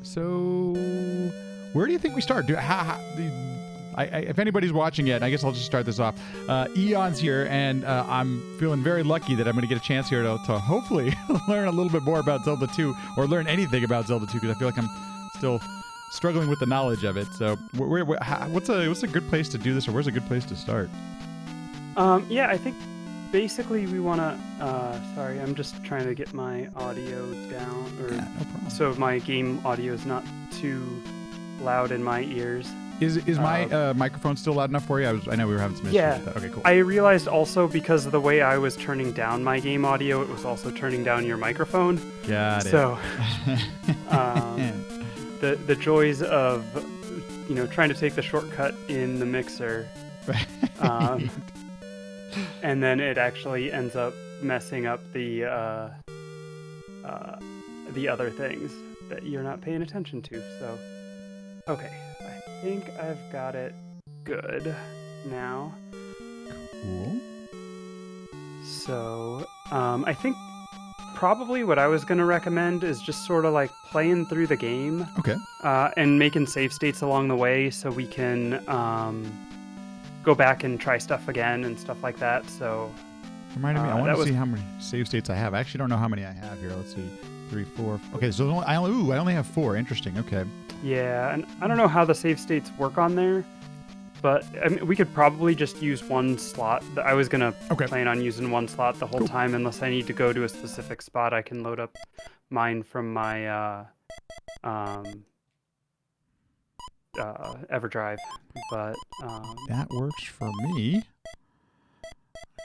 So, where do you think we start? If anybody's watching it, I guess I'll just start this off. Eon's here, and I'm feeling very lucky that I'm going to get a chance here to hopefully learn a little bit more about Zelda 2, or learn anything about Zelda 2, because I feel like I'm still struggling with the knowledge of it. So, what's a good place to do this, or where's a good place to start? Yeah, I think basically we want to. Sorry, I'm just trying to get my audio down, No problem. so my game audio is not too loud in my ears. Is my microphone still loud enough for you? I know we were having some issues with that. Okay, cool. I realized also because of the way I was turning down my game audio, it was also turning down your microphone. Got it. So, the joys of trying to take the shortcut in the mixer, and then it actually ends up messing up the other things that you're not paying attention to. So, okay. I think I've got it good now. Cool. So, I think probably what I was going to recommend is just sort of like playing through the game. Okay. And making save states along the way so we can go back and try stuff again and stuff like that. So, reminded me, I want to see how many save states I have. I actually don't know how many I have here. Let's see. 3, 4. Okay, so I only have 4. Interesting. Okay. Yeah, and I don't know how the save states work on there, but I mean, we could probably just use one slot. I was going to plan on using one slot the whole time unless I need to go to a specific spot. I can load up mine from my EverDrive, but that works for me.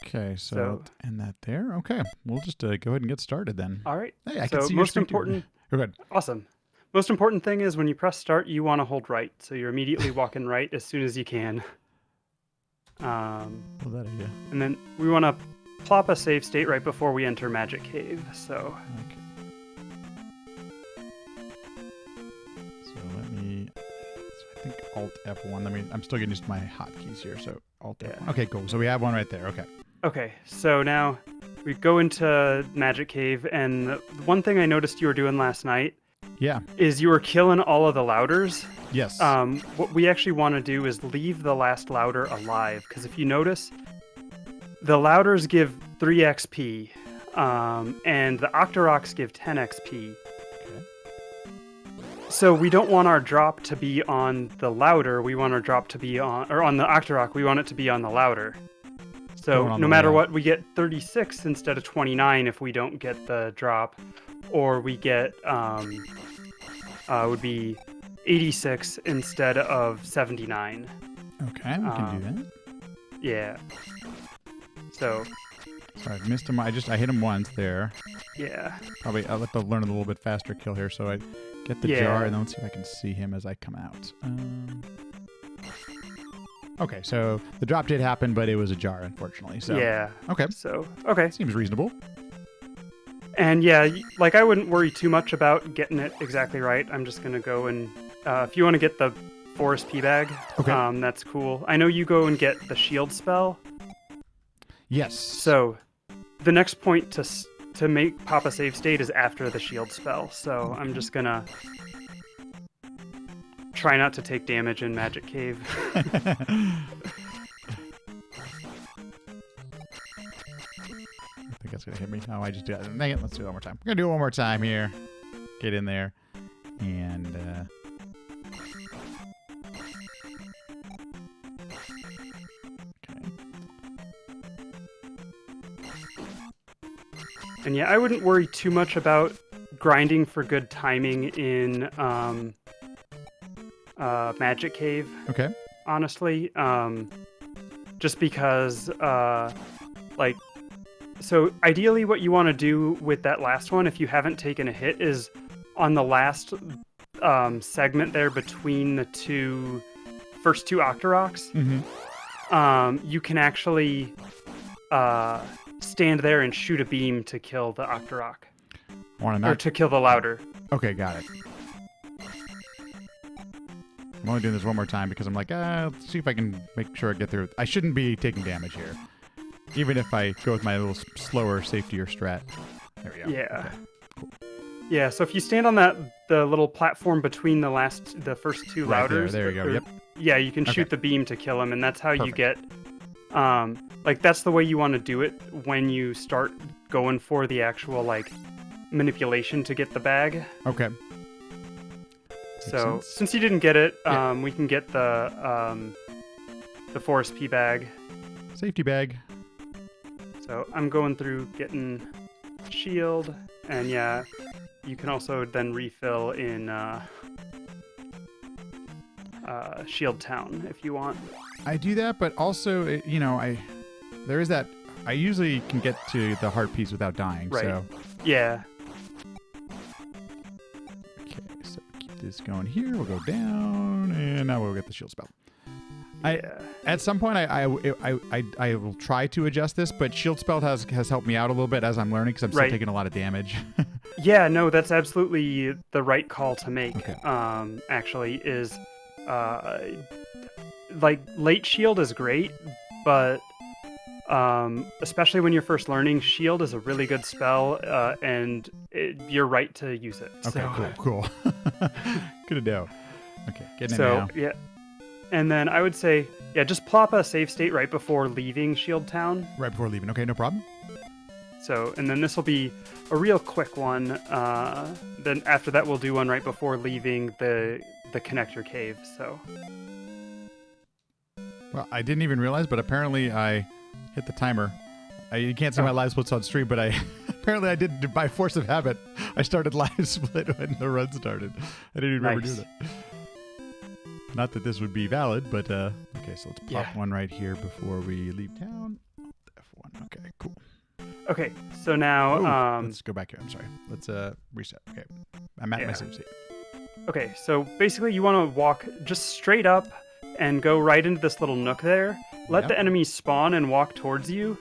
Okay, so end that there. Okay, we'll just go ahead and get started then. All right. Hey, I can see your screen. Go ahead. Awesome. Most important thing is when you press start, you want to hold right, so you're immediately walking right as soon as you can. Well, that idea. And then we want to plop a save state right before we enter Magic Cave. So. Okay. So I think Alt F1. I'm still getting used to my hotkeys here. So Alt F1. Okay, cool. So we have one right there. Okay. Okay. So now we go into Magic Cave, and the one thing I noticed you were doing last night. Yeah. Is you were killing all of the louders. Yes. What we actually want to do is leave the last louder alive, because if you notice, the louders give 3 XP, and the Octoroks give 10 XP. Okay. So we don't want our drop to be on the louder. We want our drop to be on the Octorok. We want it to be on the louder. So no matter what, we get 36 instead of 29 if we don't get the drop, or we get would be 86 instead of 79. Okay, we can do that. Yeah. So. Sorry, I missed him. I hit him once there. Yeah. Probably I'll have to learn a little bit faster kill here, so I get the jar, and then let's see if I can see him as I come out. Okay, so the drop did happen, but it was a jar, unfortunately. So yeah. Okay. So okay. Seems reasonable. And yeah, like I wouldn't worry too much about getting it exactly right. I'm just gonna go and if you want to get the Forest P bag, that's cool. I know you go and get the shield spell. Yes. So the next point to make pop a save state is after the shield spell. So I'm just gonna try not to take damage in Magic Cave. I think that's going to hit me. Oh, I just did it. Dang it. Let's do it one more time. We're going to do it one more time here. Get in there. And, okay. And yeah, I wouldn't worry too much about grinding for good timing in Magic Cave. Okay. Honestly. Just because, so ideally what you want to do with that last one, if you haven't taken a hit, is on the last segment there between the first two Octoroks, you can actually stand there and shoot a beam to kill the Octorok. Or to kill the louder. Okay, got it. I'm only doing this one more time because I'm like, let's see if I can make sure I get through. I shouldn't be taking damage here. Even if I go with my little slower, safetier strat. There we go. Yeah. Okay. Cool. Yeah, so if you stand on the little platform between the first two Right louders, there you go. Yep. yeah, you can Okay. shoot the beam to kill him, and that's how you Perfect. get, like that's the way you want to do it when you start going for the actual like manipulation to get the bag. Okay. So sense. since you didn't get it, Yeah. we can get the Forest P bag. Safety bag. So I'm going through getting shield, and yeah, you can also then refill in Shield Town if you want. I do that, but also, there is that. I usually can get to the heart piece without dying. Right. So. Yeah. Okay, so keep this going here. We'll go down, and now we'll get the shield spell. At some point, I will try to adjust this, but shield spell has helped me out a little bit as I'm learning because I'm still taking a lot of damage. Yeah, no, that's absolutely the right call to make. Okay. Actually, is like late shield is great, but especially when you're first learning, shield is a really good spell, and you're right to use it. Okay, so. cool. Good to know. Okay, getting it now. Yeah. And then I would say, yeah, just plop a save state right before leaving Shield Town. Right before leaving. Okay, no problem. So, and then this will be a real quick one. Then after that, we'll do one right before leaving the connector cave. So. Well, I didn't even realize, but apparently I hit the timer. You can't see my live splits on stream, but apparently I did by force of habit. I started live split when the run started. I didn't even remember doing that. Not that this would be valid, but okay, so let's pop one right here before we leave town. F1. Okay, cool. Okay, so now let's go back here. I'm sorry. Let's reset. Okay, I'm at my same state. Okay, so basically you want to walk just straight up and go right into this little nook there. Let the enemies spawn and walk towards you,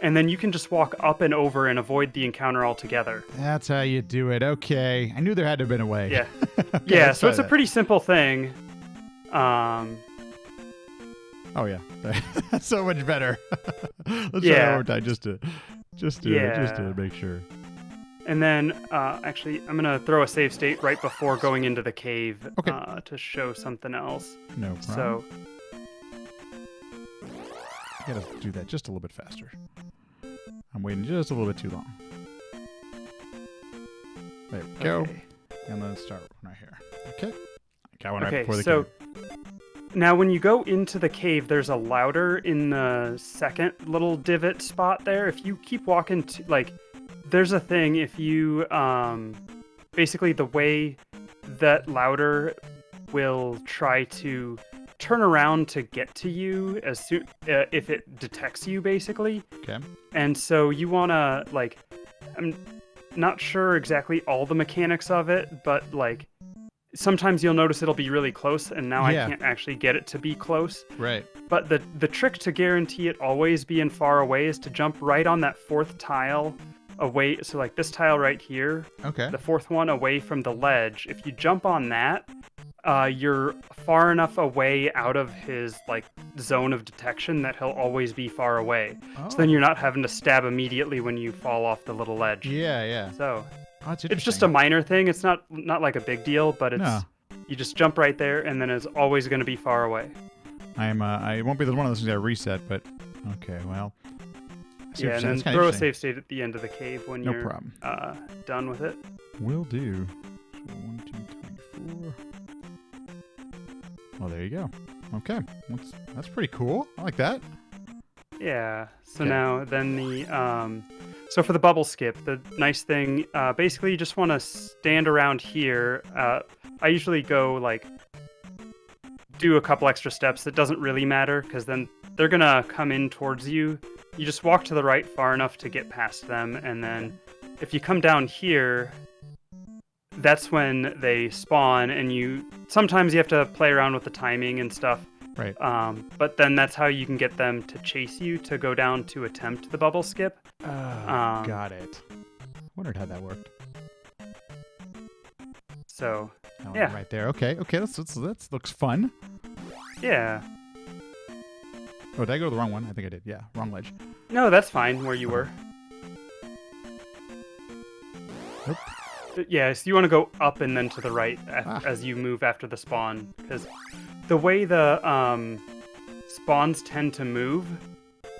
and then you can just walk up and over and avoid the encounter altogether. That's how you do it. Okay, I knew there had to have been a way. Yeah, okay, yeah. So it's a pretty simple thing. Oh yeah, that's so much better. Let's try one more time just to make sure. And then actually, I'm gonna throw a save state right before going into the cave to show something else. No problem. So I gotta do that just a little bit faster. I'm waiting just a little bit too long. There we go. And let's start right here. Okay. Got one right before the cave. Now when you go into the cave, there's a louder in the second little divot spot there. If you keep walking, there's a thing. If you, basically the way that louder will try to turn around to get to you as soon, if it detects you, basically. Okay. And so you want to, I'm not sure exactly all the mechanics of it, but, sometimes you'll notice it'll be really close, and now I can't actually get it to be close. Right. But the trick to guarantee it always being far away is to jump right on that fourth tile away. So like this tile right here, the fourth one away from the ledge. If you jump on that, you're far enough away out of his zone of detection that he'll always be far away. Oh. So then you're not having to stab immediately when you fall off the little ledge. Yeah. So. It's just a minor thing. It's not like a big deal, but you just jump right there, and then it's always going to be far away. I won't be one of those things I reset, but okay, well. Yeah, and then throw a save state at the end of the cave when you're done with it. Will do. So 1, 2, 3, 4. Oh, there you go. Okay, that's pretty cool. I like that. Yeah. So now then the so for the bubble skip, the nice thing, basically you just want to stand around here. I usually go do a couple extra steps. It doesn't really matter because then they're gonna come in towards you. You just walk to the right far enough to get past them, and then if you come down here, that's when they spawn, and sometimes you have to play around with the timing and stuff. Right. But then that's how you can get them to chase you to go down to attempt the bubble skip. Got it. Wondered how that worked. So, right there. Okay. That looks fun. Yeah. Oh, did I go to the wrong one? I think I did. Yeah, wrong ledge. No, that's fine where you were. Nope. Yeah, so you want to go up and then to the right as you move after the spawn, because the way the spawns tend to move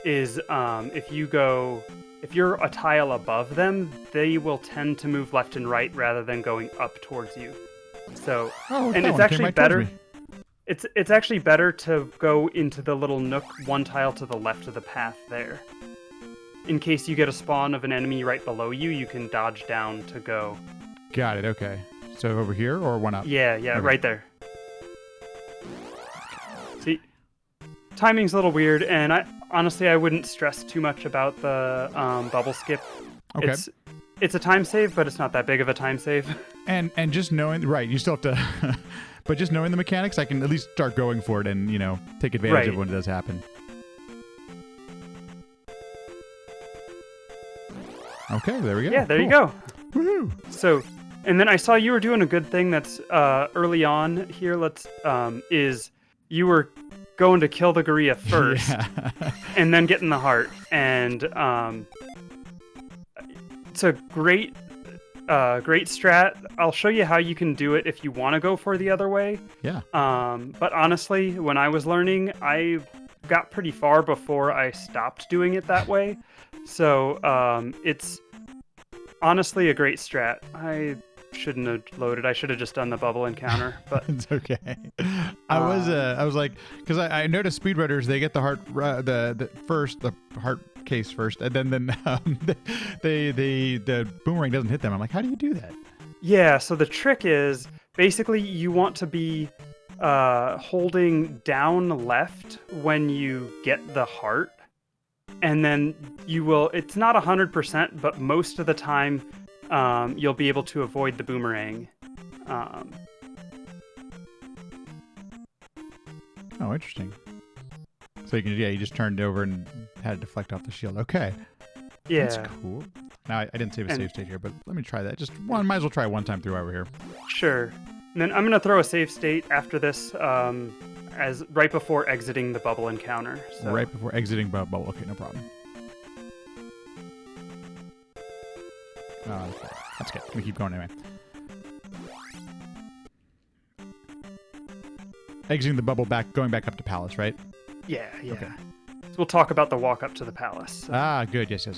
is if you're a tile above them, they will tend to move left and right rather than going up towards you. So, and it's actually better. It's actually better to go into the little nook one tile to the left of the path there. In case you get a spawn of an enemy right below you, you can dodge down to go. Got it. Okay. So over here or one up? Yeah, okay. Right there. See, timing's a little weird, and I wouldn't stress too much about the bubble skip. Okay. It's a time save, but it's not that big of a time save. And just knowing, right, you still have to, but just knowing the mechanics, I can at least start going for it and, take advantage of when it does happen. Okay, there we go. Yeah, there you go. Woohoo! So, and then I saw you were doing a good thing that's early on here. Is you were going to kill the gorilla first, and then getting the heart, and it's a great strat. I'll show you how you can do it if you want to go for the other way. Yeah. But honestly, when I was learning, I got pretty far before I stopped doing it that way. So it's honestly a great strat. I shouldn't have loaded. I should have just done the bubble encounter, but it's okay. I was like, because I noticed speedrunners, they get the heart the heart case first, and then the boomerang doesn't hit them. I'm like, how do you do that? Yeah. So the trick is basically you want to be holding down left when you get the heart, and then you will. It's not 100%, but most of the time. You'll be able to avoid the boomerang. Oh, interesting. So you just turned it over and had it deflect off the shield. Okay. Yeah. That's cool. Now, I didn't save a save state here, but let me try that. Might as well try one time through over here. Sure. And then I'm going to throw a save state after this as right before exiting the bubble encounter. So. Right before exiting bubble. Okay, no problem. Oh, that's good. We keep going anyway. Exiting the bubble going back up to Palce, right? Yeah. Okay. So we'll talk about the walk up to the palace. So. Ah, good. Yes. Oh,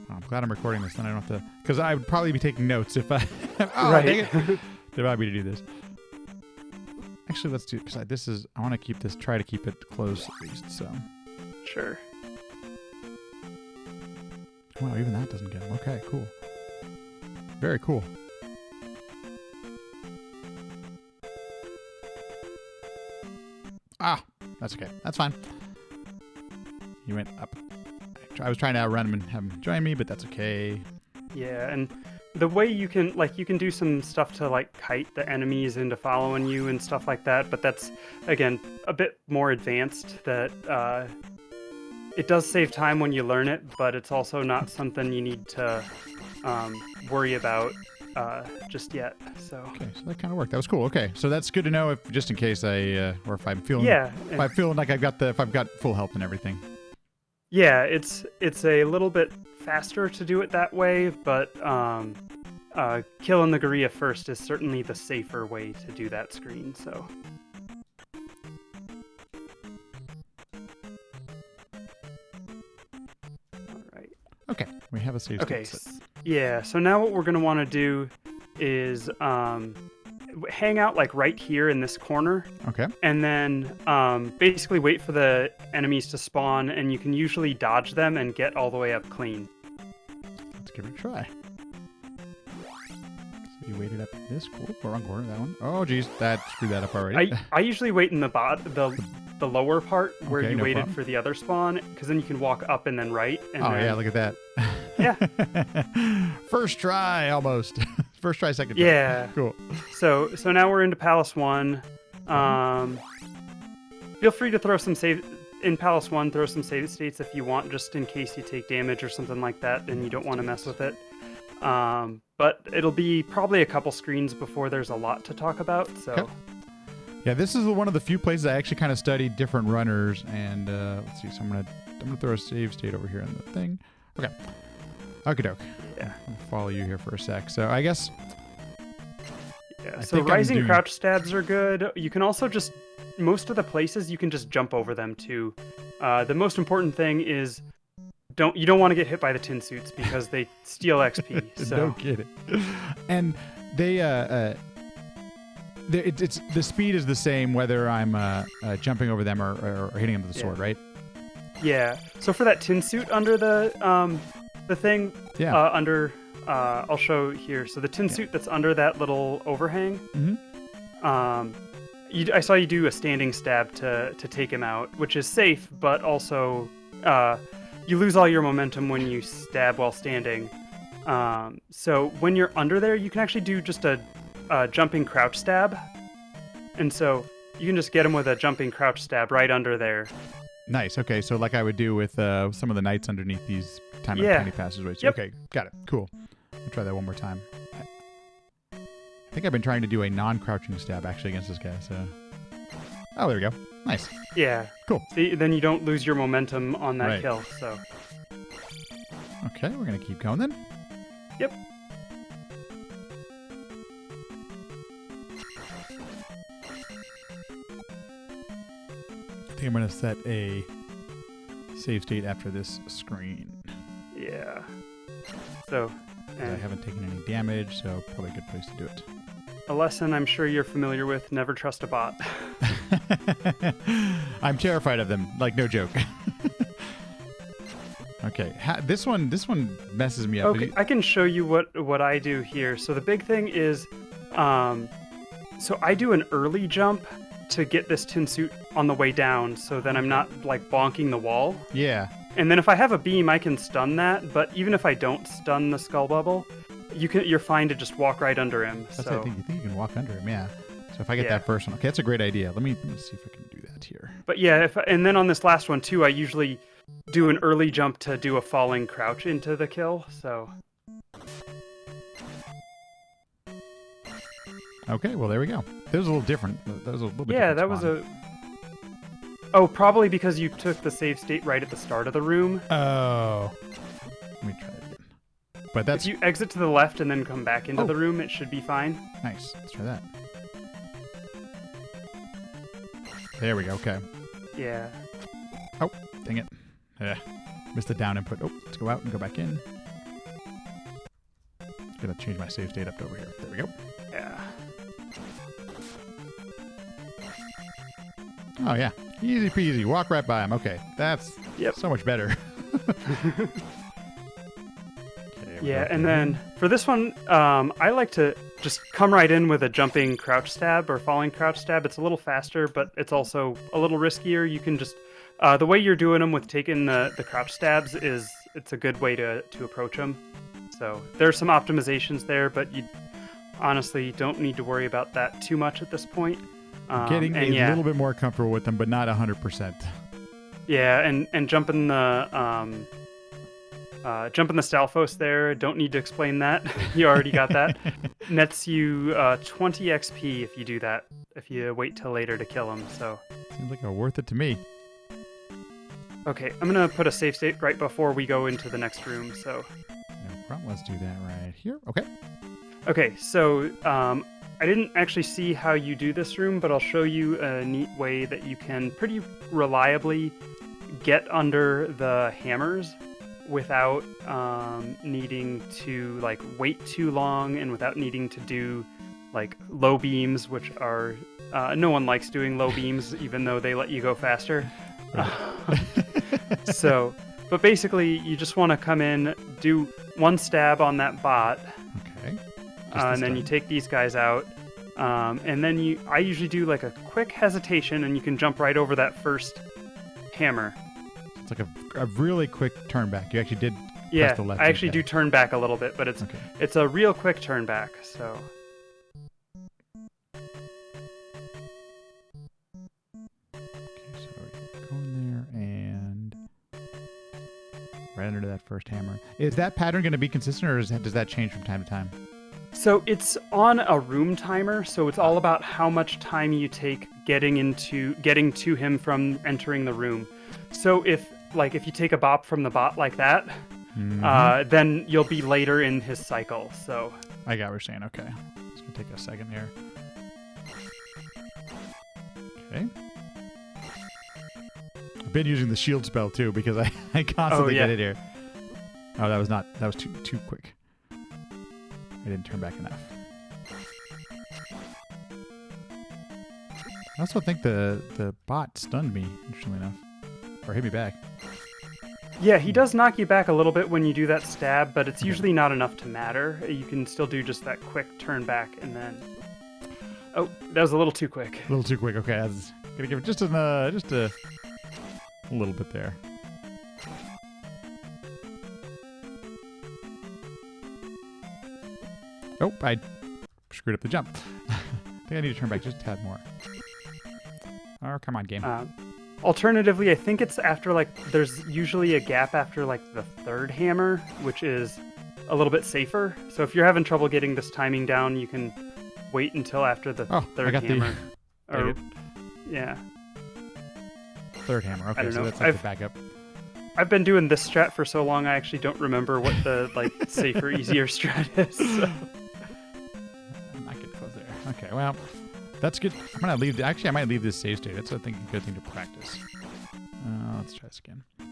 I'm glad I'm recording this. Then I don't have to, because I would probably be taking notes if I. Right. Dang it. They want me to do this. Actually, let's do, because I want to keep this. Try to keep it close at least. So. Sure. Wow, even that doesn't get him. Okay, cool. Very cool. Ah, that's okay. That's fine. He went up. I was trying to outrun him and have him join me, but that's okay. Yeah, and the way you can do some stuff to kite the enemies into following you and stuff like that, but that's again a bit more advanced. That it does save time when you learn it, but it's also not something you need to worry about just yet. So okay, so that kind of worked. That was cool. Okay, so that's good to know if just in case or if I'm feeling if I'm feeling like if I've got full health and everything. Yeah, it's a little bit faster to do it that way, but killing the gorilla first is certainly the safer way to do that screen. So. Okay, we have a save state. Okay, yeah, so now what we're going to want to do is hang out right here in this corner. Okay. And then basically wait for the enemies to spawn, and you can usually dodge them and get all the way up clean. Let's give it a try. So you waited up this wrong corner, that one. Oh, geez, that screwed that up already. I usually wait in the lower part where you waited problem. for the other spawn, because then you can walk up and then right. And yeah, look at that. Yeah. First try, almost. First try, second try. Yeah. Cool. So now we're into Palace 1. Feel free to throw some save in Palace 1. Throw some save states if you want, just in case you take damage or something like that, and you don't want to mess with it. But it'll be probably a couple screens before there's a lot to talk about. So. Okay. Yeah, this is one of the few places I actually kind of studied different runners, and let's see. So I'm gonna throw a save state over here on the thing. Okay. Okie doke. Yeah. I'll follow you here for a sec. So I guess. Yeah. I So think I'm rising doing- crouch stabs are good. You can also just most of the places you can just jump over them too. The most important thing is you don't want to get hit by the tin suits because they steal XP. So. Don't get it. And they it's the speed is the same whether I'm jumping over them or hitting them with the sword, right? Yeah. So for that tin suit under the thing, under I'll show here. So the tin suit that's under that little overhang. Mm-hmm. I saw you do a standing stab to take him out, which is safe, but also you lose all your momentum when you stab while standing. So when you're under there, you can actually do just a jumping crouch stab, and so you can just get him with a jumping crouch stab right under there. Nice. Okay, so like I would do with some of the knights underneath these tiny passageways. Yep. Okay, got it. Cool. I'll try that one more time. I think I've been trying to do a non-crouching stab actually against this guy. So, oh, there we go. Nice. Yeah. Cool. See, then you don't lose your momentum on that Right. kill. So. Okay, we're gonna keep going then. Yep. I think I'm gonna set a save state after this screen. Yeah. So. I haven't taken any damage, so probably a good place to do it. A lesson I'm sure you're familiar with: never trust a bot. I'm terrified of them, like no joke. Okay, this one messes me up. Okay, I can show you what I do here. So the big thing is, so I do an early jump to get this tin suit on the way down, so then I'm not like bonking the wall. Yeah. And then if I have a beam, I can stun that. But even if I don't stun the skull bubble, you're fine to just walk right under him. That's so. what I think. You think you can walk under him? Yeah. So if I get that first one, okay, that's a great idea. Let me see if I can do that here. But yeah, and then on this last one too, I usually do an early jump to do a falling crouch into the kill. So. Okay, well there we go. That was a little different. That was a little bit. Yeah, different that spawn. was a. Oh, probably because you took the save state right at the start of the room. Oh. Let me try that again. But that's If you exit to the left and then come back into the room, it should be fine. nice. Let's try that. There we go. Okay. Yeah. Oh, dang it. Yeah. Missed the down input. Oh, let's go out and go back in. Gonna change my save state up to over here. There we go. Yeah. Oh yeah. Easy peasy. Walk right by him. Okay. That's so much better. Yeah, and then for this one, I like to just come right in with a jumping crouch stab or falling crouch stab. It's a little faster, but it's also a little riskier. You can just the way you're doing them with taking the crouch stabs it's a good way to approach them. So there's some optimizations there, but you honestly don't need to worry about that too much at this point. Getting a little bit more comfortable with them, but not 100%. Yeah, and jumping the Stalfos there. Don't need to explain that. You already got that. Nets you 20 XP if you do that. If you wait till later to kill him. So seems like worth it to me. Okay, I'm gonna put a save state right before we go into the next room. So no problem. Let's do that right here. Okay. Okay, so I didn't actually see how you do this room, but I'll show you a neat way that you can pretty reliably get under the hammers without needing to like wait too long and without needing to do like low beams, which are no one likes doing low beams even though they let you go faster. So but basically you just want to come in, do one stab on that bot, okay, and then you take these guys out, and then I usually do like a quick hesitation and you can jump right over that first hammer. It's like a really quick turn back. You actually did press the left. I actually do turn back a little bit, but it's a real quick turn back. So. Okay, so go in there and right under that first hammer. Is that pattern going to be consistent, or does that change from time to time? So it's on a room timer, so it's all about how much time you take getting to him from entering the room. So if you take a bop from the bot like that, then you'll be later in his cycle. So I got what you're saying. Okay. It's going to take a second here. Okay. I've been using the shield spell too because I constantly get it here. Oh, that was too quick. I didn't turn back enough. I also think the bot stunned me, interestingly enough. Or hit me back. Yeah, he does knock you back a little bit when you do that stab, but it's usually not enough to matter. You can still do just that quick turn back and then... Oh, that was a little too quick. A little too quick. Okay, I was gonna give it just a little bit there. Oh, I screwed up the jump. I think I need to turn back just a tad more. Oh, come on, game. Alternatively, I think it's after, like, there's usually a gap after, like, the third hammer, which is a little bit safer. So if you're having trouble getting this timing down, you can wait until after the third hammer. Yeah. Third hammer. Okay, so that's like the backup. I've been doing this strat for so long, I actually don't remember what the, like, safer, easier strat is. So. I'm not getting close there. Okay, well... That's good. I'm gonna leave. Actually, I might leave this save state. That's, I think, a good thing to practice. Let's try this again. I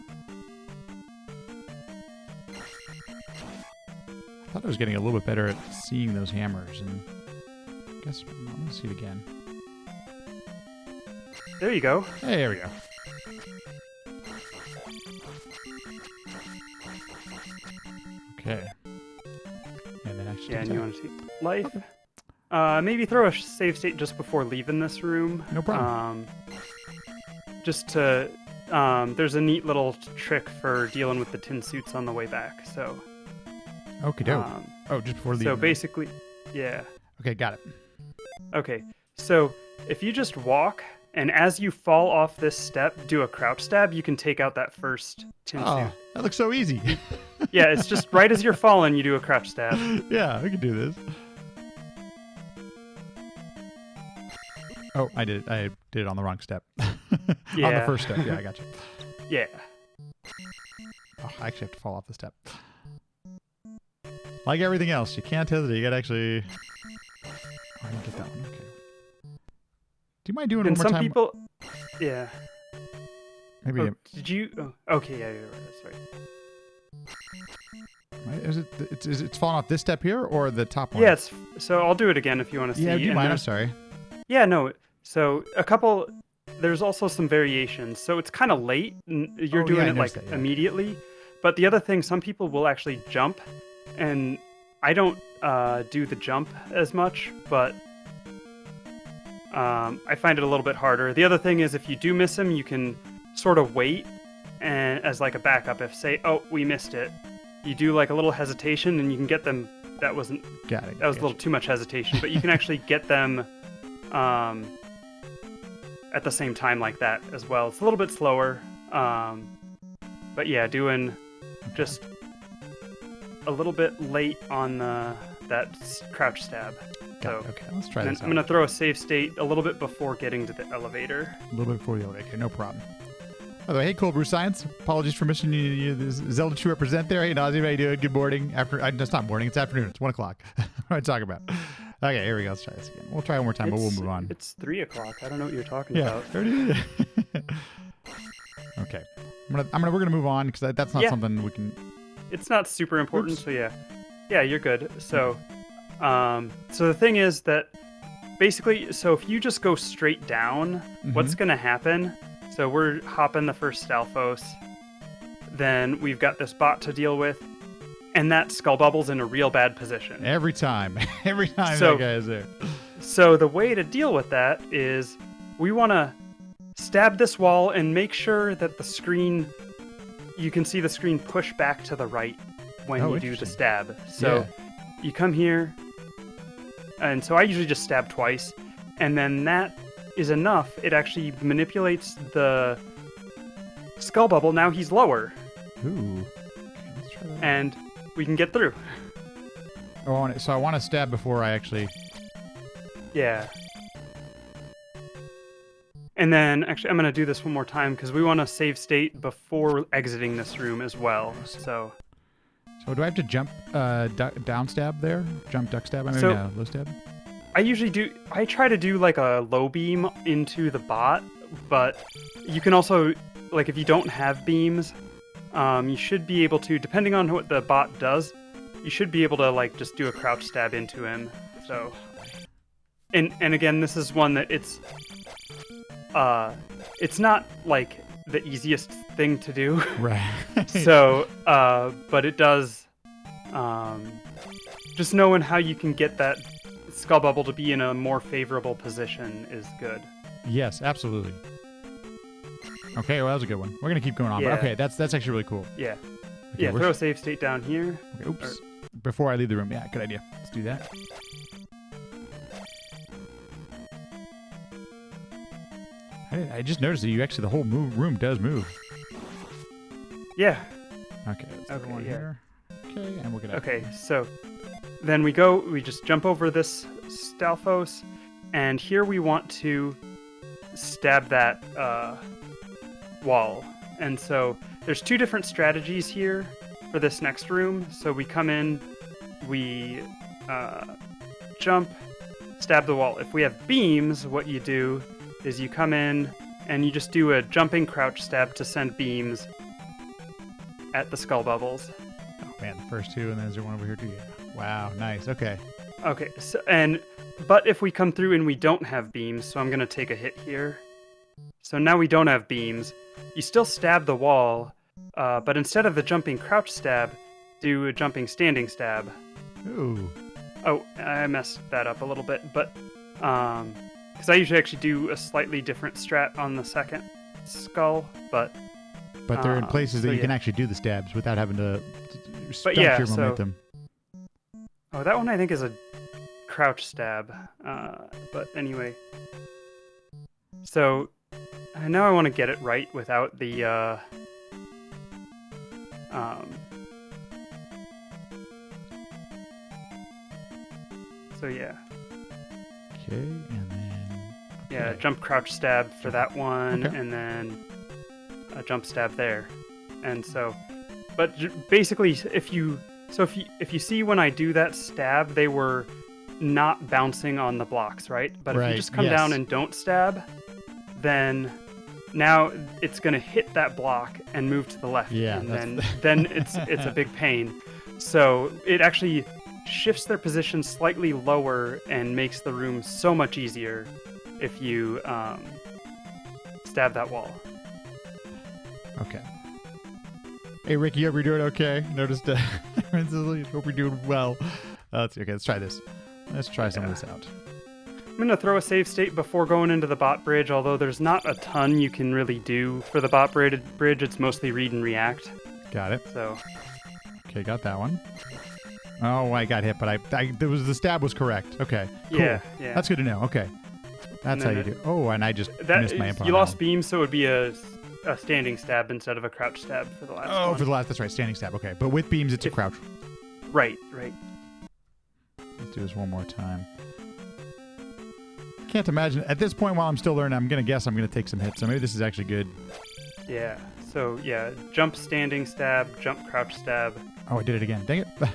thought I was getting a little bit better at seeing those hammers, and I guess I'm gonna see it again. There you go. Hey, there we go. Okay. And then actually. Yeah, and you want to take life. Maybe throw a save state just before leaving this room. No problem. Just to, there's a neat little trick for dealing with the tin suits on the way back. So. Okie doke. Just before leaving. So basically, yeah. Okay, got it. Okay, so if you just walk, and as you fall off this step, do a crouch stab, you can take out that first tin suit. That looks so easy. Yeah, it's just right as you're falling, you do a crouch stab. Yeah, we can do this. Oh, I did it. I did it on the wrong step. Yeah. On the first step. Yeah, I got you. Yeah. Oh, I actually have to fall off the step. Like everything else, you can't hesitate. You gotta actually... Oh, I didn't get that one. Okay. Do you mind doing it one more time? Some people... Yeah. Maybe... Oh, did you... Oh, okay, yeah, you're right. That's right. Is it's falling off this step here or the top one? Yeah, so I'll do it again if you want to see. Yeah, do you mind? I'm sorry. Yeah, no. So there's also some variations. So it's kind of late. You're doing it like immediately. But the other thing, some people will actually jump, and I don't do the jump as much, but I find it a little bit harder. The other thing is if you do miss him, you can sort of wait and as like a backup. If say, oh, we missed it, you do like a little hesitation, and you can get them. That wasn't. Got it. That was a little too much hesitation, but you can actually get them. At the same time like that as well. It's a little bit slower, but yeah, doing just a little bit late on that crouch stab. So, okay, let's try this. I'm gonna throw a save state a little bit before getting to the elevator. A little bit before the elevator. Okay, no problem. By the way, hey, Cold Brew Science. Apologies for missing you. Zelda II represent there. Hey, Nazi, how you doing? Good morning. It's not morning. It's afternoon. It's 1 o'clock. What am I talking about? Okay, here we go. Let's try this again. We'll try one more time, but we'll move on. It's 3 o'clock. I don't know what you're talking about. Okay, we're gonna move on because that's not something we can. It's not super important, so yeah, you're good. So, so the thing is that basically, so if you just go straight down, what's gonna happen? So we're hopping the first Stalfos, then we've got this bot to deal with. And that skull bubble's in a real bad position. Every time that guy is there. So the way to deal with that is we want to stab this wall and make sure that the screen, you can see the screen push back to the right when you do the stab. So you come here, and so I usually just stab twice, and then that is enough. It actually manipulates the skull bubble. Now he's lower. Ooh. Okay, let's try that. And we can get through. So I want to stab before I actually... Yeah. And then, actually, I'm going to do this one more time because we want to save state before exiting this room as well. So Oh, do I have to jump down stab there? Jump duck stab? I mean, So- no, low stab? I try to do like a low beam into the bot, but you can also, like if you don't have beams, you should be able to, depending on what the bot does, you should be able to like just do a crouch stab into him. So, and again, this is one that it's not like the easiest thing to do. Right. So, but it does, just knowing how you can get that skull bubble to be in a more favorable position is good. Yes, absolutely. Okay, well, that was a good one. We're going to keep going on. Yeah. But okay, that's actually really cool. Yeah. Okay, Yeah, throw a save state down here. Okay, oops. Before I leave the room. Yeah, good idea. Let's do that. I just noticed that the whole room does move. Yeah. Okay, let's Okay, throw one yeah. here. Okay, and we'll get out. Okay, so then we just jump over this Stalfos, and here we want to stab that wall. And so there's two different strategies here for this next room. So we come in, we jump, stab the wall. If we have beams, what you do is you come in and you just do a jumping crouch stab to send beams at the skull bubbles. Oh, man, the first two, and then is there one over here too? Yeah. Wow, nice. Okay. Okay, so but if we come through and we don't have beams, so I'm gonna take a hit here. So now we don't have beams. You still stab the wall, but instead of the jumping crouch stab, do a jumping standing stab. Ooh. Oh, I messed that up a little bit, but because I usually actually do a slightly different strat on the second skull, but But they're in places that so you yeah. can actually do the stabs without having to stunt yeah, your so- momentum. oh, that one I think is a crouch stab. But anyway, so now I want to get it right without the So yeah, Okay, and then... yeah, okay. jump crouch stab for that one, Okay. and then a jump stab there, and so, but basically, if you see when I do that stab, they were not bouncing on the blocks, right? But if Right, you just come yes. down and don't stab, then now it's gonna hit that block and move to the left, Yeah, and that's then it's a big pain. So it actually shifts their position slightly lower and makes the room so much easier if you stab that wall. Okay. Hey, Ricky, hope you're doing okay. Noticed, hope you're doing well. Let's try this. Let's try some of this out. I'm going to throw a save state before going into the bot bridge, although there's not a ton you can really do for the bot bridge. It's mostly read and react. Got it. So, Okay, got that one. Oh, I got hit, but the stab was correct. Okay, cool. yeah. That's good to know. Okay. That's how And you then do. Oh, and I just missed my input. you on lost that beam, so it would be a standing stab instead of a crouch stab for the last one. Oh, one. for the last, that's right, standing stab. Okay, but with beams, it's a crouch. Right. Let's do this one more time. Can't imagine. At this point, while I'm still learning, I'm going to guess I'm going to take some hits. So maybe this is actually good. Yeah. So, yeah, jump standing stab, jump crouch stab. Oh, I did it again. Dang it. Yeah.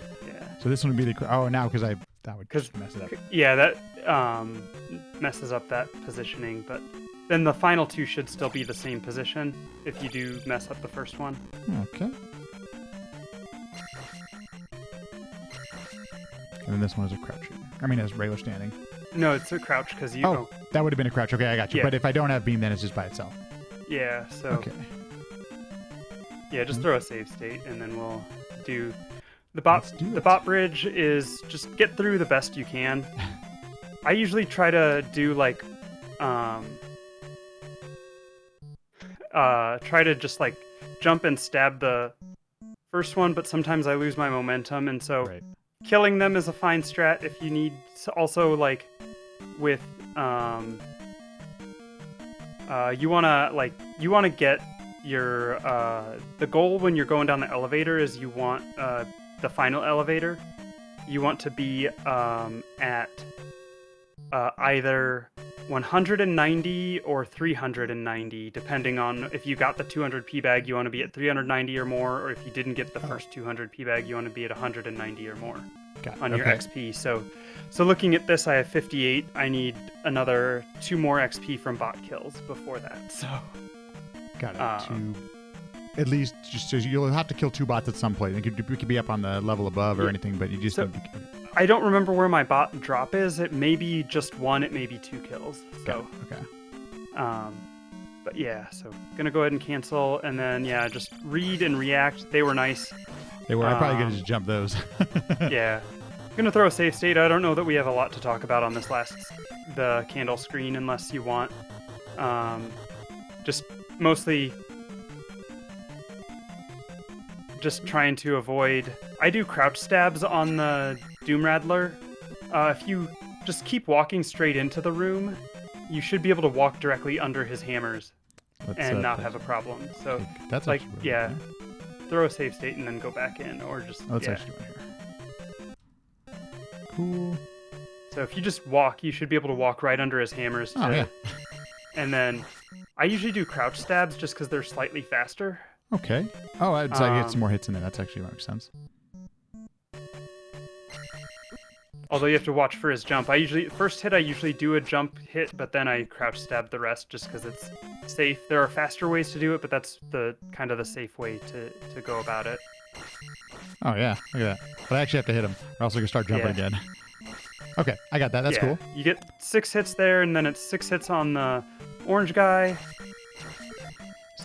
So this one would be the... Oh, now, because that would just mess it up. Yeah, that messes up that positioning, but then the final two should still be the same position if you do mess up the first one. Okay. And then this one is a crouch. I mean, it's regular standing. No, it's a crouch because you. Oh, that would have been a crouch. Okay, I got you. Yeah. But if I don't have beam, then it's just by itself. Yeah. So. Okay. Yeah, just throw a save state, and then we'll do the bot. Let's do The it. bot bridge is just get through the best you can. I usually try to do like, try to just like jump and stab the first one, but sometimes I lose my momentum, and so. Right. Killing them is a fine strat if you need to also like with you wanna get your the goal when you're going down the elevator is you want the final elevator you want to be at either 190 or 390, depending on if you got the 200 P bag, you want to be at 390 or more, or if you didn't get the first 200 P bag, you want to be at 190 or more on your XP. So looking at this, I have 58. I need another 2 more XP from bot kills before that. So got it. At least just so you'll have to kill 2 bots at some point. It could be up on the level above or anything, but you just. I don't remember where my bot drop is. It may be just 1, it may be 2 kills. So, okay. But yeah, so gonna go ahead and cancel, and then yeah, just read and react. They were nice. They were. I'm probably gonna just jump those. Yeah, gonna throw a save state. I don't know that we have a lot to talk about on this the candle screen, unless you want. Just mostly. Just trying to avoid. I do crouch stabs on the Doom Rattler. If you just keep walking straight into the room, you should be able to walk directly under his hammers and not have a problem. So that's like throw a save state and then go back in, or just let's actually do it here. Cool. So if you just walk, you should be able to walk right under his hammers. And then I usually do crouch stabs just because they're slightly faster. Okay. Oh, I get some more hits in there. That's actually makes sense. Although you have to watch for his jump. First hit I usually do a jump hit, but then I crouch stab the rest just because it's safe. There are faster ways to do it, but that's the kind of the safe way to go about it. Oh yeah, look at that. But I actually have to hit him, or else I can start jumping again. Okay, I got that. That's cool. You get 6 hits there, and then it's 6 hits on the orange guy.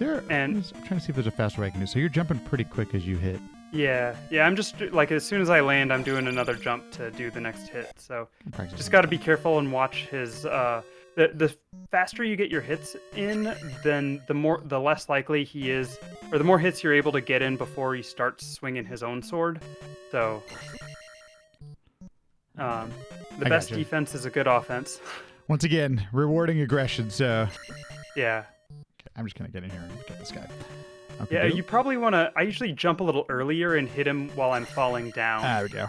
I'm trying to see if there's a faster way I can do. So you're jumping pretty quick as you hit. Yeah. I'm just like as soon as I land, I'm doing another jump to do the next hit. So just got to be careful and watch his. The faster you get your hits in, then the less likely he is, or the more hits you're able to get in before he starts swinging his own sword. So the best defense is a good offense. Once again, rewarding aggression. So yeah. I'm just going to get in here and get this guy. Okay, yeah, you probably want to... I usually jump a little earlier and hit him while I'm falling down. There we go.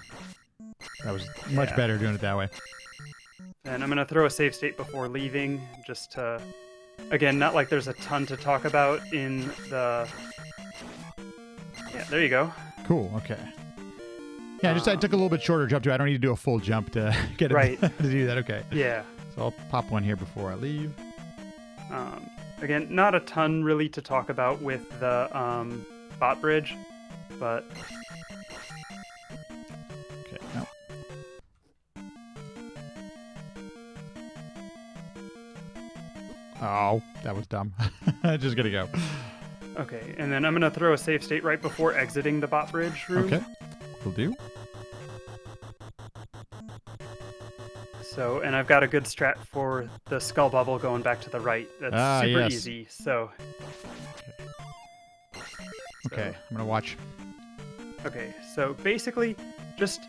That was much better doing it that way. And I'm going to throw a save state before leaving, just to... Again, not like there's a ton to talk about in the... Yeah, there you go. Cool, okay. Yeah, I took a little bit shorter jump, too. I don't need to do a full jump to get it to do that. Okay. Yeah. So I'll pop one here before I leave. Again, not a ton really to talk about with the bot bridge, but... Okay, no. Oh, that was dumb. Just gonna go. Okay, and then I'm gonna throw a save state right before exiting the bot bridge room. Okay, will do. So, and I've got a good strat for the skull bubble going back to the right. That's super easy. So. Okay, I'm gonna watch. Okay, so basically, just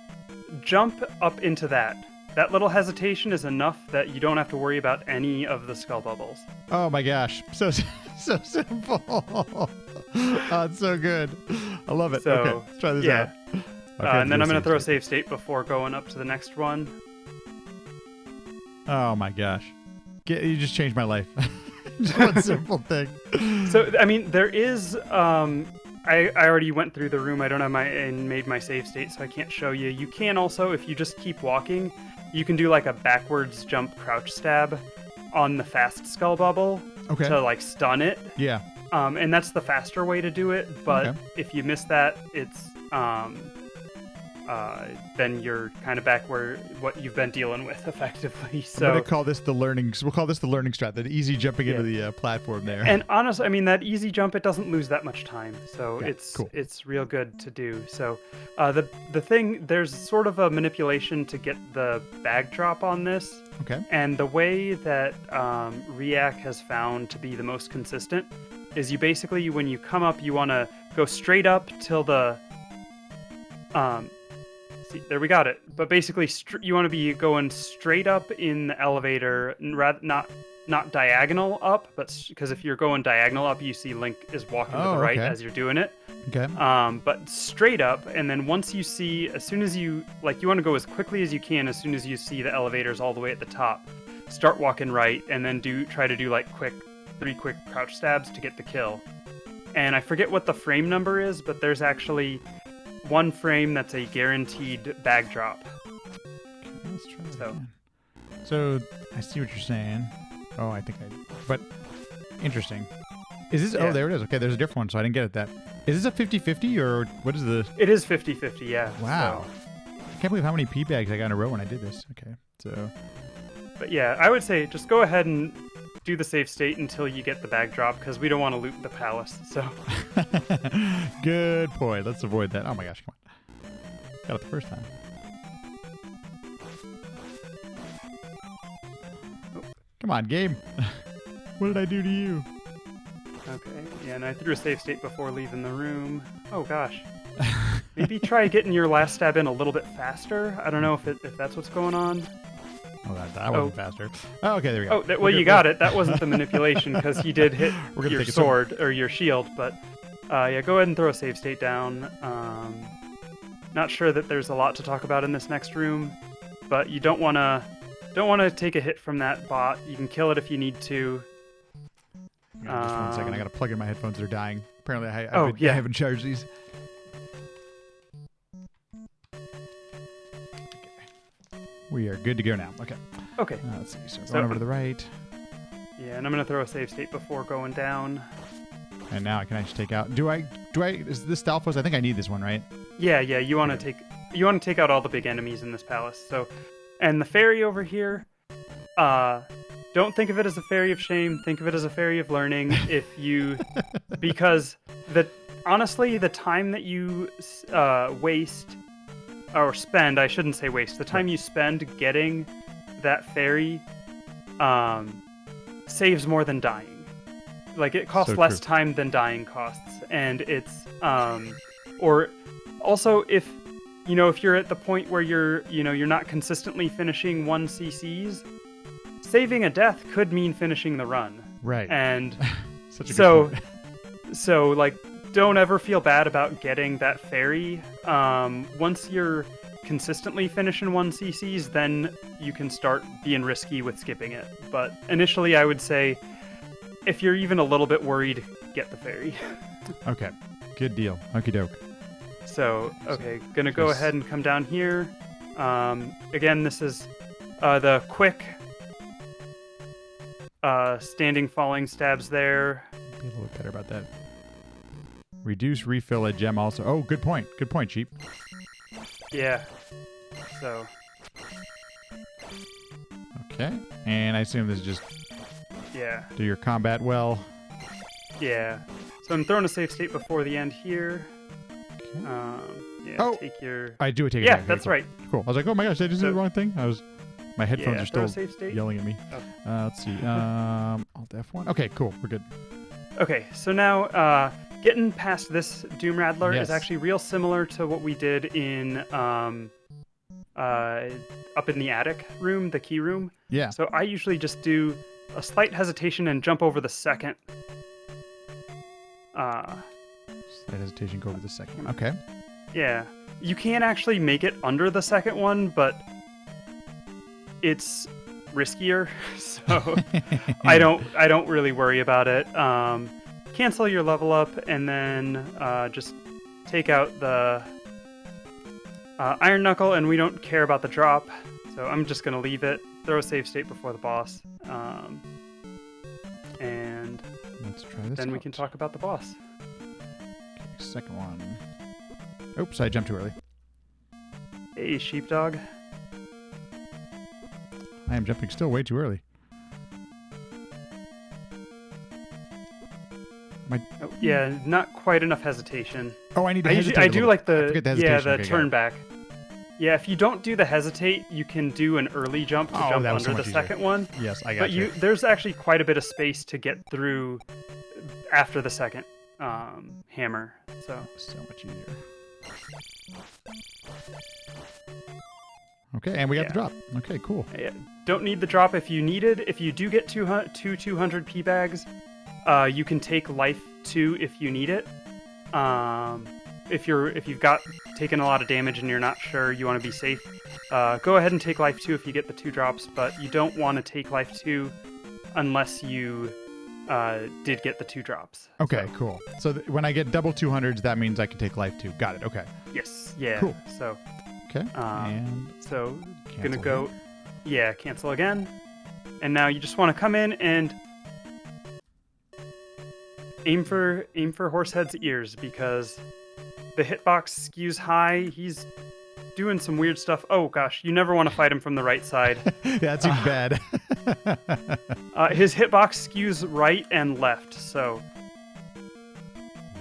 jump up into that. That little hesitation is enough that you don't have to worry about any of the skull bubbles. Oh my gosh, so simple. Oh, it's so good. I love it. Okay, let's try this out. Okay, and then I'm gonna throw a save state before going up to the next one. Oh my gosh. You just changed my life. Just one simple thing. So, I mean, there is, I already went through the room. I don't have and made my save state, so I can't show you. You can also, if you just keep walking, you can do like a backwards jump crouch stab on the fast skull bubble to like stun it. Yeah. And that's the faster way to do it. But if you miss that, it's, then you're kind of back where what you've been dealing with effectively. So I'm gonna call this the learning. We'll call this the learning strat. The easy jumping into the platform there. And honestly, I mean that easy jump, it doesn't lose that much time, so it's real good to do. So the thing, there's sort of a manipulation to get the bag drop on this. Okay. And the way that eonHck has found to be the most consistent is you basically, when you come up, you want to go straight up till the see, there we got it. But basically, you want to be going straight up in the elevator, rather not diagonal up, but because if you're going diagonal up, you see Link is walking to the right as you're doing it. Okay. But straight up, and then once you see, as soon as you want to go as quickly as you can, as soon as you see the elevators all the way at the top. start walking right, and then try to do like 3 quick crouch stabs to get the kill. And I forget what the frame number is, but there's actually 1 frame that's a guaranteed bag drop. Okay, let's try that So. again. So I see what you're saying. Oh, but interesting. Is this? Yeah. Oh, there it is. Okay, there's a different one, so I didn't get it. Is this a 50-50 or what is the? It is 50-50, yeah. Wow. So. I can't believe how many pea bags I got in a row when I did this. Okay, so. But yeah, I would say just go ahead and do the save state until you get the bag drop, because we don't want to loot the palace. So. Good point. Let's avoid that. Oh my gosh, come on. Got it the first time. Oh. Come on, game. What did I do to you? Okay, yeah, and I threw a save state before leaving the room. Oh gosh. Maybe try getting your last stab in a little bit faster. I don't know if that's what's going on. Oh, that wasn't faster. Oh, okay, there we go. Oh, well, you got it. That wasn't the manipulation, because he did hit your take sword or your shield. But yeah, go ahead and throw a save state down. Not sure that there's a lot to talk about in this next room, but you don't want to take a hit from that bot. You can kill it if you need to. Just 1 second. I got to plug in my headphones. They're dying. Apparently, I haven't charged these. We are good to go now. Okay. Okay. Let's see. So going over to the right. Yeah, and I'm gonna throw a save state before going down. And now I can actually take out. Is this Stalfos? I think I need this one, right? Yeah. You want to take out all the big enemies in this palace. So, and the fairy over here. Don't think of it as a fairy of shame. Think of it as a fairy of learning. Because honestly, the time that you waste. Or spend, I shouldn't say waste. The time you spend getting that fairy saves more than dying. Like, it costs less time than dying costs. And it's or also if you're at the point where you're not consistently finishing 1 CCs, saving a death could mean finishing the run. Right. And Such a good point. So like, don't ever feel bad about getting that fairy. Once you're consistently finishing 1 CCs, then you can start being risky with skipping it. But initially, I would say, if you're even a little bit worried, get the fairy. Okay, good deal. Okie doke. So, okay, gonna go ahead and come down here. Again, this is the quick standing falling stabs there. Be a little bit better about that. Reduce refill a gem also. Oh, good point. Good point, Cheap. Yeah. So. Okay. And I assume this is just Yeah. do your combat well. Yeah. So I'm throwing a safe state before the end here. Okay. Yeah. Take your. I do take it. Yeah, back. that's cool. right. Cool. I was like, oh my gosh, did I just do the wrong thing? My headphones are throw a still safe state. yelling at me. Oh. Let's see. Alt F1. Okay, cool. We're good. Okay, so now getting past this Doom Rattler Yes. is actually real similar to what we did in up in the attic room, the key room. Yeah. So I usually just do a slight hesitation and jump over the second. Slight hesitation, go over the second one. Okay. Yeah, you can actually make it under the second one, but it's riskier, so I don't really worry about it. Cancel your level up and then just take out the Iron Knuckle, and we don't care about the drop, so I'm just gonna leave it. Throw a save state before the boss, and let's try this. then we can talk about the boss. Okay, second one. Oops, I jumped too early. Hey, sheepdog. I am jumping still way too early. Oh, yeah, not quite enough hesitation. Oh, I need to I hesitate. do like I forget the hesitation. the Okay, turn got it. back. Yeah, if you don't do the hesitate, you can do an early jump to jump that was so under much the easier. second one. Yes, I got But you. there's actually quite a bit of space to get through after the second hammer. So much easier. Okay, and we got the drop. Okay, cool. yeah, don't need the drop if you need it. If you do get two 200 P bags, you can take life 2 if you need it. If you've got taken a lot of damage and you're not sure you want to be safe, go ahead and take life 2 if you get the 2 drops, but you don't want to take life 2 unless you did get the 2 drops. Okay, cool. So when I get double 200s, that means I can take life 2. Got it. Okay. Yes. Yeah. Cool. So. Okay. And so gonna cancel go. here. Yeah. Cancel again. And now you just want to come in and aim for Horsehead's ears because the hitbox skews high. He's doing some weird stuff. Oh gosh, you never want to fight him from the right side. Yeah, that's even bad. His hitbox skews right and left, so.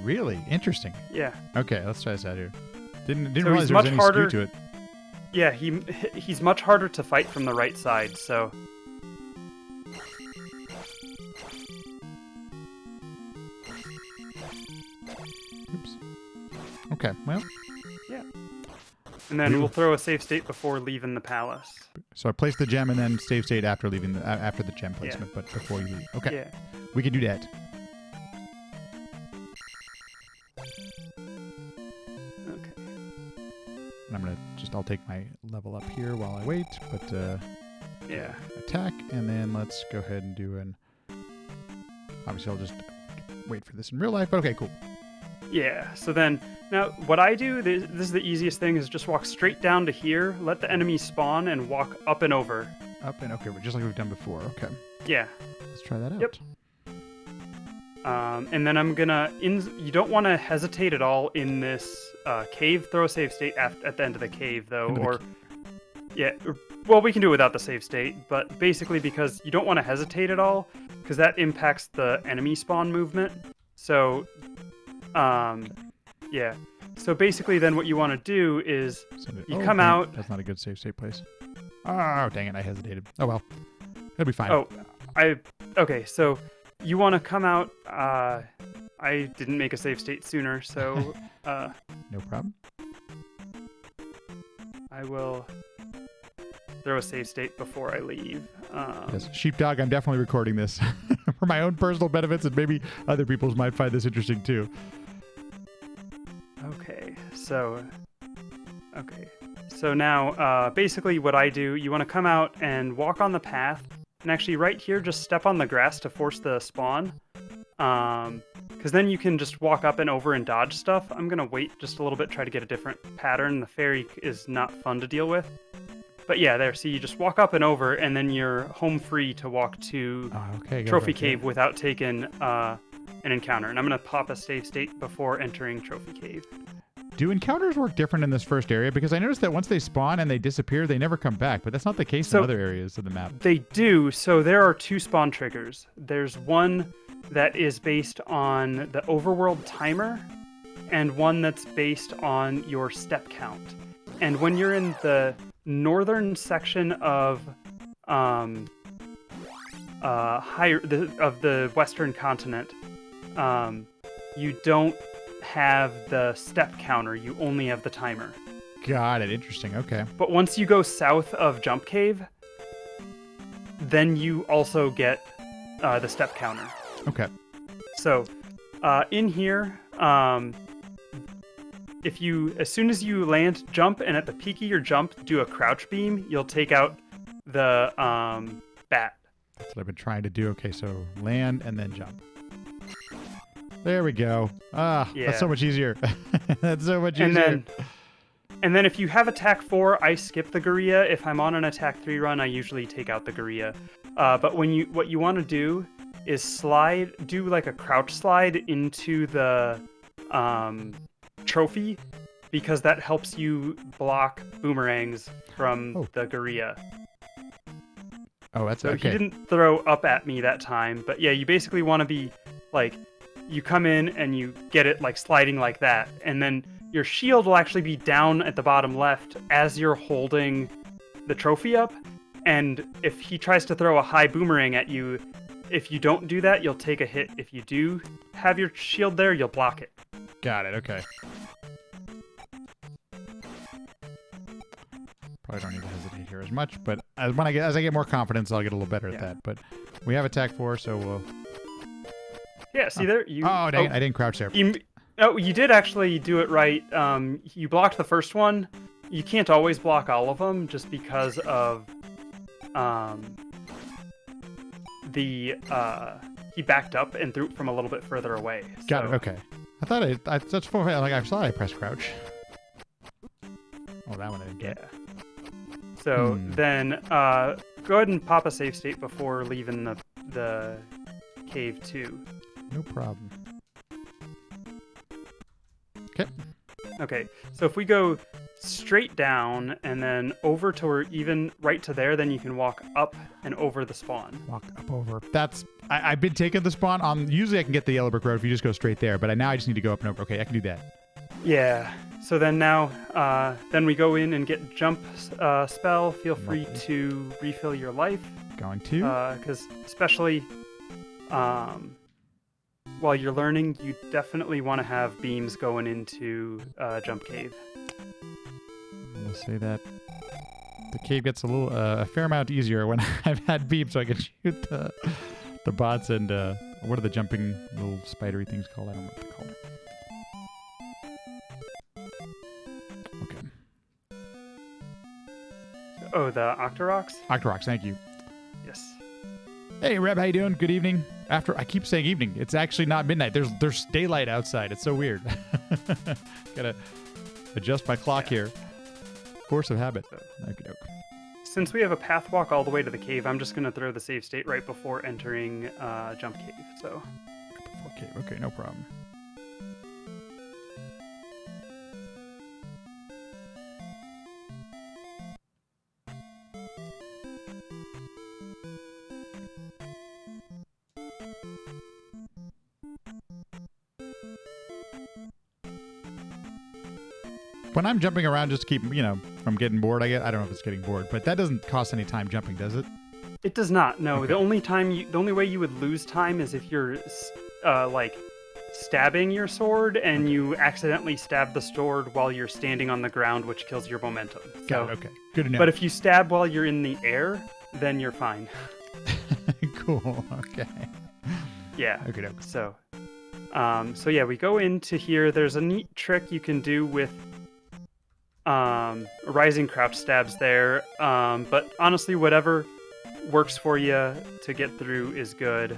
Really interesting. Yeah. Okay, let's try this out here. Didn't So realize he's there was much any harder. skew to it. Yeah, he's much harder to fight from the right side, so. Oops. Okay, well. Yeah. And then we'll throw a save state before leaving the palace. So I place the gem and then save state after leaving after the gem placement, but before you leave. Okay. Yeah. We can do that. Okay. And I'm gonna I'll take my level up here while I wait, but Yeah. attack, and then let's go ahead and do an. Obviously, I'll just wait for this in real life. But okay, cool. Yeah. So then, now what I do, this is the easiest thing, is just walk straight down to here, let the enemy spawn, and walk up and over. Up and okay, just like we've done before. Okay, Yeah. let's try that out. Yep. And then I'm gonna. You don't want to hesitate at all in this cave. Throw a save state at the end of the cave, though, or yeah. Well, we can do it without the save state, but basically because you don't want to hesitate at all, because that impacts the enemy spawn movement. So, yeah. So basically, then what you want to do is you come out. That's not a good save state place. Oh, dang it! I hesitated. Oh well, it'll be fine. Oh, okay. So you want to come out. I didn't make a save state sooner, so no problem. I will throw a save state before I leave. Yes, Sheepdog, I'm definitely recording this for my own personal benefits, and maybe other people's might find this interesting too. Okay, so now basically what I do, you want to come out and walk on the path, and actually right here just step on the grass to force the spawn, because then you can just walk up and over and dodge stuff. I'm gonna wait just a little bit, try to get a different pattern. The fairy is not fun to deal with, but yeah, there. See, you just walk up and over, and then you're home free to walk to Trophy Cave without taking an encounter. And I'm gonna pop a save state before entering Trophy Cave. Do encounters work different in this first area? Because I noticed that once they spawn and they disappear, they never come back. But that's not the case in other areas of the map. They do. So there are 2 spawn triggers. There's one that is based on the overworld timer, and one that's based on your step count. And when you're in the northern section of the Western continent, you don't have the step counter, you only have the timer. Got it. Interesting. Okay. But once you go south of Jump Cave, then you also get the step counter. Okay. So in here, as soon as you land, jump, and at the peak of your jump, do a crouch beam, you'll take out the bat. That's what I've been trying to do. Okay, so land and then jump. There we go. Yeah. That's so much easier. That's so much easier. And then if you have attack 4, I skip the Gorilla. If I'm on an attack 3 run, I usually take out the Gorilla. But what you want to do is do like a crouch slide into the trophy, because that helps you block boomerangs from the Gorilla. Oh, that's so okay. He didn't throw up at me that time, but yeah, you basically want to be like, you come in and you get it like sliding like that, and then your shield will actually be down at the bottom left as you're holding the trophy up, and if he tries to throw a high boomerang at you, if you don't do that, you'll take a hit. If you do have your shield there, you'll block it. Got it, okay. Probably don't need to hesitate here as much, but as I get more confidence, I'll get a little better at that. But we have attack 4, so we'll... Yeah, see there? Oh, dang it, I didn't crouch there. Oh, you did actually do it right. You blocked the first one. You can't always block all of them just because of he backed up and threw it from a little bit further away. Got it. Okay. I thought that's for like I saw I pressed crouch. Oh, that one I didn't get. Yeah. So then go ahead and pop a save state before leaving the cave too. No problem. Okay. Okay. So if we go straight down and then over to where even right to there, then you can walk up and over the spawn. Walk up over. That's I've been taking the spawn on. Usually I can get the yellow brick road if you just go straight there, but now I just need to go up and over. Okay, I can do that. Yeah. So then now, then we go in and get jump spell. Feel free to refill your life. Going to. Because especially while you're learning, you definitely want to have beams going into jump cave. We'll say that the cave gets a fair amount easier when I've had beams, so I can shoot the bots and what are the jumping little spidery things called? I don't know what they're called. Oh, the Octoroks? Octoroks, thank you. Yes. Hey, Reb, how you doing? Good evening. I keep saying evening. It's actually not midnight. There's daylight outside. It's so weird. Gotta adjust my clock here. Force of habit. Okey-doke. Since we have a path walk all the way to the cave, I'm just gonna throw the save state right before entering jump cave. So. Okay, no problem. When I'm jumping around just to keep, from getting bored, I don't know if it's getting bored, but that doesn't cost any time jumping, does it? It does not. No, okay. The only way you would lose time is if you're stabbing your sword and you accidentally stab the sword while you're standing on the ground, which kills your momentum. Got it. Okay. Good to know. But if you stab while you're in the air, then you're fine. Cool. Okay. Yeah. Okay. So yeah, we go into here. There's a neat trick you can do with rising crouch stabs there. But honestly, whatever works for you to get through is good.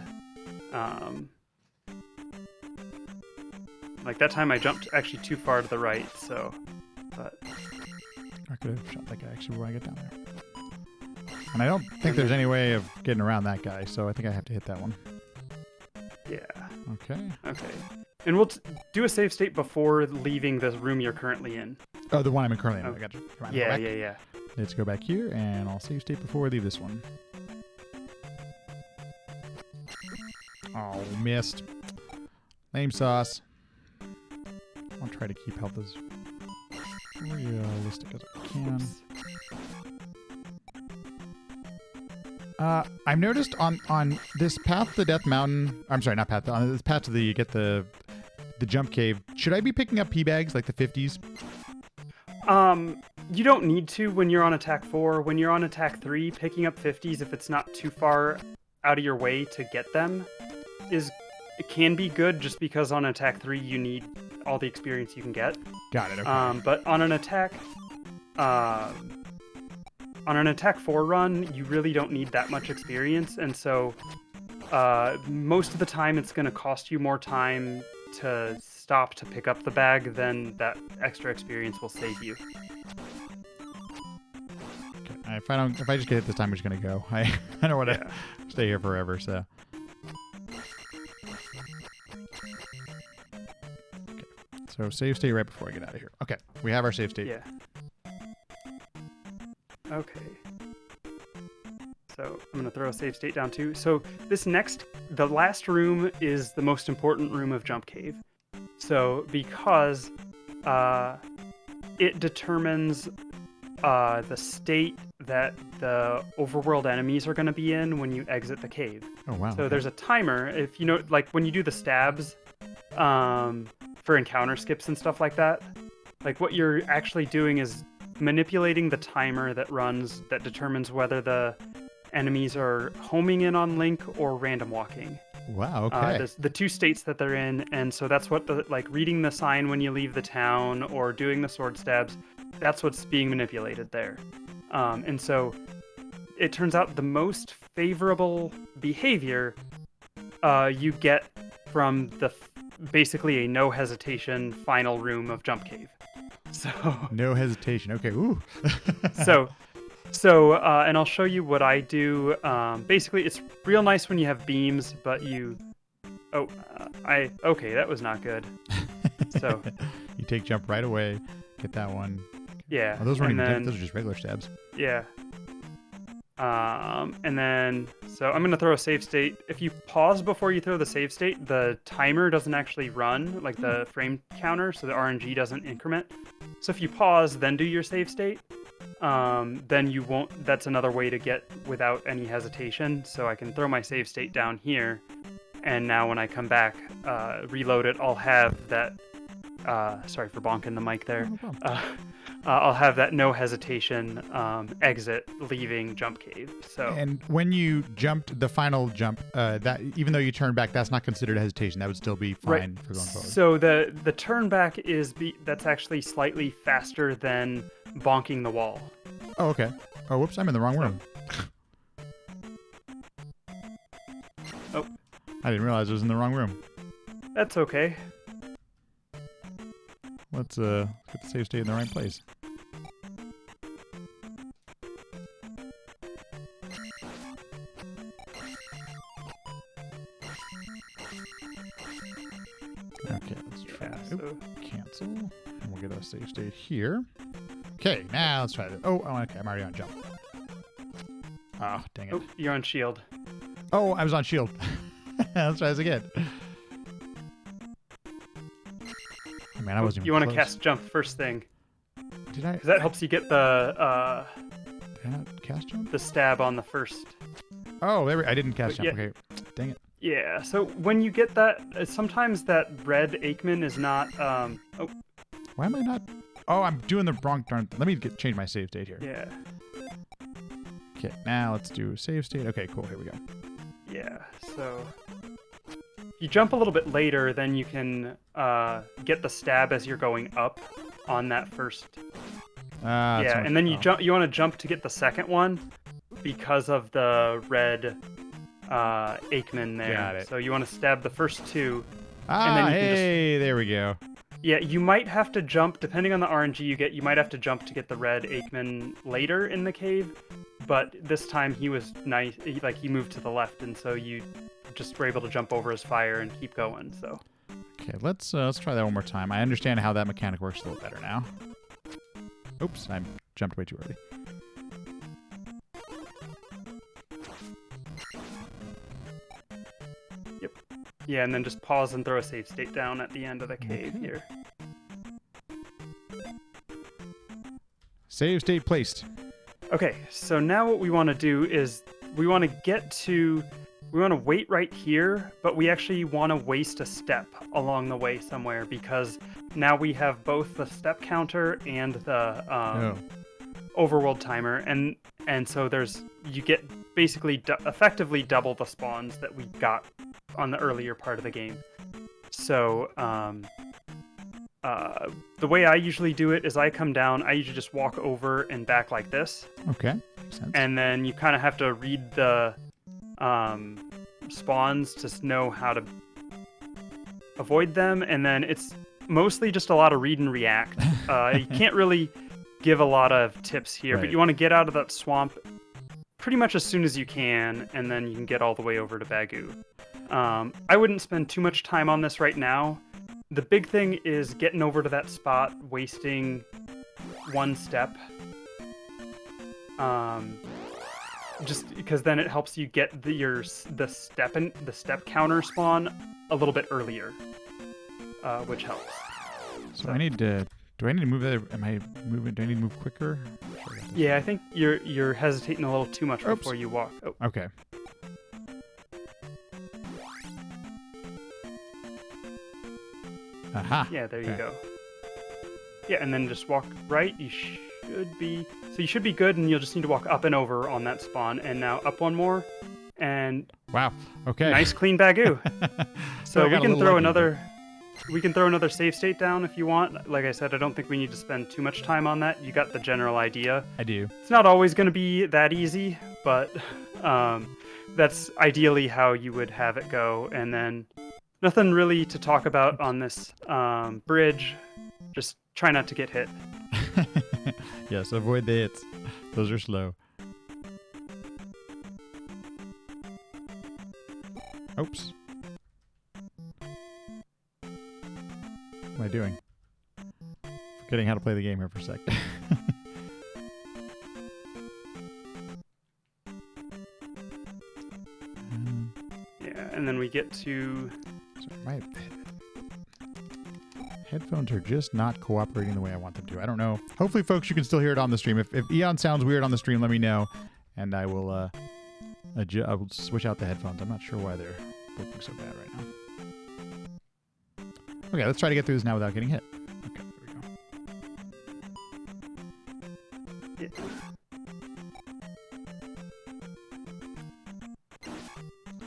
Like that time I jumped actually too far to the right, but I could have shot that guy actually when I get down there. And I don't think there's any way of getting around that guy, so I think I have to hit that one. Yeah. Okay. And we'll do a save state before leaving the room you're currently in. Oh, the one I'm currently in. I got you. Yeah. Let's go back here, and I'll save state before I leave this one. Oh, missed. Lame sauce. I'll try to keep health as realistic as I can. I've noticed on this path to Death Mountain, I'm sorry, not path, on this path to the jump cave, should I be picking up P bags like the 50s? You don't need to when you're on attack 4. When you're on attack 3, picking up 50s if it's not too far out of your way to get them it can be good, just because on attack 3 you need all the experience you can get. Got it. Okay. But on an attack 4 run, you really don't need that much experience, and so most of the time it's going to cost you more time to stop to pick up the bag than that extra experience will save you. Okay. If I just get it this time, I'm just going to go. I don't want to stay here forever, so. So save state right before I get out of here. Okay, we have our save state. Yeah. Okay. So I'm going to throw a save state down too. So the last room is the most important room of Jump Cave. So because it determines the state that the overworld enemies are going to be in when you exit the cave. Oh, wow. So there's a timer. If you know, like when you do the stabs, for encounter skips and stuff like that, like what you're actually doing is manipulating the timer that determines whether the enemies are homing in on Link or random walking. Wow. Okay. The two states that they're in, and so that's what the like reading the sign when you leave the town or doing the sword stabs. That's what's being manipulated there, and so it turns out the most favorable behavior you get from basically a no hesitation final room of Jump Cave. So no hesitation. Okay. Ooh. So, and I'll show you what I do. Basically, it's real nice when you have beams, but you... Okay, that was not good. So... You take jump right away, get that one. Yeah. Oh, those weren't even those are just regular stabs. Yeah. And then... So I'm going to throw a save state. If you pause before you throw the save state, the timer doesn't actually run, like the frame counter, so the RNG doesn't increment. So if you pause, then do your save state, then you won't. That's another way to get without any hesitation. So I can throw my save state down here, and now when I come back, reload it, I'll have that. Sorry for bonking the mic there. I'll have that no hesitation exit leaving Jump Cave. So. And when you jumped the final jump, that even though you turn back, that's not considered a hesitation. That would still be fine for going forward. So the turn back that's actually slightly faster than bonking the wall. Oh, okay. Oh, whoops! I'm in the wrong room. Oh. I didn't realize I was in the wrong room. That's okay. Let's get the save state in the right place. Okay, let's try cancel. And we'll get a save state here. Okay, now let's try this. Oh, okay, I'm already on jump. Oh, dang it. Oh, you're on shield. Oh, I was on shield. Let's try this again. Man, I wasn't You want to close. cast jump first thing. Did I? Because that helps you get the Did I not cast jump? the stab on the first. Oh, I didn't cast jump. Yeah. Okay, dang it. Yeah. So when you get that, sometimes that red Aikman is not. Why am I not? Oh, I'm doing the wrong darn. Let me change my save state here. Yeah. Okay, now let's do save state. Okay, cool. Here we go. Yeah. So. You jump a little bit later, then you can get the stab as you're going up on that first. Yeah, and then you jump. You want to jump to get the second one because of the red Aikman there. Got it. So you want to stab the first two. And then you hey, there we go. Yeah, you might have to jump, depending on the RNG you get, you might have to jump to get the red Aikman later in the cave. But this time he was nice, he moved to the left, and so you just were able to jump over his fire and keep going. So. Okay, let's try that one more time. I understand how that mechanic works a little better now. Oops, I jumped way too early. Yep. Yeah, and then just pause and throw a save state down at the end of the cave here. Save state placed. Okay, so now what we want to do is we want to wait right here, but we actually want to waste a step along the way somewhere because now we have both the step counter and the overworld timer, and so you get basically effectively double the spawns that we got on the earlier part of the game. So the way I usually do it is I come down, I usually just walk over and back like this. Okay, makes sense. And then you kind of have to read the spawns to know how to avoid them, and then it's mostly just a lot of read and react. You can't really give a lot of tips here, but you want to get out of that swamp pretty much as soon as you can, and then you can get all the way over to Bagoo. I wouldn't spend too much time on this right now. The big thing is getting over to that spot, wasting one step. Just because then it helps you get the step counter spawn a little bit earlier, which helps. So I need to. Do I need to move that? Am I moving? Do I need to move quicker? Yeah, I think you're hesitating a little too much before you walk. Oh. Okay. Aha. Yeah, there you go. Yeah, and then just walk right. You should be good, and you'll just need to walk up and over on that spawn, and now up one more, and Wow. Okay. nice clean Bagoo. So I we got a can little throw lucky, another. We can throw another save state down if you want. Like I said, I don't think we need to spend too much time on that. You got the general idea. I do. It's not always going to be that easy, but that's ideally how you would have it go. And then nothing really to talk about on this bridge. Just try not to get hit. Yes, avoid the hits. Those are slow. Oops. What am I doing? Forgetting how to play the game here for a sec. Yeah, and then we get to... Sorry, my headphones are just not cooperating the way I want them to. I don't know. Hopefully, folks, you can still hear it on the stream. If Eon sounds weird on the stream, let me know, and I will I will switch out the headphones. I'm not sure why they're working so bad right now. Okay, let's try to get through this now without getting hit. Okay, there we go. Yeah.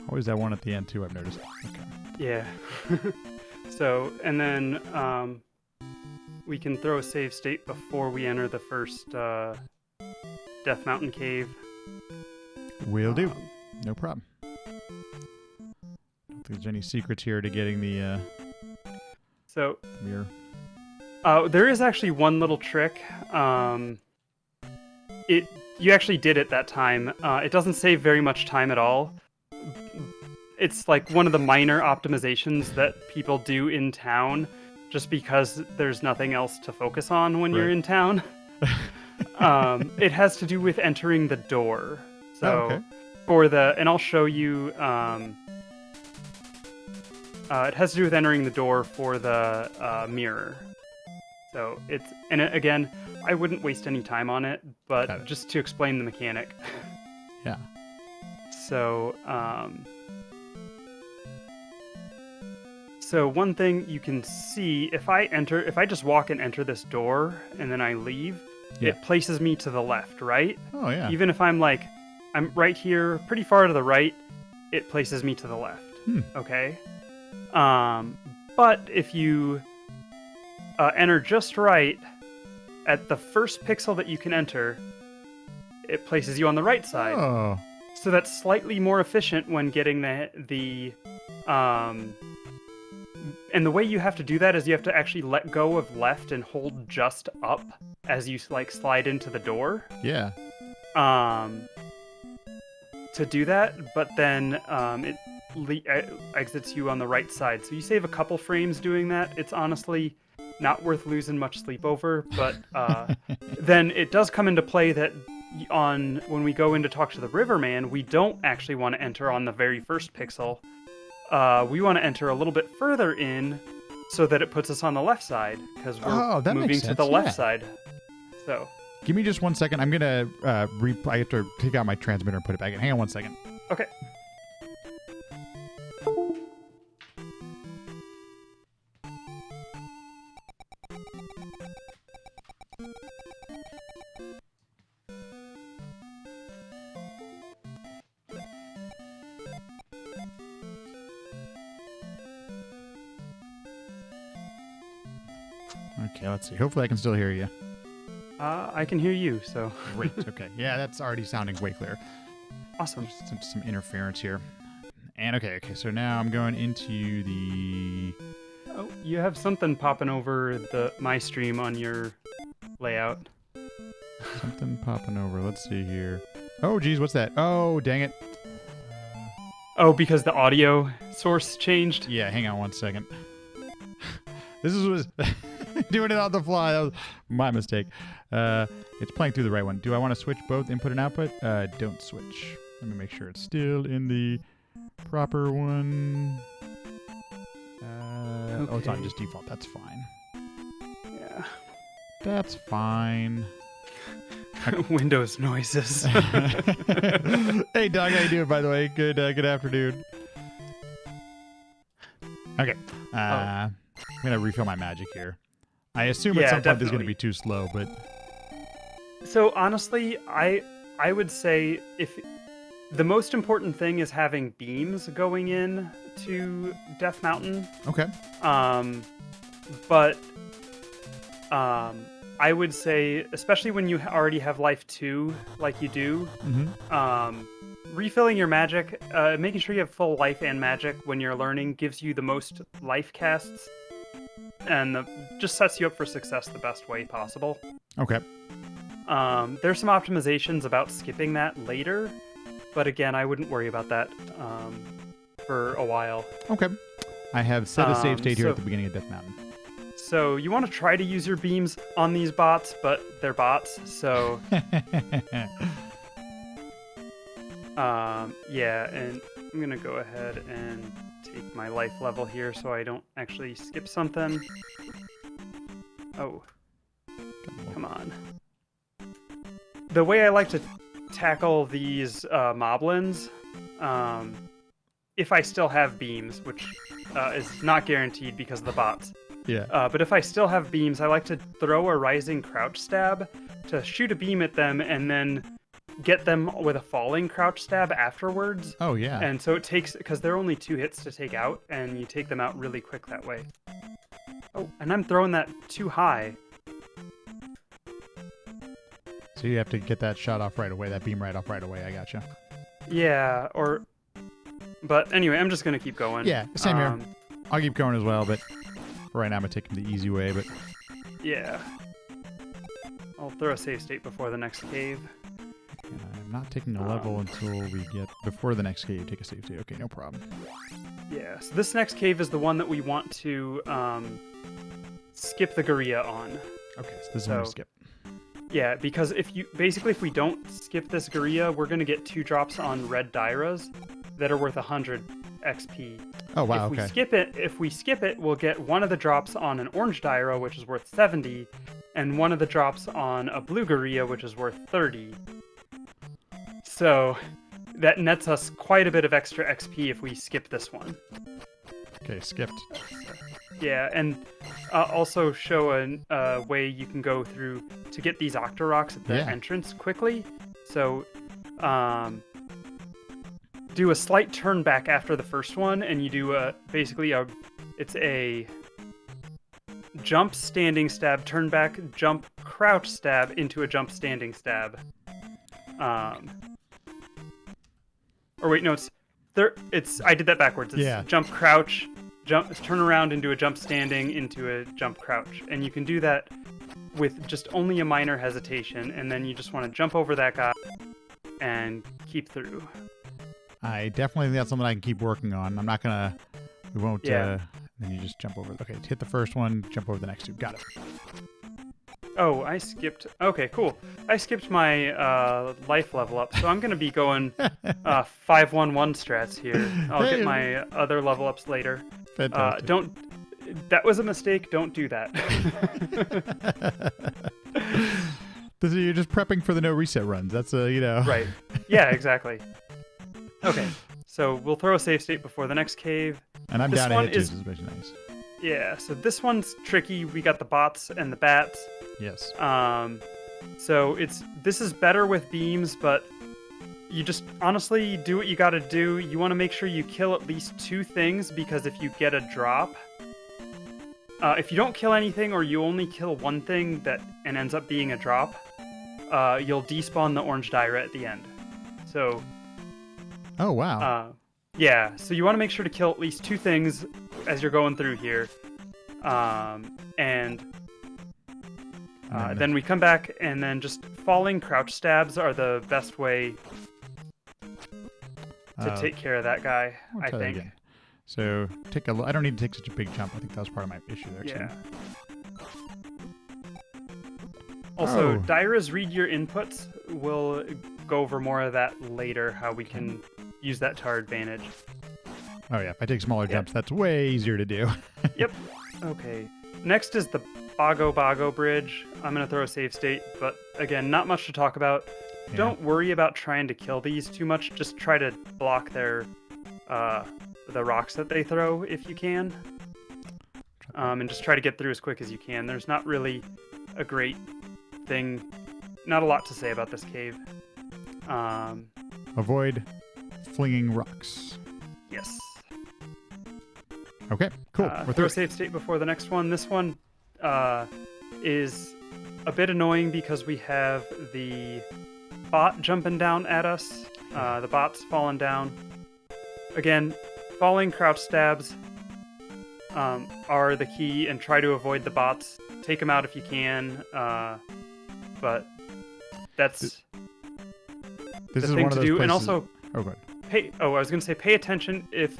Always that one at the end, too, I've noticed. Okay. Yeah. So, and then we can throw a save state before we enter the first Death Mountain Cave. Will do. No problem. I don't think there's any secrets here to getting the So, mirror. there is actually one little trick. You actually did it that time. It doesn't save very much time at all. It's like one of the minor optimizations that people do in town just because there's nothing else to focus on when you're in town. It has to do with entering the door. So and I'll show you, it has to do with entering the door for the mirror. So again, I wouldn't waste any time on it, but just to explain the mechanic. Yeah. So, So one thing you can see, if I just walk and enter this door and then I leave, it places me to the left, right? Oh, yeah. Even if I'm right here, pretty far to the right, it places me to the left. Okay? But if you enter just right, at the first pixel that you can enter, it places you on the right side. Oh. So that's slightly more efficient when getting and the way you have to do that is you have to actually let go of left and hold just up as you slide into the door. Yeah. To do that, but then it exits you on the right side. So you save a couple frames doing that. It's honestly not worth losing much sleep over, but then it does come into play that when we go in to talk to the Riverman, we don't actually want to enter on the very first pixel. We want to enter a little bit further in so that it puts us on the left side because we're moving to the left side. So give me just 1 second. I'm gonna I have to take out my transmitter and put it back in. Hang on 1 second. Okay. Okay, let's see. Hopefully I can still hear you. I can hear you, so. Great. Okay. Yeah, that's already sounding way clearer. Awesome. There's some interference here. And okay, so now I'm going into the... Oh, you have something popping over my stream on your layout. Something popping over. Let's see here. Oh, geez, what's that? Oh, dang it. Oh, because the audio source changed? Yeah, hang on 1 second. This was doing it on the fly. That was my mistake. It's playing through the right one. Do I want to switch both input and output? Don't switch. Let me make sure it's still in the proper one. Okay. Oh, it's on just default. That's fine. Yeah. That's fine. Windows noises. Hey, Doug, how you doing, by the way? Good afternoon. Okay. I'm going to refill my magic here. I assume at some point this is going to be too slow, but... So, honestly, I would say The most important thing is having beams going in to Death Mountain. Okay. But I would say, especially when you already have life 2, like you do, refilling your magic, making sure you have full life and magic when you're learning gives you the most life casts, and just sets you up for success the best way possible. Okay. There's some optimizations about skipping that later, but again, I wouldn't worry about that for a while. Okay. I have set a save state here at the beginning of Death Mountain. So you want to try to use your beams on these bots, but they're bots, so... yeah, and I'm going to go ahead and take my life level here so I don't actually skip something. Oh. Come on. The way I like to tackle these moblins, if I still have beams, which is not guaranteed because of the bots. Yeah. But if I still have beams, I like to throw a rising crouch stab to shoot a beam at them and then get them with a falling crouch stab afterwards. Oh, yeah. And so it takes, because they're only 2 hits to take out, and you take them out really quick that way. Oh, and I'm throwing that too high. So you have to get that shot off right away, that beam right off right away. I gotcha. Yeah, but anyway, I'm just going to keep going. Yeah, same here. I'll keep going as well, but right now I'm going to take him the easy way, but... Yeah. I'll throw a save state before the next cave. And I'm not taking a level until we get... Before the next cave, take a save state. Okay, no problem. Yeah, so this next cave is the one that we want to skip the Gorilla on. Okay, so this is going to skip. Yeah, because if we don't skip this Gorilla, we're going to get 2 drops on red Dairas that are worth 100 XP. Oh, wow, If we skip it, we'll get one of the drops on an orange Daira, which is worth 70, and one of the drops on a blue Gorilla, which is worth 30. So that nets us quite a bit of extra XP if we skip this one. Okay, skipped. Yeah, and also show a way you can go through to get these Octoroks at the entrance quickly. So do a slight turn back after the first one, and you do it's a jump standing stab, turn back, jump crouch stab into a jump standing stab. Or wait, no, I did that backwards. It's jump crouch, turn around into a jump standing into a jump crouch, and you can do that with just only a minor hesitation, and then you just want to jump over that guy and keep through. I definitely think that's something I can keep working on. I'm not gonna. We won't. Then you just jump over. Okay, hit the first one, jump over the next 2. Got it. Oh, I skipped. Okay, cool. I skipped my life level up, so I'm gonna be going 5-1-1 strats here. I'll get my other level ups later. Fantastic. That was a mistake. Don't do that. You're just prepping for the no reset runs. That's Right. Yeah, exactly. Okay, so we'll throw a save state before the next cave. And I'm down a hit too, so this is nice. Yeah, so this one's tricky. We got the bots and the bats. Yes. So this is better with beams, but you just honestly do what you got to do. You want to make sure you kill at least 2 things, because if you get a drop, if you don't kill anything or you only kill one thing and ends up being a drop, you'll despawn the orange Daira at the end. So. Oh wow. Yeah, so you want to make sure to kill at least 2 things as you're going through here. And then we come back, and then just falling crouch stabs are the best way to take care of that guy, I think. Again. So I don't need to take such a big jump. I think that was part of my issue there. Yeah. Also, Dairas read your inputs. We'll go over more of that later, how we can use that to our advantage. Oh yeah, if I take smaller jumps, that's way easier to do. Yep. Okay. Next is the Bago Bridge. I'm going to throw a save state, but again, not much to talk about. Yeah. Don't worry about trying to kill these too much. Just try to block the rocks that they throw if you can. And just try to get through as quick as you can. There's not really a great thing, not a lot to say about this cave. avoid flinging rocks. Yes. Okay, cool. We're Throw through. a save state before the next one. This one is a bit annoying because we have the bot jumping down at us. The bot's falling down. Again, falling crouch stabs are the key, and try to avoid the bots. Take them out if you can, but that's This the is thing one of to those do. And places- also, Oh, good. I was going to say, pay attention if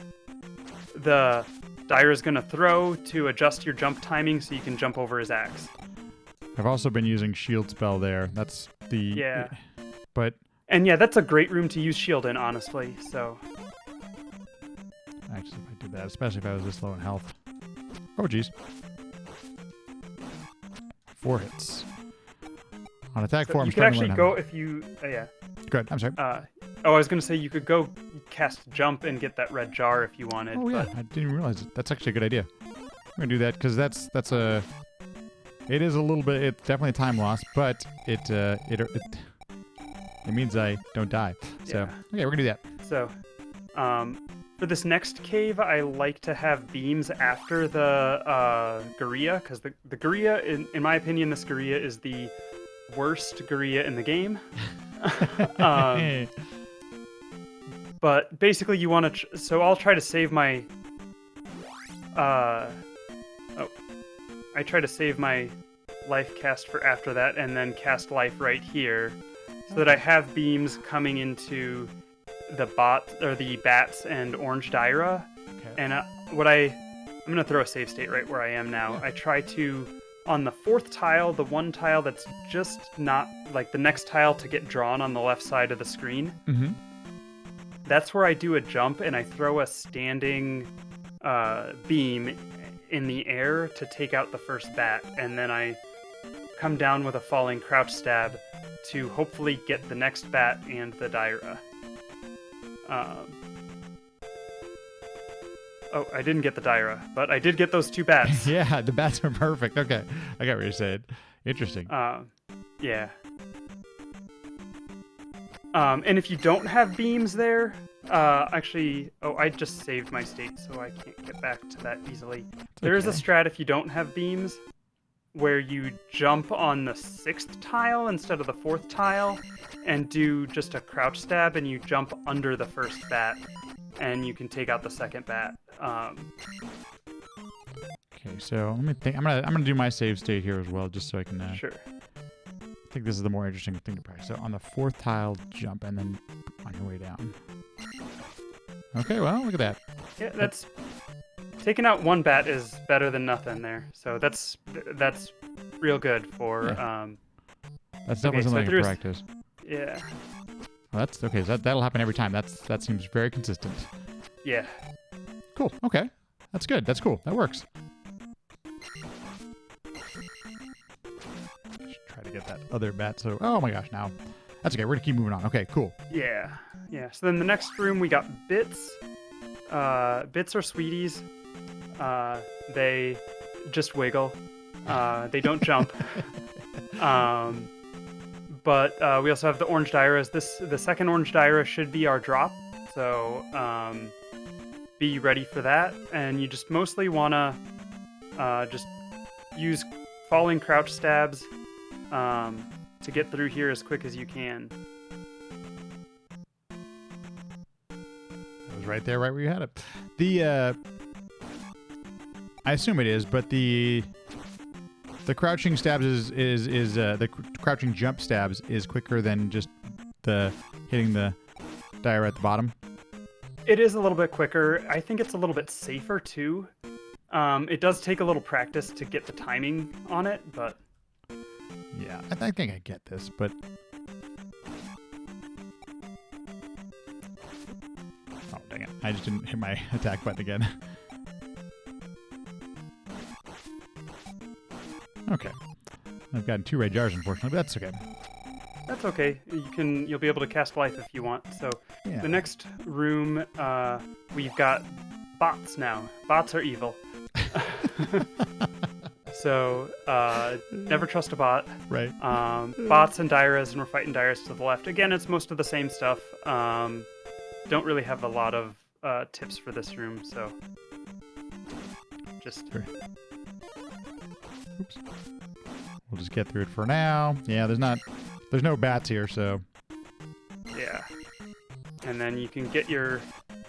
the Dire is going to throw to adjust your jump timing so you can jump over his axe. I've also been using shield spell there. That's the... Yeah. But... And yeah, that's a great room to use shield in, honestly, so... Actually, if I did that, especially if I was this low in health. Oh, jeez. 4 hits. On attack So 4, I'm you could starting to actually learn go how if you... yeah. Good, I'm sorry. I was going to say you could go cast jump and get that red jar if you wanted. Oh, yeah, but I didn't even realize it. That's actually a good idea. I'm going to do that, because that's a... It is a little bit... It's definitely a time loss, but it means I don't die. So, Yeah. okay, we're going to do that. So, for this next cave, I like to have beams after the Gorilla, because the Gorilla, in my opinion, this Gorilla is the worst Gorilla in the game. But basically, you want to... so I'll try to save my... I try to save my life cast for after that, and then cast life right here, so that I have beams coming into the bats and orange Daira. Okay. And I'm gonna throw a save state right where I am now. I try to, on the 4th tile, the one tile that's just not like the next tile to get drawn on the left side of the screen. Mm-hmm. That's where I do a jump and I throw a standing beam in the air to take out the first bat, and then I come down with a falling crouch stab to hopefully get the next bat and the Daira. I didn't get the Daira, but I did get those 2 bats. Yeah, the bats are perfect. Okay, I got what you're saying. Interesting. Yeah. And if you don't have beams there, I just saved my state, so I can't get back to that easily. There is a strat if you don't have beams, where you jump on the 6th tile instead of the 4th tile, and do just a crouch stab, and you jump under the first bat, and you can take out the second bat. Okay, so let me think. I'm gonna do my save state here as well, just so I can. Sure. I think this is the more interesting thing to practice. So on the 4th tile, jump, and then on your way down. Okay, well, look at that. Yeah, that's taking out 1 bat is better than nothing there. So that's real good for. Yeah. That's definitely something I can practice. Yeah. Well, that's okay. So that'll happen every time. That seems very consistent. Yeah. Cool. Okay, that's good. That's cool. That works. Just try to get that other bat. So, oh my gosh, now that's okay. We're gonna keep moving on. Okay, cool. Yeah. Yeah. So then the next room we got bits. Bits are sweeties. They just wiggle. They don't jump. But we also have the orange Dairas. The second orange Daira should be our drop. So be ready for that. And you just mostly want to just use falling crouch stabs to get through here as quick as you can. That was right there, right where you had it. The I assume it is, but the crouching stabs is the crouching jump stabs is quicker than just the hitting the Daira at the bottom. It is a little bit quicker. I think it's a little bit safer too. It does take a little practice to get the timing on it, but yeah, I think I get this, but oh dang it! I just didn't hit my attack button again. Okay, I've gotten 2 red jars, unfortunately, but that's okay. that's okay. You'll be able to cast life if you want. So Yeah. the next room, we've got bots now. Bots are evil. So never trust a bot. Right. Bots and Dairas, and we're fighting Dairas to the left. Again, it's most of the same stuff. Don't really have a lot of tips for this room, so just... Sure. Oops. We'll just get through it for now. Yeah, there's no bats here, so... Yeah. And then you can get your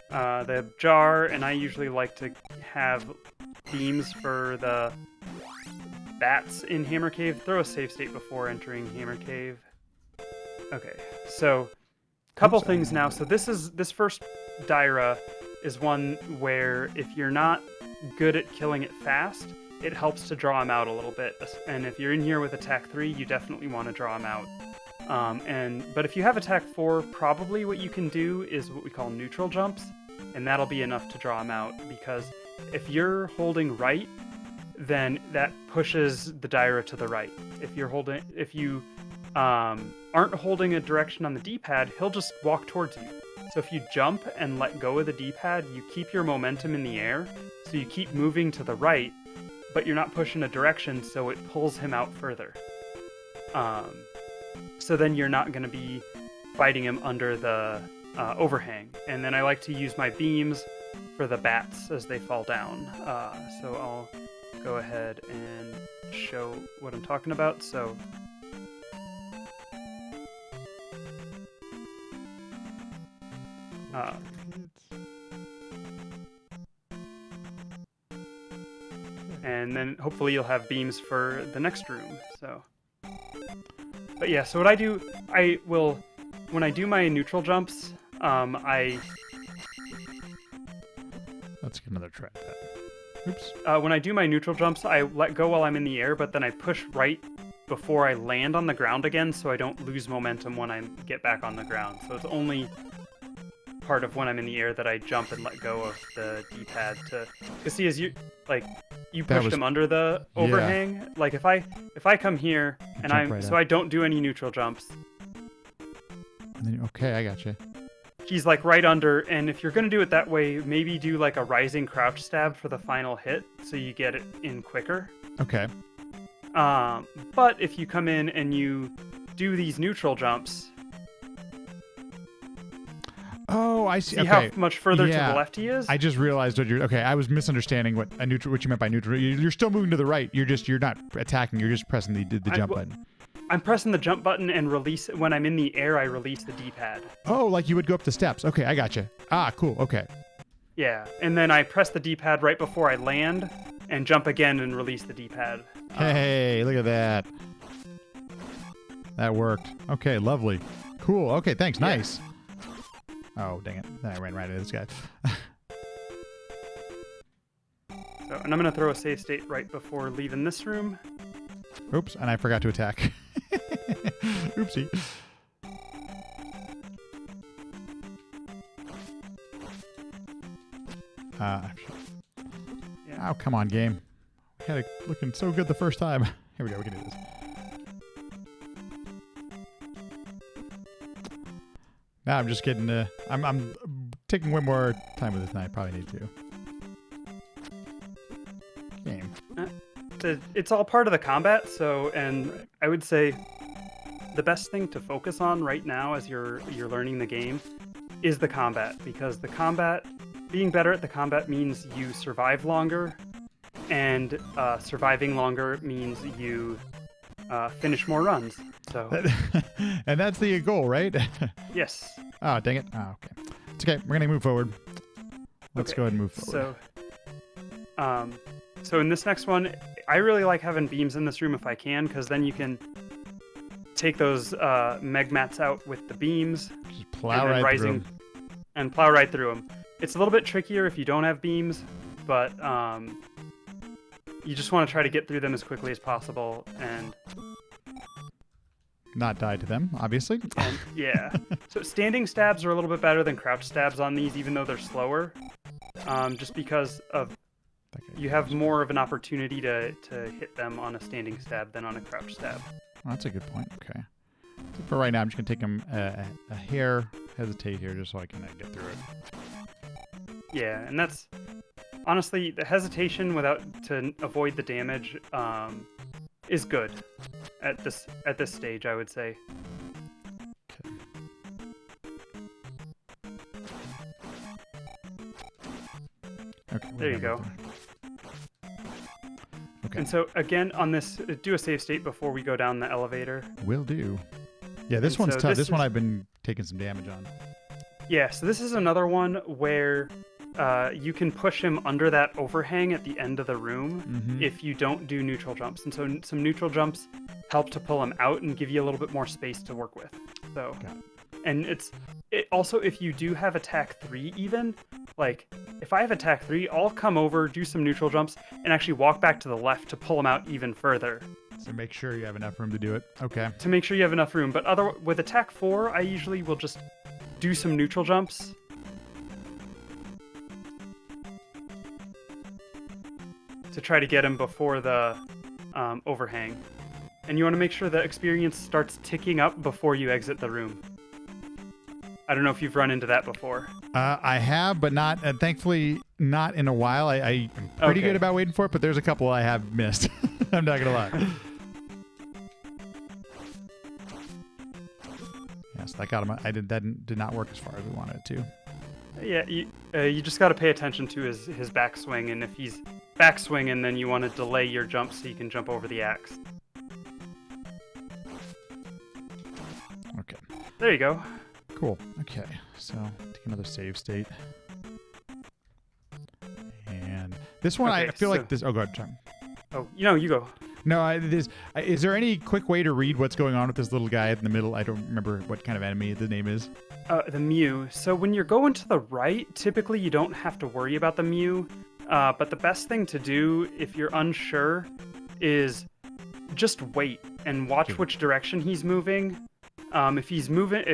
the jar, and I usually like to have beams for the bats in Hammer Cave. Throw a save state before entering Hammer Cave. Okay, so couple things now. So this first Daira is one where if you're not good at killing it fast, it helps to draw him out a little bit. And if you're in here with attack 3, you definitely want to draw him out. But if you have attack 4, probably what you can do is what we call neutral jumps, and that'll be enough to draw him out, because if you're holding right, then that pushes the Daira to the right. If you aren't holding a direction on the D-pad, he'll just walk towards you. So if you jump and let go of the D-pad, you keep your momentum in the air, so you keep moving to the right, but you're not pushing a direction, so it pulls him out further. So then you're not going to be fighting him under the overhang. And then I like to use my beams for the bats as they fall down. So I'll go ahead and show what I'm talking about. So and then hopefully you'll have beams for the next room. So, but yeah, so what I do, when I do my neutral jumps, Let's get another trap. Oops. When I do my neutral jumps, I let go while I'm in the air, but then I push right before I land on the ground again, so I don't lose momentum when I get back on the ground. So it's only part of when I'm in the air that I jump and let go of the D-pad to... Because see, as you pushed him under the overhang. Yeah. Like if I come here and I don't do any neutral jumps. And then, okay, I got you. He's like right under, and if you're going to do it that way, maybe do like a rising crouch stab for the final hit, so you get it in quicker. Okay. But if you come in and you do these neutral jumps... Oh, I see. See how much further to the left he is? I just realized what you're... Okay, I was misunderstanding what you meant by neutral. You're still moving to the right. You're not attacking. You're just pressing the jump button. I'm pressing the jump button and release. When I'm in the air, I release the D-pad. Oh, like you would go up the steps. Okay, I gotcha. Ah, cool. Okay. Yeah, and then I press the D-pad right before I land and jump again and release the D-pad. Hey, look at that. That worked. Okay, lovely. Cool. Okay, thanks. Yeah. Nice. Oh, dang it. I ran right into this guy. And I'm going to throw a save state right before leaving this room. Oops, and I forgot to attack. Oopsie. Oh, come on, game. We had it looking so good the first time. Here we go, we can do this. Now I'm just getting I'm taking way more time with this than I probably need to. Game. It's all part of the combat, and I would say the best thing to focus on right now as you're learning the game is the combat, because being better at the combat means you survive longer, and surviving longer means you finish more runs. So, and that's the goal, right? Yes. Oh, dang it. Oh, okay. It's okay. We're gonna move forward. Let's go ahead and move forward. So in this next one, I really like having beams in this room if I can, because then you can take those Megmats out with the beams. Just plow right through them. And plow right through them. It's a little bit trickier if you don't have beams, but you just want to try to get through them as quickly as possible and not die to them, obviously. And, yeah. So standing stabs are a little bit better than crouch stabs on these, even though they're slower. Just because of you have more of an opportunity to hit them on a standing stab than on a crouch stab. Well, that's a good point. Okay. So for right now, I'm just going to take them a hair, hesitate here just so I can get through it. Yeah, and that's honestly, the hesitation to avoid the damage is good at this stage, I would say. Okay. There you go. Okay. And so again, on this, do a save state before we go down the elevator. Will do. Yeah, this one's tough. This one I've been taking some damage on. Yeah, so this is another one where you can push him under that overhang at the end of the room if you don't do neutral jumps. And so some neutral jumps help to pull him out and give you a little bit more space to work with. So, and it also, if you do have attack 3 even, like if I have attack 3, I'll come over, do some neutral jumps, and actually walk back to the left to pull him out even further. So make sure you have enough room to do it. Okay. To make sure you have enough room. But with attack 4, I usually will just do some neutral jumps. To try to get him before the overhang. And you want to make sure the experience starts ticking up before you exit the room. I don't know if you've run into that before. I have, but not, thankfully, not in a while. I'm pretty good about waiting for it, but there's a couple I have missed. I'm not going to lie. Yes, that got him. That did not work as far as we wanted it to. Yeah, you just got to pay attention to his backswing, and if he's backswinging, then you want to delay your jump so you can jump over the axe. Okay. There you go. Cool. Okay, so take another save state. And this one, I feel like this... Oh, go ahead, Tom. Oh, you go. No, is there any quick way to read what's going on with this little guy in the middle? I don't remember what kind of enemy the name is. The Mew. So when you're going to the right, typically you don't have to worry about the Mew. But the best thing to do if you're unsure is just wait and watch which direction he's moving. If he's moving,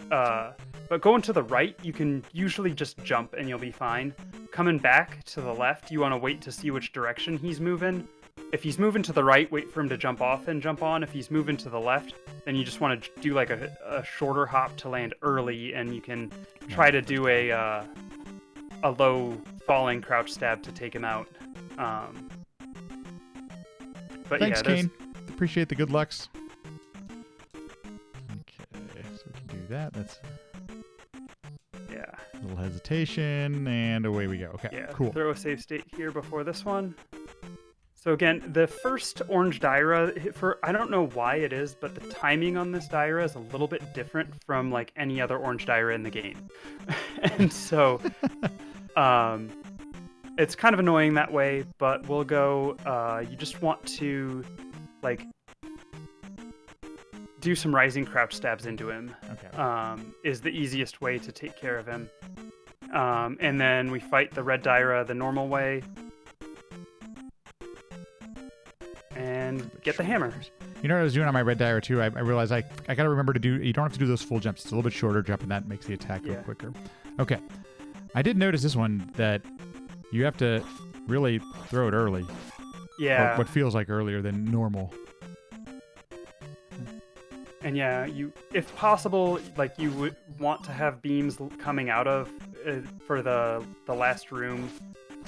but going to the right, you can usually just jump and you'll be fine. Coming back to the left, you want to wait to see which direction he's moving. If he's moving to the right, wait for him to jump off and jump on. If he's moving to the left, then you just want to do like a shorter hop to land early, and you can try to do a low falling crouch stab to take him out. But thanks, Kane. Appreciate the good lucks. Okay, so we can do that. That's a little hesitation, and away we go. Okay, cool. Throw a save state here before this one. So again, the first orange Daira, I don't know why it is, but the timing on this Daira is a little bit different from like any other orange Daira in the game. And so it's kind of annoying that way, but we'll go, you just want to like do some rising crouch stabs into him. Okay. Is the easiest way to take care of him. And then we fight the red Daira the normal way. And get the hammer. You know what I was doing on my red Daira too? I realized I got to remember to do, you don't have to do those full jumps. It's a little bit shorter jump, and that makes the attack go quicker. Okay. I did notice this one that you have to really throw it early. Yeah. Or what feels like earlier than normal. And if possible, like you would want to have beams coming out of for the last room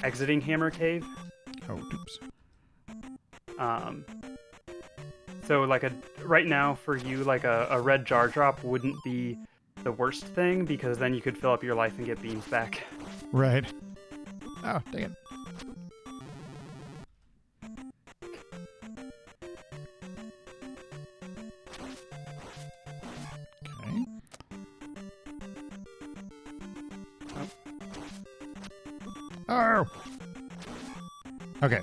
exiting Hammer Cave. Oh, oops. So like right now for you, like a red jar drop wouldn't be the worst thing, because then you could fill up your life and get beams back. Right. Oh, dang it. Okay. Oh. Okay.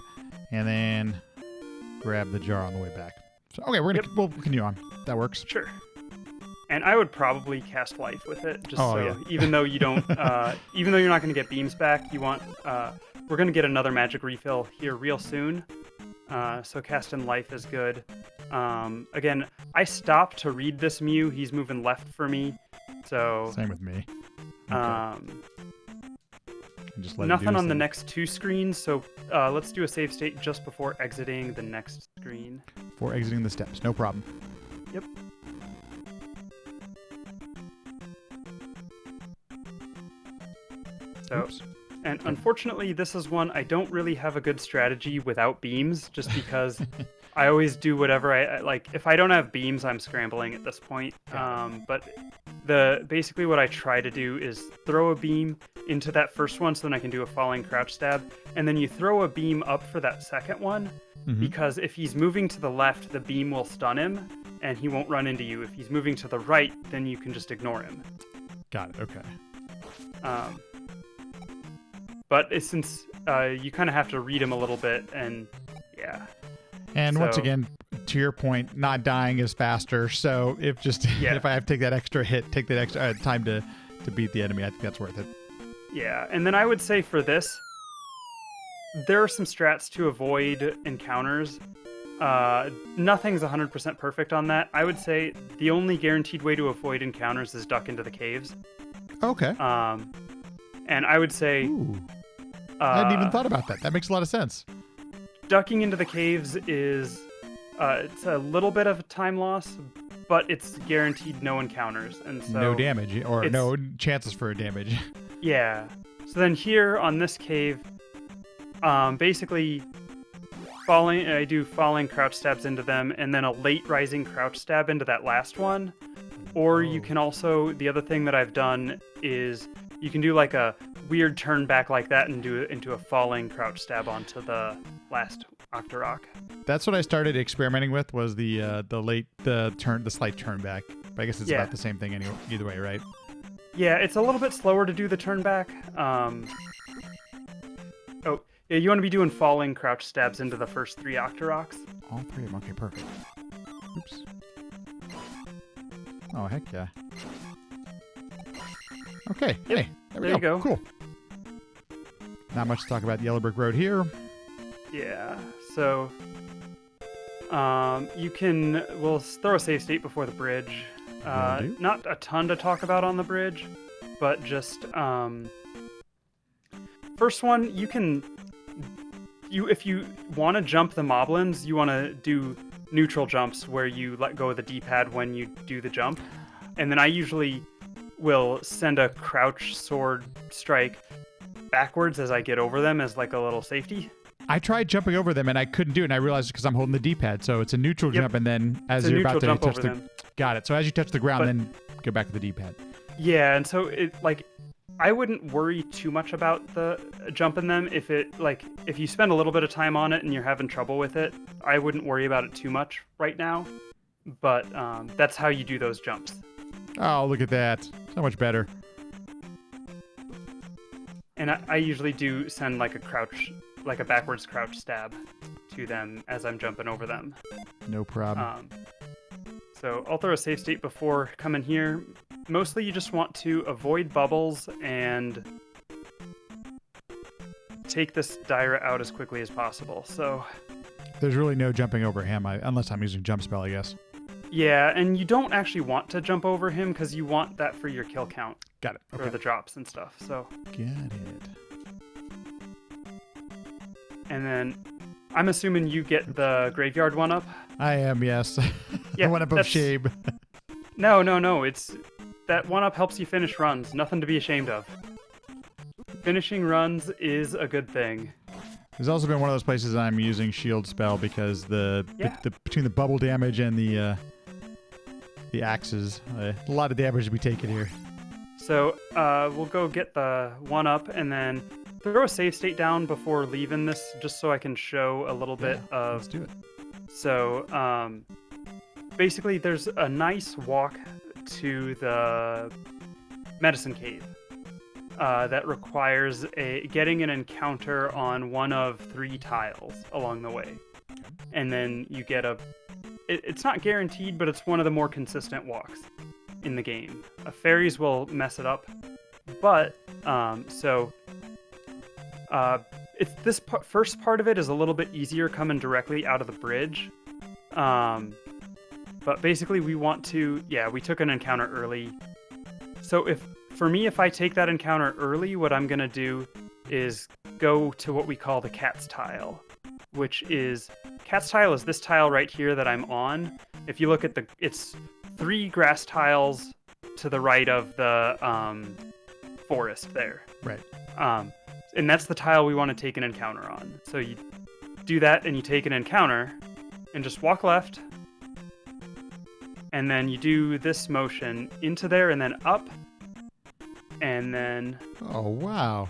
And then grab the jar on the way back. So, okay, we'll continue on. That works. Sure. And I would probably cast life with it, just even though you don't, even though you're not going to get beams back, you want. We're going to get another magic refill here real soon, so casting life is good. Again, I stopped to read this Mew. He's moving left for me, so. Same with me. Okay. Just nothing on the next 2 screens, so let's do a save state just before exiting the next screen. Before exiting the steps, no problem. Yep. So, And unfortunately, this is one I don't really have a good strategy without beams, just because I always do whatever I like. If I don't have beams, I'm scrambling at this point. But basically what I try to do is throw a beam into that first one so then I can do a falling crouch stab. And then you throw a beam up for that second one, because if he's moving to the left, the beam will stun him and he won't run into you. If he's moving to the right, then you can just ignore him. Got it. Okay. But since you kind of have to read him a little bit, and yeah. And once again, to your point, not dying is faster. So if I have to take that extra hit, take that extra time to beat the enemy, I think that's worth it. Yeah, and then I would say for this, there are some strats to avoid encounters. Nothing's 100% perfect on that. I would say the only guaranteed way to avoid encounters is duck into the caves. Okay. And I would say... Ooh. I hadn't even thought about that. That makes a lot of sense. Ducking into the caves is... it's a little bit of a time loss, but it's guaranteed no encounters. And so no damage, or no chances for a damage. Yeah. So then here on this cave, basically... I do falling crouch stabs into them, and then a late rising crouch stab into that last one. Or you can also, the other thing that I've done is you can do like a weird turn back like that and do it into a falling crouch stab onto the last Octorok. That's what I started experimenting with, was the slight turn back. But I guess it's about the same thing anyway, either way, right? Yeah, it's a little bit slower to do the turn back. Yeah, you want to be doing falling crouch stabs into the first 3 Octoroks. All 3 of them. Okay, perfect. Oops. Oh, heck yeah. Okay, yep. Hey, there you go. Cool. Not much to talk about the Yellow Brick Road here. Yeah, so... we'll throw a save state before the bridge. Not a ton to talk about on the bridge, but just... First one, if you want to jump the moblins, you want to do neutral jumps where you let go of the D-pad when you do the jump. And then I usually will send a crouch sword strike backwards as I get over them as like a little safety. I tried jumping over them and I couldn't do it, and I realized because I'm holding the D-pad, so it's a neutral jump, and then as you're about to touch the... Got it. So as you touch the ground, then go back to the D-pad. Yeah, and so I wouldn't worry too much about the jumping them. If you spend a little bit of time on it and you're having trouble with it, I wouldn't worry about it too much right now. But that's how you do those jumps. Oh, look at that. So much better. And I usually do send like a backwards crouch stab to them as I'm jumping over them. No problem. So I'll throw a save state before coming here. Mostly you just want to avoid bubbles and take this Dyra out as quickly as possible. So there's really no jumping over him, unless I'm using jump spell, I guess. Yeah, and you don't actually want to jump over him because you want that for your kill count. Got it. Okay. For the drops and stuff. So. Got it. And then I'm assuming you get the graveyard one up. I am, yes. Yeah, the one up of shame. No. That one up helps you finish runs. Nothing to be ashamed of. Finishing runs is a good thing. There's also been one of those places I'm using shield spell because between the bubble damage and the axes, a lot of damage to be taken here. So we'll go get the one up and then throw a save state down before leaving this, just so I can show a little bit of. Let's do it. So basically, there's a nice walk to the medicine cave that requires getting an encounter on one of 3 tiles along the way, and then you get it's not guaranteed, but it's one of the more consistent walks in the game. Fairies will mess it up, but it's this first part of it is a little bit easier coming directly out of the bridge. But basically we took an encounter early. So if I take that encounter early, what I'm going to do is go to what we call the cat's tile, cat's tile is this tile right here that I'm on. If you look at it's 3 grass tiles to the right of the forest there. Right. and that's the tile we want to take an encounter on. So you do that and you take an encounter and just walk left. And then you do this motion into there and then up. And then... Oh, wow.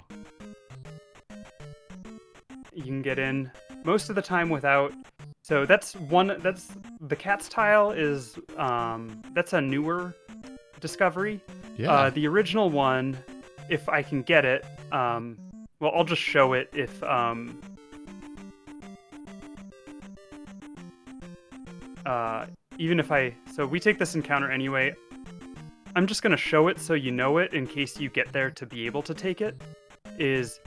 You can get in most of the time without... So that's the cat's tile is, that's a newer discovery. Yeah. The original one, if I can get it, well, I'll just show it if, even if so we take this encounter anyway. I'm just going to show it so you know it in case you get there to be able to take it, is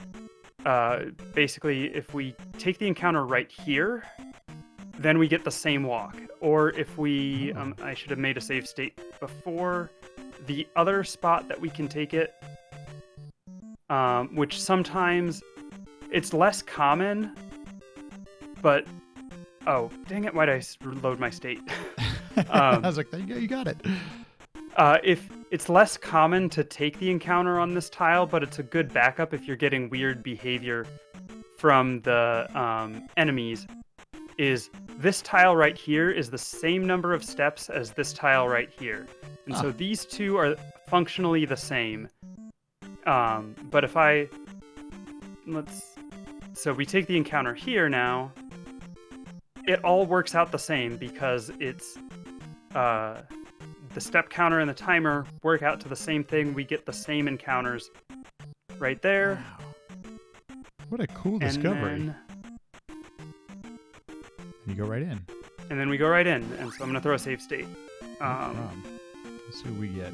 basically if we take the encounter right here, then we get the same walk. Or if we, I should have made a save state before, the other spot that we can take it, which sometimes it's less common, but, oh, dang it, why'd I load my state? I was like, you got it. If it's less common to take the encounter on this tile, but it's a good backup if you're getting weird behavior from the enemies, is this tile right here is the same number of steps as this tile right here. And so these two are functionally the same. But if so we take the encounter here now, it all works out the same because it's, the step counter and the timer work out to the same thing. We get the same encounters right there. Wow. What a cool discovery. And you go right in. then we go right in. And so I'm going to throw a save state. Let's see what we get.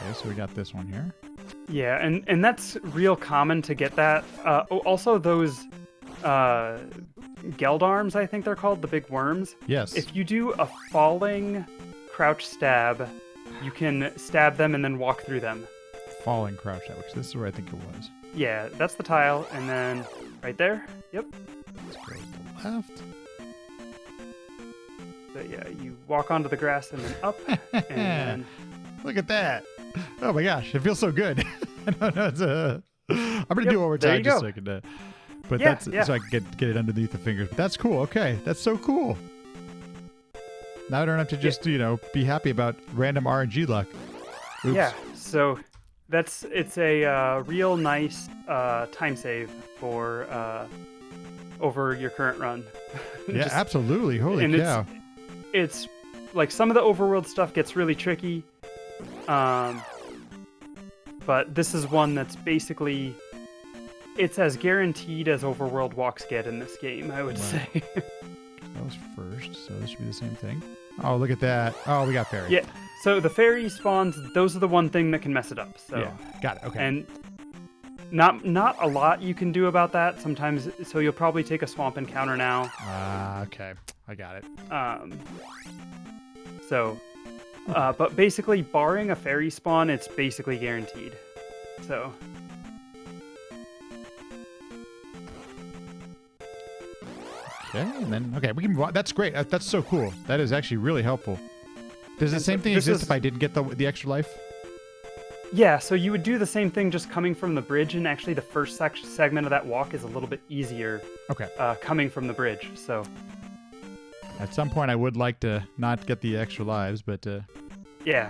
Okay, so we got this one here. Yeah, and that's real common to get that. Also, those Geldarms, I think they're called, the big worms. Yes. If you do a falling crouch stab, you can stab them and then walk through them. Falling crouch stab, which this is where I think it was. Yeah, that's the tile, and then right there. Yep. Let's go to the left. So yeah, you walk onto the grass and then up, and then... Look at that. Oh my gosh, it feels so good. No, it's I'm going to do it one more time just so I can... But yeah, that's so I can get it underneath the fingers. But that's cool. Okay, that's so cool. Now I don't have to just be happy about random RNG luck. Oops. Yeah. So it's a real nice time save for over your current run. Yeah, absolutely. Holy cow! It's like some of the overworld stuff gets really tricky, but this is one that's basically. It's as guaranteed as overworld walks get in this game, I would say. That was first, so this should be the same thing. Oh, look at that. Oh, we got fairy. Yeah, so the fairy spawns, those are the one thing that can mess it up. So. Yeah, got it, okay. And not a lot you can do about that sometimes, so you'll probably take a swamp encounter now. Okay, I got it. But basically, barring a fairy spawn, it's basically guaranteed. So... Okay, and then we can. That's great. That's so cool. That is actually really helpful. Does the same thing exist if I didn't get the extra life? Yeah, so you would do the same thing just coming from the bridge, and actually the first segment of that walk is a little bit easier. Okay. Coming from the bridge, so. At some point, I would like to not get the extra lives, but. Yeah.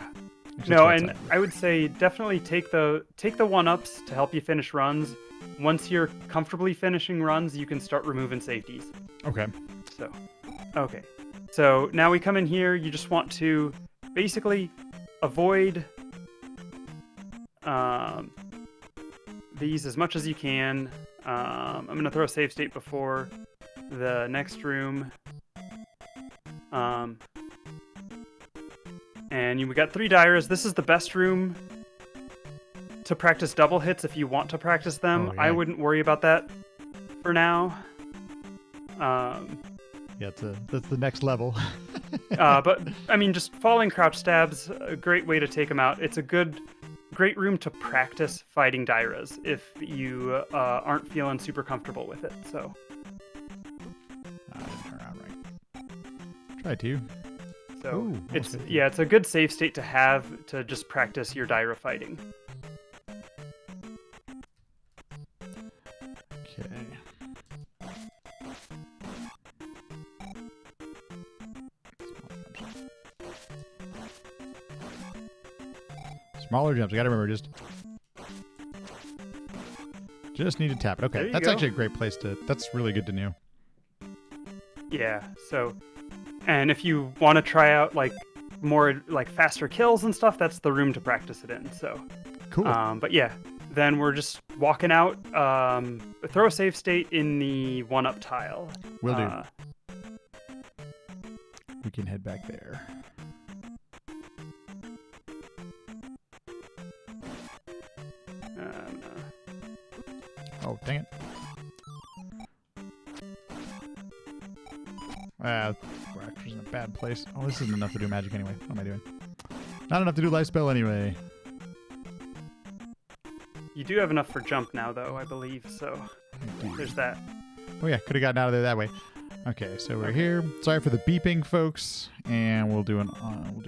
No, and I would say definitely take the 1-ups to help you finish runs. Once you're comfortably finishing runs, you can start removing safeties. Okay. So now we come in here. You just want to basically avoid these as much as you can. I'm going to throw a save state before the next room. And we got 3 Dairas. This is the best room to practice double hits if you want to practice them. Oh, yeah. I wouldn't worry about that for now. Yeah, that's the next level. But I mean, just falling crouch stabs, a great way to take them out. It's a great room to practice fighting Dairas if you aren't feeling super comfortable with it. So. I didn't turn around right. Try to. So Ooh, it's it's a good save state to have to just practice your Daira fighting. Okay. Smaller jumps. I gotta remember, just need to tap it. Okay, that's actually a great place to. That's really good to know. Yeah. So, and if you want to try out like more like faster kills and stuff, that's the room to practice it in. So, Cool. But yeah, then we're just walking out. Throw a save state in the 1-up tile. Will do. We can head back there. Oh, dang it. We're actually in a bad place. Oh, this isn't enough to do magic anyway. What am I doing? Not enough to do life spell anyway. You do have enough for jump now, though, I believe. So there's that. Oh yeah, could have gotten out of there that way. Okay, so we're here. Sorry for the beeping, folks, and we'll do a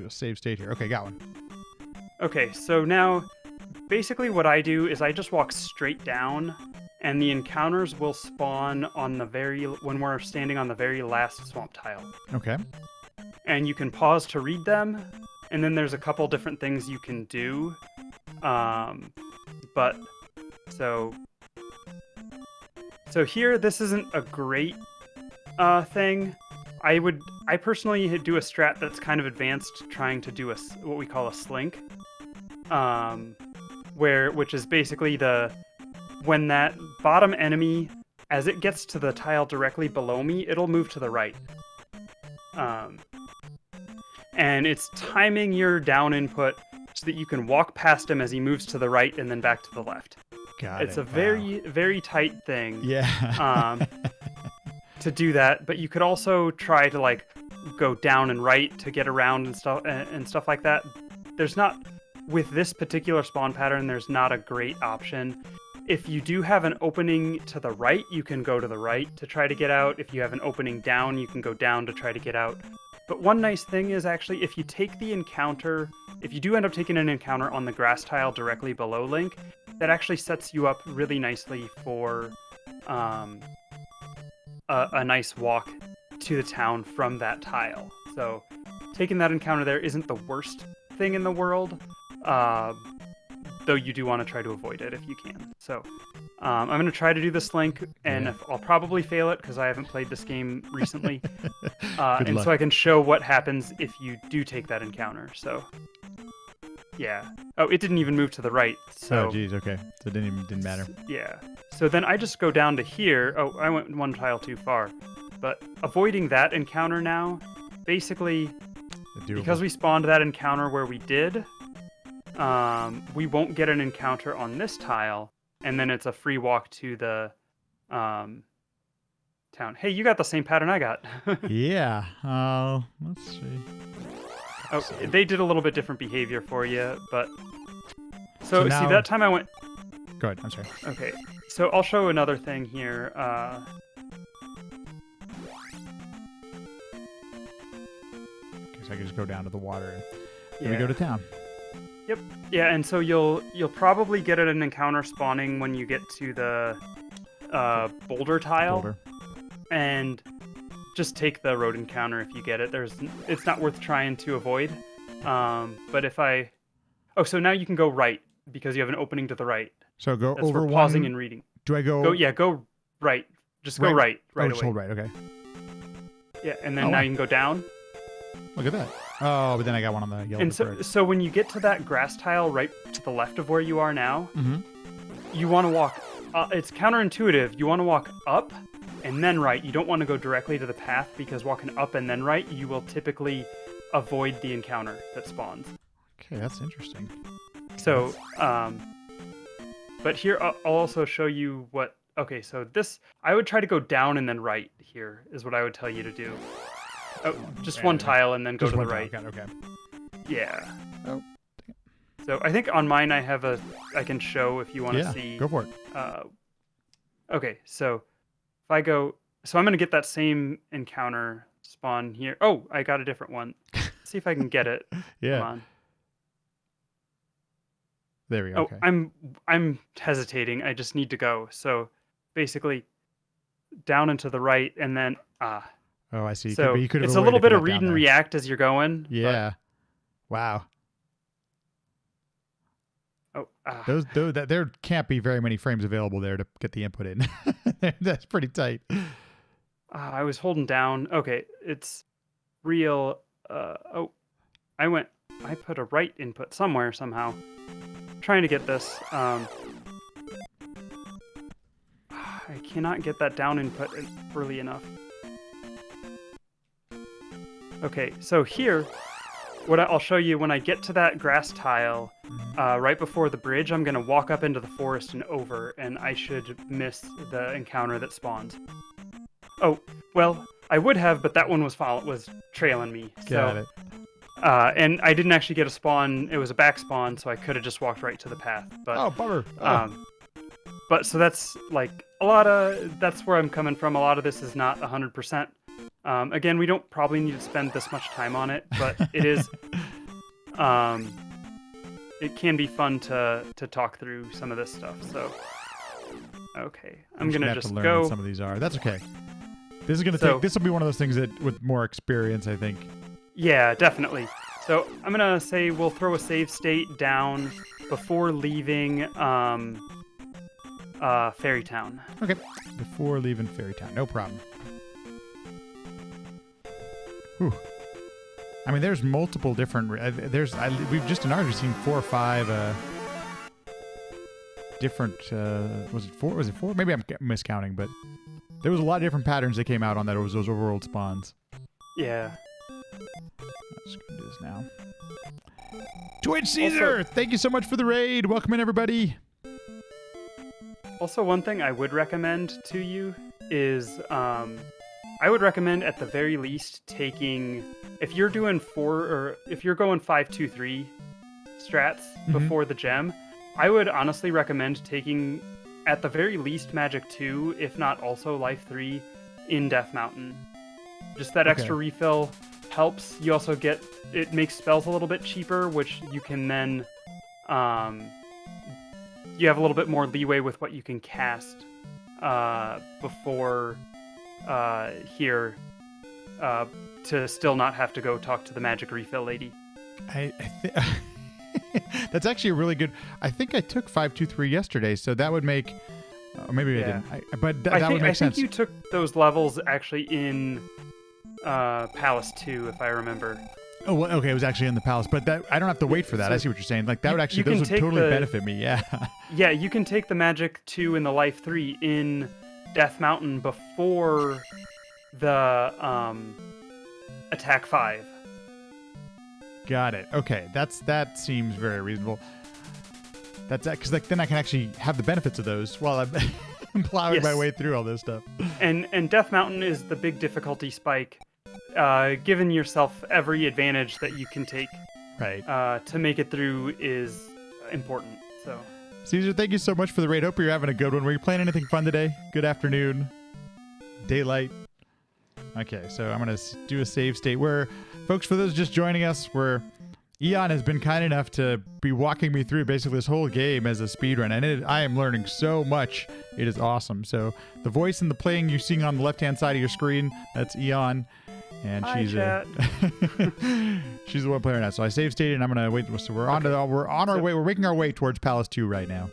save state here. Okay, got one. Okay, so now basically what I do is I just walk straight down, and the encounters will spawn on when we're standing on the very last swamp tile. Okay. And you can pause to read them, and then there's a couple different things you can do. But so here, this isn't a great thing. I personally do a strat that's kind of advanced, trying to do what we call a slink, which is basically when that bottom enemy, as it gets to the tile directly below me, it'll move to the right. And it's timing your down input so that you can walk past him as he moves to the right and then back to the left. It's a very, very tight thing. Yeah. To do that, but you could also try to like go down and right to get around and stuff like that. With this particular spawn pattern, there's not a great option. If you do have an opening to the right, you can go to the right to try to get out. If you have an opening down, you can go down to try to get out. But one nice thing is actually, if you do end up taking an encounter on the grass tile directly below Link, that actually sets you up really nicely for a nice walk to the town from that tile. So taking that encounter there isn't the worst thing in the world, though you do want to try to avoid it if you can. So I'm going to try to do this link, and I'll probably fail it because I haven't played this game recently. And so I can show what happens if you do take that encounter. So yeah. Oh, it didn't even move to the right. So, oh, geez. Okay. So it didn't matter. Yeah. So then I just go down to here. Oh, I went one tile too far. But avoiding that encounter now, basically, because we spawned that encounter where we did, we won't get an encounter on this tile, and then it's a free walk to the town. Hey, you got the same pattern I got. Yeah. Let's see. Oh, they did a little bit different behavior for you, but... So now... see, that time I went... Go ahead, I'm sorry. Okay, so I'll show another thing here. So I can just go down to the water and then we go to town. Yep. Yeah, and so you'll probably get an encounter spawning when you get to the boulder tile. And just take the road encounter if you get it. It's not worth trying to avoid. But if so now you can go right because you have an opening to the right. So go That's over for pausing and reading. Do I go? Go right. Just go right away. Just hold right. Okay. Yeah, and then now you can go down. Look at that. Oh, but then I got one on the yellow. And so when you get to that grass tile right to the left of where you are now, you want to walk. It's counterintuitive. You want to walk up and then right. You don't want to go directly to the path because walking up and then right, you will typically avoid the encounter that spawns. Okay, that's interesting. So, but here I'll also show you what. Okay, so this I would try to go down and then right. Here is what I would tell you to do. Oh, just one tile and then go to the right. Okay. Yeah. Oh. So I think on mine I can show if you want to see. Go for it. Okay, so if I I'm going to get that same encounter spawn here. Oh, I got a different one. see if I can get it. Yeah. Come on. There we go. Okay. I'm hesitating. I just need to go. So basically, down and to the right, and then Oh, I see. So he could have it's a little avoided bit of that read down and there. react as you're going. Yeah. Wow. There can't be very many frames available there to get the input in. That's pretty tight. I was holding down. Okay, it's real. I put a right input somewhere somehow. Trying to get this. I cannot get that down input early enough. Okay, so here, what I'll show you when I get to that grass tile, right before the bridge, I'm gonna walk up into the forest and over, and I should miss the encounter that spawns. Oh, well, I would have, but that one was trailing me. Got it. And I didn't actually get a spawn. It was a back spawn, so I could have just walked right to the path. But, oh, bummer. Oh. But so that's like that's where I'm coming from. A lot of this is not 100%. Again, we don't probably need to spend this much time on it, but it is, it can be fun to talk through some of this stuff. So, okay, I'm gonna have just to learn go. What some of these are. That's okay. This will be one of those things that with more experience, I think. Yeah, definitely. So I'm gonna say we'll throw a save state down before leaving Fairy Town. Okay, before leaving Fairy Town, no problem. Whew. I mean, there's multiple different. We've just in ours we've seen 4 or 5 different. Was it 4? Was it 4? Maybe I'm miscounting, but there was a lot of different patterns that came out on those overworld spawns. Yeah. Let's do this now. Twitch Caesar, thank you so much for the raid. Welcome in, everybody. Also, one thing I would recommend to you is I would recommend at the very least taking, if you're doing 4 or if you're going 5-2-3 strats before the gem, I would honestly recommend taking at the very least Magic 2, if not also Life 3 in Death Mountain. Just that extra refill helps. You also it makes spells a little bit cheaper, which you can then you have a little bit more leeway with what you can cast before here to still not have to go talk to the magic refill lady. I think that's actually a really good. I think I took 5-2-3 yesterday, so that would make. Maybe I didn't. But that would make sense. I think you took those levels actually in Palace 2, if I remember. Oh, well, okay. It was actually in the palace, but I don't have to wait for that. I see what you're saying. Like that would actually those would totally benefit me. Yeah. Yeah, you can take the Magic 2 and the Life 3 in Death Mountain before the Attack 5. Got it. Okay, that seems very reasonable. That's because then I can actually have the benefits of those while I'm plowing my way through all this stuff. And Death Mountain is the big difficulty spike. Giving yourself every advantage that you can take to make it through is important. So, Caesar, thank you so much for the raid. Hope you're having a good one. Were you playing anything fun today? Good afternoon. Daylight. Okay, so I'm going to do a save state where, folks, for those just joining us, where Eon has been kind enough to be walking me through basically this whole game as a speedrun, and I am learning so much. It is awesome. So the voice and the playing you're seeing on the left-hand side of your screen, that's Eon. And she's she's the one player now. So I save stated, and I'm gonna wait. So we're on our way. We're making our way towards Palace 2 right now.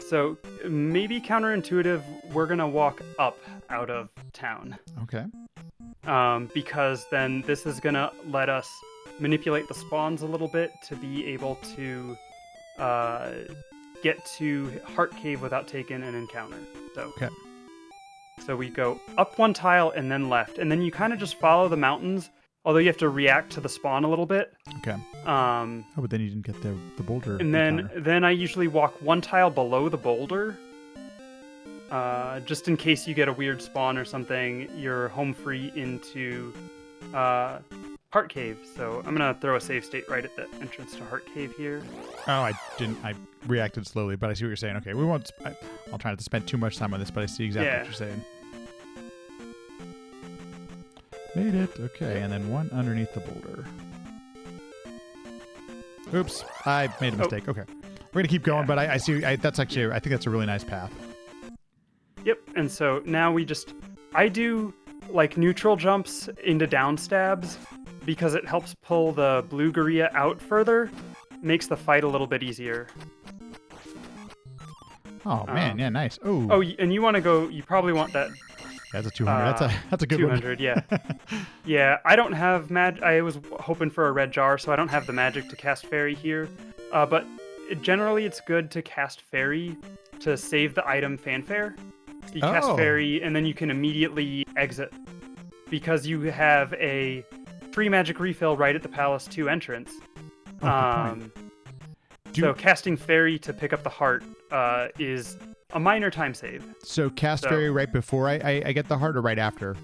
So maybe counterintuitive. We're gonna walk up out of town. Okay. Because then this is gonna let us manipulate the spawns a little bit to be able to get to Heart Cave without taking an encounter. So. Okay. So we go up one tile and then left, and then you kind of just follow the mountains, although you have to react to the spawn a little bit. Okay. But then you didn't get the boulder. And then I usually walk one tile below the boulder, just in case you get a weird spawn or something. You're home free into Heart Cave. So I'm gonna throw a save state right at the entrance to Heart Cave here. Oh, I didn't. I reacted slowly, but I see what you're saying. Okay, we won't. I'll try not to spend too much time on this, but I see exactly what you're saying. Made it. Okay, and then one underneath the boulder. Oops, I made a mistake. Okay. We're going to keep going, but I see, I think that's a really nice path. Yep, and so now I do like neutral jumps into down stabs because it helps pull the blue Gorilla out further, makes the fight a little bit easier. Oh man, yeah, nice. Ooh. Oh, and you want to go, you probably want that. That's a 200. That's a good 200, one. yeah. Yeah, I don't have I was hoping for a red jar, so I don't have the magic to cast Fairy here. But generally it's good to cast Fairy to save the item Fanfare. You cast Fairy, and then you can immediately exit. Because you have a free magic refill right at the Palace 2 entrance. So casting Fairy to pick up the heart is a minor time save. So Fairy right before I get the heart or right after?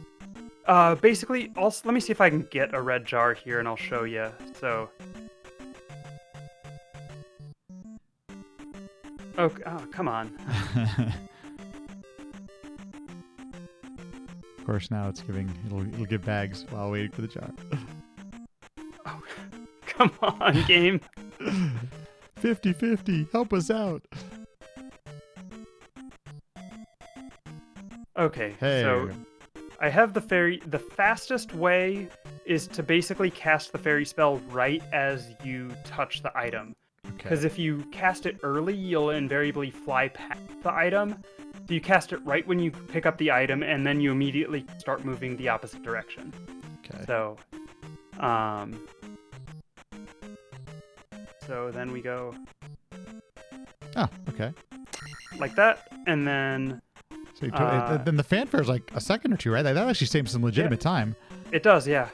Basically, let me see if I can get a red jar here and I'll show you. So. Oh, come on. Of course, now it'll give bags while waiting for the jar. Oh, come on, game. 50-50, help us out. Okay, hey. So I have the Fairy. The fastest way is to basically cast the Fairy spell right as you touch the item. Because if you cast it early, you'll invariably fly past the item. So you cast it right when you pick up the item, and then you immediately start moving the opposite direction. Okay. So then we go. Oh, okay. Like that, and then. So then the fanfare is like a second or two, right? That actually saves some legitimate time. It does, yeah.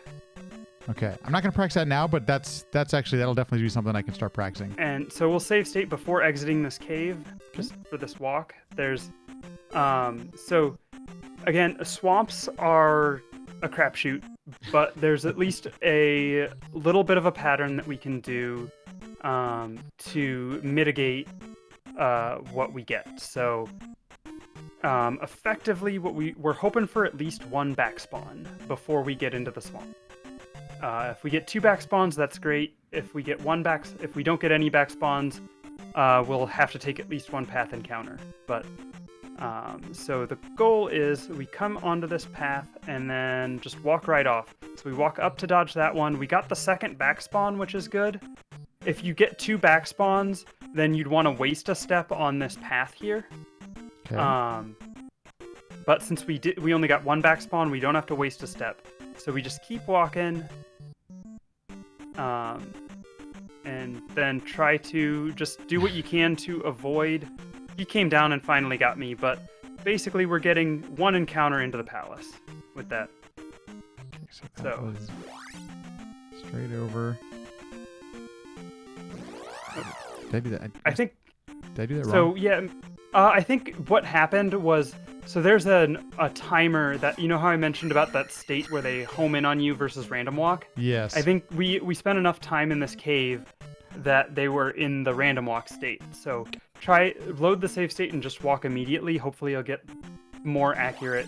Okay, I'm not gonna practice that now, but that'll definitely be something I can start practicing. And so we'll save state before exiting this cave, just for this walk. There's, so again, swamps are a crapshoot, but there's at least a little bit of a pattern that we can do to mitigate what we get. So effectively, we're hoping for at least one back spawn before we get into the swamp. If we get 2 back spawns, that's great. If we don't get any back spawns, we'll have to take at least 1 path encounter. But so the goal is we come onto this path and then just walk right off. So we walk up to dodge that one. We got the second back spawn, which is good. If you get 2 back spawns, then you'd want to waste a step on this path here. Okay. But since we only got 1 back spawn, we don't have to waste a step. So we just keep walking, and then try to just do what you can to avoid. He came down and finally got me, but basically we're getting 1 encounter into the palace with that. Okay, so that was straight over. Did I do that? Did I do that wrong? So yeah, I think what happened was. So there's a timer that, you know how I mentioned about that state where they home in on you versus random walk? Yes. I think we spent enough time in this cave that they were in the random walk state. So load the save state and just walk immediately. Hopefully you'll get more accurate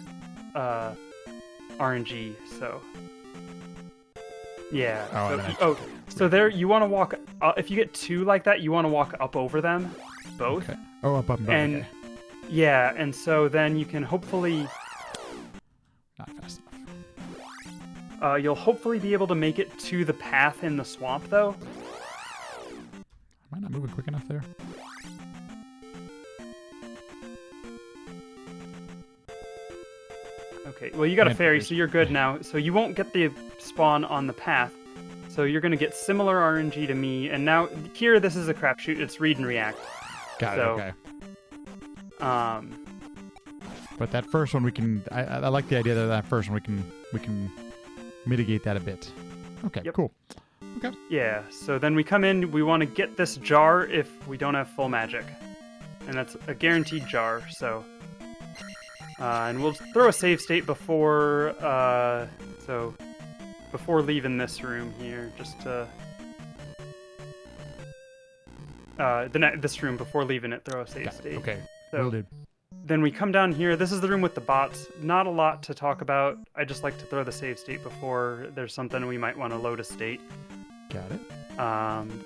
RNG. So yeah. So there you want to walk. If you get 2 like that, you want to walk up over them, both. Okay. Oh, up and down. And yeah, and so then you can hopefully... Not fast enough. You'll hopefully be able to make it to the path in the swamp, though. Am I not moving quick enough there? Okay, well, you got a fairy, so you're good now. So you won't get the spawn on the path. So you're going to get similar RNG to me. And now, here, this is a crapshoot. It's read and react. Got it, okay. But that first one we can. I like the idea that first one we can mitigate that a bit. Okay, cool. Okay. Yeah. So then we come in. We want to get this jar if we don't have full magic, and that's a guaranteed jar. So, and we'll throw a save state before. Before leaving this room here, just to. This room before leaving it, throw a save state. Okay. So, then we come down here. This is the room with the bots. Not a lot to talk about. I just like to throw the save state before there's something we might want to load a state. Got it.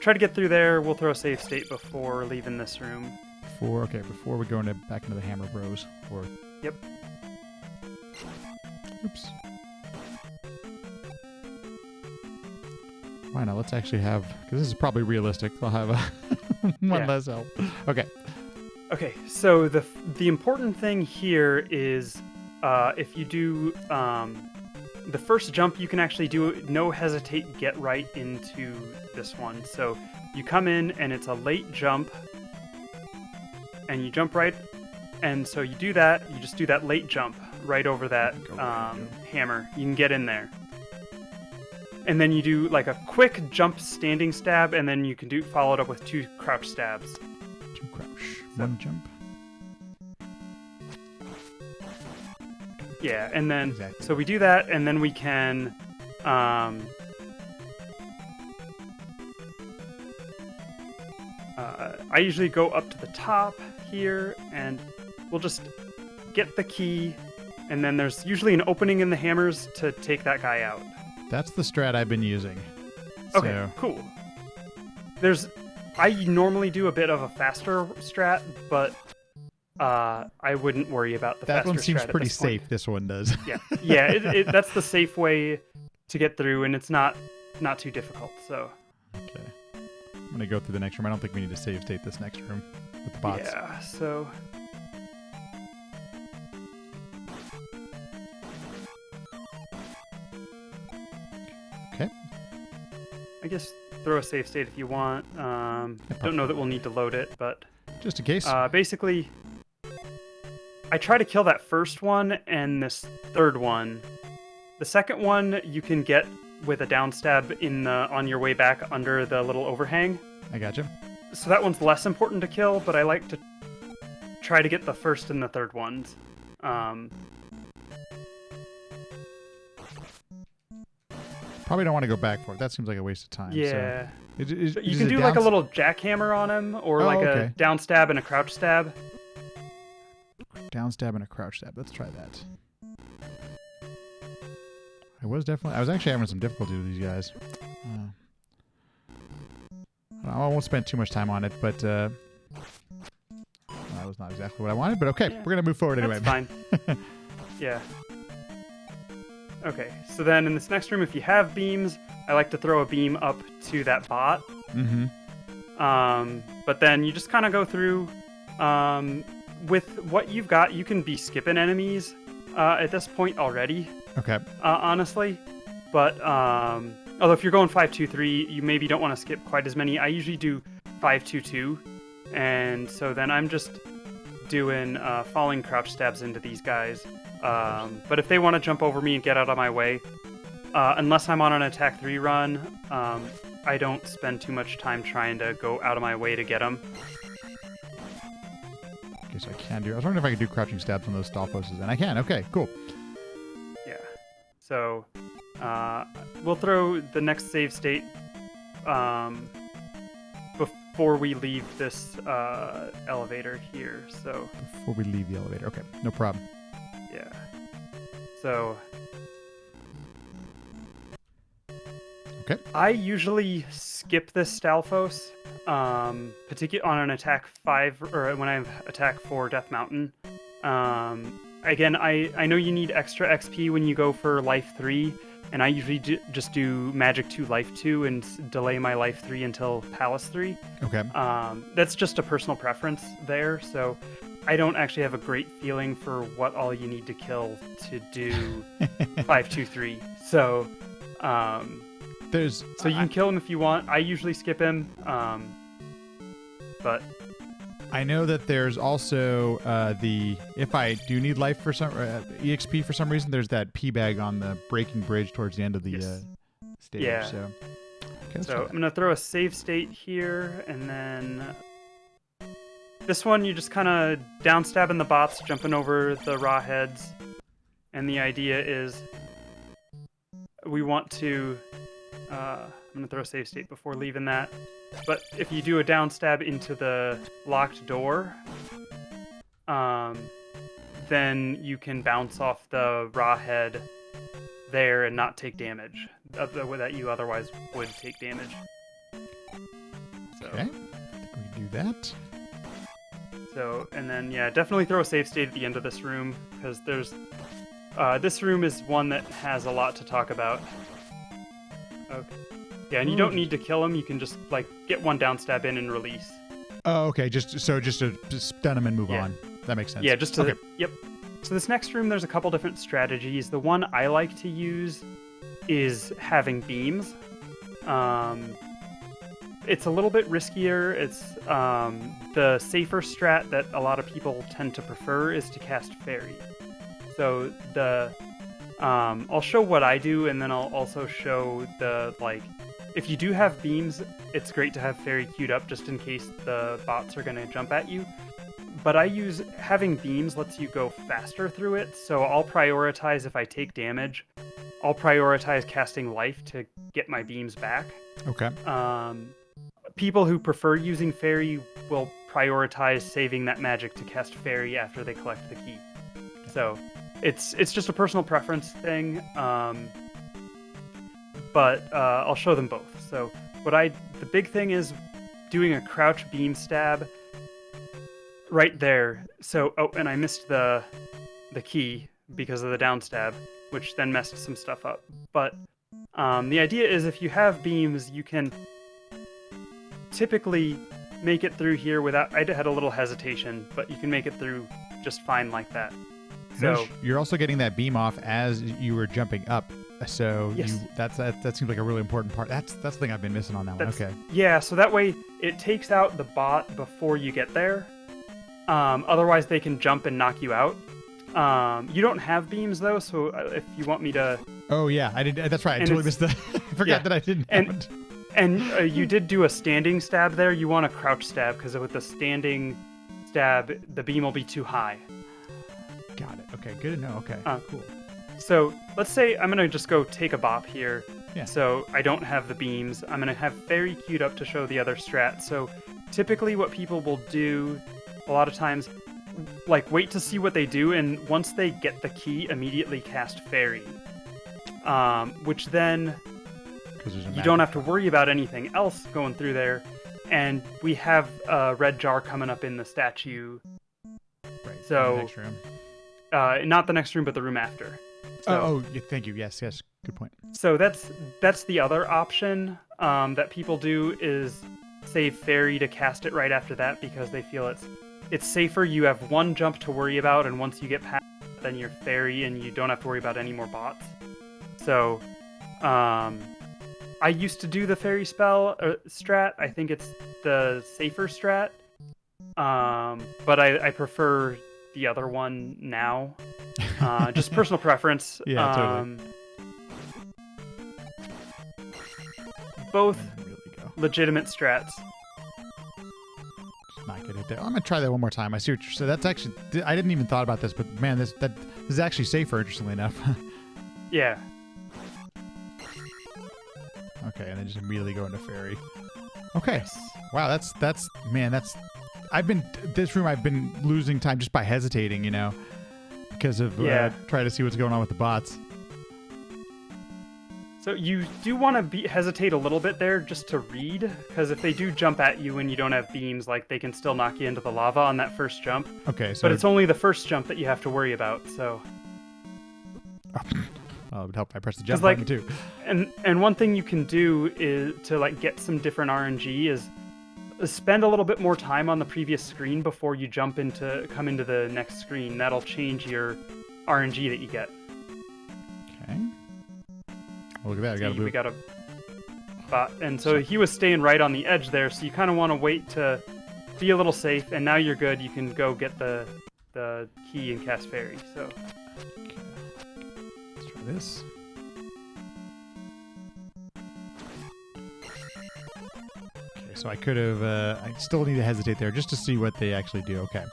Try to get through there. We'll throw a save state before leaving this room. Before we go back into the Hammer Bros. Yep. Oops. Why not? Let's actually have, because this is probably realistic. I'll have one less health. Okay. Okay. So the important thing here is, if you do the first jump, you can actually do no hesitate, get right into this one. So you come in and it's a late jump, and you jump right, and so you do that. You just do that late jump right over that hammer. You can get in there. And then you do like a quick jump standing stab, and then you can follow it up with 2 crouch stabs. 2 crouch, 1 jump. Yeah, and then so we do that, and then we can I usually go up to the top here, and we'll just get the key, and then there's usually an opening in the hammers to take that guy out. That's the strat I've been using. Okay, cool. I normally do a bit of a faster strat, but I wouldn't worry about the faster strat. That one seems pretty this point. safe. This one does. Yeah. That's the safe way to get through, and it's not too difficult. So. Okay. I'm gonna go through the next room. I don't think we need to save state this next room with the bots. Yeah. So. Okay. I guess throw a save state if you want. Don't know that we'll need to load it, but just in case. Basically, I try to kill that first one and this third one. The second one you can get with a down stab on your way back under the little overhang. I gotcha. So that one's less important to kill, but I like to try to get the first and the third ones. Probably don't want to go back for it. That seems like a waste of time. Yeah. So you can do like a little jackhammer on him, or a down stab and a crouch stab. Down stab and a crouch stab. Let's try that. I was actually having some difficulty with these guys. I won't spend too much time on it, but that was not exactly what I wanted. But okay, we're gonna move forward anyway. That's fine. Yeah. Okay, so then in this next room, if you have beams, I like to throw a beam up to that bot. Mm-hmm. But then you just kind of go through. With what you've got, you can be skipping enemies at this point already. Okay. Honestly, but although if you're going 5-2-3, you maybe don't want to skip quite as many. I usually do 5-2-2, and so then I'm just doing falling crouch stabs into these guys. But if they want to jump over me and get out of my way, unless I'm on an attack 3 run, I don't spend too much time trying to go out of my way to get them. So I can do. I was wondering if I could do crouching stabs on those Stalfoses, and I can. Okay, cool. Yeah. So we'll throw the next save state before we leave this elevator here. So before we leave the elevator, okay, no problem. Yeah. So. Okay. I usually skip this Stalfos, particularly on an attack 5 or when I have attack 4 Death Mountain. Again, I know you need extra XP when you go for life 3, and I usually just do Magic 2, Life 2, and delay my life 3 until Palace 3. Okay. That's just a personal preference there, so I don't actually have a great feeling for what all you need to kill to do 5-2-3. So. So you can kill him if you want. I usually skip him, but I know that there's also if I do need life for some EXP for some reason, there's that P bag on the breaking bridge towards the end of the stage. Yeah. So, I'm gonna throw a save state here, and then this one you just kind of down stabbing the bots, jumping over the raw heads, and the idea is we want to. I'm going to throw a save state before leaving that. But if you do a down stab into the locked door, then you can bounce off the raw head there and not take damage. that you otherwise would take damage. So. Okay, we do that. So, and then, yeah, definitely throw a save state at the end of this room, because there's... this room is one that has a lot to talk about. Okay. Yeah, and you don't need to kill him. You can just, like, get one down stab in and release. Oh, okay. Just to stun him and move on. That makes sense. Yeah, just to... Okay. Yep. So this next room, there's a couple different strategies. The one I like to use is having beams. It's a little bit riskier. It's the safer strat that a lot of people tend to prefer is to cast Fairy. So I'll show what I do, and then I'll also show if you do have beams, it's great to have Fairy queued up just in case the bots are going to jump at you. But having beams lets you go faster through it, so I'll prioritize if I take damage. I'll prioritize casting life to get my beams back. Okay. People who prefer using Fairy will prioritize saving that magic to cast Fairy after they collect the key. So it's just a personal preference thing, but I'll show them both. So the big thing is doing a crouch beam stab right there. So, and I missed the key because of the down stab, which then messed some stuff up. But the idea is if you have beams, you can typically make it through here without... I had a little hesitation, but you can make it through just fine like that. So you're also getting that beam off as you were jumping up. So yes. that seems like a really important part. That's the thing I've been missing on that one. Okay. Yeah, so that way it takes out the bot before you get there. Otherwise, they can jump and knock you out. You don't have beams though, so if you want me to... Oh yeah, I did. That's right. I totally missed that. I forgot that I didn't. And you did do a standing stab there. You want a crouch stab because with the standing stab, the beam will be too high. Got it. Okay, good to know. Okay, cool. So let's say I'm gonna just go take a bop here. Yeah. So I don't have the beams. I'm gonna have Fairy queued up to show the other strat. So typically, what people will do a lot of times, like wait to see what they do, and once they get the key, immediately cast Fairy. Which then you don't have to worry about anything else going through there. And we have a red jar coming up in the statue. Right. So in the next room. Not the next room, but the room after. So, thank you. Yes, good point. So that's the other option that people do is save Fairy to cast it right after that because they feel it's safer. You have one jump to worry about, and once you get past that, then you're Fairy, and you don't have to worry about any more bots. So, I used to do the Fairy spell strat. I think it's the safer strat, but I prefer the other one now. Just personal preference. Yeah, totally. Both legitimate strats. Just not good hit there. I'm gonna try that one more time. I see what you're saying. That's actually, I didn't even thought about this, but man, this is actually safer. Interestingly enough. Yeah. Okay, and then just immediately go into Fairy. Okay. Yes. Wow, that's this room I've been losing time just by hesitating, because of trying to see what's going on with the bots. So you do want to hesitate a little bit there just to read, because if they do jump at you and you don't have beams, like they can still knock you into the lava on that first jump. Okay, so but it's only the first jump that you have to worry about. So. Well, it would help if I press the jump button too. And one thing you can do is to get some different RNG is spend a little bit more time on the previous screen before you come into the next screen. That'll change your RNG that you get. Okay. Well, look at that. We got a bot, and so he was staying right on the edge there. So you kind of want to wait to be a little safe, and now you're good. You can go get the key and cast Fairy. So. This. Okay, so I could have. I still need to hesitate there just to see what they actually do. Okay.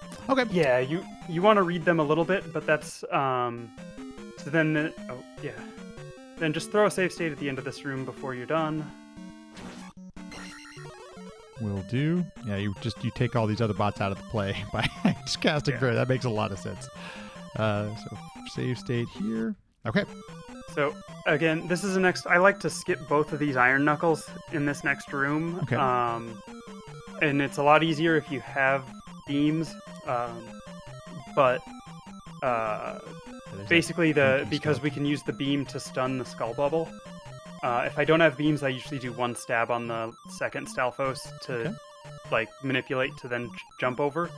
Yeah, you want to read them a little bit, but that's so then. Then just throw a save state at the end of this room before you're done. Will do. Yeah, you take all these other bots out of the play by just casting Fairy. That makes a lot of sense. So save state here. Okay. So again, this is the next. I like to skip both of these iron knuckles in this next room. Okay. And it's a lot easier if you have beams. But basically, because we can use the beam to stun the skull bubble. If I don't have beams, I usually do one stab on the second Stalfos to like manipulate to then jump over.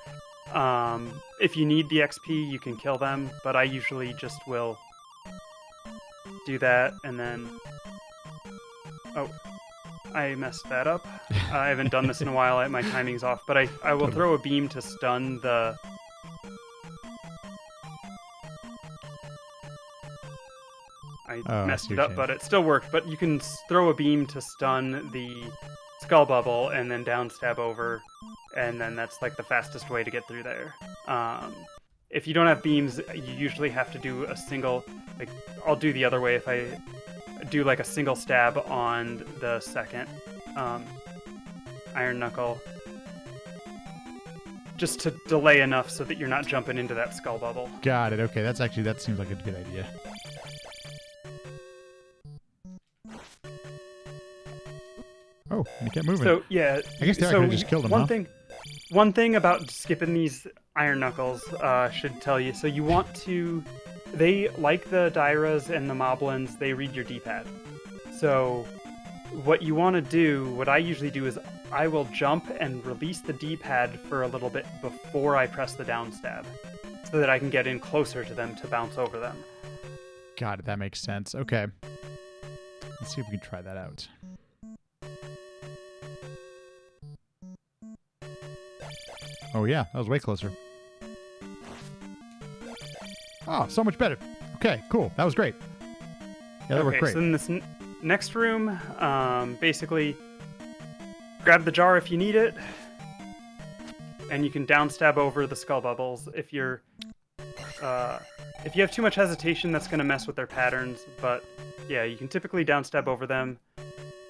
If you need the XP, you can kill them, but I usually just will do that and then... Oh, I messed that up. I haven't done this in a while. My timing's off, but I will throw a beam to stun the... I messed it up, but it still worked. But you can throw a beam to stun the skull bubble and then down stab over, and then that's like the fastest way to get through there. If you don't have beams, you usually have to do a single... Like, I'll do the other way if I do like a single stab on the second iron knuckle. Just to delay enough so that you're not jumping into that skull bubble. Got it. Okay, that seems like a good idea. Oh, and he kept moving. So yeah, I guess they could have just killed him. One thing about skipping these iron knuckles should tell you. So you want to, they like the Dairas and the Moblins. They read your D-pad. So what you want to do, what I usually do is I will jump and release the D-pad for a little bit before I press the down stab, so that I can get in closer to them to bounce over them. Got it. That makes sense. Okay. Let's see if we can try that out. Oh yeah, that was way closer. Oh, so much better. Okay, cool. That was great. Yeah, that worked great. So in this next room, basically, grab the jar if you need it, and you can down stab over the skull bubbles. If you have too much hesitation, that's going to mess with their patterns. But yeah, you can typically down stab over them.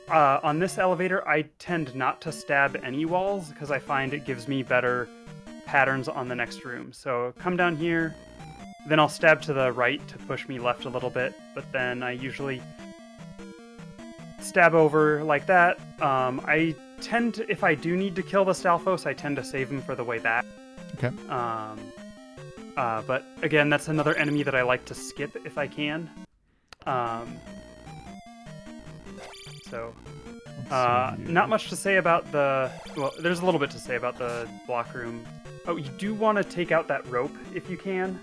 On this elevator, I tend not to stab any walls because I find it gives me better patterns on the next room. So come down here, then I'll stab to the right to push me left a little bit, but then I usually stab over like that. I tend to, if I do need to kill the Stalfos, I tend to save him for the way back. Okay. But again, that's another enemy that I like to skip if I can. So, not much to say about the... Well, there's a little bit to say about the block room. Oh, you do want to take out that rope if you can.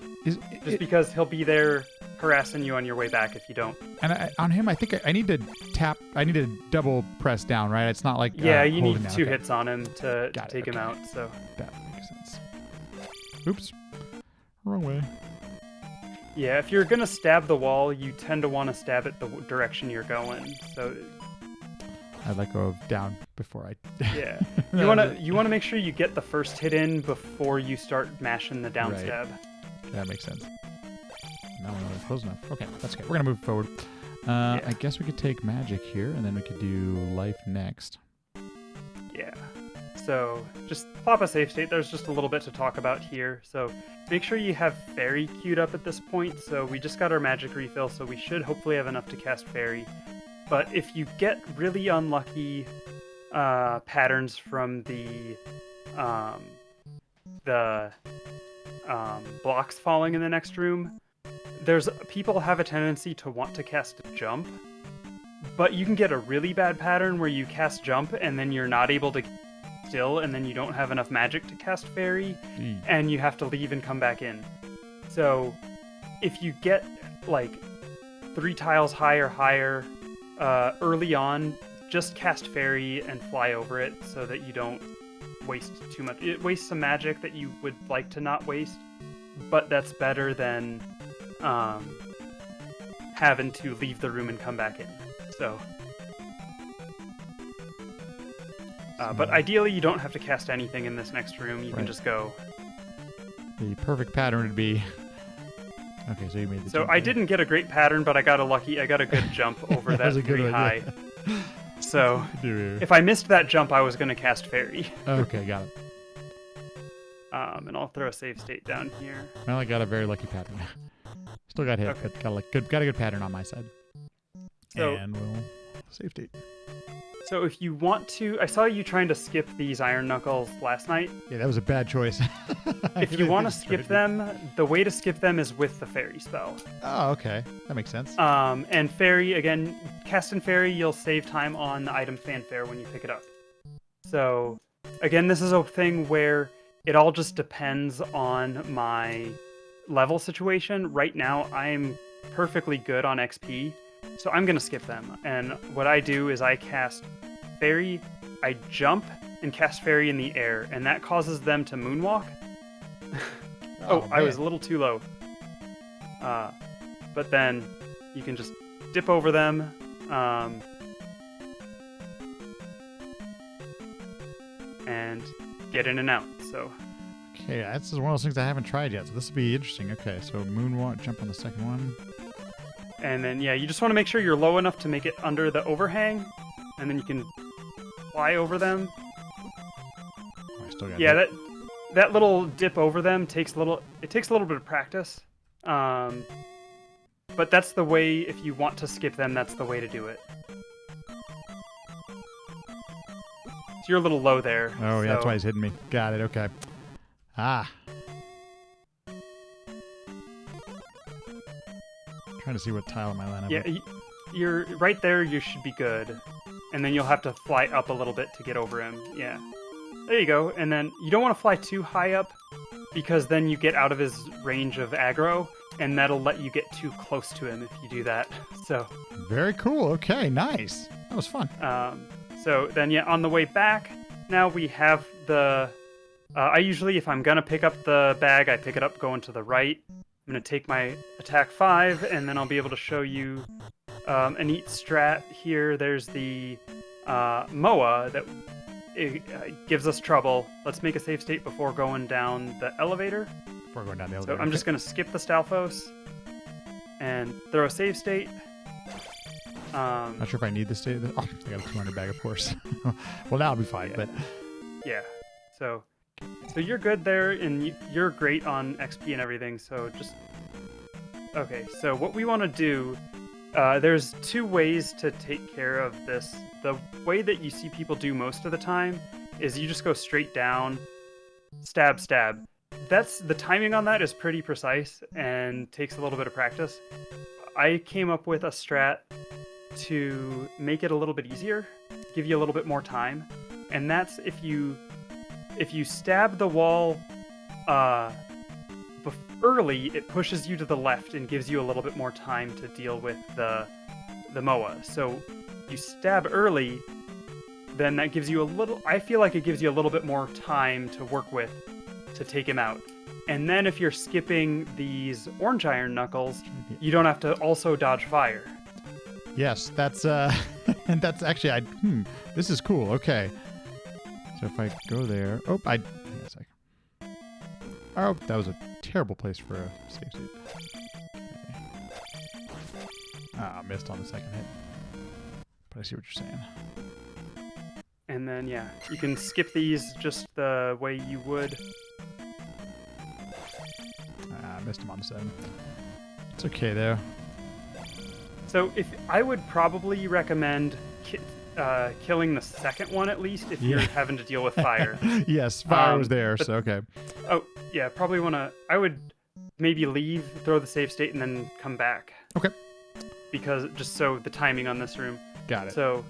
Because he'll be there harassing you on your way back if you don't. And on him, I think I need to tap... I need to double press down, right? It's not like... Yeah, you need two hits on him to take him out, so... That makes sense. Oops. Wrong way. Yeah, if you're going to stab the wall, you tend to want to stab it the direction you're going, so... I'd let go of down before I... Yeah. You want to make sure you get the first hit in before you start mashing the down stab. That makes sense. Now we're not close enough. Okay, that's good. We're going to move forward. I guess we could take magic here, and then we could do life next. Yeah. So just plop a save state. There's just a little bit to talk about here. So make sure you have Fairy queued up at this point. So we just got our magic refill, so we should hopefully have enough to cast Fairy. But if you get really unlucky patterns from the blocks falling in the next room, people have a tendency to want to cast Jump. But you can get a really bad pattern where you cast Jump and then you're not able to still, and then you don't have enough magic to cast Fairy, and you have to leave and come back in. So if you get like 3 tiles high or higher early on, just cast Fairy and fly over it so that you don't waste too much. It wastes some magic that you would like to not waste, but that's better than having to leave the room and come back in. So, but ideally you don't have to cast anything in this next room. You can just go. The perfect pattern would be... Okay, so you made the jump. I didn't get a great pattern, but I got a good jump over that pretty high. So if I missed that jump, I was going to cast Fairy. Okay, got it. And I'll throw a save state down here. Well, I got a very lucky pattern. Still got hit, but got a good pattern on my side. So, and we'll save state. So if you want to, I saw you trying to skip these iron knuckles last night. Yeah, that was a bad choice. If you want to skip them, the way to skip them is with the fairy spell. Oh, okay. That makes sense. And fairy, again, cast in fairy, you'll save time on the item fanfare when you pick it up. So, again, this is a thing where it all just depends on my level situation. Right now, I'm perfectly good on XP, so I'm going to skip them. And what I do is I cast fairy, I jump and cast fairy in the air, and that causes them to moonwalk. I was a little too low. But then you can just dip over them. And get in and out. So. Okay, this is one of those things I haven't tried yet, so this will be interesting. Okay, so moonwalk, jump on the second one. And then, yeah, you just want to make sure you're low enough to make it under the overhang, and then you can fly over them. Oh, I still got that little dip over them takes a little bit of practice. But that's the way, if you want to skip them, that's the way to do it. So you're a little low there. Oh, yeah, that's why he's hitting me. Got it, okay. Trying to see what tile am I lining up. Yeah, you're right there, you should be good. And then you'll have to fly up a little bit to get over him. Yeah. There you go. And then you don't want to fly too high up, because then you get out of his range of aggro, and that'll let you get too close to him if you do that. So. Very cool. Okay, nice. That was fun. So then, yeah, on the way back, now we have the... I usually, if I'm going to pick up the bag, I pick it up going to the right. I'm going to take my attack 5, and then I'll be able to show you a neat strat here. There's the Moa that gives us trouble. Let's make a save state before going down the elevator. Before going down the elevator. So I'm just going to skip the Stalfos and throw a save state. Not sure if I need this state. Oh, I got a 200 bag, of course. Well, now I'll be fine, but... Yeah. So you're good there, and you're great on XP and everything, so just... Okay, so what we want to do... there's 2 ways to take care of this. The way that you see people do most of the time is you just go straight down, stab, stab. The timing on that is pretty precise and takes a little bit of practice. I came up with a strat to make it a little bit easier, give you a little bit more time, and that's if you stab the wall early, it pushes you to the left and gives you a little bit more time to deal with the Moa. So you stab early, then that gives you I feel like it gives you a little bit more time to work with to take him out. And then if you're skipping these orange iron knuckles, you don't have to also dodge fire. Yes, that's that's actually this is cool. Okay. So if I go there, hang on a second. Oh, that was a terrible place for a save state. Okay. Missed on the second hit. But I see what you're saying. And then, yeah, you can skip these just the way you would. I missed him on the 7. It's okay, though. So I would probably recommend killing the second one at least if you're having to deal with fire. Yes, fire was there, so okay. Oh, yeah, probably I would maybe leave, throw the save state, and then come back. Okay. Because just so the timing on this room. Got it. So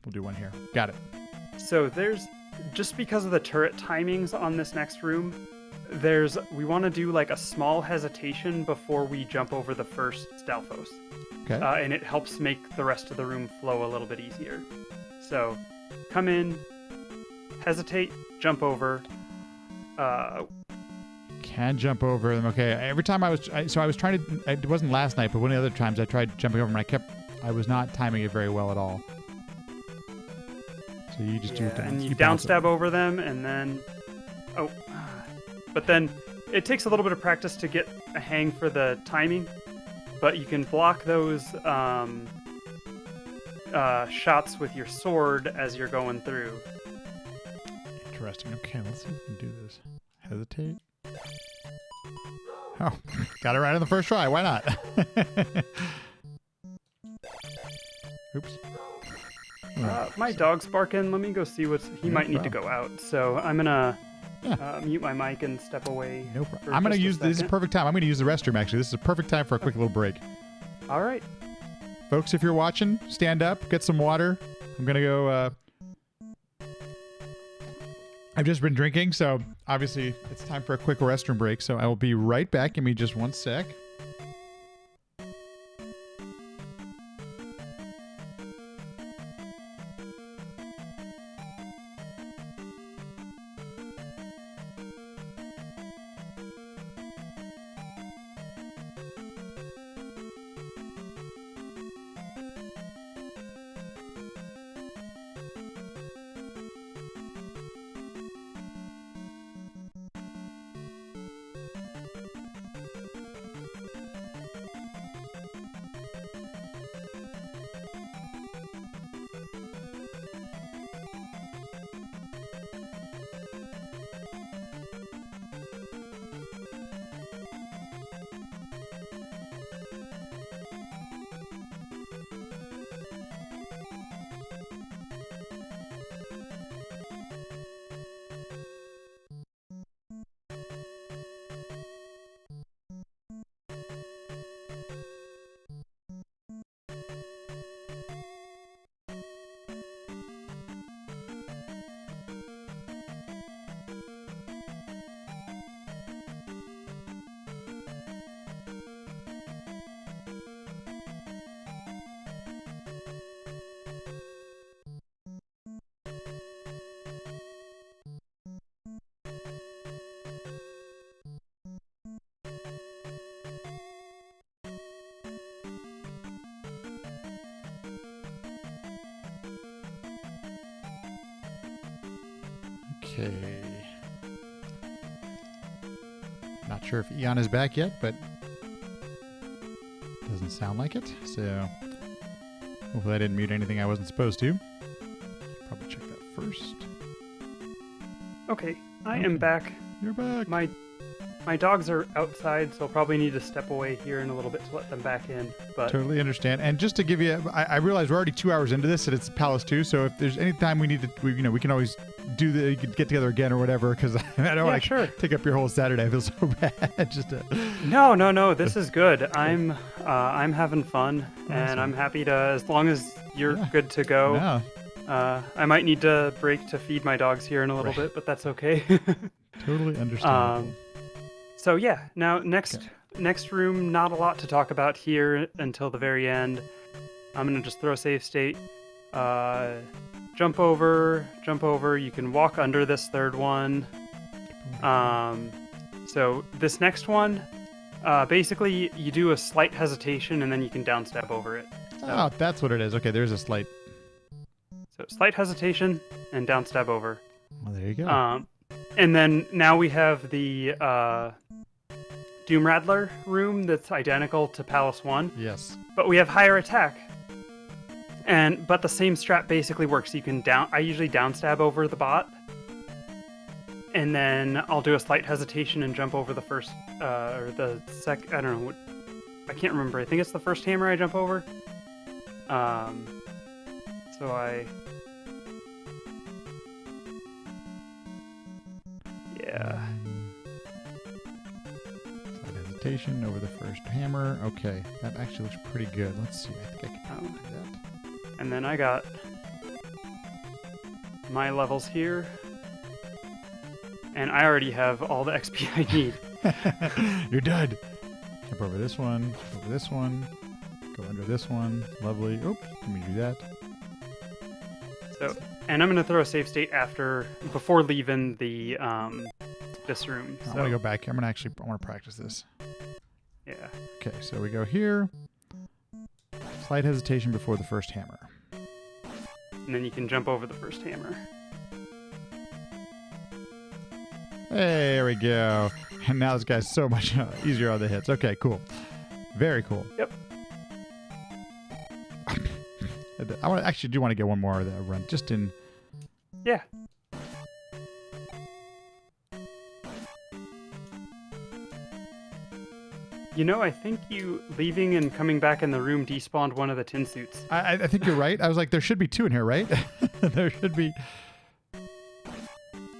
we'll do one here. Got it. So just because of the turret timings on this next room, we want to do like a small hesitation before we jump over the first Stalfos. Okay. And it helps make the rest of the room flow a little bit easier. So come in, hesitate, jump over. Can jump over them. Okay. Every time I was trying to, it wasn't last night, but one of the other times I tried jumping over them, I was not timing it very well at all. So you just do and you down stab over them, and then, but then it takes a little bit of practice to get a hang for the timing, but you can block those shots with your sword as you're going through. Interesting. Okay, let's see if we can do this. Hesitate. Oh, got it right on the first try. Why not? Oops. My dog's barking. Let me go see what's. He might need to go out. So I'm gonna mute my mic and step away. No problem. I'm gonna use this is a perfect time. I'm gonna use the restroom. Actually, this is a perfect time for a quick little break. All right, folks, if you're watching, stand up, get some water. I'm gonna go. I've just been drinking, so obviously it's time for a quick restroom break. So I will be right back. Give me just one sec. Okay. Not sure if Eon is back yet, but doesn't sound like it. So hopefully I didn't mute anything I wasn't supposed to. Probably check that first. Okay, I am back. You're back. My dogs are outside, so I'll probably need to step away here in a little bit to let them back in. But totally understand. And just to give you, I realize we're already 2 hours into this, and it's Palce 2. So if there's any time we need to, we can always get together again or whatever. Because I don't want to take up your whole Saturday. I feel so bad. No. This is good. I'm having fun, and I'm happy to. As long as you're good to go. Yeah. I might need to break to feed my dogs here in a little bit, but that's okay. Totally understandable. So yeah, now next room, not a lot to talk about here until the very end. I'm gonna just throw a save state, jump over. You can walk under this third one. So this next one, basically you do a slight hesitation and then you can downstab over it. So, oh, that's what it is. Okay, there's a slight. So slight hesitation and downstab over. Well, there you go. And then now we have the Doom Rattler room that's identical to Palce 1. Yes. But we have higher attack. But the same strat basically works. You can I usually downstab over the bot. And then I'll do a slight hesitation and jump over the first or the I don't know. I can't remember. I think it's the first hammer I jump over. So hesitation over the first hammer. Okay, that actually looks pretty good. Let's see. I think I can do that. And then I got my levels here. And I already have all the XP I need. You're done. Jump over this one, go under this one. Lovely. Oops, let me do that. So, and I'm going to throw a save state before leaving the this room. I want to go back here. I want to practice this. Yeah. Okay, so we go here. Slight hesitation before the first hammer. And then you can jump over the first hammer. There we go. And now this guy's so much easier on the hits. Okay, cool. Very cool. Yep. I actually do want to get one more of that run, just in. Yeah. I think you leaving and coming back in the room despawned one of the tin suits. I think you're right. I was like, there should be 2 in here, right? There should be.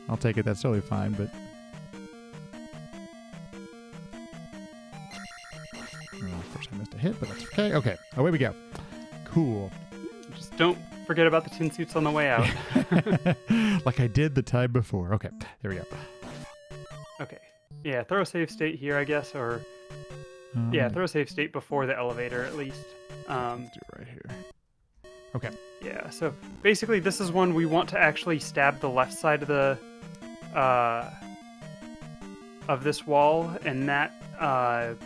I'll take it. That's totally fine, but. Of course, I missed a hit, but that's okay. Okay, away we go. Cool. Just don't forget about the tin suits on the way out. Like I did the time before. Okay, there we go. Okay. Yeah, throw a save state here, I guess, or... yeah, throw a save state before the elevator, at least. Let's do it right here. Okay. Yeah, so basically this is one we want to actually stab the left side of the... of this wall, and that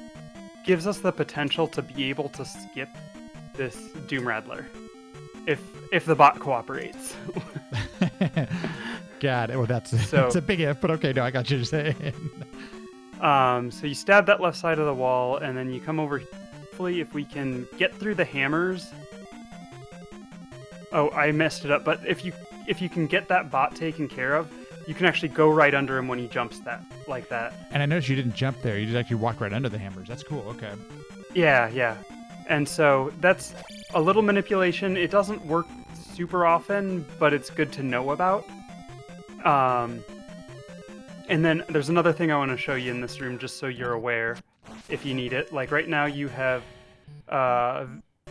gives us the potential to be able to skip this Doom Rattler. If the bot cooperates. God, well, that's a big if, but okay, no, I got you saying. So you stab that left side of the wall, and then you come over. Hopefully, if we can get through the hammers. Oh, I messed it up. But if you can get that bot taken care of, you can actually go right under him when he jumps like that. And I noticed you didn't jump there. You just actually walked right under the hammers. That's cool. Okay. Yeah. And so that's a little manipulation. It doesn't work super often, but it's good to know about. And then there's another thing I want to show you in this room, just so you're aware, if you need it. Like right now you have,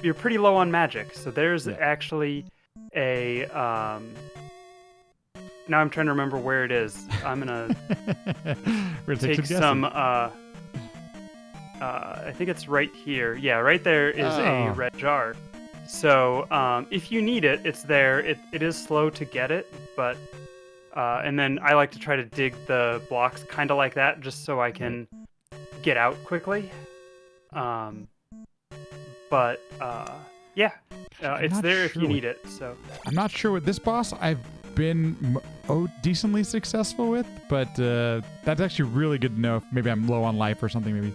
you're pretty low on magic. So there's actually a, now I'm trying to remember where it is. I'm going to take some, I think it's right here. Yeah, right there is a red jar. So if you need it, it's there. It is slow to get it, but... and then I like to try to dig the blocks kind of like that, just so I can get out quickly. It's there if you need it. So I'm not sure with this boss I've been decently successful with, but that's actually really good to know if maybe I'm low on life or something. Maybe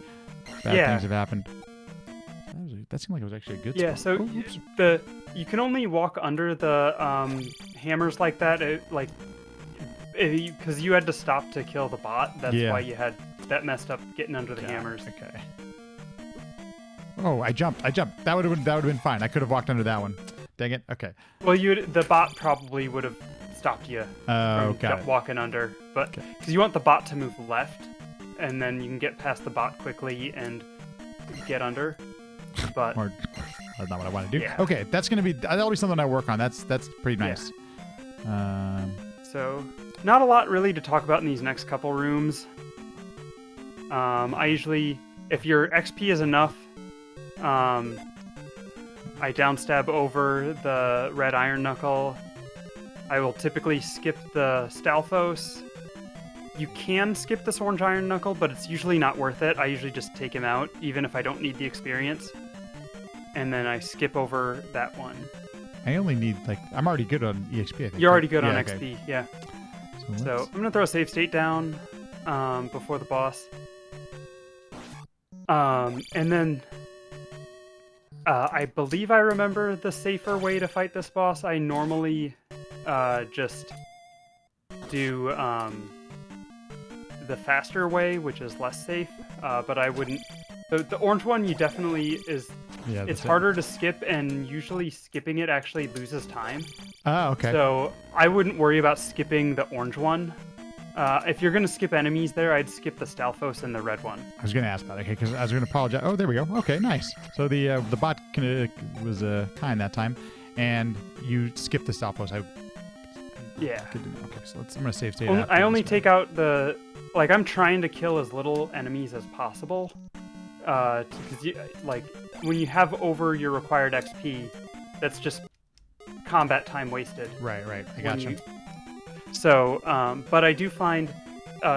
bad things have happened. That seemed like it was actually a good spot. So you can only walk under the hammers like that, because you had to stop to kill the bot. That's why you had that messed up getting under the hammers. Okay. Oh, I jumped. That would have been fine. I could have walked under that one. Dang it. Okay. Well, the bot probably would have stopped you from walking under, but because you want the bot to move left, and then you can get past the bot quickly and get under. But that's not what I want to do. Yeah. Okay, that'll be something I work on. That's pretty nice. Yeah. So not a lot really to talk about in these next couple rooms. I usually, if your XP is enough, I downstab over the red iron knuckle. I will typically skip the Stalfos. You can skip this orange iron knuckle, but it's usually not worth it. I usually just take him out, even if I don't need the experience. And then I skip over that one. I only need, I'm already good on EXP, I think. You're already good on XP, yeah. So I'm going to throw a save state down before the boss. And then I believe I remember the safer way to fight this boss. I normally just do the faster way, which is less safe, but I wouldn't... The orange one, you definitely is... Yeah, it's harder to skip, and usually skipping it actually loses time. Oh, okay. So I wouldn't worry about skipping the orange one. If you're going to skip enemies there, I'd skip the Stalfos and the red one. I was going to ask that, okay, because I was going to apologize. Oh, there we go. Okay, nice. So the bot was kind that time, and you skipped the Stalfos. Yeah. Okay, so I'm going to save state. I only take out the... I'm trying to kill as little enemies as possible. Because when you have over your required XP, that's just combat time wasted. Right. I gotcha. So, but I do find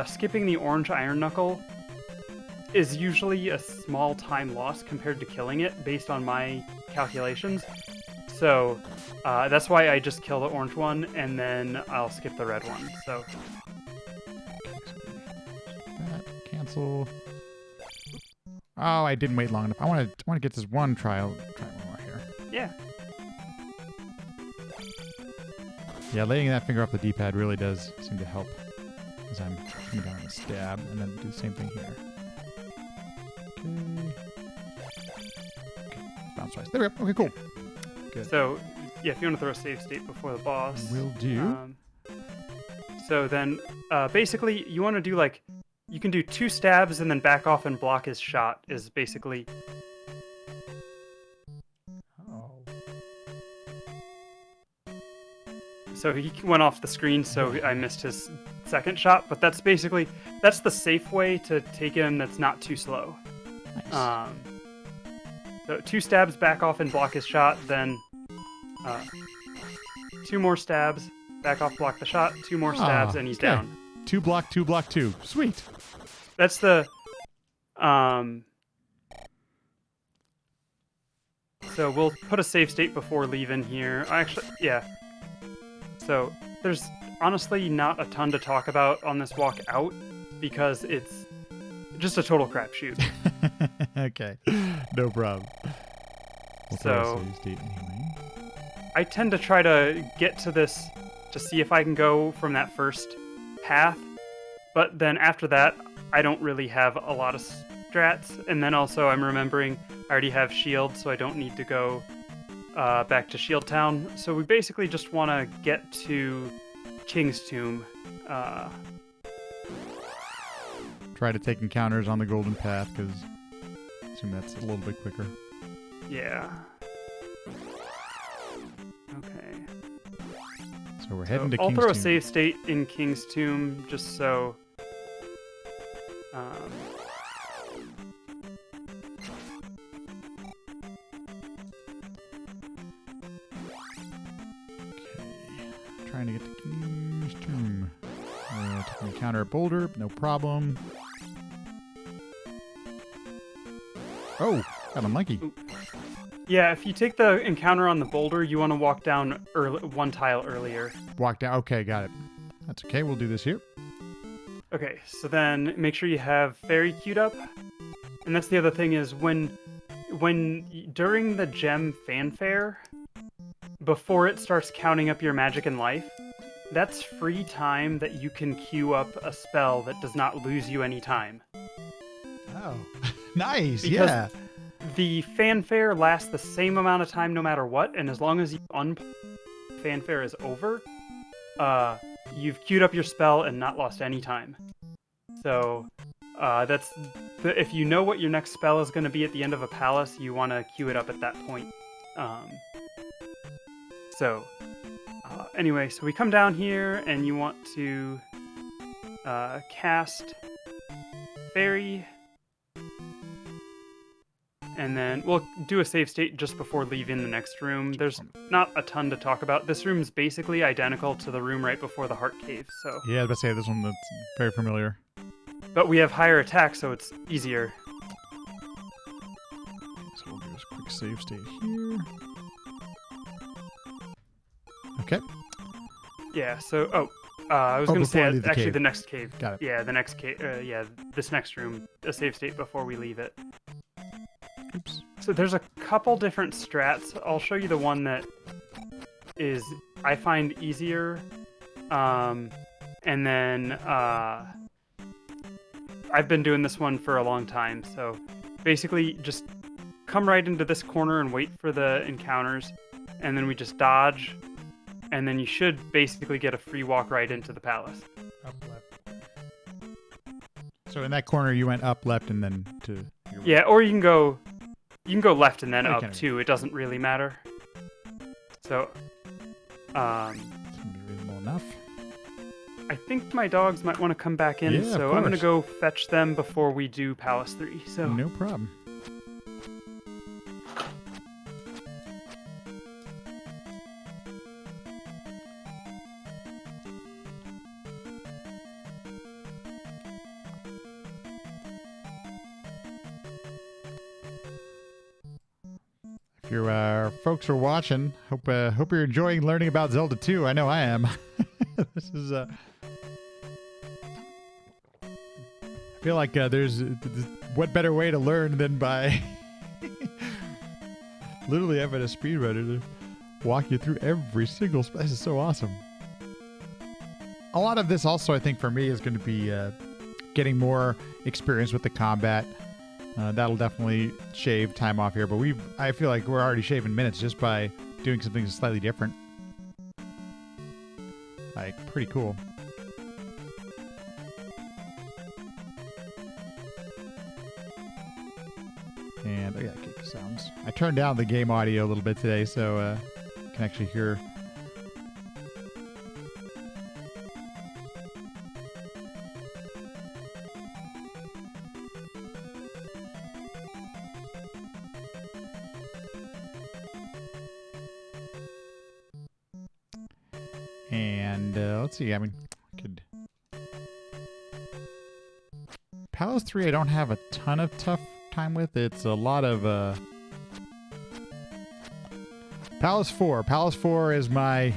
skipping the orange iron knuckle is usually a small time loss compared to killing it, based on my calculations. So that's why I just kill the orange one, and then I'll skip the red one. So cancel. Oh, I didn't wait long enough. I want to get this one trial. Try one more here. Yeah. Yeah, laying that finger off the D-pad really does seem to help, as I'm coming down the stab, and then do the same thing here. Okay, bounce twice. There we go. Okay, cool. Good. So, yeah, if you want to throw a save state before the boss. Will do. So then, basically, you want to do like, you can do 2 stabs and then back off and block his shot is basically. Oh. So he went off the screen, so I missed his second shot, but that's basically, that's the safe way to take him that's not too slow. Nice. So 2 stabs, back off and block his shot, then 2 more stabs, back off, block the shot, 2 more stabs, and he's down. 2 block, 2 block, 2. Sweet. That's the, so we'll put a save state before leaving here. Actually, yeah. So there's honestly not a ton to talk about on this walk out because it's just a total crapshoot. Okay, no problem. We'll throw a save state anyway. I tend to try to get to this to see if I can go from that first path, but then after that, I don't really have a lot of strats. And then also I'm remembering I already have shield, so I don't need to go back to Shield Town. So we basically just want to get to King's Tomb. Try to take encounters on the Golden Path, because I assume that's a little bit quicker. Yeah. Okay. So we're heading to I'll King's throw a Tomb. save state in King's Tomb just so. Okay. Trying to get to King's Tomb. To encounter a boulder, no problem. Oh, got a monkey. Ooh. Yeah, if you take the encounter on the boulder, you want to walk down 1 tile earlier. Walk down. Okay, got it. That's okay. We'll do this here. Okay, so then make sure you have Fairy queued up. And that's the other thing is when during the gem fanfare, before it starts counting up your magic and life, that's free time that you can queue up a spell that does not lose you any time. Oh, nice. Because yeah. The fanfare lasts the same amount of time no matter what, and as long as fanfare is over, you've queued up your spell and not lost any time. So if you know what your next spell is going to be at the end of a palace, you want to queue it up at that point. Anyway, so we come down here and you want to cast Fairy. And then we'll do a save state just before leaving the next room. There's not a ton to talk about. This room's basically identical to the room right before the Heart Cave. So Yeah, I was about to say this one that's very familiar. But we have higher attack, so it's easier. So we'll do a quick save state here. Okay. Yeah, so, I was going to say, actually, cave. the next cave. Got it. Yeah, the next cave, this next room, a save state before we leave it. Oops. So there's a couple different strats. I'll show you the one that is, I find, easier. And then, I've been doing this one for a long time, so basically just come right into this corner and wait for the encounters, and then we just dodge, and then you should basically get a free walk right into the palace. Up left. So in that corner, you went up left and then to. Yeah, or you can go left and then Okay. up too. It doesn't really matter. So, It's gonna be reasonable enough. I think my dogs might want to come back in, Yeah, of so I'm gonna course. go fetch them before we do Palace 3. So. No problem. If your folks are watching, hope you're enjoying learning about Zelda 2. I know I am. This is I feel like there's what better way to learn than by literally having a speedrunner to walk you through every single spell. This is so awesome. A lot of this also, I think, for me is going to be getting more experience with the combat. That'll definitely shave time off here, but I feel like we're already shaving minutes just by doing something slightly different. Like, pretty cool. And, oh yeah, kick sounds. I turned down the game audio a little bit today, so you can actually hear. And let's see, I mean, I could. Palce 3, I don't have a ton of tough time with. It's a lot of Palce 4. Palce 4 is my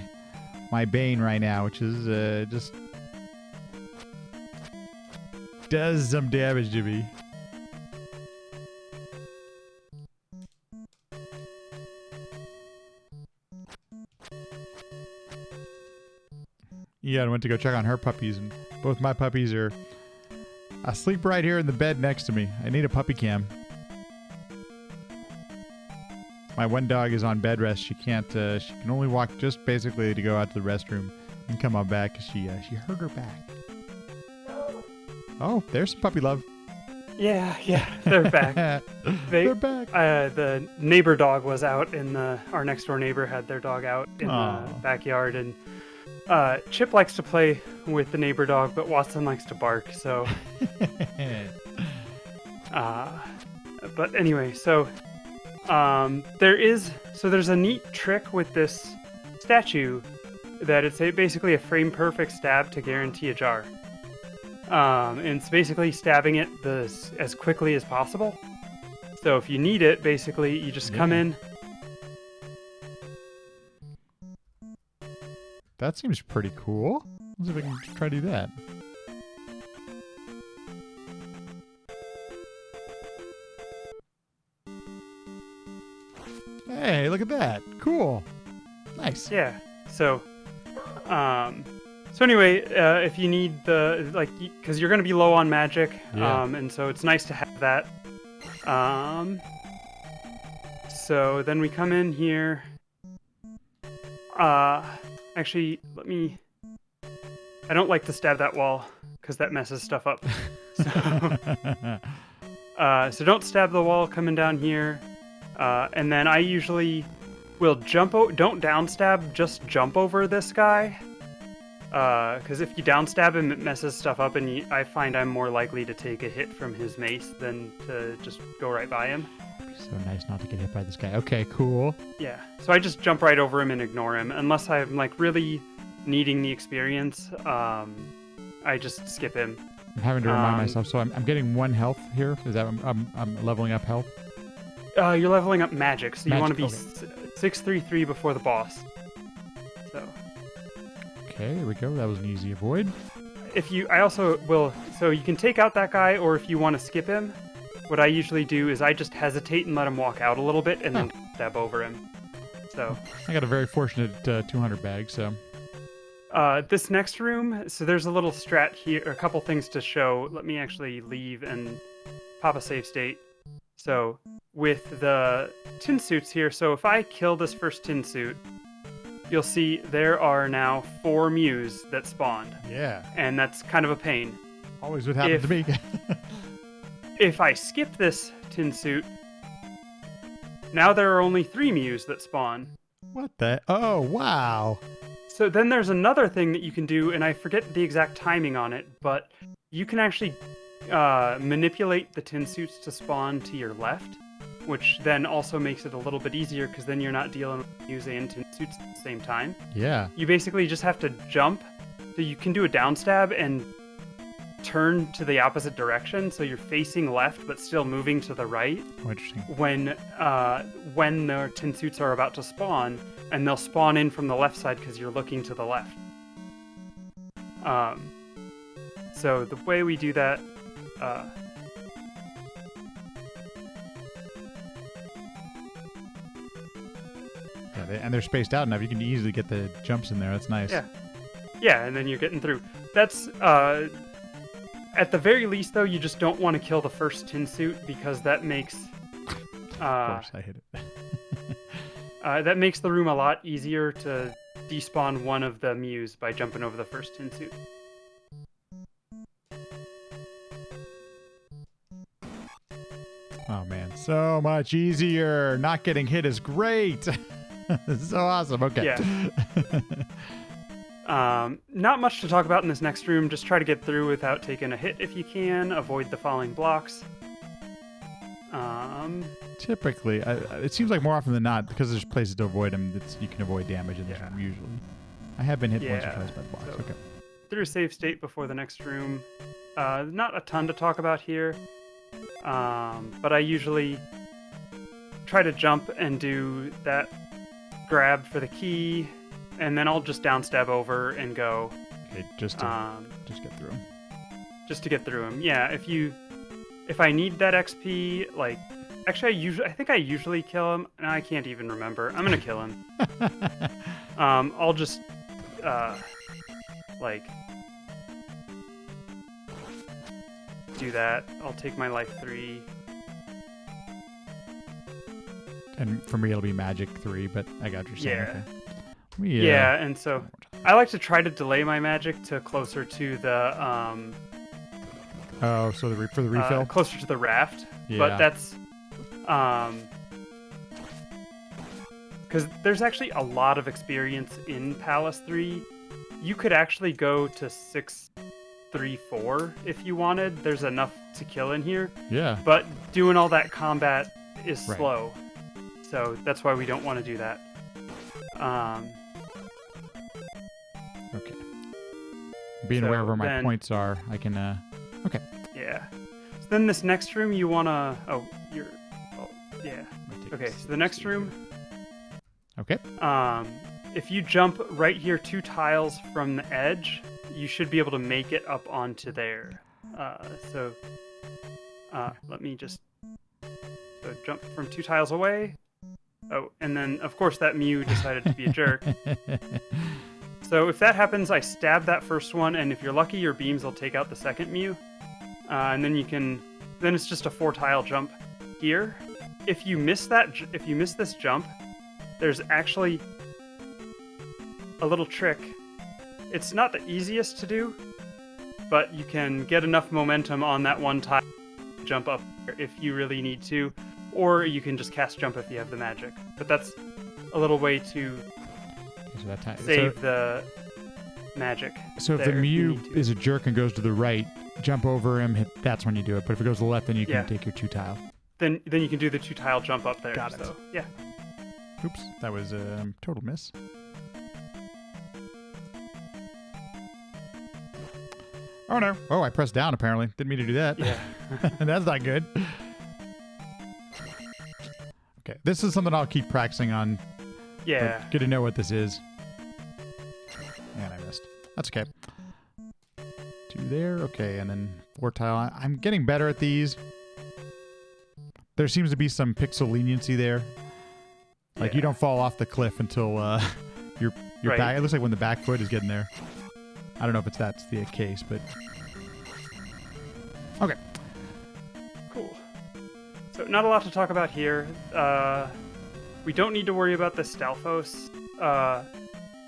bane right now, which is just does some damage to me. Yeah, I went to go check on her puppies, and both my puppies are asleep right here in the bed next to me. I need a puppy cam. My one dog is on bed rest. She can't. She can only walk just basically to go out to the restroom and come on back. She hurt her back. Oh, there's some puppy love. Yeah, they're back. They're back. The neighbor dog was out in our next door neighbor had their dog out in the backyard, and Chip likes to play with the neighbor dog, but Watson likes to bark. So, but anyway, so there's a neat trick with this statue that it's basically a frame perfect stab to guarantee a jar. And it's basically stabbing it as quickly as possible. So if you need it, basically you just come in. That seems pretty cool. Let's see if I can try to do that. Hey, look at that. Cool. Nice. Yeah. So anyway, if you need because you're going to be low on magic, and so it's nice to have that. So then we come in here. Actually, I don't like to stab that wall because that messes stuff up. So don't stab the wall coming down here. And then I usually will don't downstab, just jump over this guy. Because if you downstab him, it messes stuff up, and I find I'm more likely to take a hit from his mace than to just go right by him. So nice not to get hit by this guy. Okay, cool. Yeah, so I just jump right over him and ignore him. Unless I'm like really needing the experience, I just skip him. I'm having to remind myself. So I'm getting 1 health here. Is that I'm leveling up health? You're leveling up magic, so you want to be okay. 633 before the boss. So. Okay, there we go. That was an easy avoid. I also will. So you can take out that guy, or if you want to skip him, what I usually do is I just hesitate and let him walk out a little bit, and then stab over him. So I got a very fortunate 200 bag. So this next room, so there's a little strat here, a couple things to show. Let me actually leave and pop a save state. So with the tin suits here, so if I kill this first tin suit, you'll see there are now 4 Mews that spawned. Yeah. And that's kind of a pain. Always what happened to me. If I skip this tin suit, now there are only 3 Mews that spawn. What the? Oh, wow. So then there's another thing that you can do, and I forget the exact timing on it, but you can actually manipulate the tin suits to spawn to your left, which then also makes it a little bit easier because then you're not dealing with Mews and tin suits at the same time. Yeah. You basically just have to jump. So you can do a downstab and turn to the opposite direction, so you're facing left but still moving to the right. Oh, interesting. When the tin suits are about to spawn, and they'll spawn in from the left side because you're looking to the left. So the way we do that, and they're spaced out enough. You can easily get the jumps in there. That's nice. Yeah, and then you're getting through. That's At the very least, though, you just don't want to kill the first tin suit because that makes Of course, I hit it. that makes the room a lot easier to despawn one of the Mews by jumping over the first tin suit. Oh man, so much easier. Not getting hit is great. This is so awesome. Okay. Yeah. Not much to talk about in this next room. Just try to get through without taking a hit if you can. Avoid the falling blocks. Typically, it seems like more often than not, because there's places to avoid them, you can avoid damage in this room usually. I have been hit once or twice by the blocks. So Okay. Through a save state before the next room. Not a ton to talk about here. But I usually try to jump and do that grab for the key, and then I'll just downstab over and go. Okay, just get through them. Just to get through them. Yeah, if I need that XP, like, actually I think I usually kill him. No, I can't even remember. I'm gonna kill him. I'll just like do that. I'll take my life 3. And for me, it'll be magic 3, but I got what you're saying. Yeah. Okay. Yeah, and so I like to try to delay my magic to closer to the Oh, so for the refill? closer to the raft. Yeah. But that's because there's actually a lot of experience in Palce 3. You could actually go to 6-3-4 if you wanted. There's enough to kill in here. Yeah. But doing all that combat is Right. slow. So that's why we don't want to do that. Okay. Being aware of where my points are, I can. Okay. Yeah. So then this next room, you wanna. Yeah. Okay. So the next room. Okay. If you jump right here 2 tiles from the edge, you should be able to make it up onto there. Let me just jump from 2 tiles away. Oh, and then of course that Mew decided to be a jerk. So if that happens, I stab that first one, and if you're lucky, your beams will take out the second Mew. And then then it's just a 4-tile jump here. If you miss this jump, there's actually a little trick. It's not the easiest to do, but you can get enough momentum on that one tile to jump up if you really need to, or you can just cast jump if you have the magic. But that's a little way to save the magic. So if the Mew is a jerk and goes to the right, jump over him, that's when you do it. But if it goes to the left, then you can take your 2-tile. Then you can do the 2-tile jump up there. Got it. So, yeah. Oops, that was a total miss. Oh no! Oh, I pressed down. Apparently, didn't mean to do that. Yeah. That's not good. Okay, this is something I'll keep practicing on. Yeah. Good to know what this is. And I missed. That's okay. 2 there. Okay, and then 4-tile. I'm getting better at these. There seems to be some pixel leniency there. Like you don't fall off the cliff until your back. It looks like when the back foot is getting there. I don't know if that's the case, but okay. Cool. So not a lot to talk about here. We don't need to worry about the Stalfos.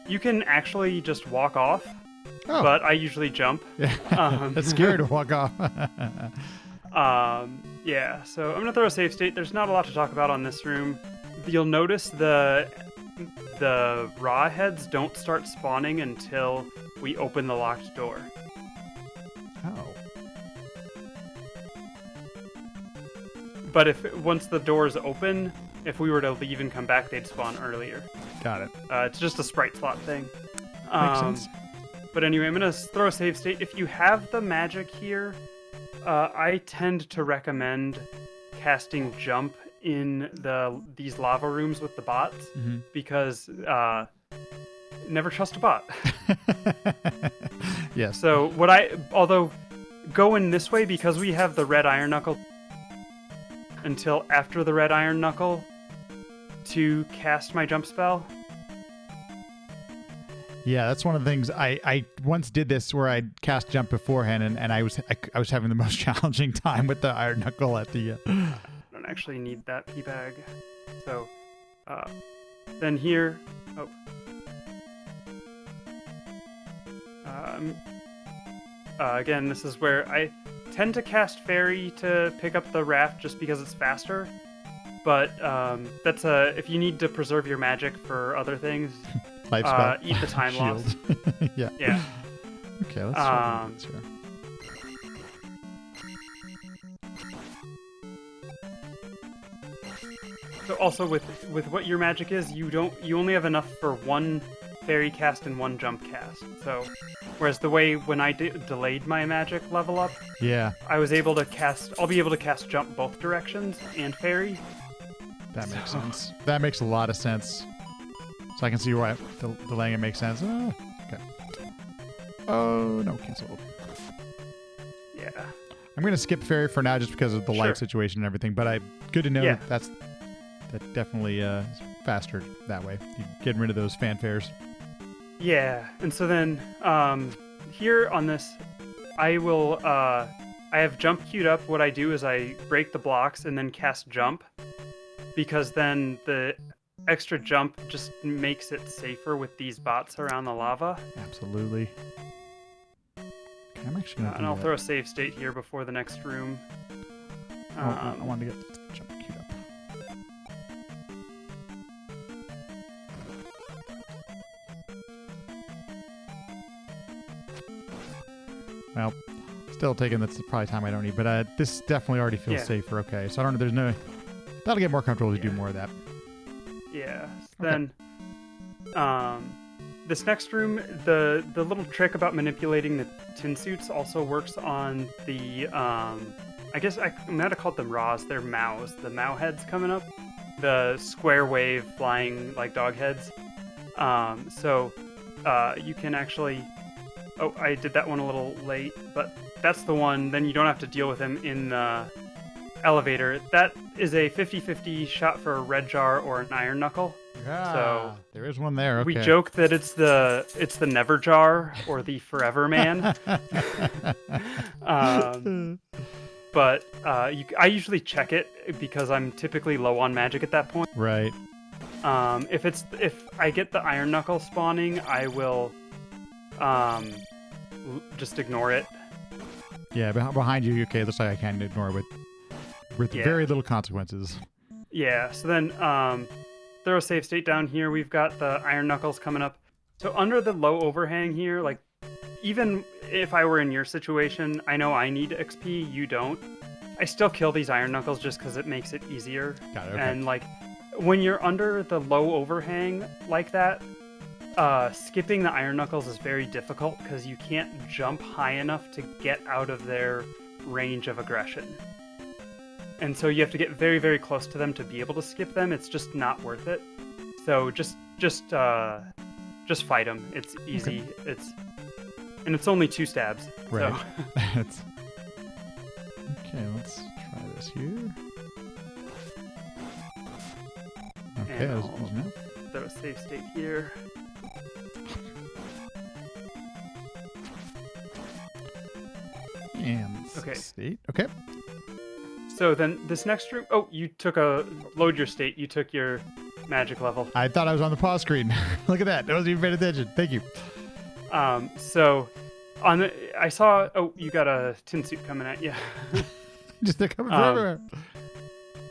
You can actually just walk off, but I usually jump. Yeah. That's scary to walk off. Yeah, so I'm gonna throw a save state. There's not a lot to talk about on this room. You'll notice the raw heads don't start spawning until we open the locked door. Oh. But once the door is open, if we were to leave and come back, they'd spawn earlier. Got it. It's just a sprite slot thing. Makes sense. But anyway, I'm going to throw a save state. If you have the magic here, I tend to recommend casting jump in these lava rooms with the bots, because never trust a bot. Yes. So although going this way, because we have the red iron knuckle until after the red iron knuckle to cast my jump spell. Yeah, that's one of the things I once did this where I cast jump beforehand, and I was having the most challenging time with the iron knuckle at the. I don't actually need that pea bag, so then here. Oh. Again, this is where I tend to cast fairy to pick up the raft just because it's faster. But that's if you need to preserve your magic for other things, Life spell. eat the time loss. Yeah. Yeah. Okay, let's try this here. So also with what your magic is, you only have enough for one fairy cast and one jump cast. So whereas the way when I delayed my magic level up, Yeah. I was able to cast. I'll be able to cast jump both directions and fairy. That makes sense. That makes a lot of sense. So I can see why delaying it makes sense. Okay. Oh, no, cancel. Yeah. I'm going to skip fairy for now just because of the light situation and everything, but good to know that definitely is faster that way. You're getting rid of those fanfares. Yeah, and so then here on this, I have jump queued up. What I do is I break the blocks and then cast jump, because then the extra jump just makes it safer with these bots around the lava. Absolutely. Okay, I'm actually going to and I'll throw a save state here before the next room. I wanted to get jump queued up. Well, still taking that's probably time I don't need, but this definitely already feels safer. Okay, so I don't know. There's no. That'll get more comfortable to do more of that. Yeah. So then, this next room, the little trick about manipulating the tin suits also works on the. I guess I might have called them Raws. They're Maus. The Mau heads coming up, the square wave flying like dog heads. So you can actually. Oh, I did that one a little late, but that's the one. Then you don't have to deal with him in the elevator. That is a 50-50 shot for a red jar or an iron knuckle. Yeah, so there is one there. Okay. We joke that it's the never jar or the forever man. But I usually check it because I'm typically low on magic at that point. Right. If I get the iron knuckle spawning, I will just ignore it. Yeah, behind you, okay, looks like I can ignore it with very little consequences. Yeah, so then throw a save state down here. We've got the iron knuckles coming up. So under the low overhang here, like, even if I were in your situation, I know I need XP, you don't. I still kill these iron knuckles just because it makes it easier. Got it, okay. And, like, when you're under the low overhang like that, skipping the iron knuckles is very difficult because you can't jump high enough to get out of their range of aggression. And so you have to get very, very close to them to be able to skip them. It's just not worth it. So just fight them. It's easy. Okay. It's only 2 stabs. Right. So. Okay, let's try this here. Okay, and there's enough. Throw a save state here. And state. Okay. So then this next room. Oh, you took load your state. You took your magic level. I thought I was on the pause screen. Look at that. I wasn't even paying attention. Thank you. So I saw. Oh, you got a tin suit coming at you. Just they're coming from everywhere.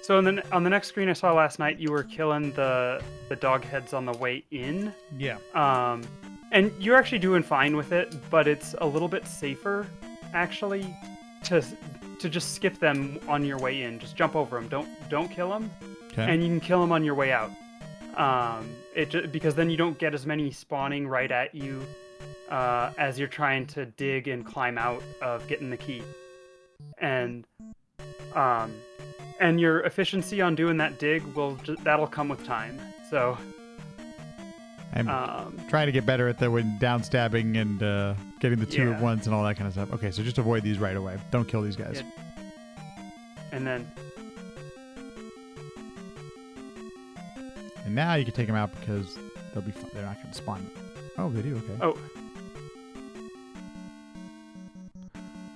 So on the next screen I saw last night, you were killing the dog heads on the way in. Yeah. And you're actually doing fine with it, but it's a little bit safer, actually, to just skip them on your way in. Just jump over them. Don't kill them. Okay. And you can kill them on your way out. Because then you don't get as many spawning right at you as you're trying to dig and climb out of getting the key. And your efficiency on doing that dig that'll come with time. So I'm trying to get better at the down stabbing and getting the 2 at once and all that kind of stuff. Okay, so just avoid these right away. Don't kill these guys. Yeah. And now you can take them out because they'll be fun. They're not going to spawn Oh, they do. Okay. Oh.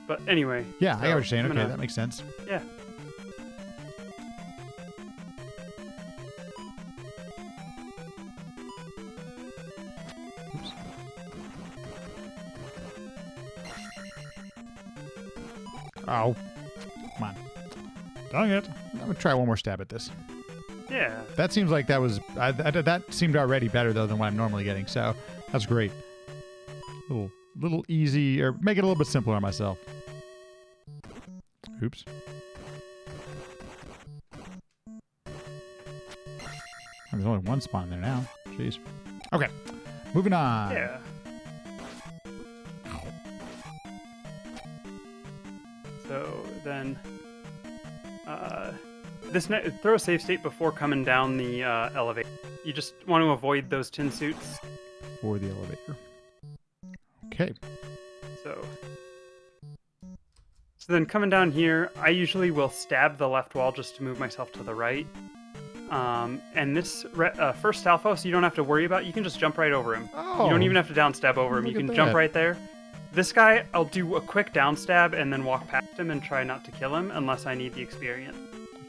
But anyway. Yeah, so I get what you're saying. I'm Okay, gonna- that makes sense. Yeah. Oops. Oh. Come on. Dang it. I'm going to try one more stab at this. Yeah. That seems like that was... that seemed already better, though, than what I'm normally getting, so that's great. Little easy, or make it a little bit simpler on myself. Oops. There's only one spawn in there now. Jeez. Okay. Moving on. Yeah. So then, throw a save state before coming down the elevator. You just want to avoid those tin suits. For the elevator. Okay. So then coming down here, I usually will stab the left wall just to move myself to the right. And this first Stalfos, you don't have to worry about. You can just jump right over him. Oh. You don't even have to down stab over him. You Look at can jump that. right there. This guy, I'll do a quick down stab and then walk past him and try not to kill him unless I need the experience.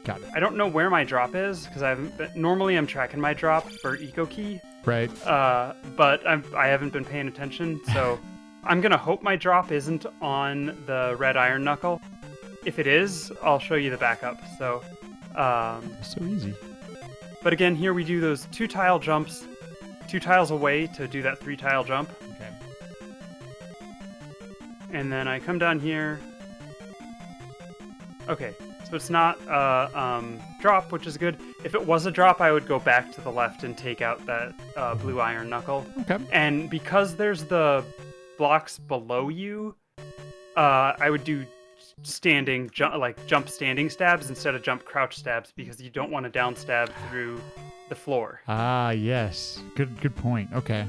Got it. I don't know where my drop is because I haven't been, normally I'm tracking my drop for Eco Key, Right. but I haven't been paying attention, so I'm gonna hope my drop isn't on the red iron knuckle. If it is, I'll show you the backup. So, So easy. but again, here we do those 2 tile jumps, 2 tiles away to do that 3 tile jump, Okay. and then I come down here. Okay. So it's not a drop, which is good. If it was a drop, I would go back to the left and take out that blue iron knuckle. Okay. And because there's the blocks below you, I would do jump standing stabs instead of jump crouch stabs because you don't want to down stab through the floor. Ah, yes. Good point. Okay.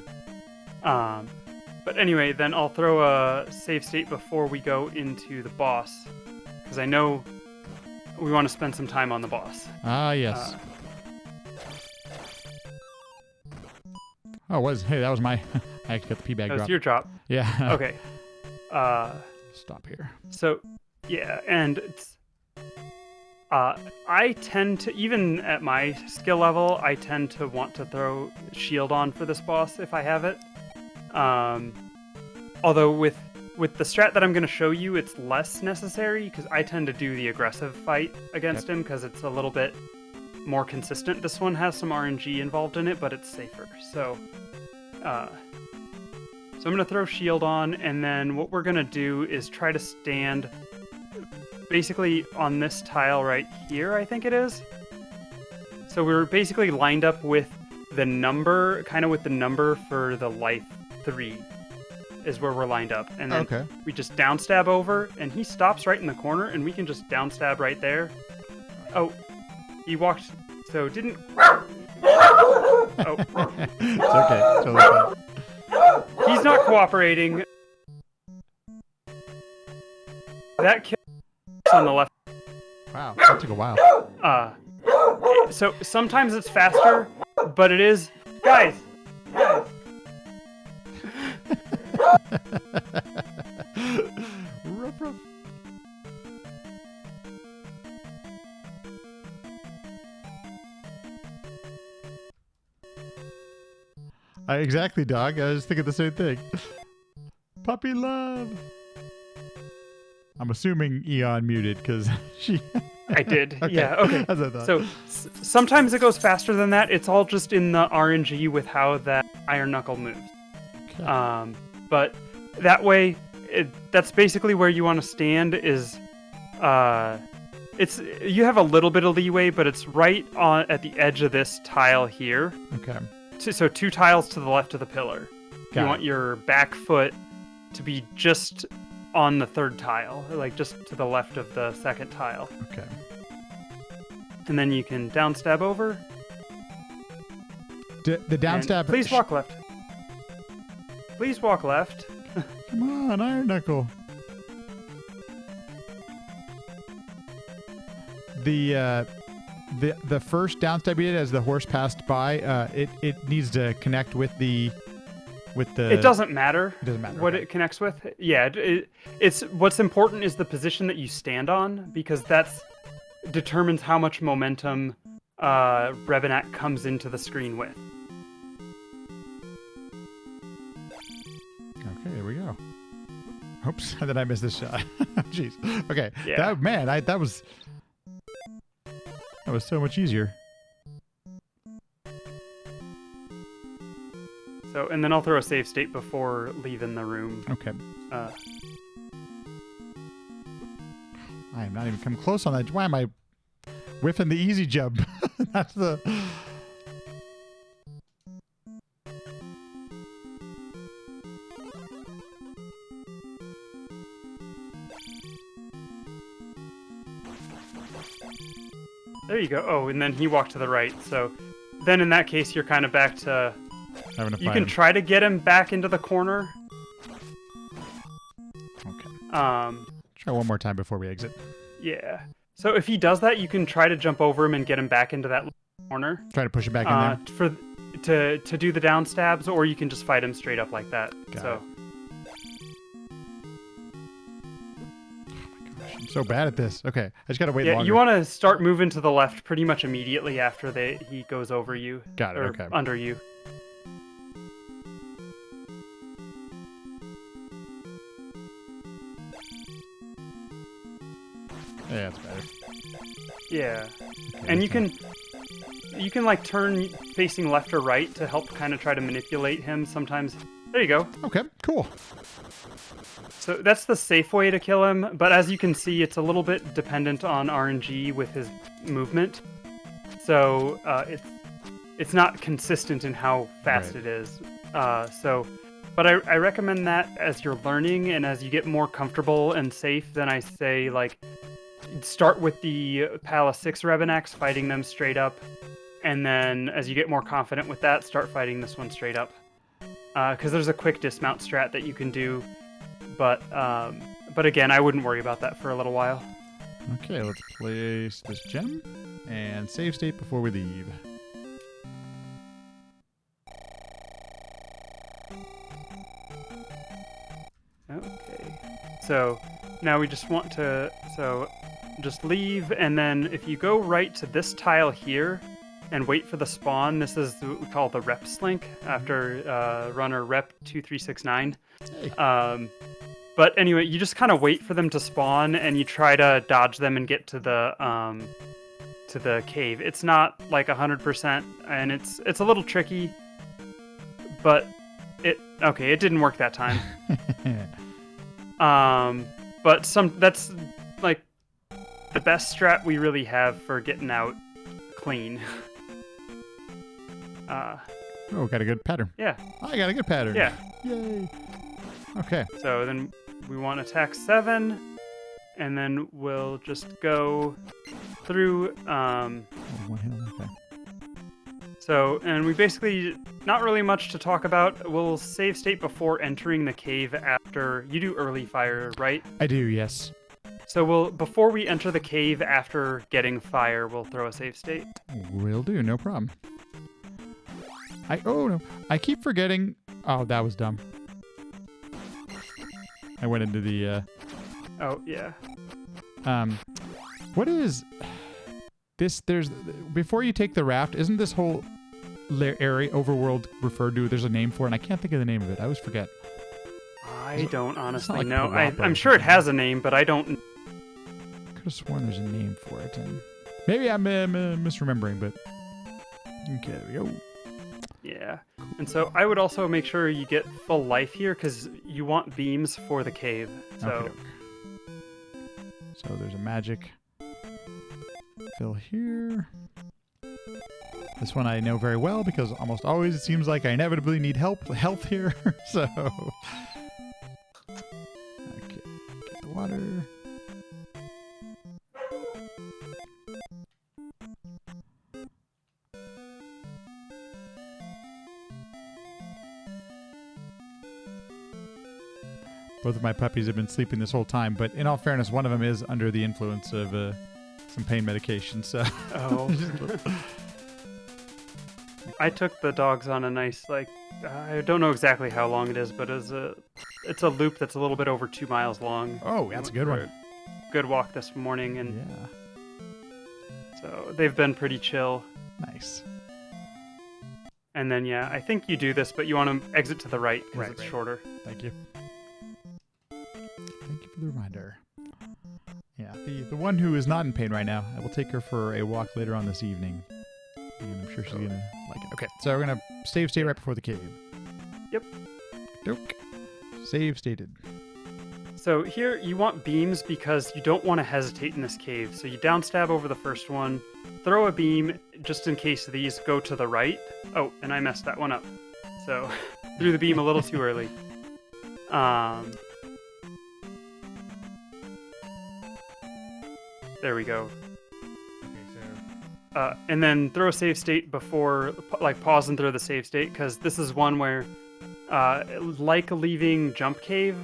But anyway, then I'll throw a save state before we go into the boss because I know we want to spend some time on the boss. Ah, yes. Hey, that was my... I actually got the P-bag That drop. was your drop. Yeah. Okay. Stop here. So, yeah, and it's, I tend to, even at my skill level, I tend to want to throw shield on for this boss if I have it. Although with the strat that I'm going to show you, it's less necessary because I tend to do the aggressive fight against him because it's a little bit more consistent. This one has some RNG involved in it, but it's safer. So I'm going to throw shield on, and then what we're going to do is try to stand basically on this tile right here, I think it is. So we're basically lined up with the number, kind of with the number for the life 3 is where we're lined up. And then we just down stab over, and he stops right in the corner, and we can just down stab right there. Oh, he walked, so didn't... Oh. It's okay. Totally fine. He's not cooperating. That kill on the left. Wow, that took a while. So sometimes it's faster, but it is... Guys! Ruff, ruff. Exactly, dog. I was thinking the same thing. Puppy love. I'm assuming Eon muted because she... I did. Okay. Yeah, okay. As I thought. So sometimes it goes faster than that. It's all just in the RNG with how that Iron Knuckle moves. Okay. But that way, that's basically where you want to stand is... you have a little bit of leeway, but it's right on at the edge of this tile here. Okay. So 2 tiles to the left of the pillar. Got You want your back foot to be just on the 3rd tile, like just to the left of the 2nd tile. Okay. And then you can down stab over. The down and stab... Please walk left. Please walk left. Come on, Iron Knuckle. The first down stab you did as the horse passed by, it needs to connect with the with the... It doesn't matter. It doesn't matter what okay. it connects with. Yeah, it's what's important is the position that you stand on, because that's determines how much momentum eonHck comes into the screen with. Okay, here we go. Oops, did I miss this shot? Jeez. Okay. Yeah. That was so much easier. So, and then I'll throw a save state before leaving the room. Okay. Uh, I am not even come close on that. Why am I whiffing the easy jump? That's the... There you go. Oh, and then he walked to the right. So then in that case, you're kind of back to... Having to You fight can him. try to get him back into the corner. Okay. Try one more time before we exit. Yeah. So if he does that, you can try to jump over him and get him back into that corner. Try to push it back in there. To do the down stabs, or you can just fight him straight up like that. Got so. it. I'm so bad at this. Okay, I just gotta wait Yeah, longer. you want to start moving to the left pretty much immediately after he goes over you. Got it, Or okay. under you. Yeah, that's better. Yeah. Okay, And you that's can like turn facing left or right to help kind of try to manipulate him sometimes. There you go. Okay, cool. So that's the safe way to kill him, but as you can see, it's a little bit dependent on RNG with his movement. So it's not consistent in how fast Right. it is. But I recommend that as you're learning and as you get more comfortable and safe, then I say like start with the Palce 6 eonHcks, fighting them straight up, and then as you get more confident with that, start fighting this one straight up. Because there's a quick dismount strat that you can do. But again, I wouldn't worry about that for a little while. Okay, let's place this gem and save state before we leave. Okay. So now we just want to just leave, and then if you go right to this tile here and wait for the spawn, this is what we call the rep slink after runner rep 2369. Hey. But anyway, you just kind of wait for them to spawn, and you try to dodge them and get to the cave. It's not like 100%, and it's a little tricky, but it didn't work that time. But that's like the best strat we really have for getting out clean. Oh, got a good pattern. Yeah. I got a good pattern. Yeah. Yay. Okay. So then we want attack 7, and then we'll just go through. Oh, one hit. Okay. So, and we basically, not really much to talk about. We'll save state before entering the cave after, you do early fire, right? I do, yes. So before we enter the cave after getting fire, we'll throw a save state. Will do, no problem. Oh no, I keep forgetting. Oh, that was dumb. I went into the, Oh, yeah. what is this? Before you take the raft, isn't this whole area overworld referred to? There's a name for it, and I can't think of the name of it. I always forget. I don't honestly like know. Parapa I'm or sure it something. has a name, but I don't. Could have sworn there's a name for it, and maybe I'm misremembering, but okay, there we go. Yeah. And so I would also make sure you get full life here, because you want beams for the cave. So Okey-doke. So there's a magic fill here. This one I know very well because almost always it seems like I inevitably need health here. So okay, get the water. Both of my puppies have been sleeping this whole time, but in all fairness, one of them is under the influence of some pain medication. So Oh. okay, I took the dogs on a nice, like, I don't know exactly how long it is, but it's a loop that's a little bit over 2 miles long. Oh, that's a good one. Good walk this morning, and Yeah. so they've been pretty chill. Nice. And then, yeah, I think you do this, but you want to exit to the right because it's Right. shorter. Thank you. Thank you for the reminder. Yeah, the one who is not in pain right now, I will take her for a walk later on this evening. And I'm sure she's going to like it. Okay, so we're going to save state right before the cave. Yep. Doke. Save stated. So here you want beams because you don't want to hesitate in this cave. So you downstab over the first one, throw a beam just in case these go to the right. Oh, and I messed that one up. So threw the beam a little too early. There we go. And then throw a save state before, like pause and throw the save state, because this is one where, like leaving jump cave,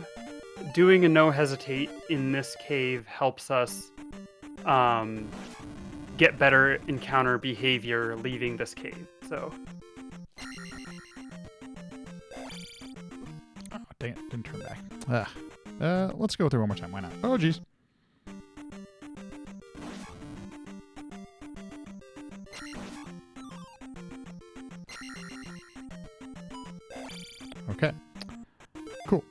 doing a no hesitate in this cave helps us get better encounter behavior leaving this cave. So. Oh, dang it. Didn't turn back. Let's go through one more time. Why not? Oh, geez. Okay. Cool.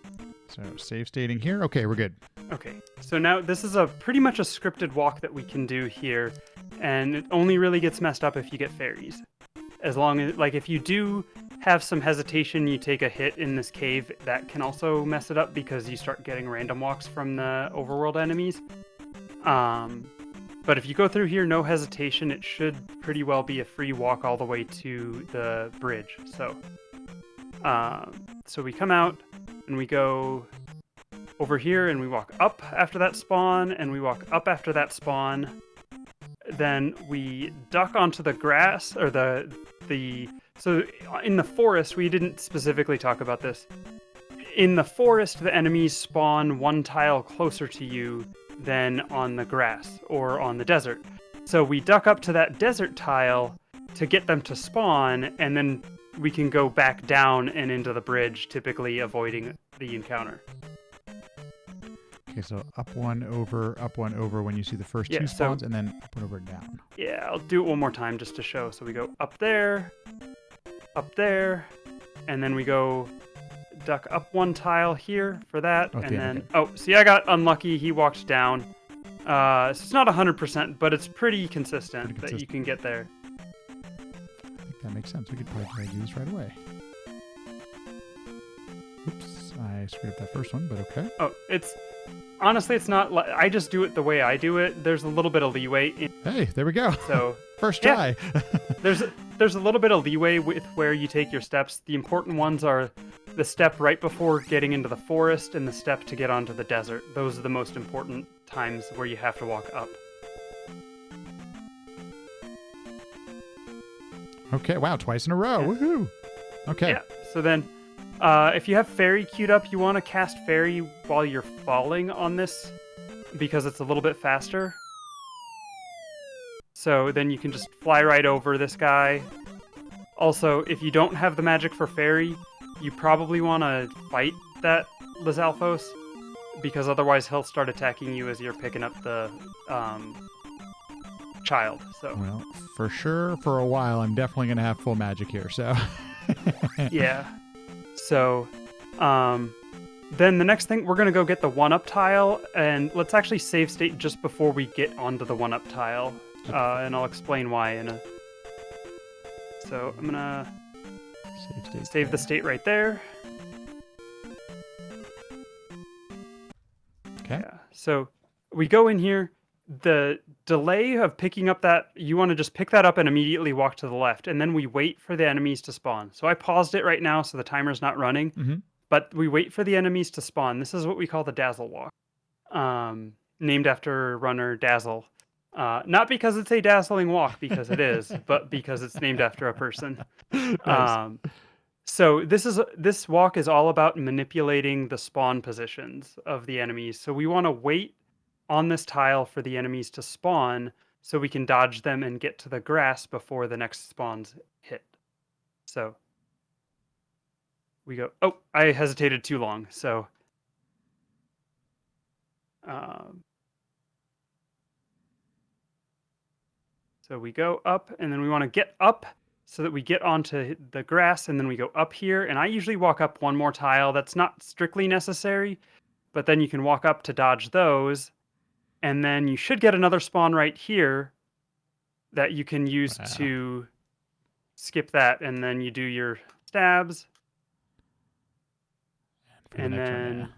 So save stating here. Okay, we're good. Okay, so now this is pretty much a scripted walk that we can do here, and it only really gets messed up if you get fairies. As long as, like, if you do have some hesitation, you take a hit in this cave, that can also mess it up because you start getting random walks from the overworld enemies. But if you go through here, no hesitation, it should pretty well be a free walk all the way to the bridge. So we come out and we go over here and we walk up after that spawn and we walk up after that spawn. Then we duck onto the grass or so in the forest, we didn't specifically talk about this. In the forest, the enemies spawn one tile closer to you than on the grass or on the desert. So we duck up to that desert tile to get them to spawn, and then we can go back down and into the bridge, typically avoiding the encounter. Okay, so up one over when you see the first two spawns, and then up one over down. Yeah, I'll do it one more time just to show. So we go up there, and then we go duck up one tile here for that, and then... Oh, see, I got unlucky. He walked down. So it's not 100%, but it's pretty consistent that you can get there. I think that makes sense. We could probably try to do this right away. Oops, I screwed up that first one, but okay. Oh, honestly, it's not. I just do it the way I do it. There's a little bit of leeway. Hey, there we go. So first try. There's a little bit of leeway with where you take your steps. The important ones are the step right before getting into the forest and the step to get onto the desert. Those are the most important times where you have to walk up. Okay, wow, twice in a row. Yeah. Woohoo! Okay. Yeah, so then if you have fairy queued up, you want to cast fairy while you're falling on this because it's a little bit faster. So then you can just fly right over this guy. Also, if you don't have the magic for fairy, you probably want to fight that Lizalfos because otherwise he'll start attacking you as you're picking up the child. So well, for sure, for a while, I'm definitely going to have full magic here, so... Yeah. So, then the next thing, we're going to go get the 1-up tile, and let's actually save state just before we get onto the 1-up tile, and I'll explain why in a... So, I'm going to save the state right there. Okay. Yeah. So, we go in here. The delay of picking up that, you want to just pick that up and immediately walk to the left, and then we wait for the enemies to spawn. So I paused it right now so the timer's not running, but we wait for the enemies to spawn. This is what we call the Dazzle Walk, named after runner Dazzle. Not because it's a dazzling walk, because it is, but because it's named after a person. Nice. So this walk is all about manipulating the spawn positions of the enemies. So we want to wait on this tile for the enemies to spawn so we can dodge them and get to the grass before the next spawns hit. So we go. Oh, I hesitated too long. Um, so we go up, and then we want to get up so that we get onto the grass, and then we go up here. And I usually walk up one more tile. That's not strictly necessary, but then you can walk up to dodge those, and then you should get another spawn right here that you can use to skip that, and then you do your stabs, and then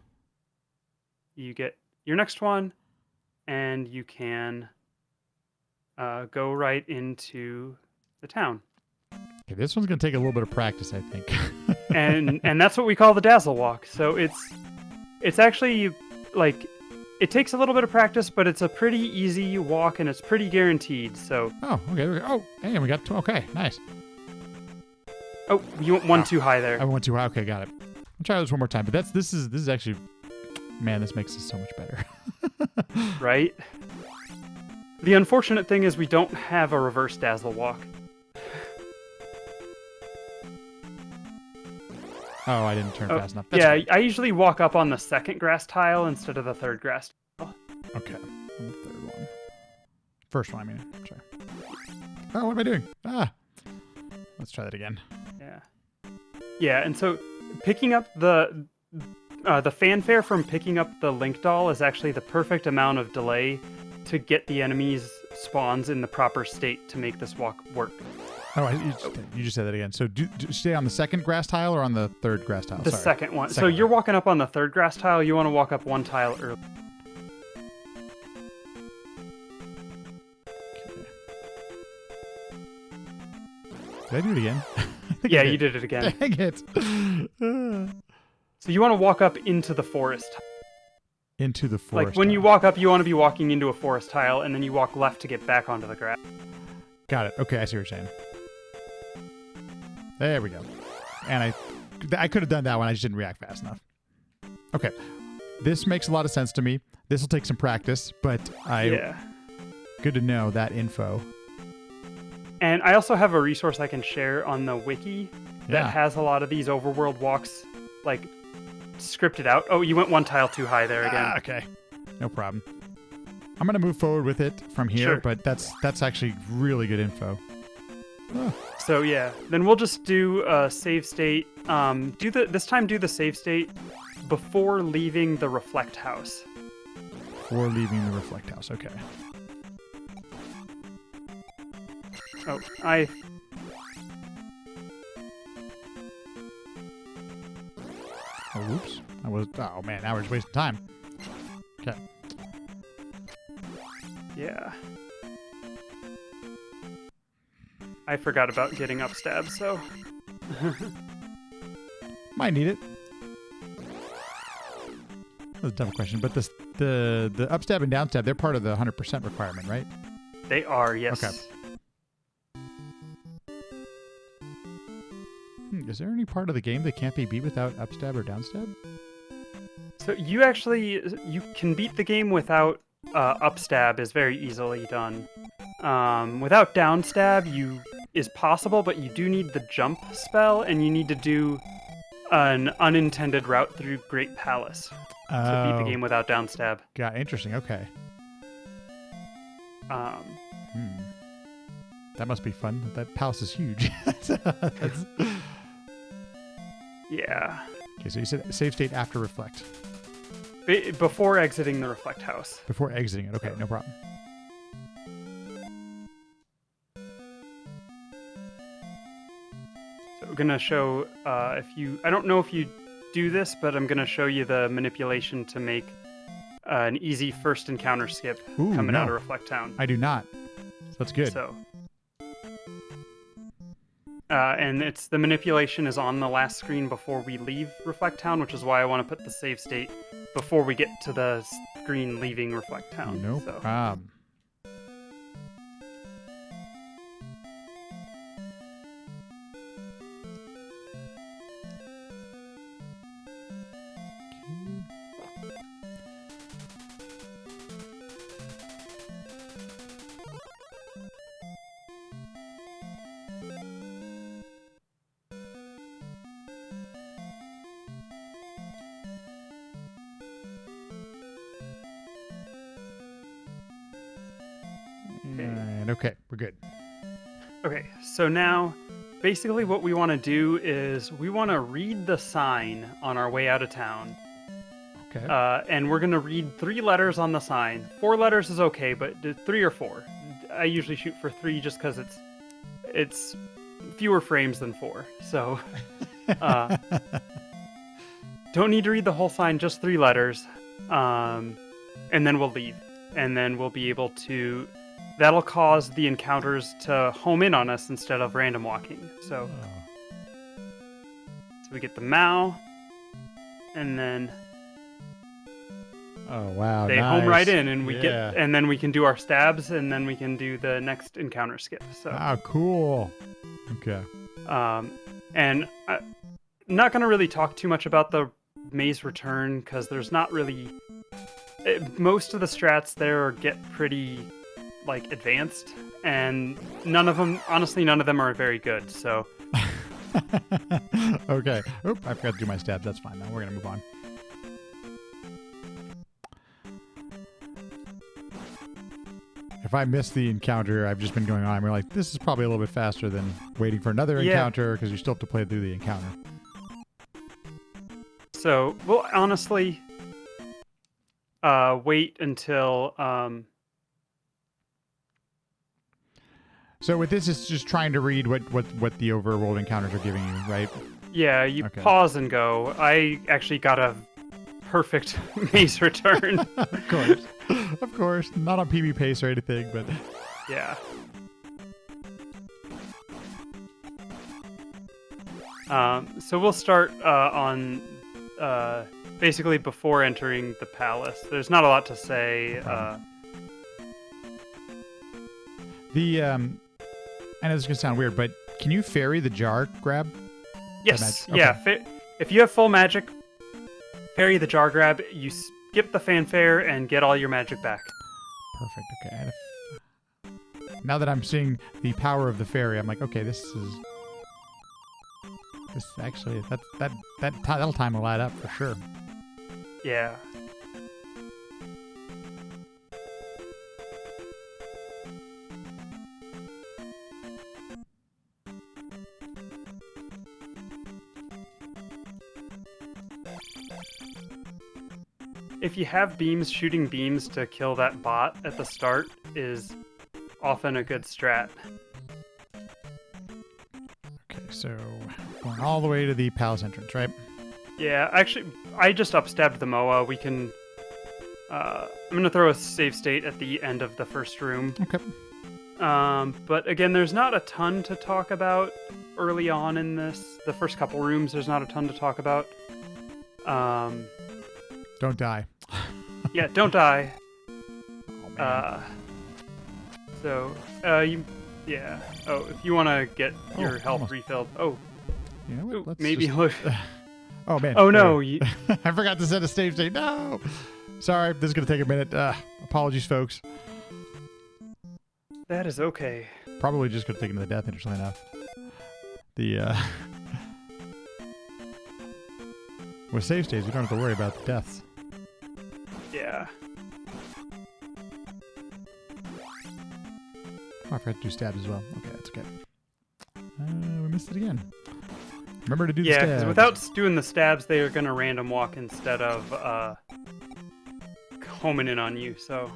you get your next one, and you can go right into the town. Okay, this one's gonna take a little bit of practice, I think. and that's what we call the Dazzle Walk. So it's actually like it takes a little bit of practice, but it's a pretty easy walk, and it's pretty guaranteed. So oh, okay. Oh, hey, we got two. Okay, nice. Oh, you went one too high there. I went too high. Okay, got it. I'll try this one more time. But this is actually, man, this makes this so much better. Right? The unfortunate thing is we don't have a reverse Dazzle Walk. Oh, I didn't turn fast enough. That's fine. I usually walk up on the second grass tile instead of the third grass tile. Okay, on the third one. First one, I mean. Sorry. Oh, what am I doing? Let's try that again. Yeah, and so picking up the fanfare from picking up the Link doll is actually the perfect amount of delay to get the enemies' spawns in the proper state to make this walk work. Oh, you just said that again. So do stay on the second grass tile or on the third grass tile? The second one. So you're walking up on the third grass tile. You want to walk up one tile early. Okay. Did I do it again? Yeah, you did it again. Dang it. So you want to walk up into the forest. Into the forest. Like when you walk up, you want to be walking into a forest tile, and then you walk left to get back onto the grass. Got it. Okay, I see what you're saying. There we go. And I could have done that one. I just didn't react fast enough. Okay. This makes a lot of sense to me. This will take some practice, but good to know that info. And I also have a resource I can share on the wiki that has a lot of these overworld walks, like, scripted out. Oh, you went one tile too high there again. Okay. No problem. I'm going to move forward with it from here, but that's actually really good info. So yeah, then we'll just do a save state. This time do the save state before leaving the reflect house. Before leaving the reflect house, okay. Oh, Oh, whoops. Oh man, now we're just wasting time. Okay. Yeah. I forgot about getting up stab, so. Might need it. That's a dumb question, but the up stab and down stab, they're part of the 100% requirement, right? They are, yes. Okay. Is there any part of the game that can't be beat without up stab or down stab? So you can beat the game without up stab is very easily done. Without down stab is possible, but you do need the jump spell, and you need to do an unintended route through Great Palace to beat the game without down stab. Got interesting. Okay. That must be fun. That palace is huge. Yeah. Okay, so you said save state after reflect. Before exiting the reflect house. Before exiting it. Okay, no problem. So we're gonna show I don't know if you do this, but I'm gonna show you the manipulation to make an easy first encounter skip coming out of Reflect Town. I do not. That's good. So. And the manipulation is on the last screen before we leave Reflect Town, which is why I want to put the save state before we get to the screen leaving Reflect Town. No problem. land. Okay, we're good. Okay, so now basically what we want to do is we want to read the sign on our way out of town. Okay. And we're going to read 3 letters on the sign. 4 letters is okay, but 3 or 4. I usually shoot for 3 just because it's fewer frames than 4. So don't need to read the whole sign, just 3 letters. And then we'll leave. And then we'll be able to... That'll cause the encounters to home in on us instead of random walking. So we get the Mao, and then wow, they nice. home right in, and we Yeah. and then we can do our stabs, and then we can do the next encounter skip. So cool. Okay. And I'm not gonna really talk too much about the Maze Return because there's not really most of the strats there get pretty advanced, and none of them are very good. So Okay. Oop, I forgot to do my stabs. That's fine. Now we're gonna move on. If I miss the encounter, I've just been going on. We're like, this is probably a little bit faster than waiting for another encounter because you still have to play through the encounter. So we'll honestly wait until So with this, it's just trying to read what the overworld encounters are giving you, right? Yeah, you Okay. pause and go. I actually got a perfect Maze Return. Of course. Of course. Not on PB pace or anything, but... Yeah. So we'll start on basically before entering the palace. There's not a lot to say. I know this is going to sound weird, but can you ferry the jar grab? Yes. Okay. Yeah. If you have full magic, parry the jar grab, you skip the fanfare and get all your magic back. Perfect. Okay. Now that I'm seeing the power of the fairy, I'm like, okay, this actually that'll time a lot up for sure. Yeah. If you have beams, shooting beams to kill that bot at the start is often a good strat. Okay, so going all the way to the palace entrance, right? Yeah, actually, I just upstabbed the MOA. We can... I'm going to throw a save state at the end of the first room. Okay. But again, there's not a ton to talk about early on in this. The first couple rooms, there's not a ton to talk about. Don't die. Yeah, don't die. Oh, man. Yeah. Oh, if you want to get your health almost. refilled. Oh, You know what? ooh, Let's maybe just- look. Oh, man. Oh, no. I forgot to set a save state. No! Sorry, this is going to take a minute. Apologies, folks. That is okay. Probably just going to take him to the death, interestingly enough. With save states, you don't have to worry about the deaths. Yeah. Oh, I forgot to do stabs as well. Okay, that's okay. We missed it again. Remember to do the Yeah, stabs. because without doing the stabs, they are going to random walk instead of homing in on you, so...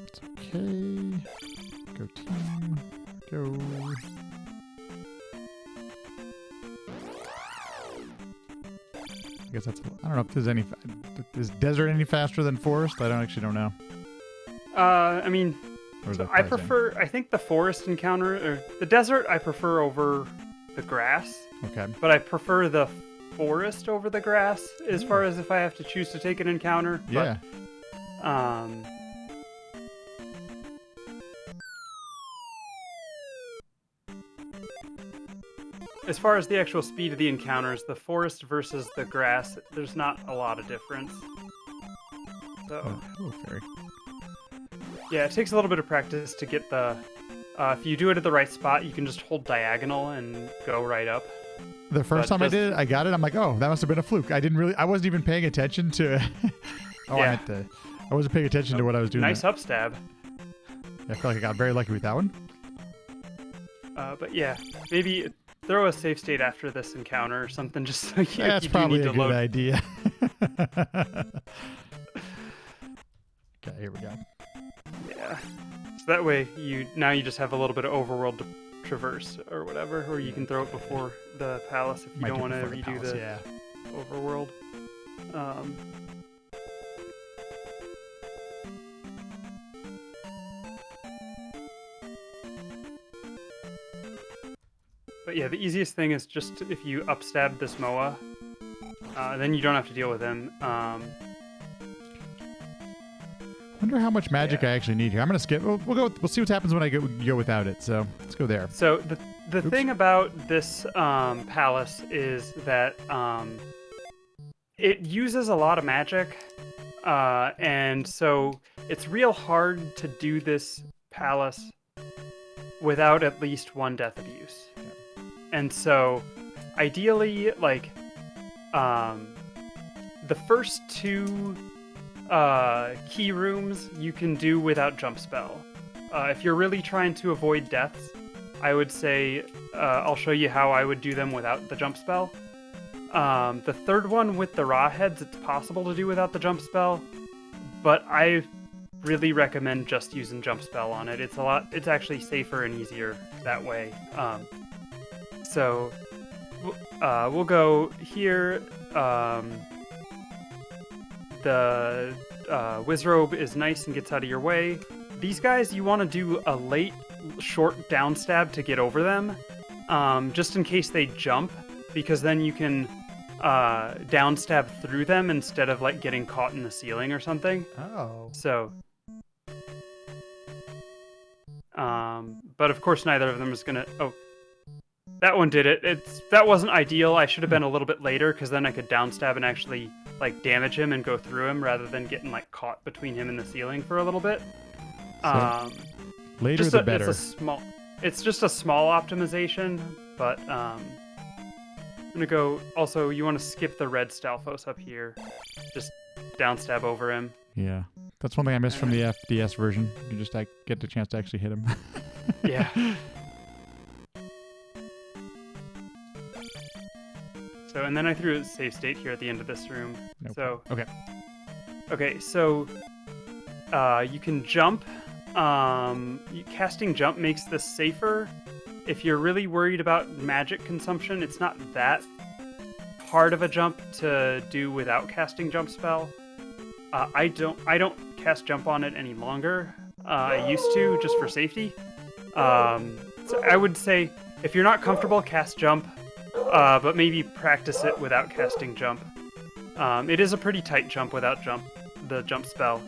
It's okay. Go team. Go. I guess that's... I don't know if there's any... Is desert any faster than forest? I don't know. I mean, Or is so that I probably the same? prefer... I think the forest encounter... Or the desert I prefer over the grass, Okay. but I prefer the forest over the grass as far as if I have to choose to take an encounter. Yeah. But, as far as the actual speed of the encounters, the forest versus the grass, there's not a lot of difference. So, Oh, hello, fairy. yeah, it takes a little bit of practice to get the If you do it at the right spot, you can just hold diagonal and go right up. The first time I did it, I got it. I'm like, oh, that must have been a fluke. I wasn't even paying attention to. I wasn't paying attention to what I was doing. Nice up stab. I feel like I got very lucky with that one. But yeah, maybe throw a save state after this encounter or something, just so That's probably a good idea. Okay, here we go. Yeah. So that way, you just have a little bit of overworld to traverse or whatever, or you can throw it before the palace if you don't want to redo the overworld. But yeah, the easiest thing is just if you upstab this Moa, then you don't have to deal with him. Wonder how much magic I actually need here. I'm gonna skip. We'll go. We'll see what happens when I go without it. So let's go there. So the thing about this palace is that it uses a lot of magic, and so it's real hard to do this palace without at least one death abuse. And so, ideally, like the first two key rooms you can do without jump spell. If you're really trying to avoid deaths, I would say I'll show you how I would do them without the jump spell. The third one with the raw heads, it's possible to do without the jump spell, but I really recommend just using jump spell on it. It's actually safer and easier that way. So we'll go here. The Wizrobe is nice and gets out of your way. These guys, you want to do a late, short down stab to get over them, just in case they jump, because then you can down stab through them instead of like getting caught in the ceiling or something. Oh. So, but of course neither of them is gonna. Oh, that one did it. That wasn't ideal. I should have been a little bit later, because then I could down stab and actually like damage him and go through him rather than getting like caught between him and the ceiling for a little bit. So, later the better. It's just a small optimization, but I'm gonna go. Also, you want to skip the red Stalfos up here. Just down stab over him. Yeah, that's one thing I missed from the FDS version. You just get the chance to actually hit him. Yeah. So, and then I threw a save state here at the end of this room. Nope. So okay, so you can jump. Casting jump makes this safer. If you're really worried about magic consumption, it's not that hard of a jump to do without casting jump spell. I don't cast jump on it any longer. I used to, just for safety. So I would say if you're not comfortable, cast jump. But maybe practice it without casting jump. It is a pretty tight jump without the jump spell.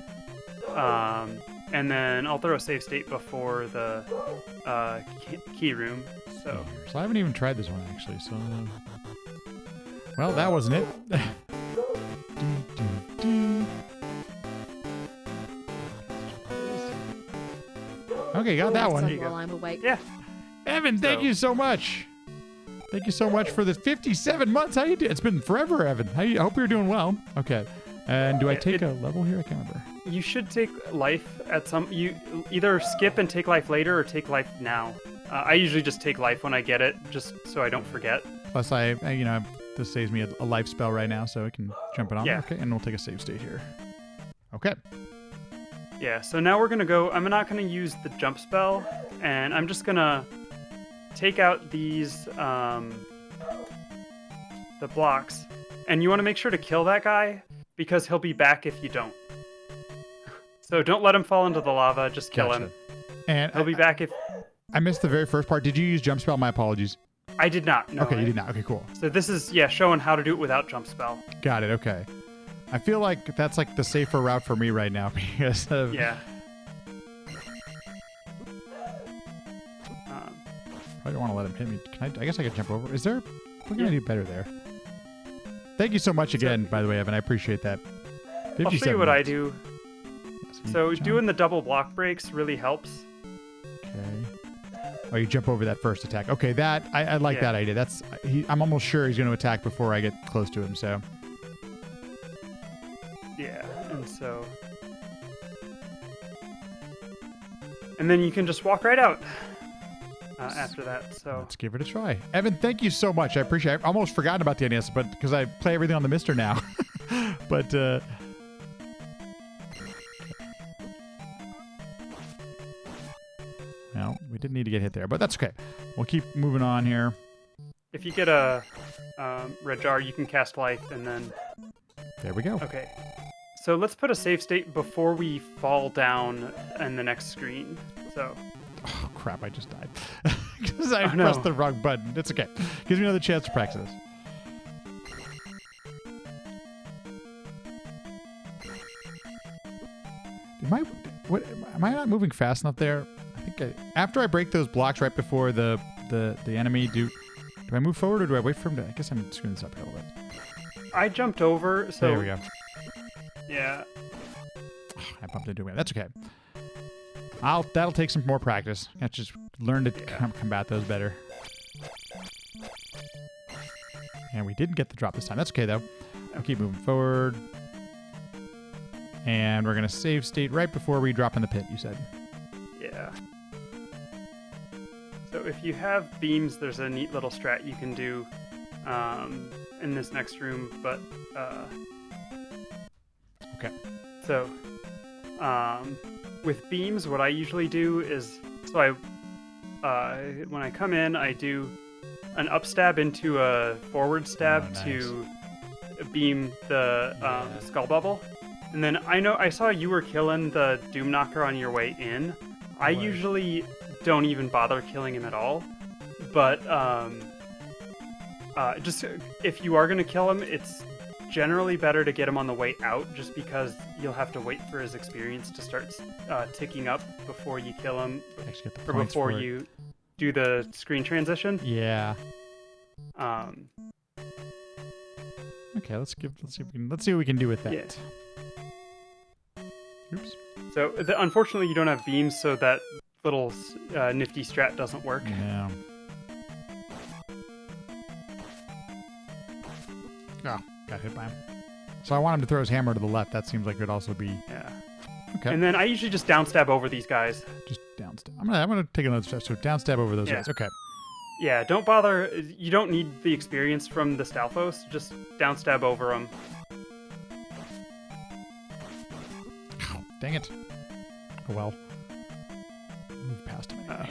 And then I'll throw a save state before the key room. So I haven't even tried this one actually. So, well, that wasn't it. Okay, got that one. While I'm awake. Yeah. Evan, thank you so much. Thank you so much for the 57 months. How you doing? It's been forever, Evan. I hope you're doing well. Okay. And do I take a level here? I can't remember. You should take life at some. You either skip and take life later or take life now. I usually just take life when I get it, just so I don't forget. Plus, this saves me a life spell right now, so I can jump it on. Yeah. Okay, and we'll take a save state here. Okay. Yeah. So now we're gonna go. I'm not gonna use the jump spell, and I'm just gonna take out these the blocks, and you want to make sure to kill that guy because he'll be back if you don't. So don't let him fall into the lava, just kill him. And he'll be back if... I missed the very first part. Did you use jump spell? My apologies. I did not. No, okay, you did not. Okay, cool. So this is, showing how to do it without jump spell. Got it, okay. I feel like that's like the safer route for me right now because of... Yeah. I don't want to let him hit me. I guess I could jump over. Is there... What can I do better there? Thank you so much again, by the way, Evan. I appreciate that. I'll show you what I do. So jump. doing the double block breaks really helps. Okay. Oh, you jump over that first attack. Okay, that I like that idea. I'm almost sure he's going to attack before I get close to him. So. Yeah, and then you can just walk right out after that. So let's give it a try. Evan, thank you so much. I appreciate it. I almost forgotten about the NES, but because I play everything on the Mister now. But well, we didn't need to get hit there, but that's okay. We'll keep moving on here. If you get a red jar, you can cast life, and then there we go. Okay. So let's put a save state before we fall down in the next screen. So. Oh crap! I just died because I pressed the wrong button. It's okay. Gives me another chance to practice. Am I not moving fast enough there? I think after I break those blocks right before the enemy, do I move forward or do I wait for him to? I guess I'm screwing this up here a little bit. I jumped over, so there we go. Yeah. I bumped into him. That's okay. That'll take some more practice. I have to just learn to combat those better. And we didn't get the drop this time. That's okay though. We'll keep moving forward. And we're gonna save state right before we drop in the pit, you said. Yeah. So if you have beams, there's a neat little strat you can do in this next room, but okay. So with beams, what I usually do is when I come in, I do an up stab into a forward stab to beam the skull bubble. And then I saw you were killing the Doom Knocker on your way in. I usually don't even bother killing him at all. But just if you are going to kill him, it's generally better to get him on the way out, just because you'll have to wait for his experience to start ticking up before you kill him, or before you do the screen transition. Yeah. Okay, let's see what we can do with that. Yeah. Oops. So unfortunately, you don't have beams, so that little nifty strat doesn't work. Yeah. Oh, got hit by him. So I want him to throw his hammer to the left. That seems like it would also be. Yeah. Okay. And then I usually just downstab over these guys. Just downstab. I'm gonna take another step. So downstab over those guys. Okay. Yeah, don't bother. You don't need the experience from the Stalfos. Just downstab over them. Oh, dang it. Oh well. Move past him anyway.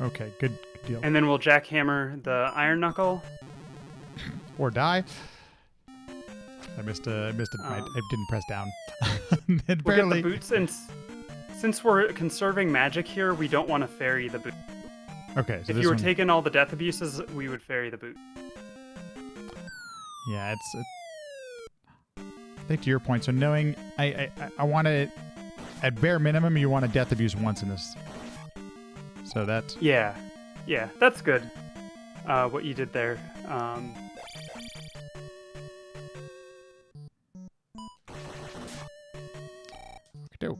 Okay, good deal. And then we'll jackhammer the Iron Knuckle. Or die. I missed it. I didn't press down. It We'll barely. get the boots, and since we're conserving magic here, we don't want to ferry the boot. Okay, so if you were taking all the death abuses, we would ferry the boot. Yeah, I think to your point. So knowing, I want to, at bare minimum, you want a death abuse once in this. So that's. Yeah, that's good. What you did there.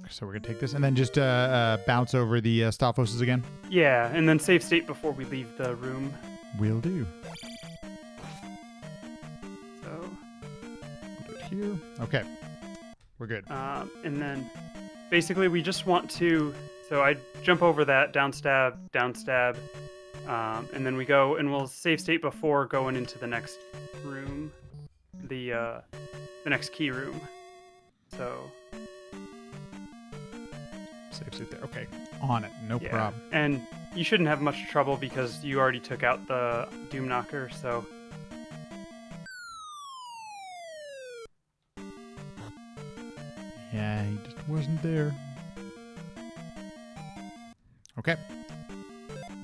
So we're gonna take this and then just bounce over the Stalfoses again. Yeah, and then save state before we leave the room. Will do. So do it here. Okay, we're good. And then basically we just want to. So I jump over that, downstab, and then we go and we'll save state before going into the next room, the next key room. So. Save suit there. Okay, on it. No problem. And you shouldn't have much trouble because you already took out the Doom Knocker, so. Yeah, he just wasn't there. Okay.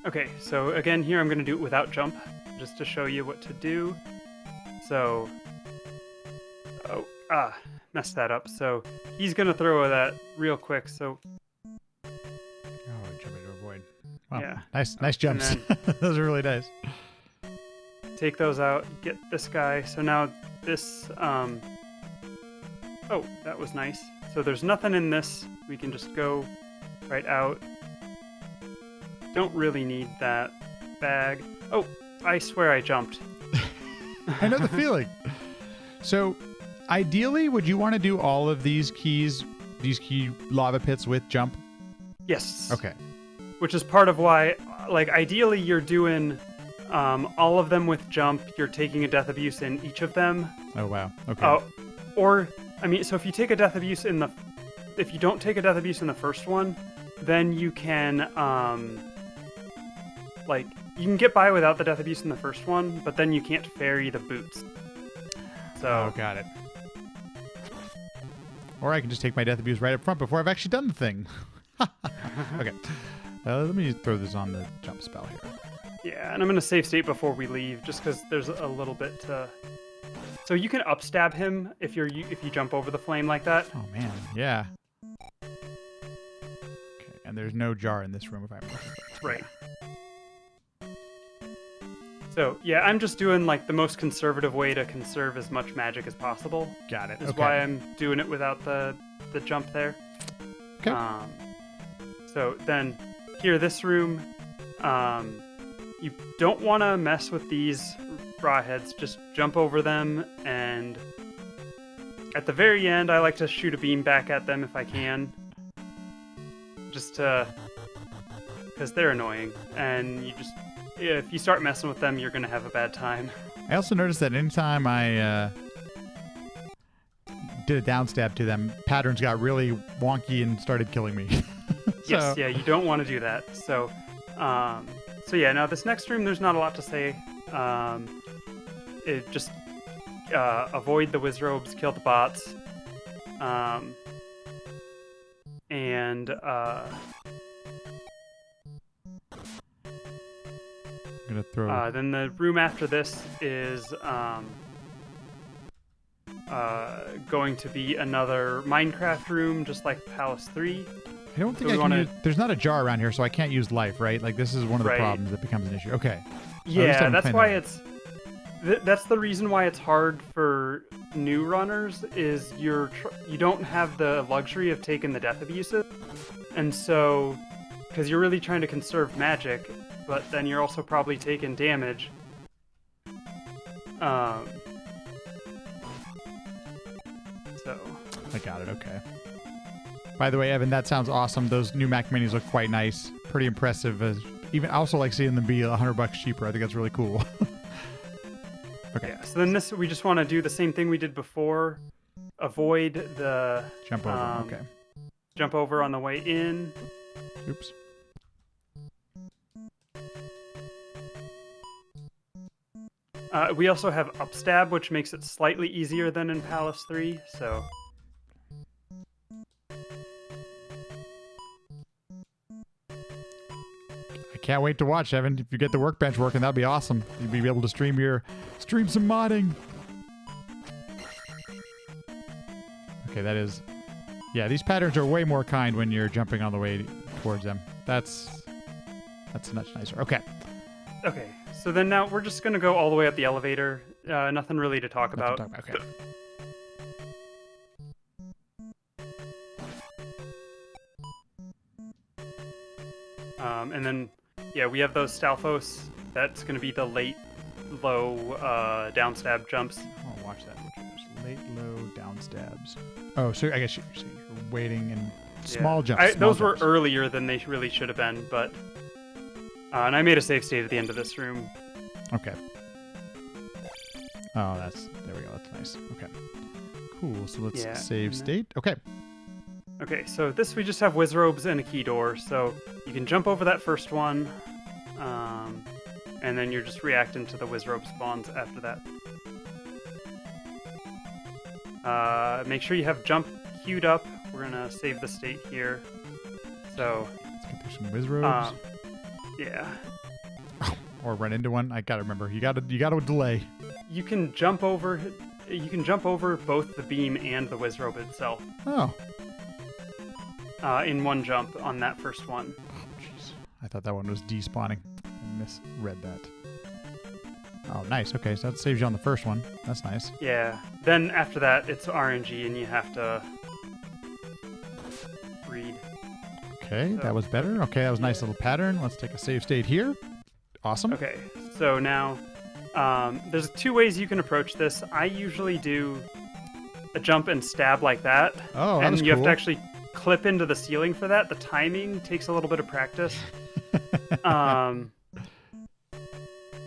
Okay, so again here I'm going to do it without jump, just to show you what to do. So. Messed that up. So he's going to throw that real quick, so. Wow. Yeah. Nice jumps. Those are really nice. Take those out. Get this guy. So now this. Oh, that was nice. So there's nothing in this. We can just go right out. don't really need that bag. Oh, I swear I jumped. I know the feeling. So, ideally, would you want to do all of these key lava pits with jump? Yes. Okay. Which is part of why, like, ideally you're doing all of them with jump. You're taking a death abuse in each of them. Oh, wow. Okay. Or, I mean, so if you take a death abuse if you don't take a death abuse in the first one, then you can, you can get by without the death abuse in the first one, but then you can't ferry the boots. So. Oh, got it. Or I can just take my death abuse right up front before I've actually done the thing. Okay. Let me throw this on the jump spell here. Yeah, and I'm going to save state before we leave, just because there's a little bit to... So you can upstab him if you jump over the flame like that. Oh, man. Yeah. Okay, and there's no jar in this room if I'm... Right. So, yeah, I'm just doing, like, the most conservative way to conserve as much magic as possible. Got it. Is why I'm doing it without the jump there. Okay. So then, here, this room, you don't want to mess with these raw heads. Just jump over them, and at the very end, I like to shoot a beam back at them if I can. Just to... because they're annoying, and if you start messing with them, you're going to have a bad time. I also noticed that anytime I did a downstab to them, patterns got really wonky and started killing me. Yes, yeah, you don't want to do that. So yeah, now this next room, there's not a lot to say. Just avoid the wizrobes, kill the bots, and I'm gonna throw. Then the room after this is going to be another Minecraft room, just like Palce 3. I don't think I can use... There's not a jar around here, so I can't use life, right? Like, this is one of the problems that becomes an issue. Okay. Yeah, that's why that's the reason why it's hard for new runners, is you don't have the luxury of taking the death abuses. And so, because you're really trying to conserve magic, but then you're also probably taking damage. So. I got it, okay. By the way, Evan, that sounds awesome. Those new Mac Minis look quite nice. Pretty impressive. I also like seeing them be $100 cheaper. I think that's really cool. Okay. Yeah, so then we just want to do the same thing we did before. Avoid the... Jump over, okay. Jump over on the way in. Oops. We also have upstab, which makes it slightly easier than in Palce 3, so... Can't wait to watch, Evan. If you get the workbench working, that'd be awesome. You'd be able to stream some modding. Okay, that is... Yeah, these patterns are way more kind when you're jumping on the way towards them. That's much nicer. Okay. Okay, so then now we're just going to go all the way up the elevator. Nothing really to talk about. Okay. And then... Yeah, we have those Stalfos. That's going to be the low downstab jumps. I'll watch that. Late, low downstabs. Oh, so I guess you're waiting and small jumps. Those were earlier than they really should have been, but... and I made a save state at the end of this room. Okay. Oh, there we go. That's nice. Okay. Cool. So let's save state. Okay. Okay, so this we just have wizrobes and a key door, so you can jump over that first one, and then you're just reacting to the wizrobe spawns after that. Make sure you have jump queued up. We're gonna save the state here. So let's get through some wizrobes. Yeah. Or run into one. I gotta remember. You gotta delay. You can jump over. You can jump over both the beam and the wizrobe itself. Oh. In one jump on that first one. Oh, jeez. I thought that one was despawning. I misread that. Oh, nice. Okay, so that saves you on the first one. That's nice. Yeah. Then after that, it's RNG, and you have to read. Okay, that was better. Okay, that was a nice little pattern. Let's take a save state here. Awesome. Okay, so now there's 2 ways you can approach this. I usually do a jump and stab like that. Oh, that and was you have cool. to actually clip into the ceiling for that. The timing takes a little bit of practice.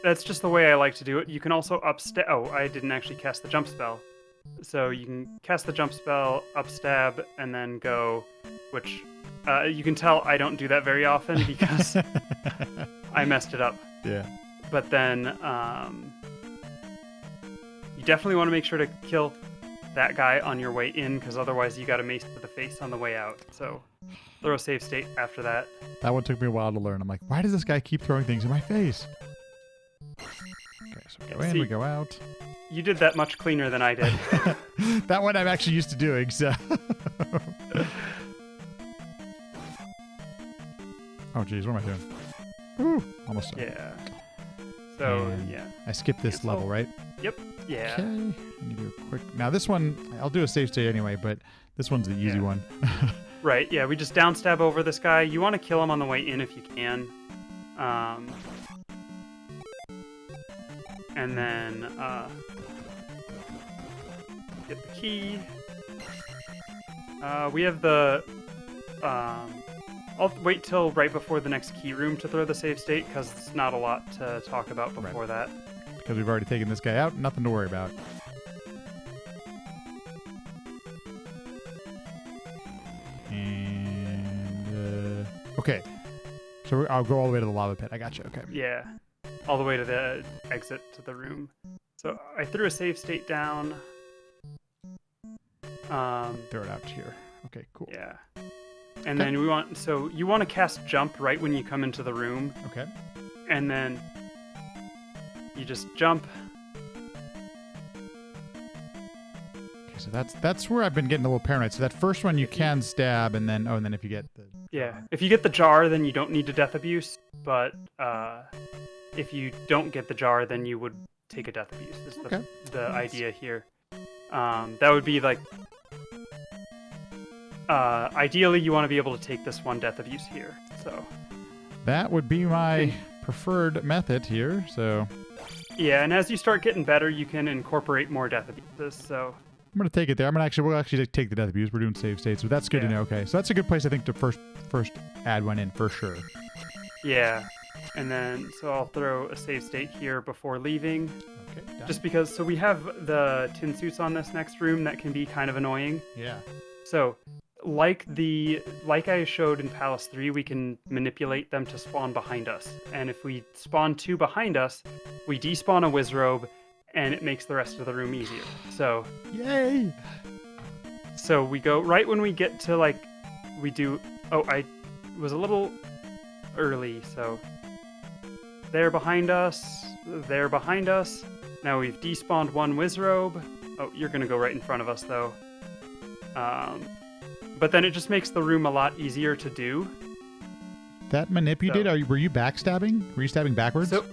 That's just the way I like to do it. You can also upstab. Oh, I didn't actually cast the jump spell. So you can cast the jump spell, upstab, and then go, which you can tell I don't do that very often because I messed it up. Yeah. But then you definitely want to make sure to kill that guy on your way in, because otherwise you got a mace to the face on the way out. So throw a save state after that. That one took me a while to learn. I'm like, why does this guy keep throwing things in my face? Okay, so we go in, we go out. You did that much cleaner than I did. That one I'm actually used to doing, so. Oh, geez, what am I doing? Ooh, almost done. Yeah. So, And yeah. I skipped this Cancel. level, right? Yep. Yeah. Okay. I need to do a quick. Now, this one, I'll do a save state anyway, but this one's the easy one. Right, yeah, we just downstab over this guy. You want to kill him on the way in if you can. And then get the key. We have the... I'll wait till right before the next key room to throw the save state, because it's not a lot to talk about before that. Because we've already taken this guy out, nothing to worry about. And, okay. So I'll go all the way to the lava pit. I got you. Okay. Yeah, all the way to the exit to the room. So I threw a save state down. Throw it out here. Okay, cool. Yeah. And then you want to cast jump right when you come into the room, Okay. and then you just jump. Okay, so that's where I've been getting a little paranoid. So that first one you can stab, and then if you get the If you get the jar, then you don't need to death abuse. But if you don't get the jar, then you would take a death abuse. Is the idea here. That would be like. Ideally, you want to be able to take this one death abuse here. So that would be my preferred method here. So yeah, and as you start getting better, you can incorporate more death abuses. So I'm gonna take it there. We'll actually take the death abuse. We're doing save states, so that's good to know. Okay, so that's a good place I think to first add one in for sure. Yeah, and then so I'll throw a save state here before leaving. Okay. Done. Just because, so we have the tin suits on this next room that can be kind of annoying. Yeah. So, like I showed in Palce 3, we can manipulate them to spawn behind us. And if we spawn 2 behind us, we despawn a Wizrobe, and it makes the rest of the room easier. So, yay! So we go right when we get to we do. Oh, I was a little early, so they're behind us. They're behind us. Now we've despawned 1 Wizrobe. Oh, you're gonna go right in front of us though. But then it just makes the room a lot easier to do. That manipulated. Were you backstabbing? Were you stabbing backwards? So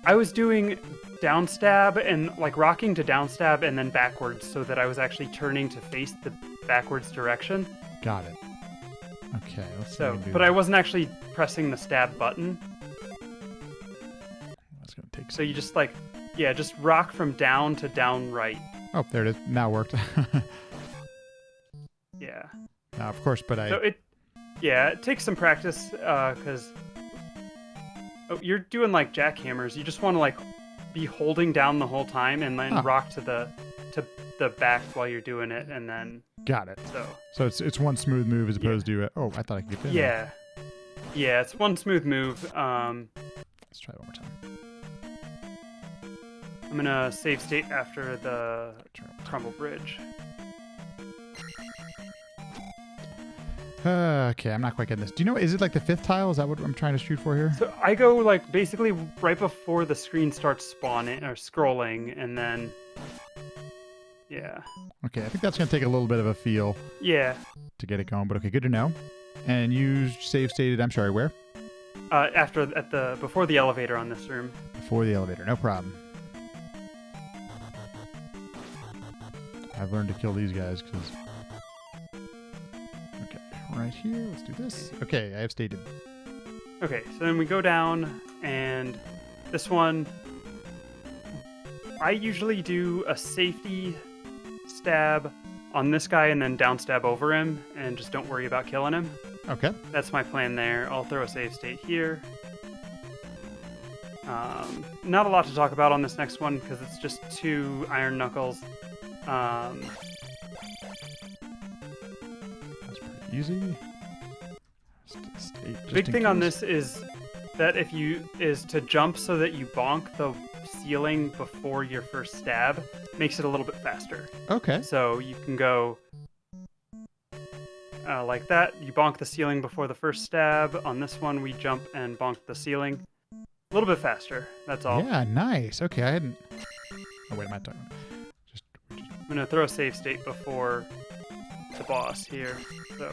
I was doing downstab and rocking to downstab and then backwards, so that I was actually turning to face the backwards direction. Got it. Okay. Let's see. So, but I wasn't actually pressing the stab button. That's gonna take. So you just just rock from down to down right. Oh, there it is. Now it worked. Yeah. Now, of course, but So it takes some practice, because you're doing jackhammers. You just want to be holding down the whole time and then rock to the back while you're doing it, and then. Got it. So it's one smooth move as opposed to I thought I could get there. Yeah, it's one smooth move. Let's try it one more time. I'm gonna save state after the crumble bridge. Okay, I'm not quite getting this. Do you know, is it the 5th tile? Is that what I'm trying to shoot for here? So I go basically right before the screen starts spawning or scrolling, and then yeah. Okay, I think that's gonna take a little bit of a feel. Yeah. To get it going, but okay, good to know. And you save stated. I'm sorry, where? Before the elevator on this room. Before the elevator, no problem. I've learned to kill these guys because. Okay, right right here. Let's do this. Okay, I have stated. Okay, so then we go down, and this one, I usually do a safety stab on this guy and then down stab over him, and just don't worry about killing him. Okay. That's my plan there. I'll throw a save state here. Not a lot to talk about on this next one because it's just 2 iron knuckles. That's pretty easy. Big thing on this is that is to jump so that you bonk the ceiling before your first stab. Makes it a little bit faster. Okay. So you can go like that. You bonk the ceiling before the first stab. On this one, we jump and bonk the ceiling. A little bit faster. That's all. Yeah, nice. Okay, I hadn't. Oh wait, am I talking? I'm gonna throw a save state before the boss here. So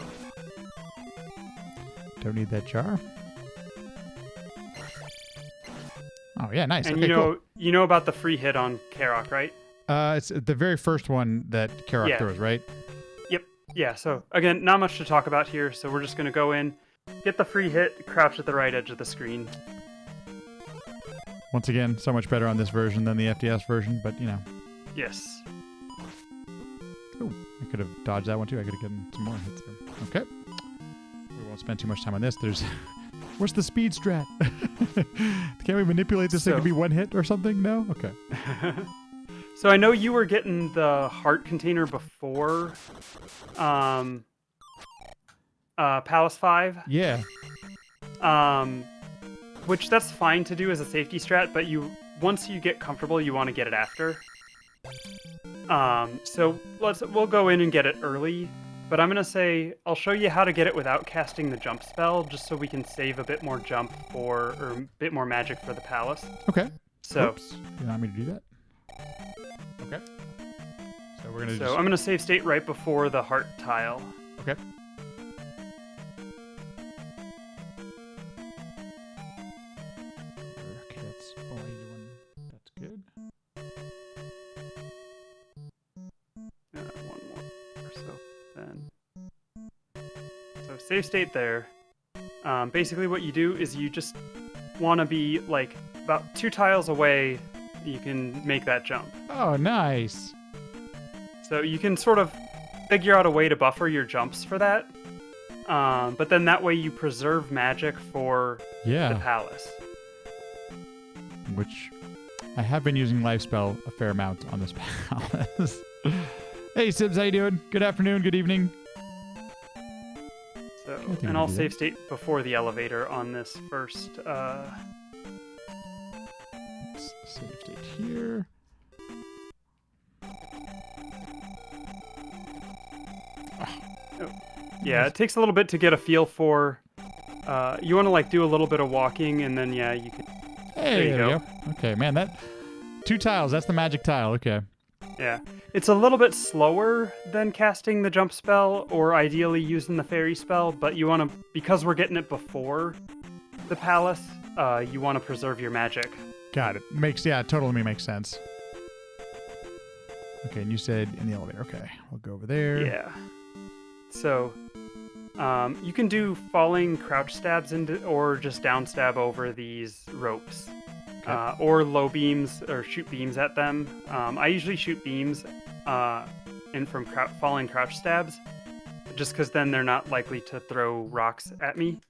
don't need that jar. Oh yeah, nice. And okay, cool. you know about the free hit on Karok, right? It's the very first one that Karok throws, right? Yep. Yeah. So again, not much to talk about here. So we're just gonna go in, get the free hit, crouch at the right edge of the screen. Once again, so much better on this version than the FDS version, but you know. Yes. Oh, I could have dodged that one too. I could have gotten some more hits there. Okay. We won't spend too much time on this. What's the speed strat? Can't we manipulate this thing to be one hit or something? No? Okay. So I know you were getting the heart container before Palce 5. Yeah. Which that's fine to do as a safety strat, but once you get comfortable, you want to get it after. So we'll go in and get it early, but I'm gonna say I'll show you how to get it without casting the jump spell, just so we can save a bit more jump or a bit more magic for the palace. Okay. So oops. You want me to do that? Okay. So we're gonna. I'm gonna save state right before the heart tile. Okay. Save state there. Basically what you do is you just want to be like about 2 tiles away. You can make that jump. Oh, nice. So you can sort of figure out a way to buffer your jumps for that. But then that way you preserve magic for the palace. Which I have been using life spell a fair amount on this palace. Hey Sibs, how you doing? Good afternoon, good evening. So, and I'll save state before the elevator on this first. Let's save state here. Yeah, it takes a little bit to get a feel for. You want to like do a little bit of walking, and then you can. Hey, there you go. Okay, man, that 2 tiles. That's the magic tile. Okay. Yeah, it's a little bit slower than casting the jump spell, or ideally using the fairy spell. But you want to, because we're getting it before the palace, you want to preserve your magic. Got it. Totally makes sense. Okay, and you said in the elevator. Okay, we'll go over there. Yeah. So, you can do falling crouch stabs or just down stab over these ropes. Okay. Or low beams, or shoot beams at them. I usually shoot beams in from falling crouch stabs, just because then they're not likely to throw rocks at me.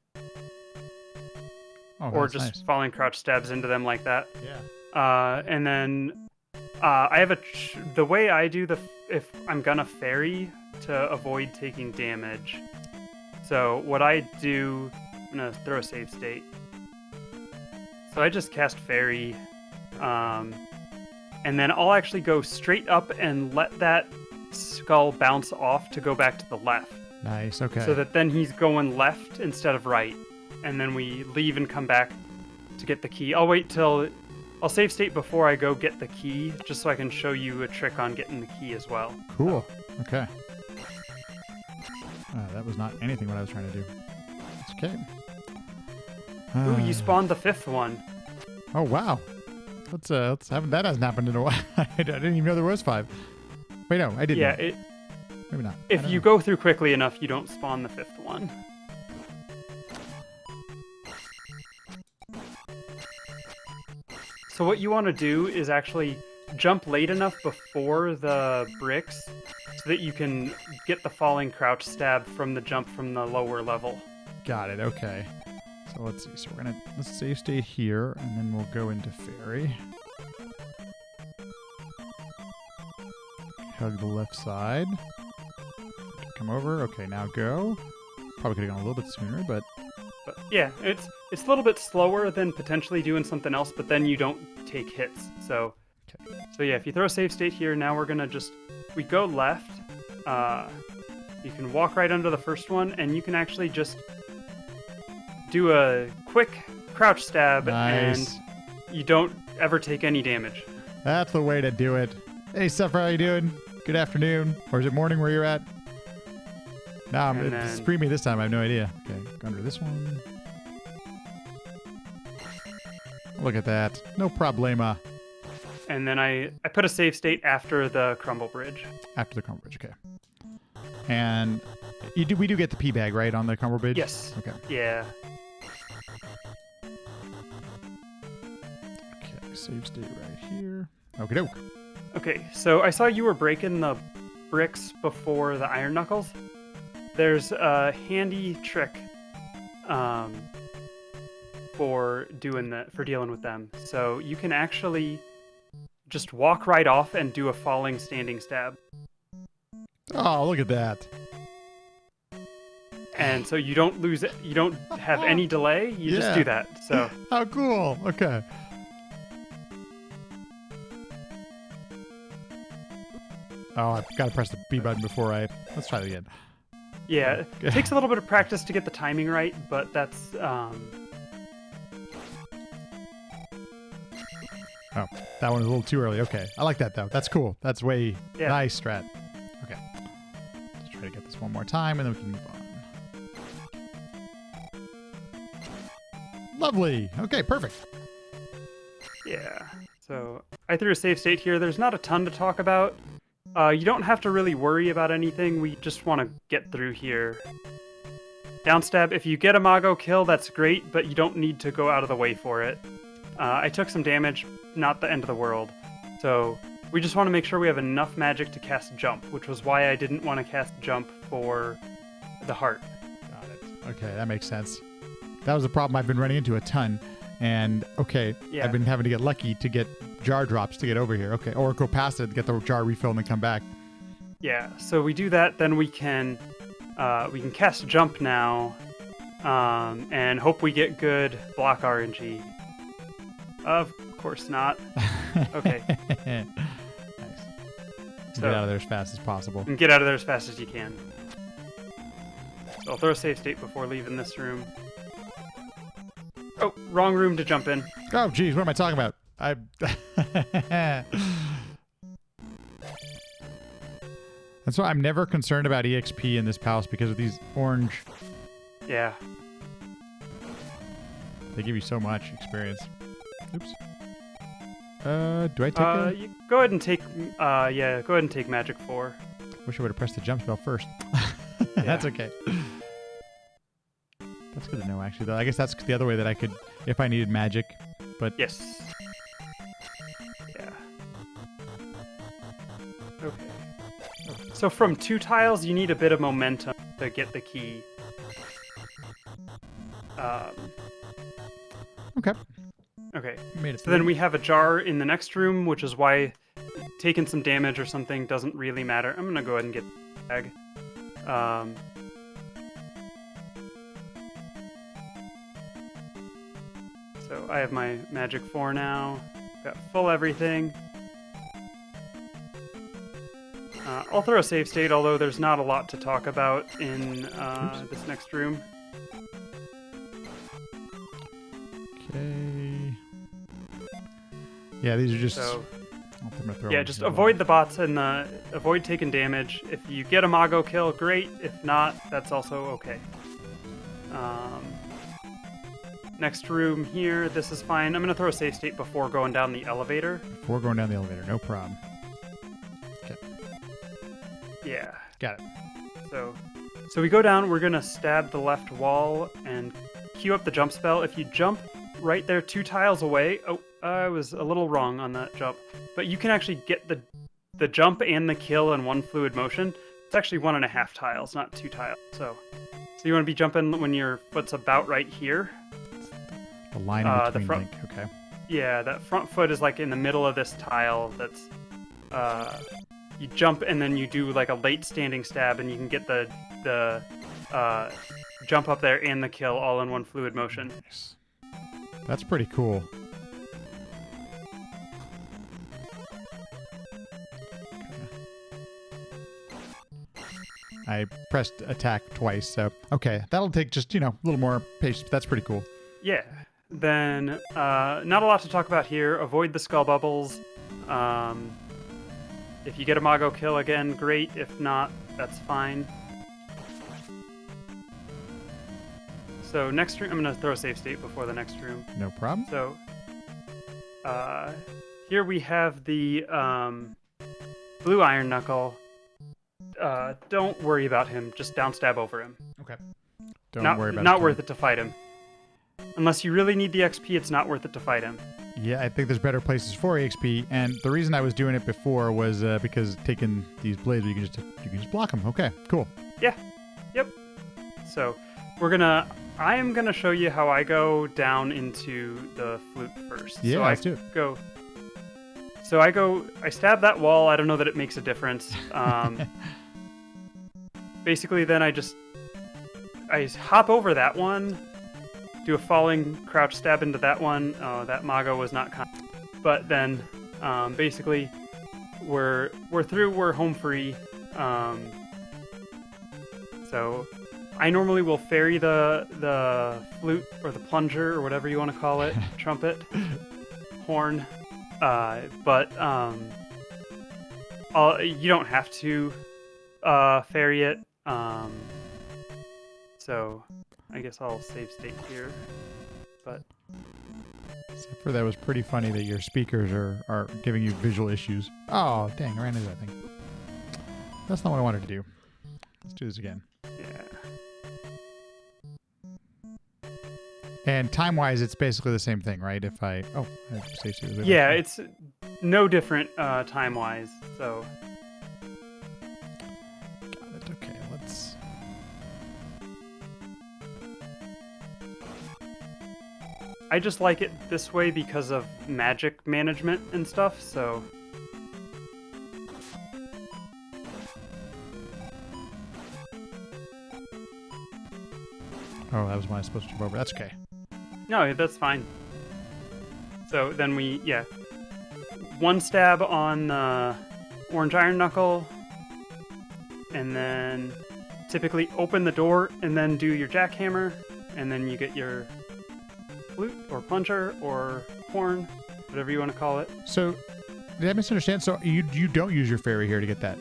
Oh, or just nice. falling crouch stabs into them like that. Yeah. And then I have the way I do if I'm gonna fairy to avoid taking damage. So what I do, I'm gonna throw a save state. So I just cast fairy, and then I'll actually go straight up and let that skull bounce off to go back to the left. Nice, okay. So that then he's going left instead of right. And then we leave and come back to get the key. I'll save state before I go get the key, just so I can show you a trick on getting the key as well. Cool, okay. That was not anything what I was trying to do. It's okay. Ooh, you spawned the 5th one. Oh wow! Let's have that hasn't happened in a while. I didn't even know there was 5. Wait, no, I didn't. Yeah, Maybe not. If you go through quickly enough, you don't spawn the 5th one. So what you want to do is actually jump late enough before the bricks so that you can get the falling crouch stab from the jump from the lower level. Got it. Okay. So let's see. So let's save state here, and then we'll go into fairy. Hug the left side. Come over. Okay, now go. Probably could have gone a little bit sooner, but yeah, it's a little bit slower than potentially doing something else, but then you don't take hits. So yeah, if you throw a save state here, now we're gonna we go left. You can walk right under the first one, and you can actually just do a quick crouch stab, and you don't ever take any damage. That's the way to do it. Hey, Suffer, how you doing? Good afternoon. Or is it morning where you're at? No, it's pre-me this time. I have no idea. Okay, go under this one. Look at that. No problema. And then I put a save state after the crumble bridge. After the crumble bridge, okay. And we do get the pea bag, right, on the crumble bridge? Yes. Okay. Yeah. Okay, save state right here. Okie doke. Okay, so I saw you were breaking the bricks before the iron knuckles. There's a handy trick for dealing with them. So you can actually just walk right off and do a falling standing stab. Oh, look at that. And so you don't lose it. You don't have any delay. You just do that. So how cool. Okay. Oh, I've got to press the B button before let's try it again. Yeah, it takes a little bit of practice to get the timing right, but that's... Oh, that one was a little too early. Okay, I like that, though. That's cool. That's way nice, Strat. Okay. Let's try to get this one more time, and then we can move on. Lovely. Okay, perfect. Yeah. So I threw a save state here. There's not a ton to talk about. You don't have to really worry about anything. We just want to get through here. Downstab, if you get a Mago kill, that's great, but you don't need to go out of the way for it. I took some damage, not the end of the world. So we just want to make sure we have enough magic to cast Jump, which was why I didn't want to cast Jump for the heart. Got it. Okay, that makes sense. That was a problem I've been running into a ton. And, I've been having to get lucky to get jar drops to get over here. Okay, or go past it, get the jar refilled, and then come back. Yeah, so we do that, then we can cast Jump now, and hope we get good block RNG. Of course not. Okay. Nice. So, get out of there as fast as possible. And get out of there as fast as you can. So I'll throw a save state before leaving this room. Oh, wrong room to jump in. Oh, geez, what am I talking about? That's why I'm never concerned about EXP in this palace because of these orange. Yeah. They give you so much experience. Oops. Do I take you go ahead and take, go ahead and take Magic 4. Wish I would have pressed the jump spell first. That's okay. That's good to know, actually, though. I guess that's the other way that I could, if I needed magic, but... Yes. Yeah. Okay. So from 2 tiles, you need a bit of momentum to get the key. Okay. Okay. Made it so then we have a jar in the next room, which is why taking some damage or something doesn't really matter. I'm going to go ahead and get the bag. So I have my Magic 4 now. Got full everything. I'll throw a save state, although there's not a lot to talk about in this next room. Okay. Yeah, these are just... So, yeah, just avoid the bots and avoid taking damage. If you get a Mago kill, great. If not, that's also okay. Next room here, this is fine. I'm going to throw a save state before going down the elevator. Before going down the elevator, no problem. Okay. Yeah, Got it. So we go down. We're gonna stab the left wall and queue up the jump spell. If you jump right there 2 tiles away, oh, I was a little wrong on that jump, but you can actually get the jump and the kill in 1 fluid motion. It's actually 1.5 tiles, not 2 tiles. So you want to be jumping when your foot's about right here. The line in between, the front, link. Okay. Yeah, that front foot is like in the middle of this tile. That's you jump and then you do like a late standing stab, and you can get the jump up there and the kill all in 1 fluid motion. Nice. That's pretty cool. I pressed attack twice, so okay, that'll take just, a little more patience, but that's pretty cool. Yeah. Then, not a lot to talk about here. Avoid the skull bubbles. If you get a Mago kill again, great. If not, that's fine. So next room, I'm going to throw a save state before the next room. No problem. So, here we have the blue iron knuckle. Don't worry about him. Just down stab over him. Okay. Not worth it to fight him. Unless you really need the XP, it's not worth it to fight him. Yeah, I think there's better places for EXP, and the reason I was doing it before was because taking these blades, you can just block them. Okay, cool. Yeah. Yep. So I am gonna show you how I go down into the flute first. Yeah, so let's do it. I stab that wall. I don't know that it makes a difference. Basically, then I hop over that one, do a falling crouch stab into that one. Oh, that Mago was not kind. But then, basically, we're through. We're home free. So I normally will ferry the flute or the plunger or whatever you want to call it, trumpet, horn. But you don't have to ferry it. So I guess I'll save state here. But except for that was pretty funny that your speakers are giving you visual issues. Oh, dang, I ran into that thing. That's not what I wanted to do. Let's do this again. Yeah. And time-wise, it's basically the same thing, right? If I have to save state. Yeah, it's no different time-wise. So. Got it. Okay, let's. I just like it this way because of magic management and stuff, so. Oh, that was when I was supposed to jump over. That's okay. No, that's fine. So then one stab on the orange iron knuckle, and then typically open the door and then do your jackhammer, and then you get your flute or plunger or horn, whatever you want to call it. So, did I misunderstand? So you don't use your fairy here to get that?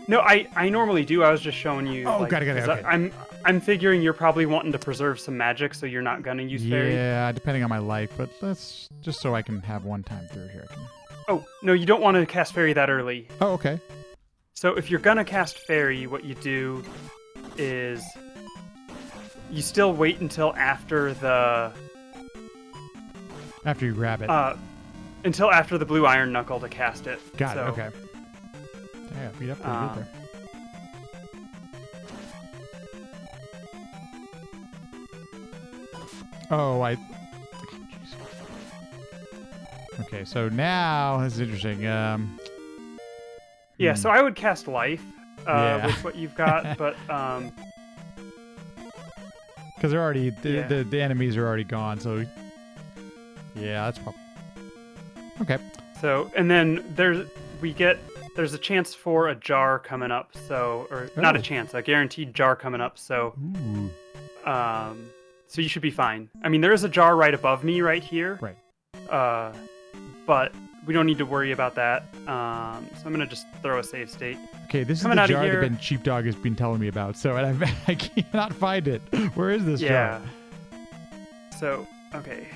No, I normally do. I was just showing you. Oh, got it. Okay. I'm figuring you're probably wanting to preserve some magic, so you're not gonna use fairy. Yeah, depending on my life, but let's just so I can have one time through here. Oh no, you don't want to cast fairy that early. Oh, okay. So if you're gonna cast fairy, what you do is you still wait until after you grab it. Until after the blue iron knuckle to cast it. Got it. Okay. Yeah, beat up pretty good there. Oh, okay, so now this is interesting. Yeah, so I would cast life with what you've got, but because they're already the enemies are already gone, so yeah, that's probably okay. So and then there's a chance for a jar coming up, not a chance, a guaranteed jar coming up. So, so you should be fine. I mean, there is a jar right above me right here. Right. But we don't need to worry about that. So I'm gonna just throw a save state. Okay, this is the jar that Ben Sheepdog has been telling me about. So and I cannot find it. Where is this jar? Yeah. So okay,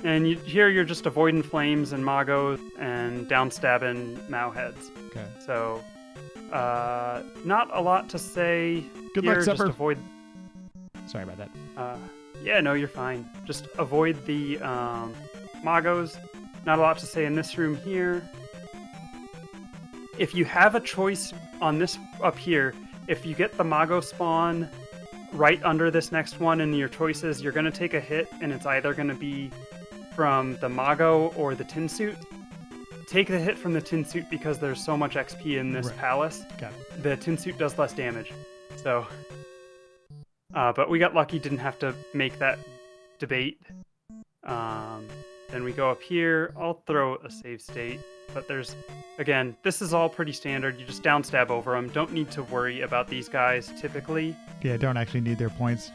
and here you're just avoiding flames and magos and down stabbing Mao heads. Okay. So Not a lot to say. Good here. luck, Just Supper. avoid. Sorry about that. Yeah, no, you're fine. Just avoid the Magos. Not a lot to say in this room here. If you have a choice on this up here, if you get the Mago spawn right under this next one in your choices, you're going to take a hit, and it's either going to be from the Mago or the Tin Suit. Take the hit from the Tin Suit because there's so much XP in this palace. Got it. The Tin Suit does less damage. So, but we got lucky, didn't have to make that debate. Then we go up here. I'll throw a save state, but there's, again, this is all pretty standard. You just down stab over them. Don't need to worry about these guys typically. Yeah, don't actually need their points.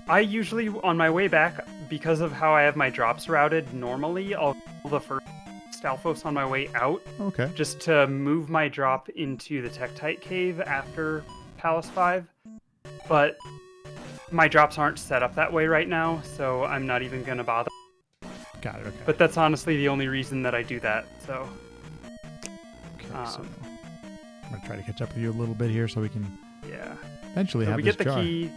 I usually, on my way back, because of how I have my drops routed, normally I'll kill the first Stalfos on my way out. Okay. Just to move my drop into the Tektite Cave after Palace 5. But my drops aren't set up that way right now, so I'm not even going to bother. Got it, okay. But that's honestly the only reason that I do that, so... Okay, so I'm going to try to catch up with you a little bit here so we can yeah. eventually So have we this get the jar. key.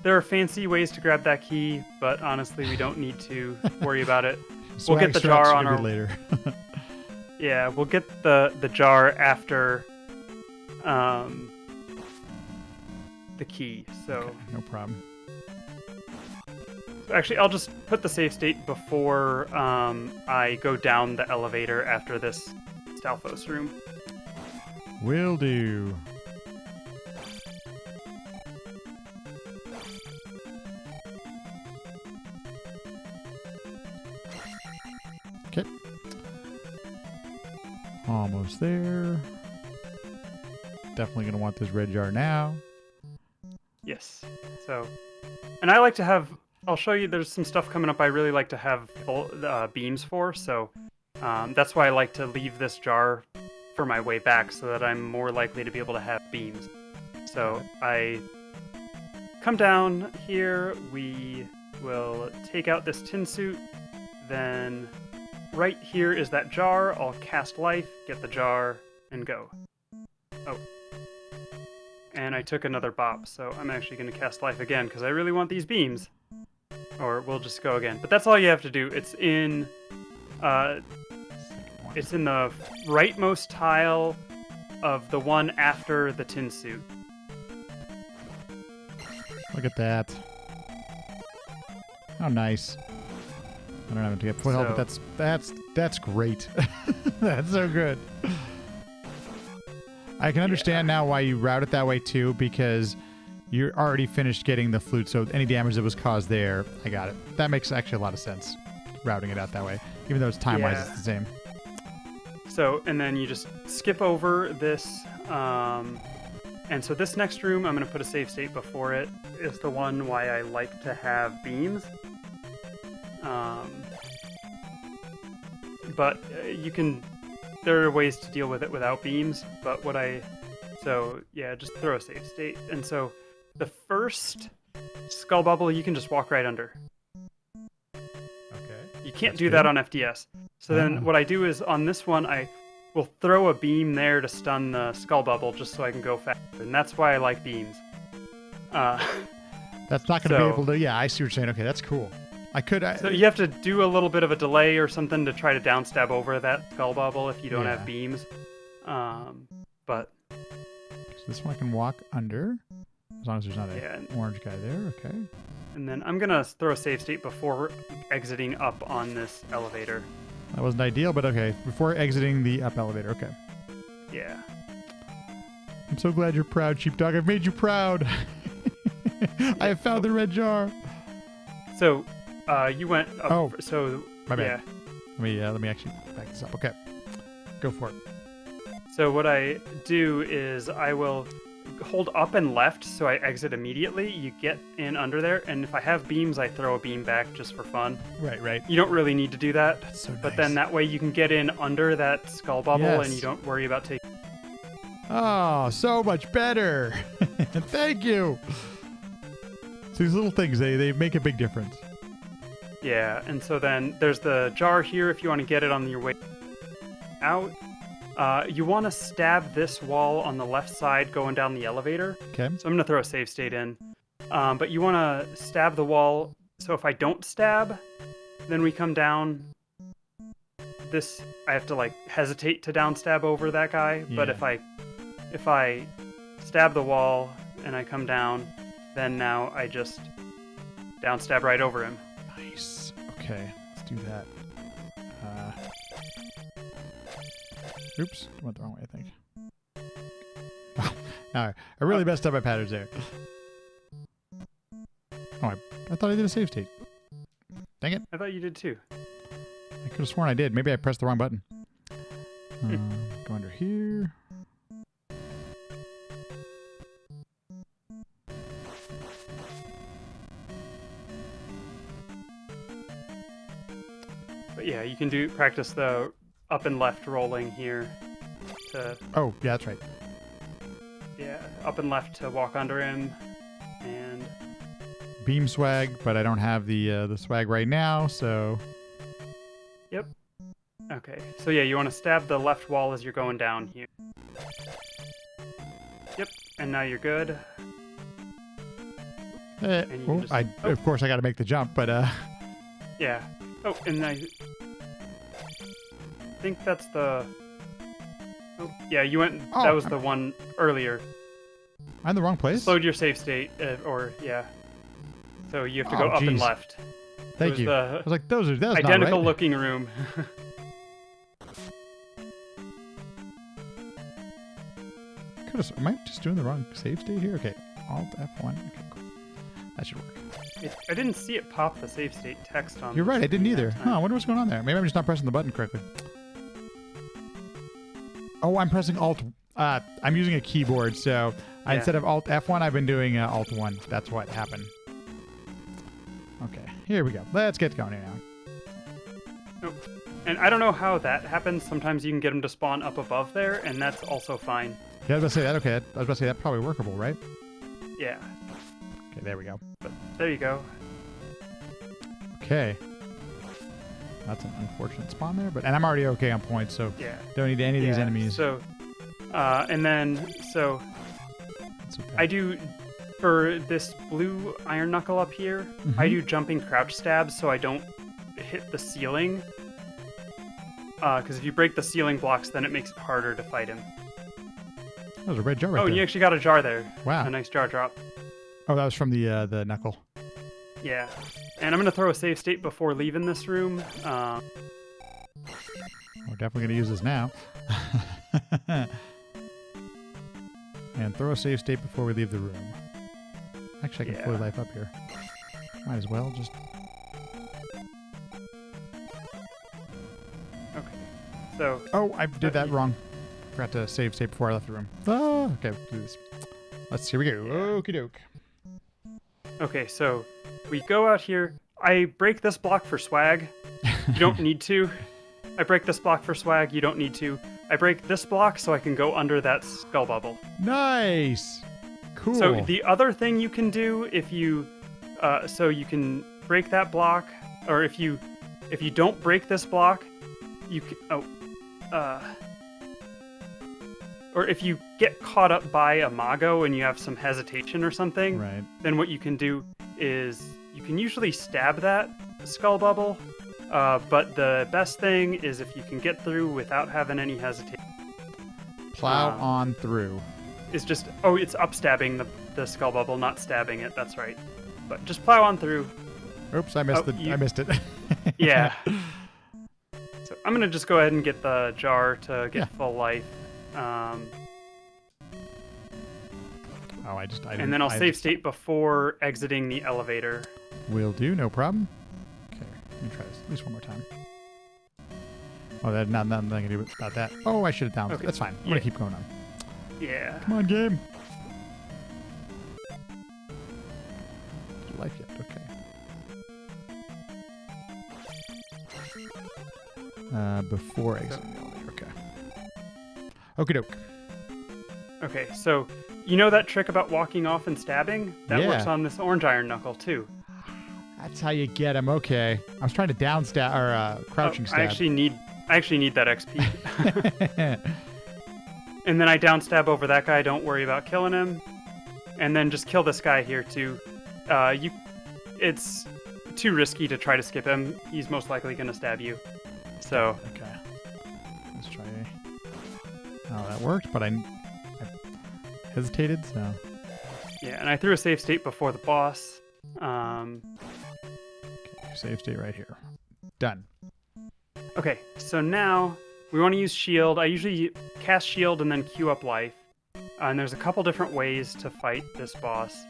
There are fancy ways to grab that key, but honestly, we don't need to worry about it. We'll get the jar on our... later. Yeah, we'll get the jar after the key, so... Okay, no problem. Actually, I'll just put the save state before I go down the elevator after this Stalfos room. Will do. Okay. Almost there. Definitely going to want this red jar now. Yes. So, and I like to have... I'll show you, there's some stuff coming up I really like to have beams for, so that's why I like to leave this jar for my way back, so that I'm more likely to be able to have beams. So I come down here, we will take out this tin suit, then right here is that jar. I'll cast life, get the jar, and go. Oh. And I took another bop, so I'm actually going to cast life again, because I really want these beams. Or we'll just go again. But that's all you have to do. It's in the rightmost tile of the one after the tin suit. Look at that. How nice. I don't have to get foothold, but that's great. That's so good. I can understand now why you route it that way too, because you're already finished getting the flute, so any damage that was caused there, I got it. That makes actually a lot of sense, routing it out that way, even though it's time-wise it's the same. So, and then you just skip over this, and so this next room, I'm going to put a save state before it, is the one why I like to have beams. But you can, there are ways to deal with it without beams, but so yeah, just throw a save state. And so the first skull bubble, you can just walk right under. Okay. You can't do that on FDS. So then what I do is on this one, I will throw a beam there to stun the skull bubble just so I can go faster. And that's why I like beams. That's not going to be able to, yeah, I see what you're saying. Okay, that's cool. So you have to do a little bit of a delay or something to try to downstab over that skull bubble if you don't have beams. But so this one I can walk under, as long as there's not an orange guy there. Okay. And then I'm gonna throw a save state before exiting up on this elevator. That wasn't ideal, but okay. Before exiting the up elevator. Okay. Yeah. I'm so glad you're proud, Sheepdog. I've made you proud. I have found the red jar. So. You went up. Oh, so my bad. Let me actually back this up. Okay, go for it. So what I do is I will hold up and left, so I exit immediately. You get in under there, and if I have beams, I throw a beam back just for fun. Right. You don't really need to do that. That's so nice. But then that way you can get in under that skull bubble, and you don't worry about taking. Oh, so much better. Thank you. So these little things, they make a big difference. Yeah, and so then there's the jar here if you want to get it on your way out. You want to stab this wall on the left side going down the elevator. Okay. So I'm going to throw a save state in. But you want to stab the wall. So if I don't stab, then we come down. This, I have to like hesitate to down stab over that guy. Yeah. But if I stab the wall and I come down, then now I just down stab right over him. Nice. Okay, let's do that. Oops, went the wrong way, I think. Wow, I really messed up my patterns there. Oh, I thought I did a save state. Dang it. I thought you did too. I could have sworn I did. Maybe I pressed the wrong button. Go under here. But yeah, you can practice the up and left rolling here. Oh, yeah, that's right. Yeah, up and left to walk under him, and Beam swag, but I don't have the swag right now, so. Yep. Okay, so yeah, you want to stab the left wall as you're going down here. Yep, and now you're good. And you can just- Of course I got to make the jump, but Yeah. Oh, and I think that's the. Oh, yeah, you went. Oh, that was the one earlier. I'm in the wrong place. Slowed your save state, or yeah. So you have to go up and geez. left. Thank you. I was like, that's Identical not right. looking room. Am I just doing the wrong save state here? Okay, Alt F1. Okay, cool. That should work. I didn't see it pop the save state text on. You're right, I didn't that either. time. Huh, I wonder what's going on there. Maybe I'm just not pressing the button correctly. Oh, I'm pressing Alt. I'm using a keyboard, so Yeah. instead of Alt F1, I've been doing Alt 1. That's what happened. Okay, here we go. Let's get going here now. Nope. And I don't know how that happens. Sometimes you can get them to spawn up above there, and that's also fine. Yeah, I was about to say that. Okay, I was about to say that's probably workable, right? Yeah. Okay, there we go. But there you go. Okay. That's an unfortunate spawn there, and I'm already okay on points, so Yeah. don't need any of these Yeah, enemies. So, and then That's okay. I do for this blue iron knuckle up here. I do jumping crouch stabs so I don't hit the ceiling. Because if you break the ceiling blocks, then it makes it harder to fight him. That was a red jar right Oh, and there. you actually got a jar there. Wow. A nice jar drop. Oh, that was from the knuckle. Yeah. And I'm gonna throw a save state before leaving this room. We're definitely going to use this now. And throw a save state before we leave the room. Actually, I can fully life up here. Might as well just... Okay. So. Oh, I did that wrong. Forgot to save state before I left the room. Ah, okay, let's do this. Here we go. Okie doke. Okay, so we go out here. I break this block for swag. You don't need to. I break this block for swag. You don't need to. I break this block so I can go under that skull bubble. Nice. Cool. So the other thing you can do if you, so you can break that block, or if you don't break this block, you can, or if you get caught up by a Mago and you have some hesitation or something, right. then what you can do is you can usually stab that skull bubble, but the best thing is if you can get through without having any hesitation. Plow on through. It's just, it's upstabbing the skull bubble, not stabbing it, that's right. But just plow on through. Oops, I missed I missed it. Yeah. So I'm going to just go ahead and get the jar to get full life. And then I'll save state before exiting the elevator. Will do, no problem. Okay, let me try this at least one more time. Oh, there's nothing I can do about that. Oh, I should have down. Okay. That's fine. I'm gonna keep going on. Yeah. Come on, game. Life yet? Okay. Before exiting the elevator. Okay. Okie doke. Okay, so you know that trick about walking off and stabbing? That Yeah. works on this orange iron knuckle too. That's how you get him. Okay. I was trying to down stab or crouching stab. I actually need that XP. And then I down stab over that guy. Don't worry about killing him. And then just kill this guy here too. It's too risky to try to skip him. He's most likely going to stab you. So. Okay. Let's try. Oh, that worked, but I hesitated. So. Yeah, and I threw a save state before the boss. Okay, save state right here. Done. Okay, so now we want to use shield. I usually cast shield and then queue up life. And there's a couple different ways to fight this boss.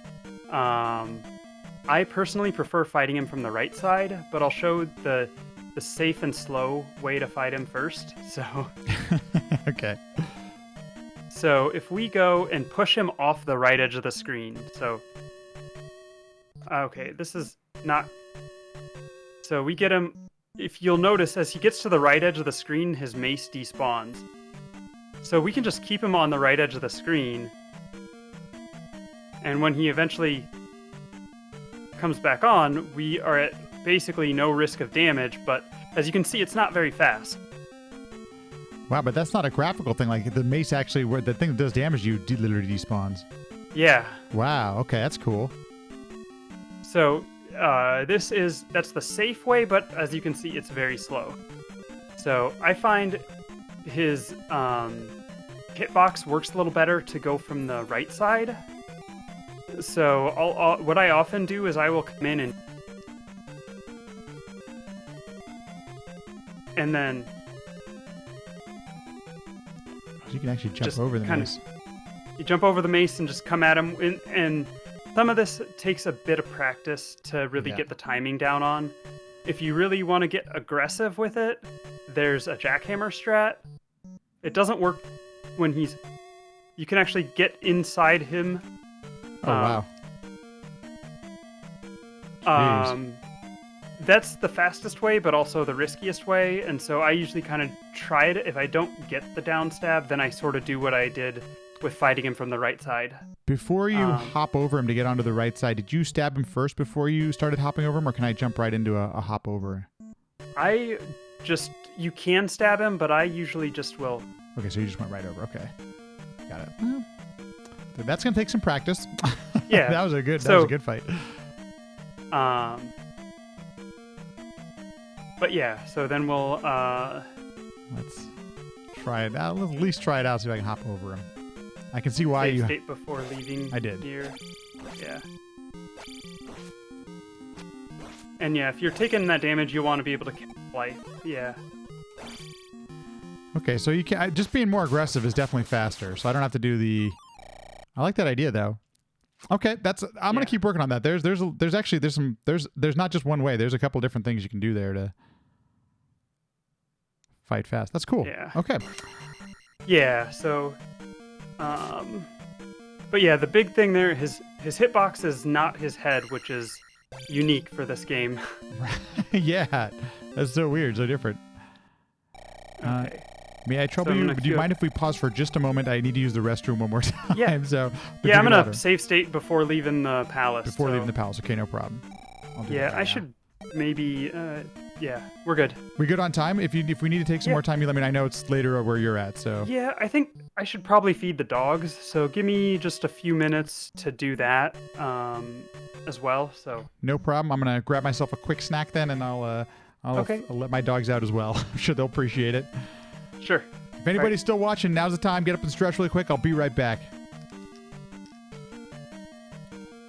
I personally prefer fighting him from the right side, but I'll show the safe and slow way to fight him first. So. Okay. So if we go and push him off the right edge of the screen, so. Okay, this is not. So we get him. If you'll notice, as he gets to the right edge of the screen, his mace despawns. So we can just keep him on the right edge of the screen. And when he eventually comes back on, we are at basically no risk of damage, but as you can see, it's not very fast. Wow, but that's not a graphical thing. Like the mace actually, where the thing that does damage you literally despawns. Yeah. Wow, okay, that's cool. So that's the safe way, but as you can see, it's very slow. So I find his hitbox works a little better to go from the right side. So what I often do is I will come in and then you can actually jump over the mace. You jump over the mace and just come at him, and some of this takes a bit of practice to really get the timing down on. If you really want to get aggressive with it, there's a jackhammer strat. It doesn't work when you can actually get inside him. Oh, wow. That's the fastest way, but also the riskiest way. And so I usually kind of try it. If I don't get the down stab, then I sort of do what I did with fighting him from the right side. Before you hop over him to get onto the right side, did you stab him first before you started hopping over him, or can I jump right into a hop over? You can stab him, but I usually just will. Okay, so you just went right over. Okay. Got it. Well, that's going to take some practice. Yeah. that was a good fight. But yeah, so then we'll let's try it out. Let's at least try it out, see if I can hop over him. I can see why you state before leaving. I did. Here. Yeah. And yeah, if you're taking that damage, you want to be able to kill life. Yeah. Okay, so you can just being more aggressive is definitely faster. So I don't have to do the. I like that idea though. Okay, I'm gonna keep working on that. There's not just one way. There's a couple different things you can do there to fight fast. That's cool. Yeah. Okay. Yeah. So, but yeah, the big thing there, his hitbox is not his head, which is unique for this game. Yeah, that's so weird, so different. Okay. May I trouble you? Do you mind if we pause for just a moment? I need to use the restroom one more time. Yeah. So. Yeah, I'm gonna save state before leaving the palace. Before leaving the palace. Okay, no problem. Yeah, I should maybe. Yeah, we're good. We good on time? If we need to take some more time, you let me know. I know it's later where you're at, so. Yeah, I think I should probably feed the dogs. So give me just a few minutes to do that as well. So. No problem. I'm gonna grab myself a quick snack then, and I'll let my dogs out as well. I'm sure they'll appreciate it. Sure. If anybody's still watching, now's the time. Get up and stretch really quick. I'll be right back.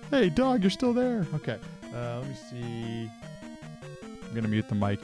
Hey, dog, you're still there. Okay. Let me see. I'm going to mute the mic.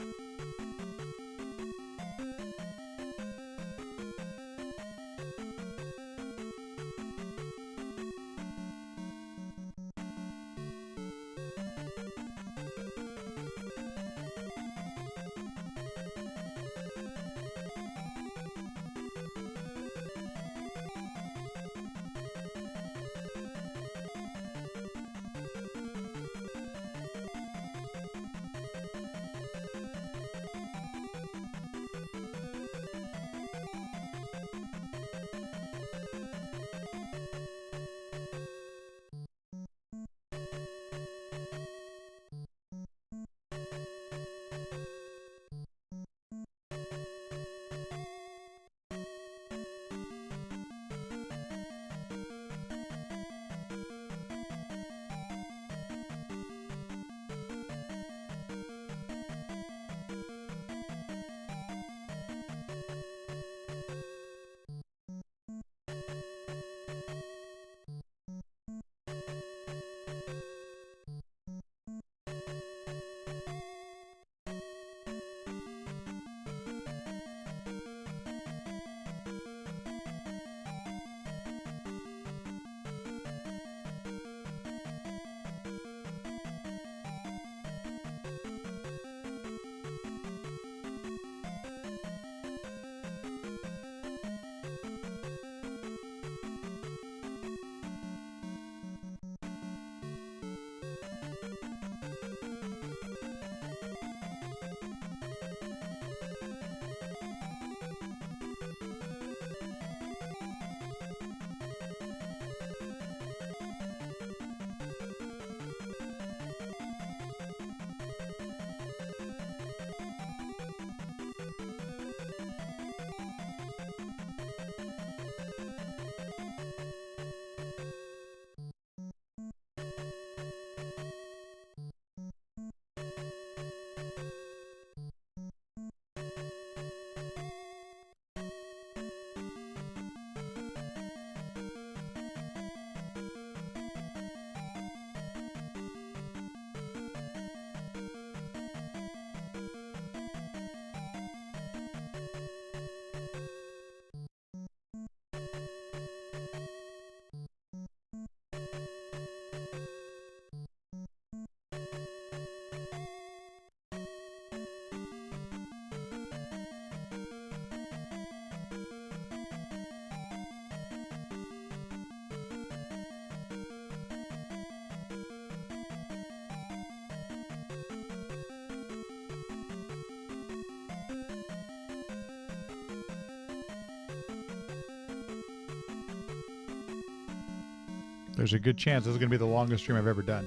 There's a good chance this is going to be the longest stream I've ever done.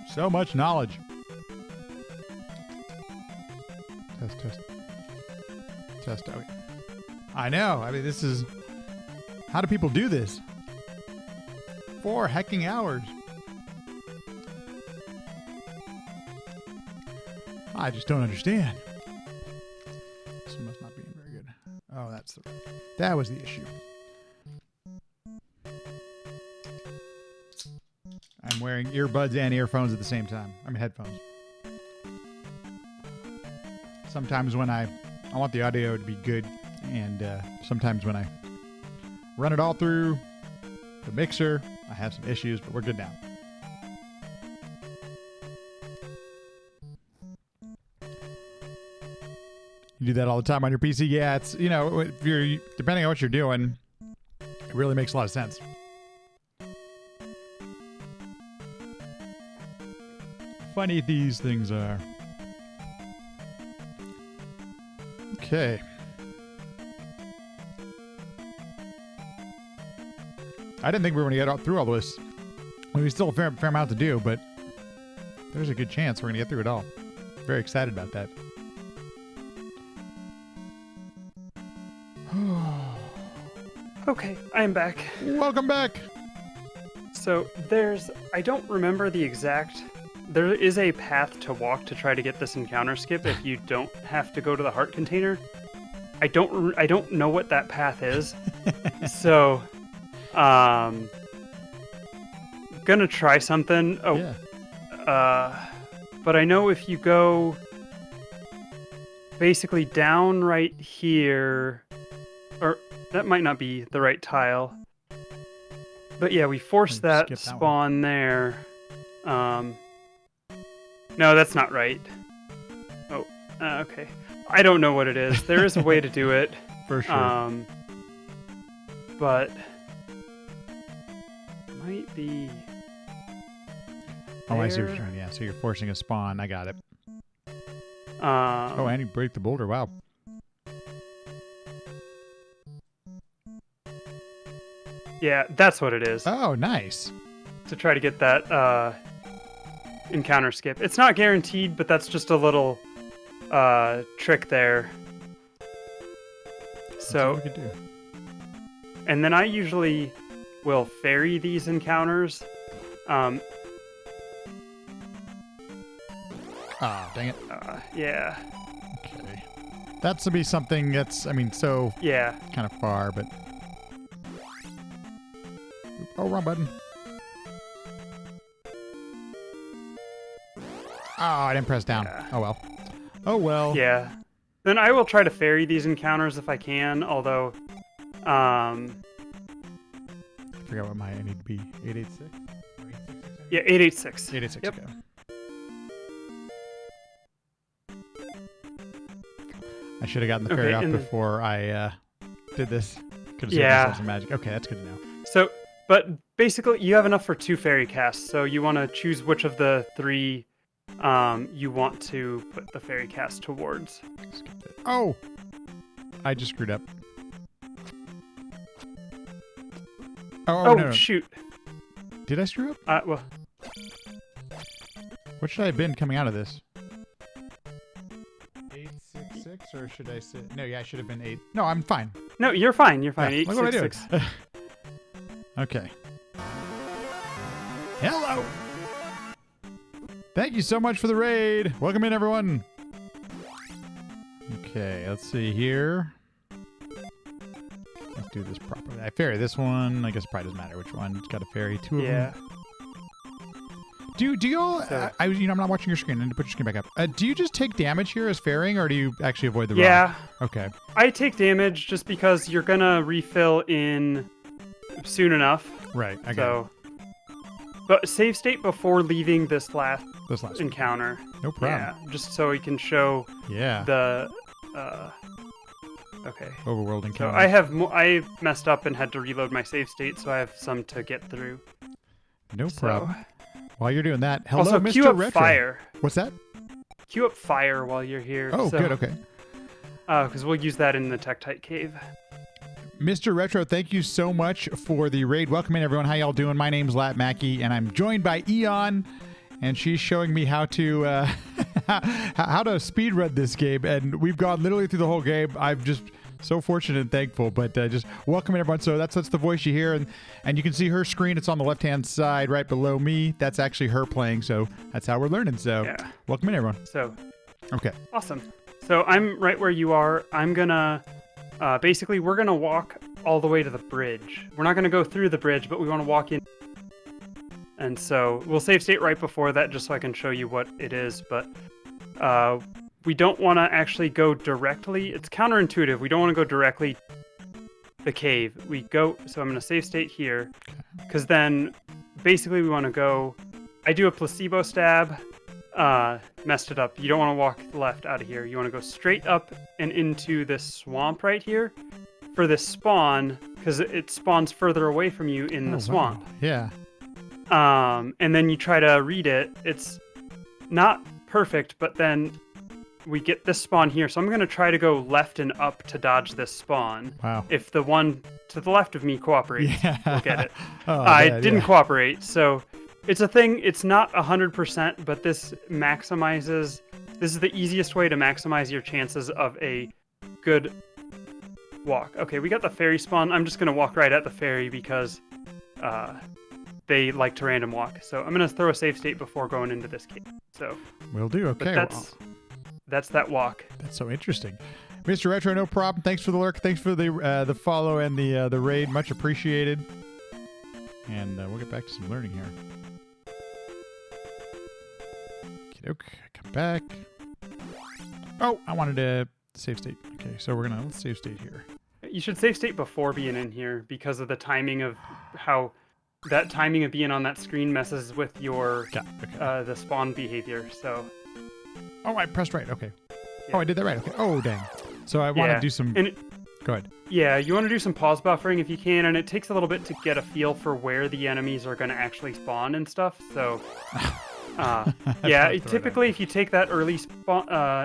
So much knowledge. Test. Okay. I know. I mean, this is... How do people do this? 4 hecking hours. I just don't understand. This must not be very good. Oh, that was the issue. I'm wearing earbuds and earphones at the same time. I mean, headphones. Sometimes when I want the audio to be good, and sometimes when I run it all through the mixer, I have some issues, but we're good now. You do that all the time on your PC? Yeah, it's, you know, if you're, depending on what you're doing, it really makes a lot of sense. Funny these things are. Okay. I didn't think we were going to get through all this. We still have a fair amount to do, but there's a good chance we're going to get through it all. Very excited about that. Okay, I am back. Welcome back. So I don't remember the exact, there is a path to walk to try to get this encounter skip if you don't have to go to the heart container. I don't know what that path is. So, gonna try something. Oh, yeah. But I know if you go basically down right here, or that might not be the right tile. But yeah, we forced that spawn there. No, that's not right. Oh, okay. I don't know what it is. There is a way to do it. For sure. But might be. Oh, I see what you're doing. Yeah, so you're forcing a spawn. I got it. Oh, and you break the boulder. Wow. Yeah, that's what it is. Oh, nice. To try to get that encounter skip. It's not guaranteed, but that's just a little trick there. So, that's what we could do. And then I usually will ferry these encounters. Ah, dang it. Yeah. Okay. That's to be something that's, I mean, so yeah, kind of far, but... Oh, wrong button. Oh, I didn't press down. Yeah. Oh, well. Oh, well. Yeah. Then I will try to ferry these encounters if I can, although... I forgot what I need to be. 886? Yeah, 886. 886, yep. Okay. I should have gotten the ferry off before I did this. Could have saved myself some magic. Okay, that's good to know. So, but basically, you have enough for 2 fairy casts, so you want to choose which of the 3 you want to put the fairy cast towards. Oh! I just screwed up. Oh, no. Shoot. Did I screw up? Well. What should I have been coming out of this? 866, or should I say... No, yeah, I should have been 8. No, I'm fine. No, you're fine. You're fine. Yeah, 866. Okay. Hello! Thank you so much for the raid. Welcome in, everyone. Okay, let's see here. Let's do this properly. I ferry this one. I guess it probably doesn't matter which one. It's got to ferry 2 of them. Do you all... I'm not watching your screen. I need to put your screen back up. Do you just take damage here as ferrying, or do you actually avoid the rock? Yeah. Okay. I take damage just because you're going to refill in soon enough. Right, I got it. But save state before leaving this last encounter. No problem. Yeah, just so we can show the... Okay. Overworld encounter. So I messed up and had to reload my save state, so I have some to get through. No problem. While you're doing that, hello, also, Mr. queue up Retro. fire. What's that? Queue up fire while you're here. Oh, good. Okay. because we'll use that in the Tektite cave. Mr. Retro, thank you so much for the raid. Welcome in, everyone. How y'all doing? My name's Lat Mackey, and I'm joined by Eon, and she's showing me how to how to speedrun this game. And we've gone literally through the whole game. I'm just so fortunate and thankful. But just welcome in, everyone. So that's the voice you hear, and you can see her screen. It's on the left-hand side, right below me. That's actually her playing. So that's how we're learning. So yeah. Welcome in, everyone. So okay, awesome. So I'm right where you are. I'm gonna basically we're gonna walk all the way to the bridge. We're not gonna go through the bridge, but we want to walk in. And so we'll save state right before that, just so I can show you what it is. But we don't want to actually go directly. It's counterintuitive. We don't want to go directly the cave. We go. So I'm gonna save state here, because then basically we want to go. I do a placebo stab. Messed it up. You don't want to walk left out of here. You want to go straight up and into this swamp right here for this spawn, because it spawns further away from you in the swamp. Wow. Yeah. And then you try to read it. It's not perfect, but then we get this spawn here. So I'm going to try to go left and up to dodge this spawn. Wow. If the one to the left of me cooperates, we'll get it. I didn't cooperate, so it's a thing. It's not 100%, but this maximizes. This is the easiest way to maximize your chances of a good walk. Okay, we got the fairy spawn. I'm just going to walk right at the fairy because they like to random walk. So I'm going to throw a save state before going into this cave. So will do. Okay. That's that walk. That's so interesting. Mr. Retro, no problem. Thanks for the lurk. Thanks for the follow and the raid. Much appreciated. And we'll get back to some learning here. Okay, come back. Oh, I wanted to save state. Okay, so let's save state here. You should save state before being in here because of the timing of how that timing of being on that screen messes with your the spawn behavior. So. Oh, I pressed right. Okay. Yeah. Oh, I did that right. Okay. Oh, dang. So I want to do some. Go ahead. Yeah, you want to do some pause buffering if you can, and it takes a little bit to get a feel for where the enemies are going to actually spawn and stuff. So. Yeah, typically if you take that early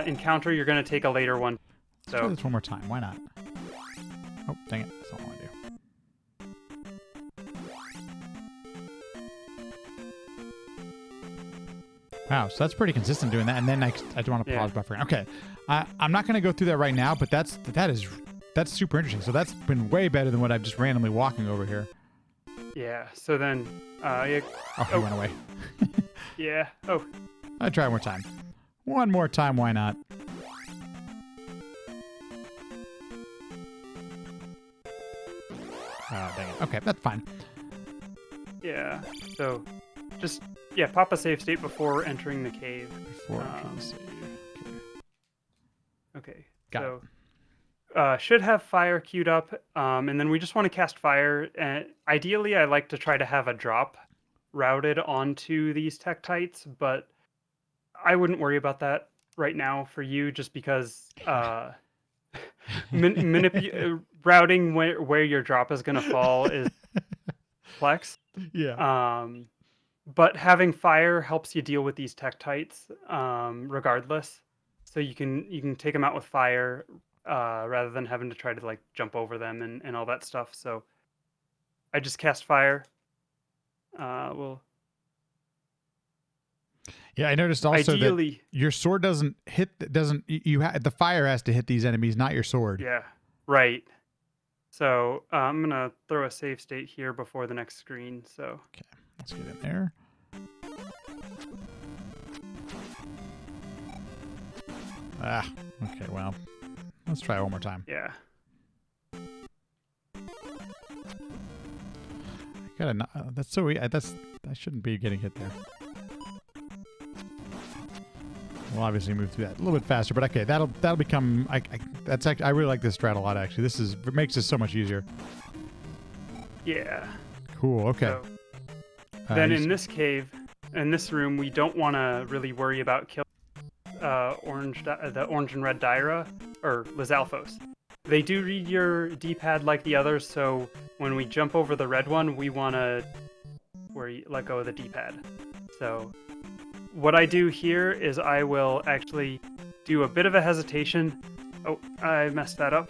encounter, you're going to take a later one. Let's try this one more time. Why not? Oh, dang it. That's not what I want to do. Wow, so that's pretty consistent doing that. And then I do want to pause buffering. Okay. I'm not going to go through that right now, but that's super interesting. So that's been way better than what I'm just randomly walking over here. Yeah, so then... he went away. Yeah. Oh. I'll try one more time. One more time, why not? Oh, dang it. Okay, that's fine. Yeah, so just, pop a save state before entering the cave. Before entering the save. Okay. Got it. Should have fire queued up, and then we just want to cast fire. And ideally, I like to try to have a drop routed onto these Tektites, but I wouldn't worry about that right now for you, just because routing where your drop is going to fall is complex. Yeah. But having fire helps you deal with these Tektites regardless. So you can take them out with fire rather than having to try to like jump over them and all that stuff. So I just cast fire. Yeah, I noticed also ideally, that your sword the fire has to hit these enemies, not your sword. Yeah, right. So I'm gonna throw a save state here before the next screen. So okay, let's get in there. Okay, well, let's try it one more time. Yeah. That's so weird. I shouldn't be getting hit there. We'll obviously move through that a little bit faster, but okay, that'll become. I really like this strat a lot. Actually, it makes this so much easier. Yeah. Cool. Okay. So, then in this cave, in this room, we don't want to really worry about killing the orange and red Daira or Lizalfos. They do read your D-pad like the others, so when we jump over the red one, we want to let go of the D-pad. So what I do here is I will actually do a bit of a hesitation Oh, I messed that up.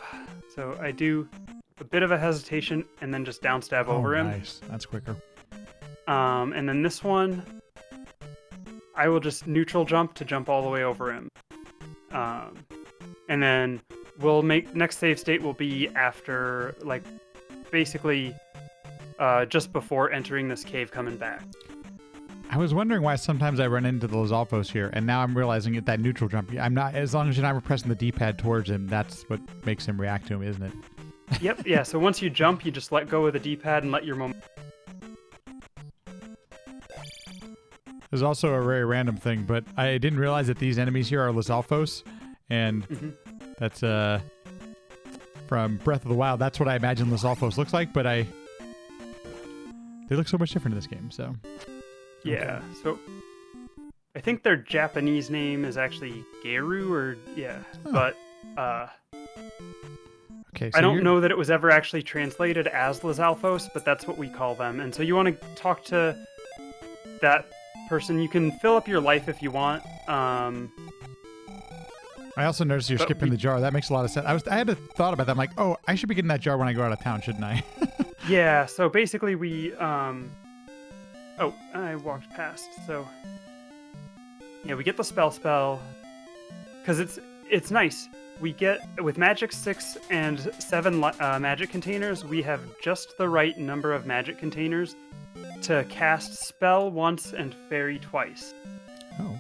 So I do a bit of a hesitation and then just down stab over him. Nice. That's quicker. And then this one, I will just neutral jump to jump all the way over him. And then we'll make next save state will be after, like, basically just before entering this cave coming back. I was wondering why sometimes I run into the Lizalfos here, and now I'm realizing that neutral jump, I'm not, as long as you're not pressing the D-pad towards him, that's what makes him react to him, isn't it? Yep, yeah, so once you jump, you just let go of the D-pad and let your moment. There's also a very random thing, but I didn't realize that these enemies here are Lizalfos, and that's from Breath of the Wild. That's what I imagine Lizalfos looks like, but they look so much different in this game, so... Yeah, so I think their Japanese name is actually Geru, or but okay, so I don't know that it was ever actually translated as Lizalfos, but that's what we call them. And so you want to talk to that person. You can fill up your life if you want. I also noticed you're skipping the jar. That makes a lot of sense. I had a thought about that. I'm like, oh, I should be getting that jar when I go out of town, shouldn't I? Yeah, so basically we oh, I walked past. So yeah, we get the spell because it's nice. We get with magic 6 and 7 magic containers. We have just the right number of magic containers to cast spell once and fairy twice. Oh.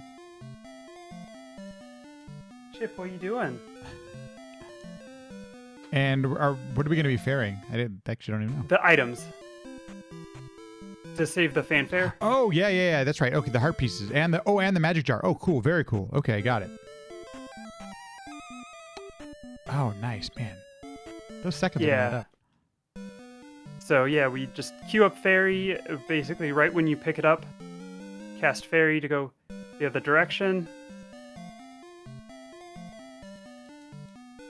Chip, what are you doing? And what are we going to be fairing? I actually don't even know. The items. To save the fanfare. Oh, yeah. That's right. Okay, the heart pieces and the magic jar. Oh, cool. Very cool. Okay, got it. Oh, nice, man. Those seconds are add up. So yeah, we just queue up fairy. Basically, right when you pick it up, cast fairy to go the other direction.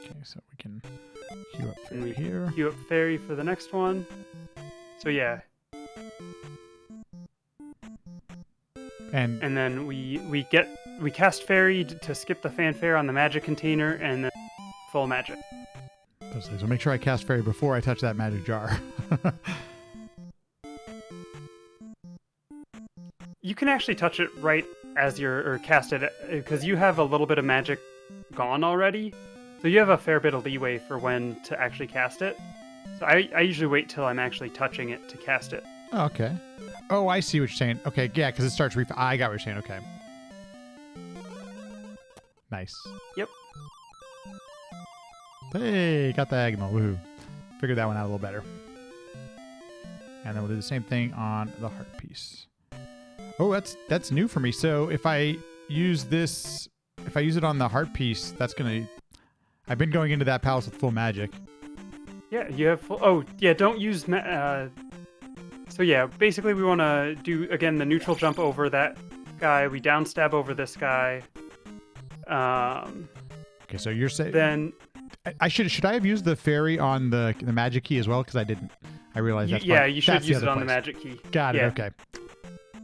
Okay, so we can queue up fairy here. Queue up fairy for the next one. So yeah. And then we cast fairy to skip the fanfare on the magic container and then full magic. So make sure I cast fairy before I touch that magic jar. You can actually touch it right as or cast it, because you have a little bit of magic gone already. So you have a fair bit of leeway for when to actually cast it. So I usually wait till I'm actually touching it to cast it. Oh, okay. Oh, I see what you're saying. Okay, yeah, because it starts I got what you're saying. Okay. Nice. Yep. Hey, got the diagonal. Woohoo. Figured that one out a little better. And then we'll do the same thing on the heart piece. Oh, that's new for me. So if I use it on the heart piece, that's gonna... I've been going into that palace with full magic. Yeah, you have full... Oh, yeah, don't use... So yeah, basically we want to do, again, the neutral jump over that guy. We down stab over this guy. Okay, so you're saying... Then... Should I have used the fairy on the magic key as well? Because I didn't. I realized that's you should use it on the magic key. Got it. Okay.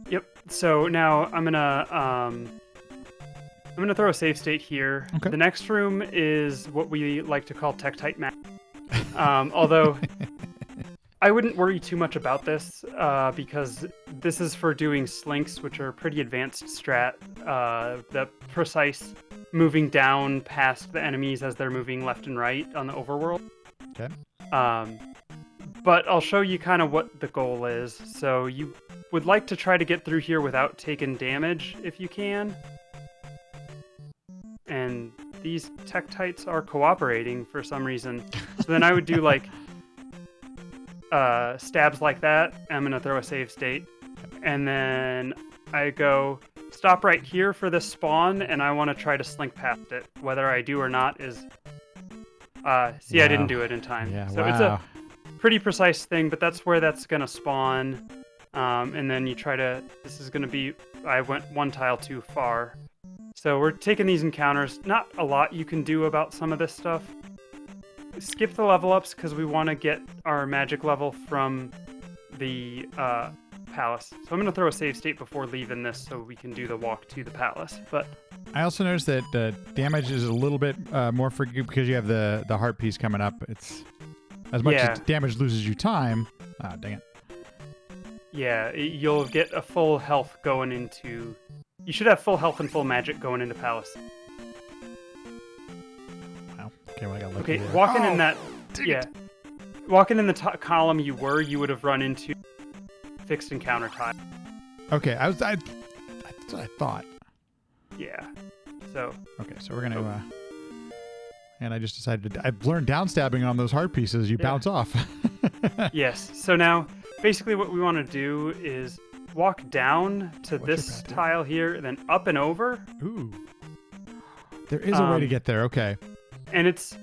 Yep. So now I'm gonna throw a save state here. Okay. The next room is what we like to call Tektite map. Although I wouldn't worry too much about this because this is for doing slinks, which are a pretty advanced strat. The precise moving down past the enemies as they're moving left and right on the overworld. Okay. But I'll show you kind of what the goal is. So you would like to try to get through here without taking damage if you can. And these Tektites are cooperating for some reason. So then I would do like stabs like that. I'm going to throw a save state. And then I go stop right here for this spawn, and I want to try to slink past it. Whether I do or not is... see, wow. I didn't do it in time. Yeah, so wow. It's a pretty precise thing, but that's where that's going to spawn. And then you try to... This is going to be... I went one tile too far. So we're taking these encounters. Not a lot you can do about some of this stuff. Skip the level ups because we want to get our magic level from the palace. So I'm going to throw a save state before leaving this so we can do the walk to the palace. But I also noticed that damage is a little bit more for you because you have the heart piece coming up. It's as much as damage loses you time. Ah, dang it. Yeah, you'll get a full health going into... You should have full health and full magic going into Palce. Wow. Okay, well, I got lucky Okay, there. walking in that... Yeah. Walking in the top column you would have run into fixed encounter time. Okay, that's what I thought. Yeah. So... Okay, so we're going to... and I just decided I've learned downstabbing on those heart pieces. You bounce off. Yes. So now, basically what we want to do is walk down to this tile here, then up and over. Ooh. There is a way to get there. Okay. And it's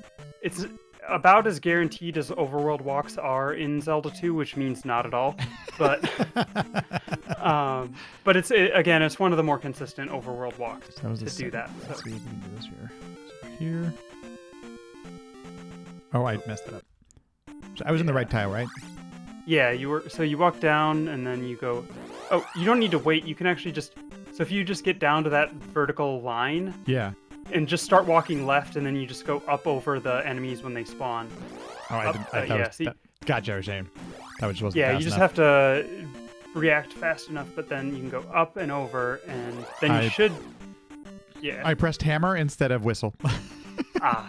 about as guaranteed as overworld walks are in Zelda 2, which means not at all. But it's one of the more consistent overworld walks to do that. Let's see if we can do this here. So here. Oh, I messed that up. So I was in the right tile, right? Yeah, you were. So you walk down and then you go. Oh, you don't need to wait. You can actually just. So if you just get down to that vertical line. Yeah. And just start walking left, and then you just go up over the enemies when they spawn. Oh, I didn't. Gotcha, I was saying. That just wasn't yeah, fast you just enough. have to react fast enough, but then you can go up and over, and then you should. Yeah. I pressed hammer instead of whistle. Ah.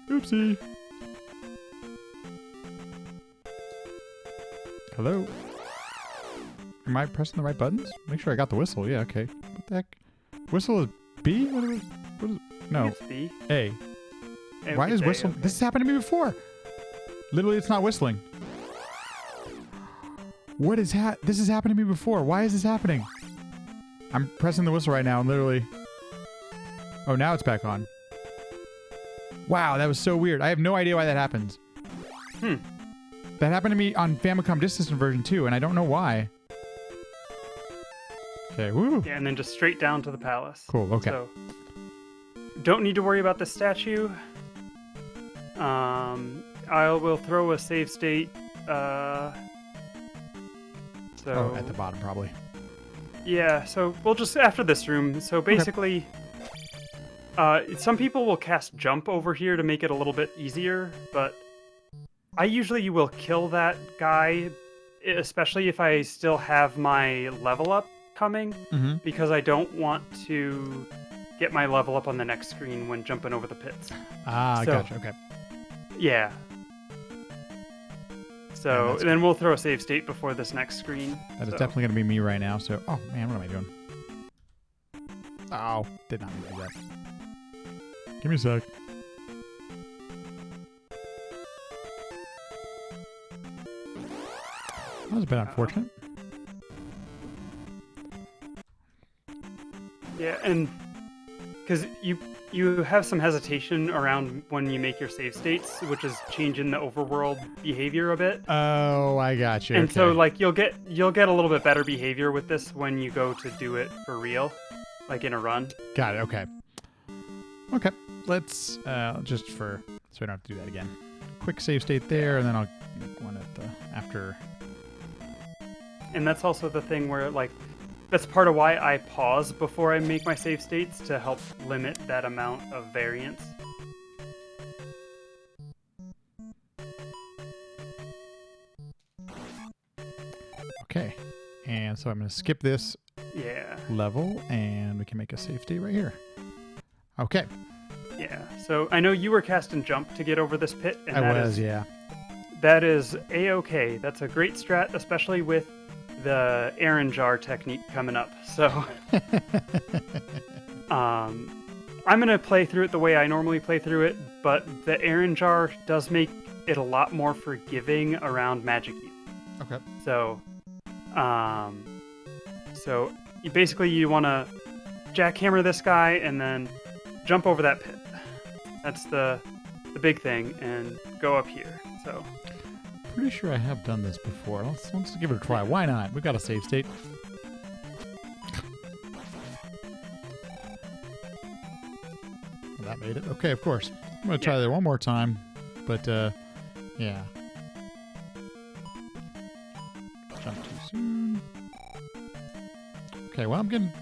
Oopsie. Hello? Am I pressing the right buttons? Make sure I got the whistle. Yeah, okay. What the heck? Whistle is B? What is it? No. It's B. A. Why is whistle? Okay. This has happened to me before. Literally, it's not whistling. What is this has happened to me before. Why is this happening? I'm pressing the whistle right now and literally... Oh, now it's back on. Wow, that was so weird. I have no idea why that happens. That happened to me on Famicom Disk System version 2, and I don't know why. Okay, woo. Yeah, and then just straight down to the palace. Cool, okay. So, don't need to worry about the statue. I will throw a save state. At the bottom, probably. Yeah, so we'll just, after this room, so basically, some people will cast jump over here to make it a little bit easier, but I usually will kill that guy, especially if I still have my level up coming, because I don't want to get my level up on the next screen when jumping over the pits. Ah, so, gotcha, okay. Yeah. So then we'll throw a save state before this next screen. That is definitely going to be me right now, so... Oh, man, what am I doing? Oh, did not mean to do that. Give me a sec. That was a bit unfortunate. Yeah, and because you have some hesitation around when you make your save states, which is changing the overworld behavior a bit. Oh, I got you. And so like you'll get a little bit better behavior with this when you go to do it for real, like in a run. Got it. Okay. Okay. Let's just so we don't have to do that again. Quick save state there, and then I'll make one at the after. And that's also the thing where like that's part of why I pause before I make my save states to help limit that amount of variance. Okay. And so I'm going to skip this level, and we can make a save state right here. Okay. Yeah. So I know you were casting jump to get over this pit. And that is A-okay. That's a great strat, especially with the Aaron jar technique coming up. So I'm going to play through it the way I normally play through it, but the Aaron jar does make it a lot more forgiving around magic use. Okay. So you want to jackhammer this guy and then jump over that pit. That's the big thing, and go up here. So pretty sure I have done this before. Let's give it a try. Why not? We've got a save state. Well, that made it. Okay, of course. I'm going to try that one more time. But, yeah. Jump too soon. Okay, well, I'm getting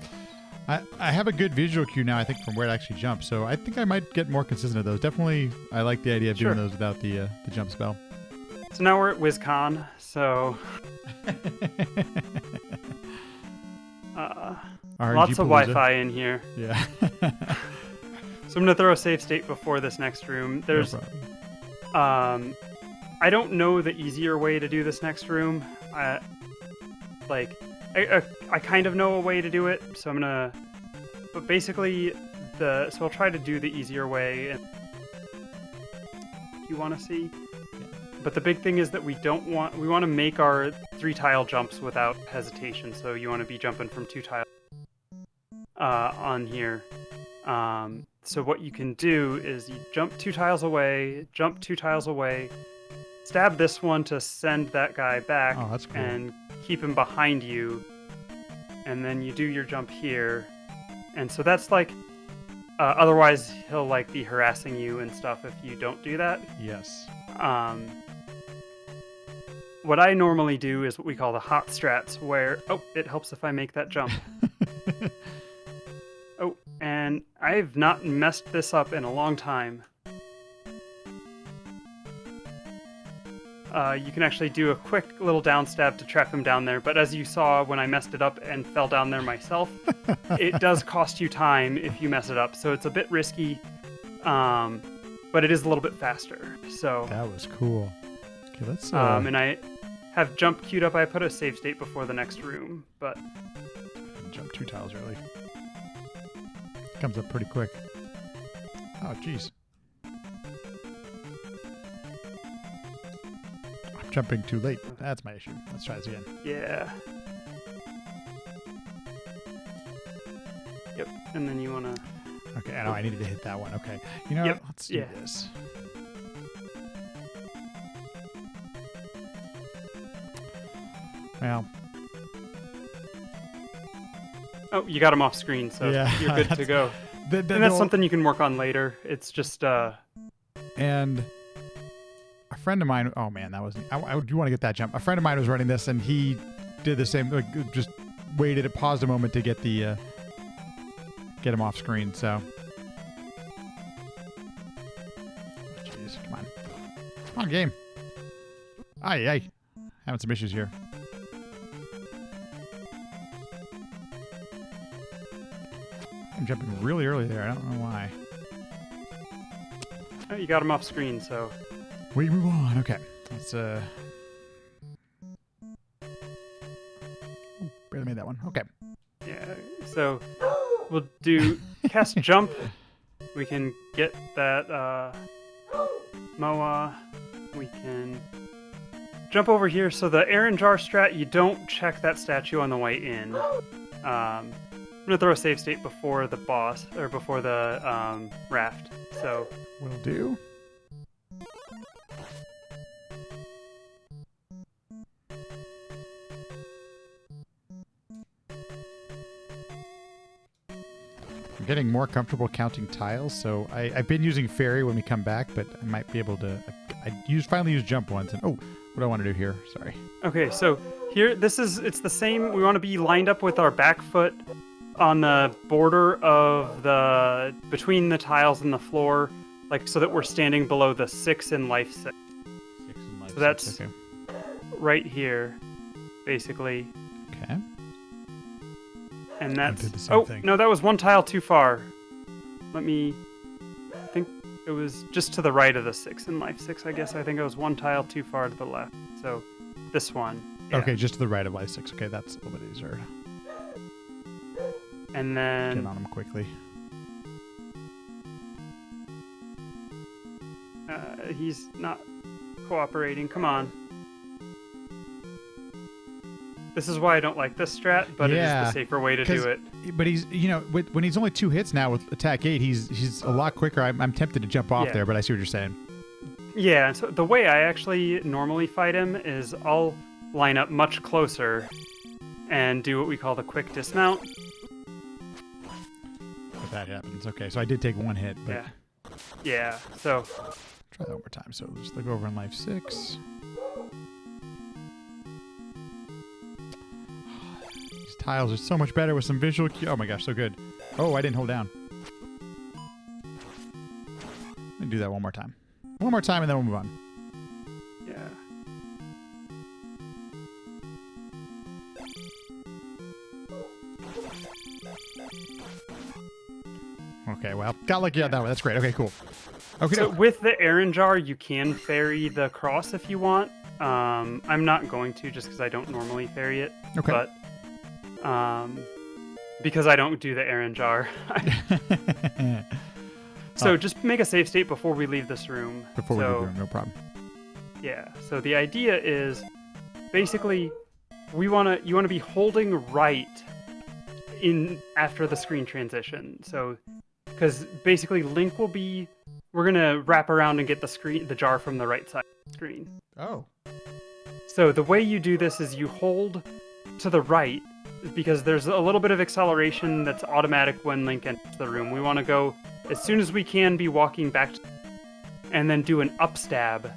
I have a good visual cue now, I think, from where to actually jump, so I think I might get more consistent at those. Definitely, I like the idea of doing those without the jump spell. So now we're at WizCon, so... lots of Wi-Fi in here. Yeah. So I'm going to throw a save state before this next room. There's... I don't know the easier way to do this next room. I kind of know a way to do it, so I'm gonna. But basically, so I'll try to do the easier way. If you want to see, but the big thing is that we want to make our 3 tile jumps without hesitation. So you want to be jumping from 2 tiles on here. So what you can do is you jump 2 tiles away, jump 2 tiles away. Stab this one to send that guy back and keep him behind you. And then you do your jump here. And so that's like, otherwise he'll like be harassing you and stuff if you don't do that. Yes. What I normally do is what we call the hot strats, where, it helps if I make that jump. And I've not messed this up in a long time. You can actually do a quick little down stab to trap him down there, but as you saw when I messed it up and fell down there myself, it does cost you time if you mess it up, so it's a bit risky, but it is a little bit faster. So that was cool. Okay, let's. And I have jump queued up. I put a save state before the next room, but jump 2 tiles early. Comes up pretty quick. Oh, jeez. Jumping too late. That's my issue. Let's try this again. Yeah. Yep. And then you want to... Okay, I know I needed to hit that one. Okay. You know what? Let's do this. Well. Oh, you got him off screen, so you're good to go. And that's something you can work on later. It's just... And... a friend of mine, oh man, that was, I do want to get that jump. A friend of mine was running this and he did the same, like just waited, paused a moment to get the, get him off screen, so. Jeez, come on. Come on, game. Aye. Having some issues here. I'm jumping really early there, I don't know why. Oh, you got him off screen, so. We move on. Okay. Let's barely made that one. Okay. Yeah. So we'll do cast jump. We can get that Moa. We can jump over here. So the Aaron Jar strat, you don't check that statue on the way in. I'm gonna throw a save state before the boss or before the raft. So will do. I'm getting more comfortable counting tiles, so I've been using fairy when we come back, but I might be able to. Finally used jump once, and what do I want to do here? Sorry. Okay, so here it's the same. We want to be lined up with our back foot on the border of between the tiles and the floor, like so that we're standing below the 6 in life 6. 6 in life. So that's right here, basically. Okay. And that's... no, that was 1 tile too far. I think it was just to the right of the 6 in life 6, I guess. I think it was 1 tile too far to the left. So, this one. Yeah. Okay, just to the right of life 6. Okay, that's a little bit easier. And then... Get on him quickly. He's not cooperating. Come on. This is why I don't like this strat, but it is the safer way to do it. But he's, when he's only 2 hits now with attack 8, he's a lot quicker. I'm tempted to jump off there, but I see what you're saying. Yeah, so the way I actually normally fight him is I'll line up much closer and do what we call the quick dismount. If that happens. Okay, so I did take 1 hit. But... Yeah, so... Try that one more time. So just look over in life 6. These tiles are so much better with some visual cue. Oh my gosh, so good. Oh, I didn't hold down. Let me do that one more time. One more time and then we'll move on. Yeah. Okay, well, got lucky on that one. That's great. Okay, cool. Okay, So with the Aaron jar, you can ferry the cross if you want. I'm not going to just because I don't normally ferry it. Okay. But because I don't do the Aaron jar. So just make a save state before we leave this room. Before we leave the room, no problem. Yeah. So the idea is basically you want to be holding right in after the screen transition. So because basically Link will be we're gonna wrap around and get the jar from the right side of the screen. Oh. So the way you do this is you hold to the right because there's a little bit of acceleration that's automatic when Link enters the room. We want to go as soon as we can be walking back and then do an up stab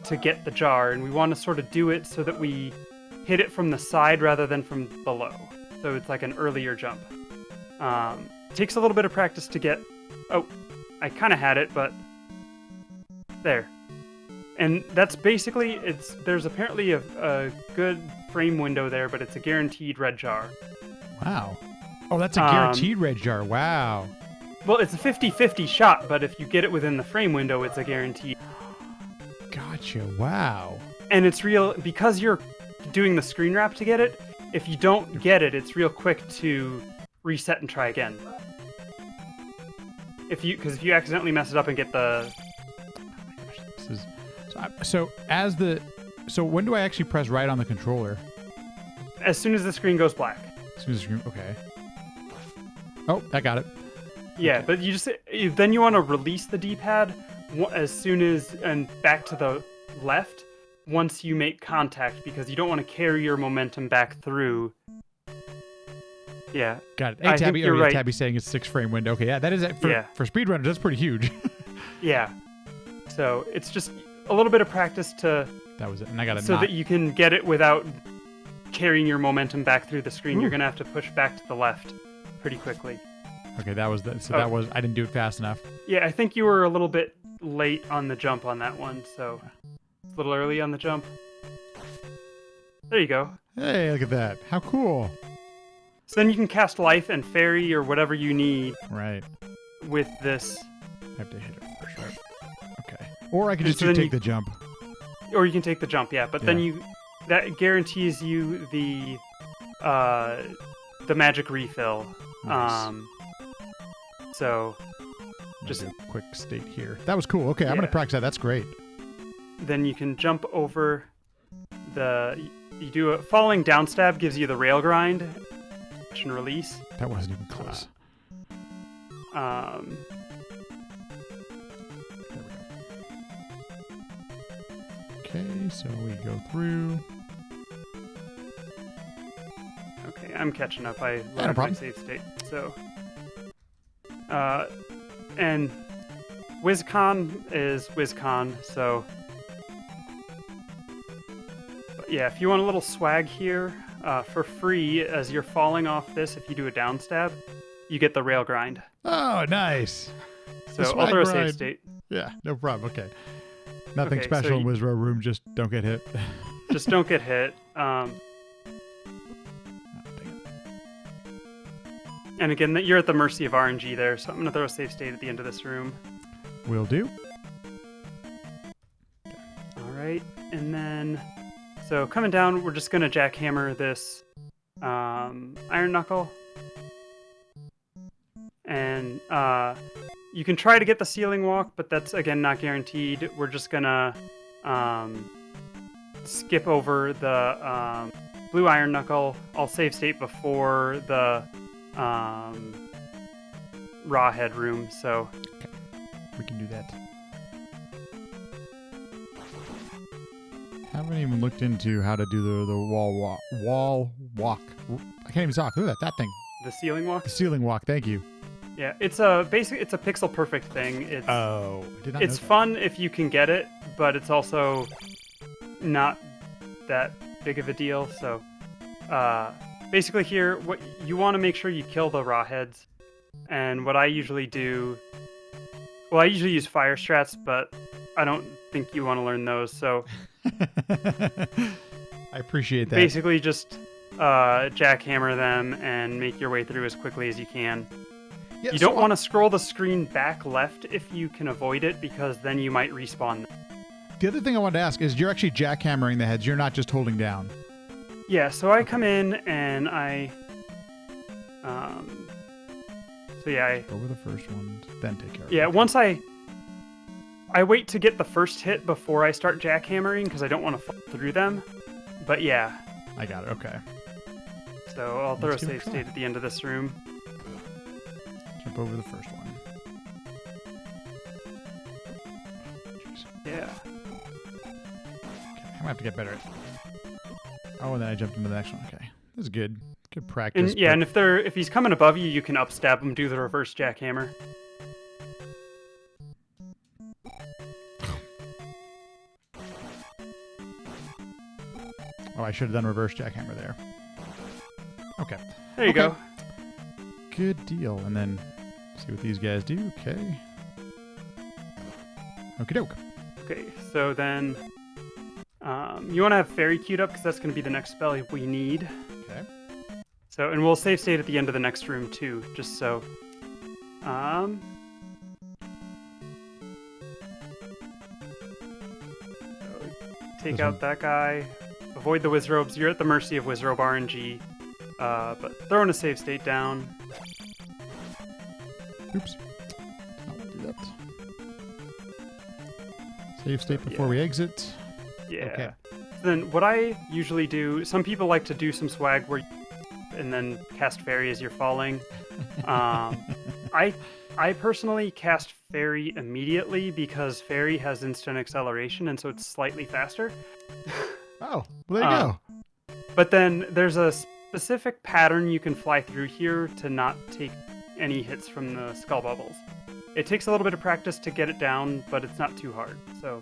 to get the jar. And we want to sort of do it so that we hit it from the side rather than from below. So it's like an earlier jump. Takes a little bit of practice to get... Oh, I kind of had it, but... There. And that's basically... There's apparently a good frame window there, but it's a guaranteed red jar. Wow. Oh, that's a guaranteed red jar. Wow. Well, it's a 50-50 shot, but if you get it within the frame window, it's a guaranteed. Gotcha. Wow. And it's real... Because you're doing the screen wrap to get it, if you don't get it, it's real quick to reset and try again. Because if you accidentally mess it up and get the... So when do I actually press right on the controller? As soon as the screen goes black. As soon as the screen... Okay. Oh, I got it. Yeah, Okay. but then you want to release the D-pad as soon as... And back to the left once you make contact, because you don't want to carry your momentum back through. Yeah. Got it. Hey, I Tabby, think you're right. Tabby's saying it's 6-frame window. Okay, yeah, that is... For speedrunners, that's pretty huge. Yeah. So it's just a little bit of practice to... That was it. And I got it. So that you can get it without carrying your momentum back through the screen. Ooh. You're going to have to push back to the left pretty quickly. Okay, that was... That was... I didn't do it fast enough. Yeah, I think you were a little bit late on the jump on that one, so... It's a little early on the jump. There you go. Hey, look at that. How cool. So then you can cast life and fairy or whatever you need Right. with this. I have to hit it first, right? Okay. Or I can And just so then take the jump. Or you can take the jump, yeah. But then that guarantees you the magic refill. Nice. So Just just do a quick state here. That was cool. Okay, I'm going to practice that. That's great. then you can jump over you do a falling down stab gives you the rail grind and release. That wasn't even close. Um, There we go. Okay, so we go through. okay, I'm catching up. I no learned my problem. save state. So, and WizCon is WizCon, so but yeah, if you want a little swag here, for free, as you're falling off this, if you do a down stab, you get the rail grind. Oh, nice. So The I'll throw a swag save grind. state. Yeah, no problem. Okay. Nothing Okay, special so in Wizrow Room, just don't get hit. Just don't get hit. Oh, dang it. And again, you're at the mercy of RNG there, so I'm going to throw a save state at the end of this room. Will do. All right, and then, so coming down, we're just going to jackhammer this Iron Knuckle. And you can try to get the ceiling walk, but that's, again, not guaranteed. We're just going to skip over the blue Iron Knuckle. I'll save state before the raw head room, so... Okay. We can do that. Haven't even looked into how to do the wall walk. I can't even talk. Look at that thing. The ceiling walk? The ceiling walk. Thank you. Yeah, it's basically it's a pixel perfect thing. It's Oh, I did not it's know fun if you can get it, but it's also not that big of a deal. So basically here, what you want to make sure you kill the raw heads. And what I usually do, well, I usually use fire strats, but I don't think you want to learn those. So I appreciate that. basically just jackhammer them and make your way through as quickly as you can. Yeah, You don't want to scroll the screen back left if you can avoid it, because then you might respawn them. The other thing I wanted to ask is you're actually jackhammering the heads. You're not just holding down. Yeah, so I come in and I... so yeah, Over the first one, then take care of it. yeah, once I wait to get the first hit before I start jackhammering, because I don't want to fall through them. But yeah. I got it, okay. So I'll throw a Let's give it a save try. state at the end of this room. Jump over the first one. Jeez. Yeah. Okay, I'm gonna have to get better at. Oh, and then I jumped into the next one. Okay, this is good. Good practice. And yeah, but- and if he's coming above you, you can up stab him, do the reverse jackhammer. Oh, I should have done reverse jackhammer there. Okay. There you Okay. go. Good deal. And then see what these guys do. Okay. Okie doke. Okay, so then you want to have Fairy queued up, because that's going to be the next spell we need. Okay. So, and we'll save state at the end of the next room too, just so. Take This out one. that guy. Avoid the Wizrobes. You're at the mercy of Wizrobe RNG. But throwing a save state down. Oops. I won't do that. Save state before we exit. Yeah. Okay. So then what I usually do, some people like to do some swag where and then cast Fairy as you're falling. I personally cast Fairy immediately, because Fairy has instant acceleration, and so it's slightly faster. Oh, well, there you go. But then there's a specific pattern you can fly through here to not take any hits from the skull bubbles. It takes a little bit of practice to get it down, but it's not too hard. So,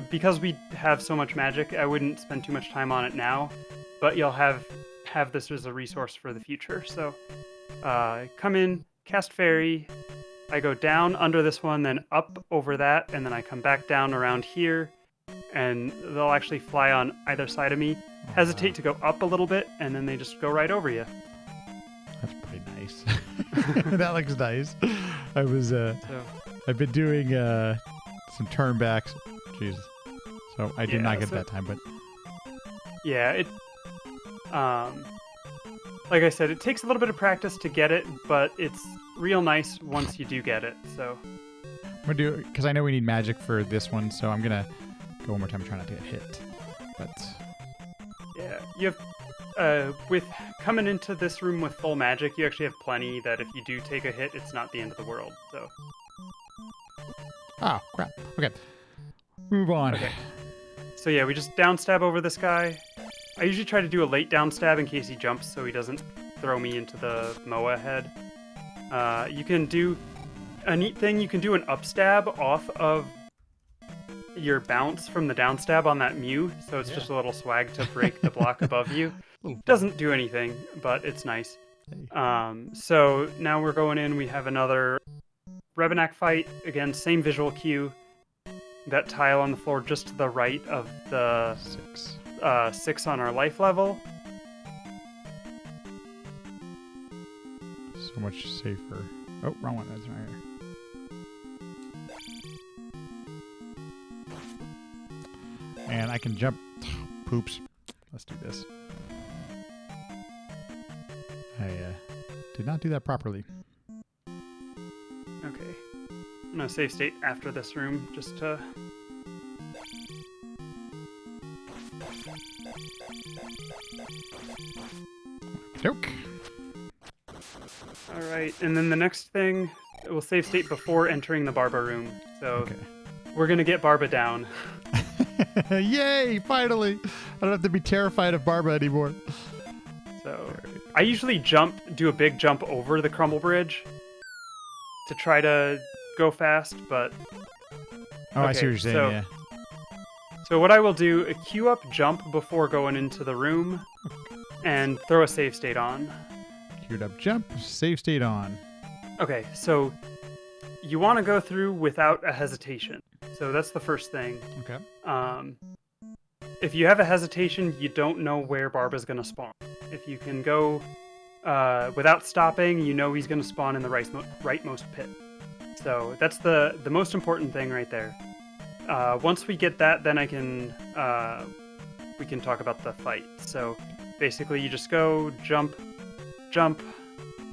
because we have so much magic, I wouldn't spend too much time on it now. But you'll have this as a resource for the future. So, come in, cast Fairy. I go down under this one, then up over that, and then I come back down around here, and they'll actually fly on either side of me. Hesitate to go up a little bit, and then they just go right over you. That's pretty nice. That looks nice. I was So, I've been doing some turnbacks. Jesus. So I did Yeah, not get so- that time, but yeah, it. Like I said, it takes a little bit of practice to get it, but it's real nice once you do get it. So, I'm gonna do it because I know we need magic for this one, so I'm gonna go one more time and try not to get hit. But yeah, you have. With coming into this room with full magic, you actually have plenty that if you do take a hit, it's not the end of the world. So, oh crap. Okay. Move on. Okay. So yeah, we just down stab over this guy. I usually try to do a late down stab in case he jumps, so he doesn't throw me into the Moa head. You can do a neat thing. You can do an up stab off of your bounce from the down stab on that Mew, so it's just a little swag to break the block above you. Doesn't do anything, but it's nice. Hey. So now we're going in. We have another Rebenak fight. Again, same visual cue. That tile on the floor just to the right of the 6 on our life level. So much safer. Oh, wrong one. That's right here. And I can jump. Poops. Let's do this. I did not do that properly. Okay. I'm gonna save state after this room just to. Doke. All right, and then the next thing, we'll save state before entering the Barba room. So Okay. we're gonna get Barba down. Yay! Finally, I don't have to be terrified of Barba anymore. So I usually do a big jump over the crumble bridge to try to go fast, but Oh, I see what Okay, you're saying. so- Yeah. so what I will do, a queue up jump before going into the room, and throw a save state on. Queued up jump, save state on. Okay, so you want to go through without a hesitation. So that's the first thing. Okay. If you have a hesitation, you don't know where Barba's going to spawn. If you can go without stopping, you know he's going to spawn in the rightmost pit. So that's the most important thing right there. Once we get that, then we can talk about the fight. So basically, you just go jump, jump,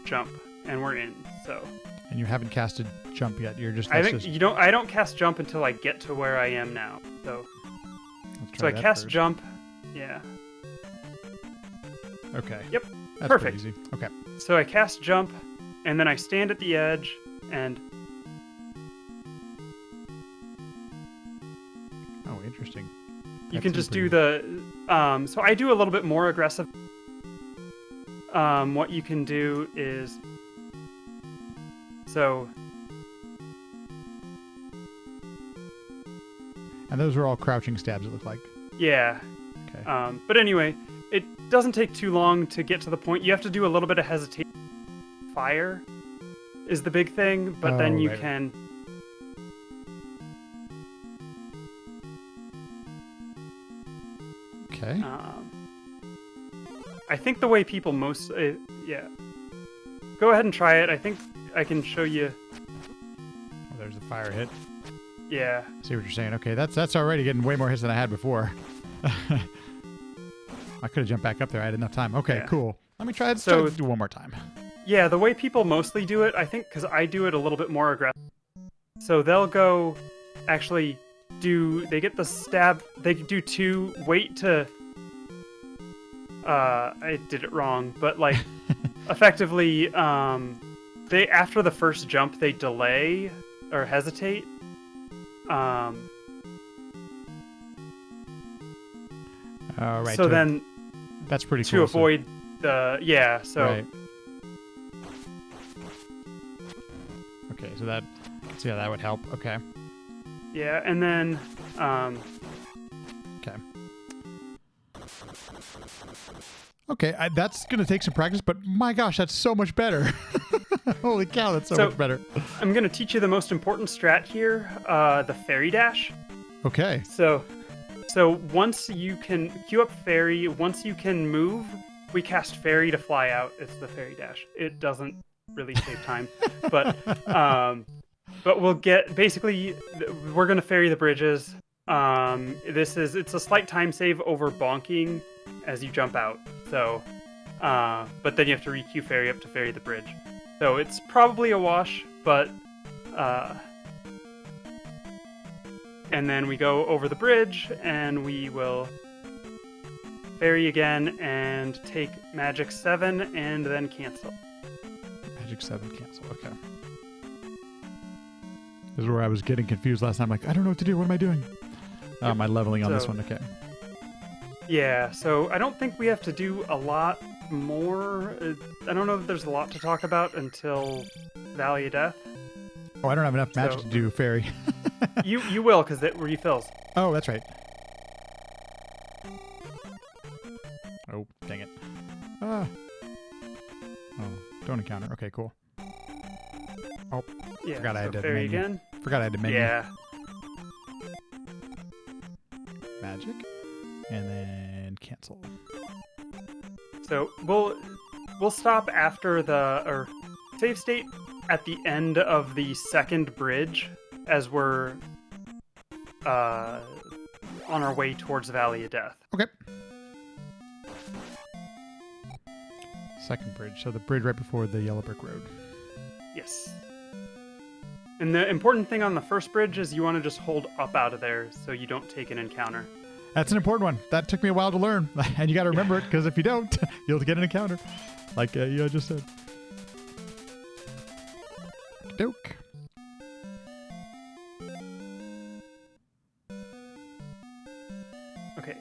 jump, and we're in. So. And you haven't casted jump yet. You're just. I don't cast jump until I get to where I am now. So. So I cast first. jump. Yeah. Okay. Yep. That's perfect. Easy. Okay. So I cast jump, and then I stand at the edge, and. Oh, interesting. You can just do the. So I do a little bit more aggressive. What you can do is. So. And those are all crouching stabs, it looked like. Yeah. Okay. But anyway, it doesn't take too long to get to the point. You have to do a little bit of hesitation. Fire is the big thing, but then you can. Okay. I think the way people yeah. Go ahead and try it. I think I can show you. Oh, there's a fire hit. Yeah. See what you're saying. Okay, that's already getting way more hits than I had before. I could have jumped back up there. I had enough time. Okay, yeah. Cool. Let me try it. So do one more time. Yeah, the way people mostly do it, I think, because I do it a little bit more aggressive. So they'll go, actually they get the stab. They do 2. Wait to. I did it wrong, but like, effectively, they after the first jump they delay or hesitate. Right. So then, that's pretty to cool. avoid the So. Right. Okay, so that. See how that would help. Okay. Yeah, and then. Okay. Okay, that's gonna take some practice, but my gosh, that's so much better. Holy cow, that's so much better. I'm gonna teach you the most important strat here, the fairy dash. Okay. So once you can queue up fairy, once you can move, we cast fairy to fly out. It's the fairy dash. It doesn't really save time, but we'll get basically we're gonna fairy the bridges. It's a slight time save over bonking as you jump out. So, but then you have to re-queue fairy up to fairy the bridge. So it's probably a wash, but and then we go over the bridge and we will fairy again and take magic 7 and then cancel. Magic 7 cancel. Okay. This is where I was getting confused last time. Like, I don't know what to do. What am I doing? Am I leveling on this one? Okay. Yeah, so I don't think we have to do a lot more. I don't know if there's a lot to talk about until Valley of Death. Oh, I don't have enough magic to do fairy. you will, because it refills. Oh, that's right. Oh, dang it. Oh, don't encounter. Okay, cool. Oh, yeah, forgot I had to fairy menu. again. Forgot I had to menu. Yeah. Magic. And then cancel. So we'll stop after or save state at the end of the second bridge as we're on our way towards Valley of Death. Okay. Second bridge. So the bridge right before the yellow brick road. Yes. And the important thing on the first bridge is you want to just hold up out of there so you don't take an encounter. That's an important one. That took me a while to learn. And you got to remember it, because if you don't, you'll get an encounter. Like you just said. Doke. Okay.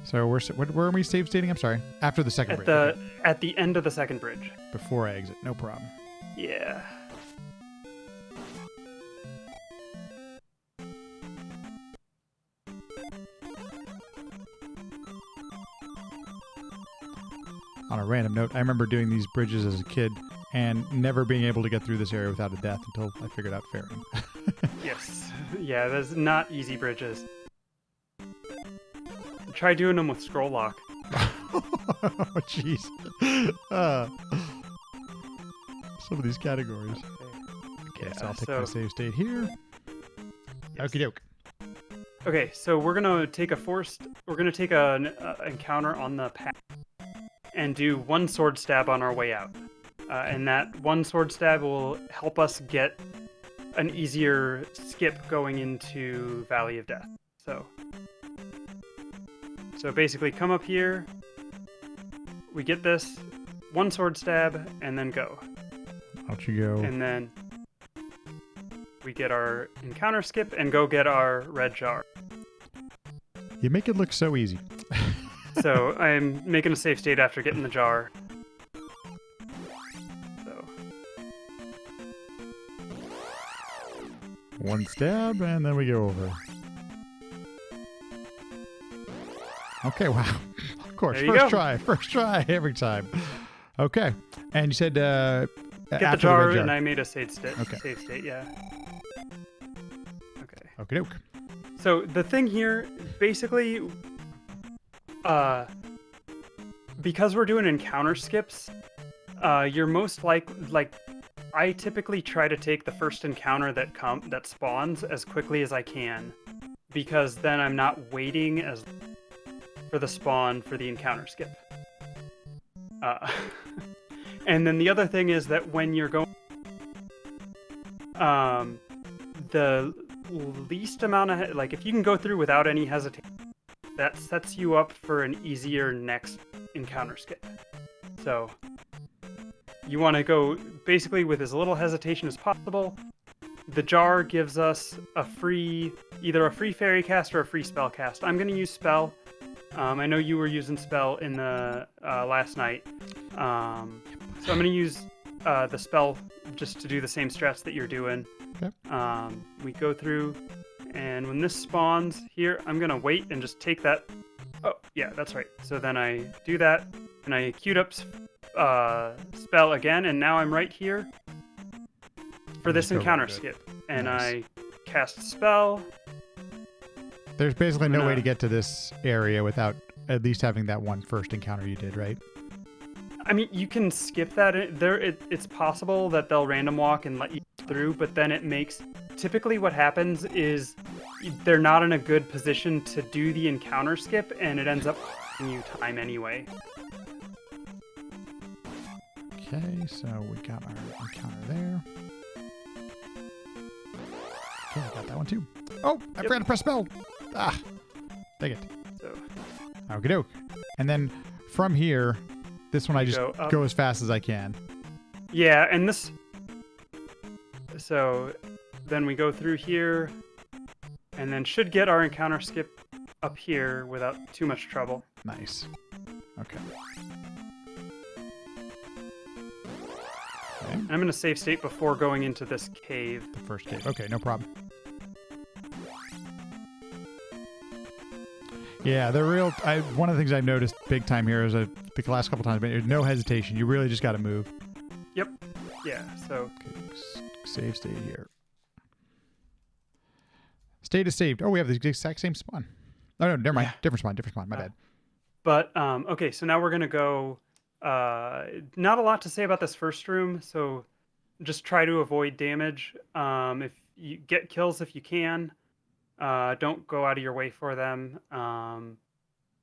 So where are we save stating? I'm sorry. After the second bridge. Okay. At the end of the second bridge. Before I exit. No problem. Yeah. on a random note, I remember doing these bridges as a kid and never being able to get through this area without a death until I figured out fairing. Yes. Yeah, there's not easy bridges. Try doing them with scroll lock. Oh, jeez. Some of these categories. Okay, Yeah, so I'll take my save state here. Yes. Okie doke. Okay, so we're gonna take an encounter on the path and do one sword stab on our way out. And that one sword stab will help us get an easier skip going into Valley of Death. So basically come up here, we get this, one sword stab, and then go. Out you go. And then we get our encounter skip and go get our red jar. You make it look so easy. So I'm making a save state after getting the jar. So One stab, and then we go over. Okay, wow. Of course, There you first go. try every time. Okay, and you said get the after jar, red and I made a save state. Okay. Save state, yeah. Okay. Okie doke. So the thing here, basically, because we're doing encounter skips, you're most like I typically try to take the first encounter that spawns as quickly as I can, because then I'm not waiting for the spawn for the encounter skip. And then the other thing is that when you're going, the least amount of if you can go through without any hesitation, that sets you up for an easier next encounter skip. So you want to go basically with as little hesitation as possible. The jar gives us either a free fairy cast or a free spell cast. I'm going to use spell. I know you were using spell in the last night, so I'm going to use the spell just to do the same strats that you're doing. Okay. We go through, and when this spawns here, I'm going to wait and just take that. Oh, yeah, that's right. So then I do that, and I queued up spell again, and now I'm right here for this encounter skip. And Nice. I cast spell. There's basically no way to get to this area without at least having that one first encounter you did, right? I mean, you can skip that. It's possible that they'll random walk and let you through, but then it makes... Typically what happens is they're not in a good position to do the encounter skip, and it ends up costing you time anyway. Okay, so we got our encounter there. Okay, I got that one too. Oh, I forgot to press spell. Ah, dang it. So Okie doke. And then from here, this one I just go as fast as I can. yeah, and this... So then we go through here, and then should get our encounter skip up here without too much trouble. Nice. Okay. And I'm going to save state before going into this cave. The first cave. Okay, no problem. Yeah, one of the things I've noticed big time here is the last couple times, there's no hesitation. You really just got to move. Yep. Yeah, so... Okay, save state here. State is saved. Oh, we have the exact same spawn. Oh, no, never mind. Yeah. Different spawn. My bad. But, okay, so now we're going to go... not a lot to say about this first room, so just try to avoid damage. If you get kills if you can, don't go out of your way for them.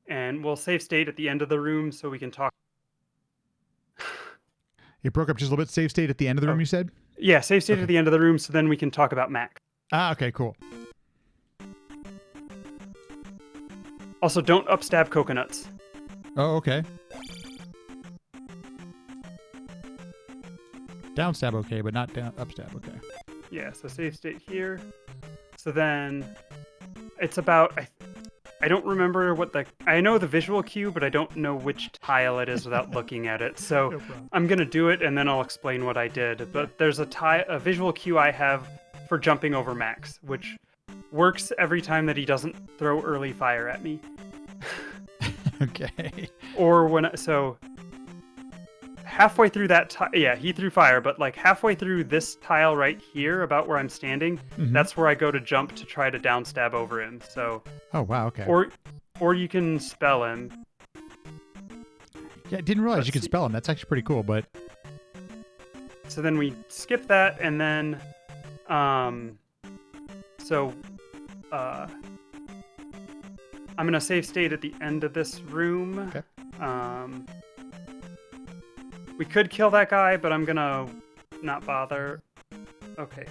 And we'll save state at the end of the room so we can talk. It broke up just a little bit. Save state at the end of the room, you said? Yeah, save state at the end of the room so then we can talk about Mac. Ah, okay, cool. Also, don't upstab coconuts. Oh, okay. Down stab okay, but not down up stab okay. Yeah, so save state here. So then it's about... I don't remember I know the visual cue, but I don't know which tile it is without looking at it. So No problem. I'm going to do it, and then I'll explain what I did. But there's a visual cue I have for jumping over Max, which works every time that he doesn't throw early fire at me. Okay. Or halfway through that yeah, he threw fire, but like halfway through this tile right here, about where I'm standing, that's where I go to jump to try to down stab over him. So. Oh wow. Okay. Or you can spell him. Yeah, I didn't realize you could spell him. That's actually pretty cool. But. So then we skip that, and then, I'm gonna save state at the end of this room. Okay. We could kill that guy, but I'm gonna not bother. Okay.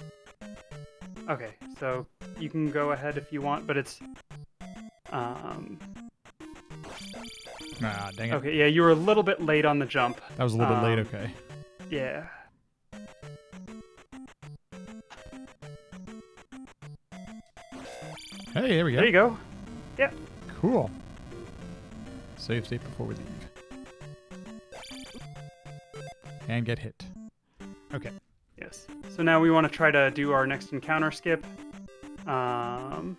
Okay, so you can go ahead if you want, but it's, Ah, dang it. Okay, yeah, you were a little bit late on the jump. That was a little bit late. Okay. Yeah. Hey, there we go. There you go. Yeah. Cool. Save state before we leave. And get hit. Okay. Yes. So now we want to try to do our next encounter skip. Run.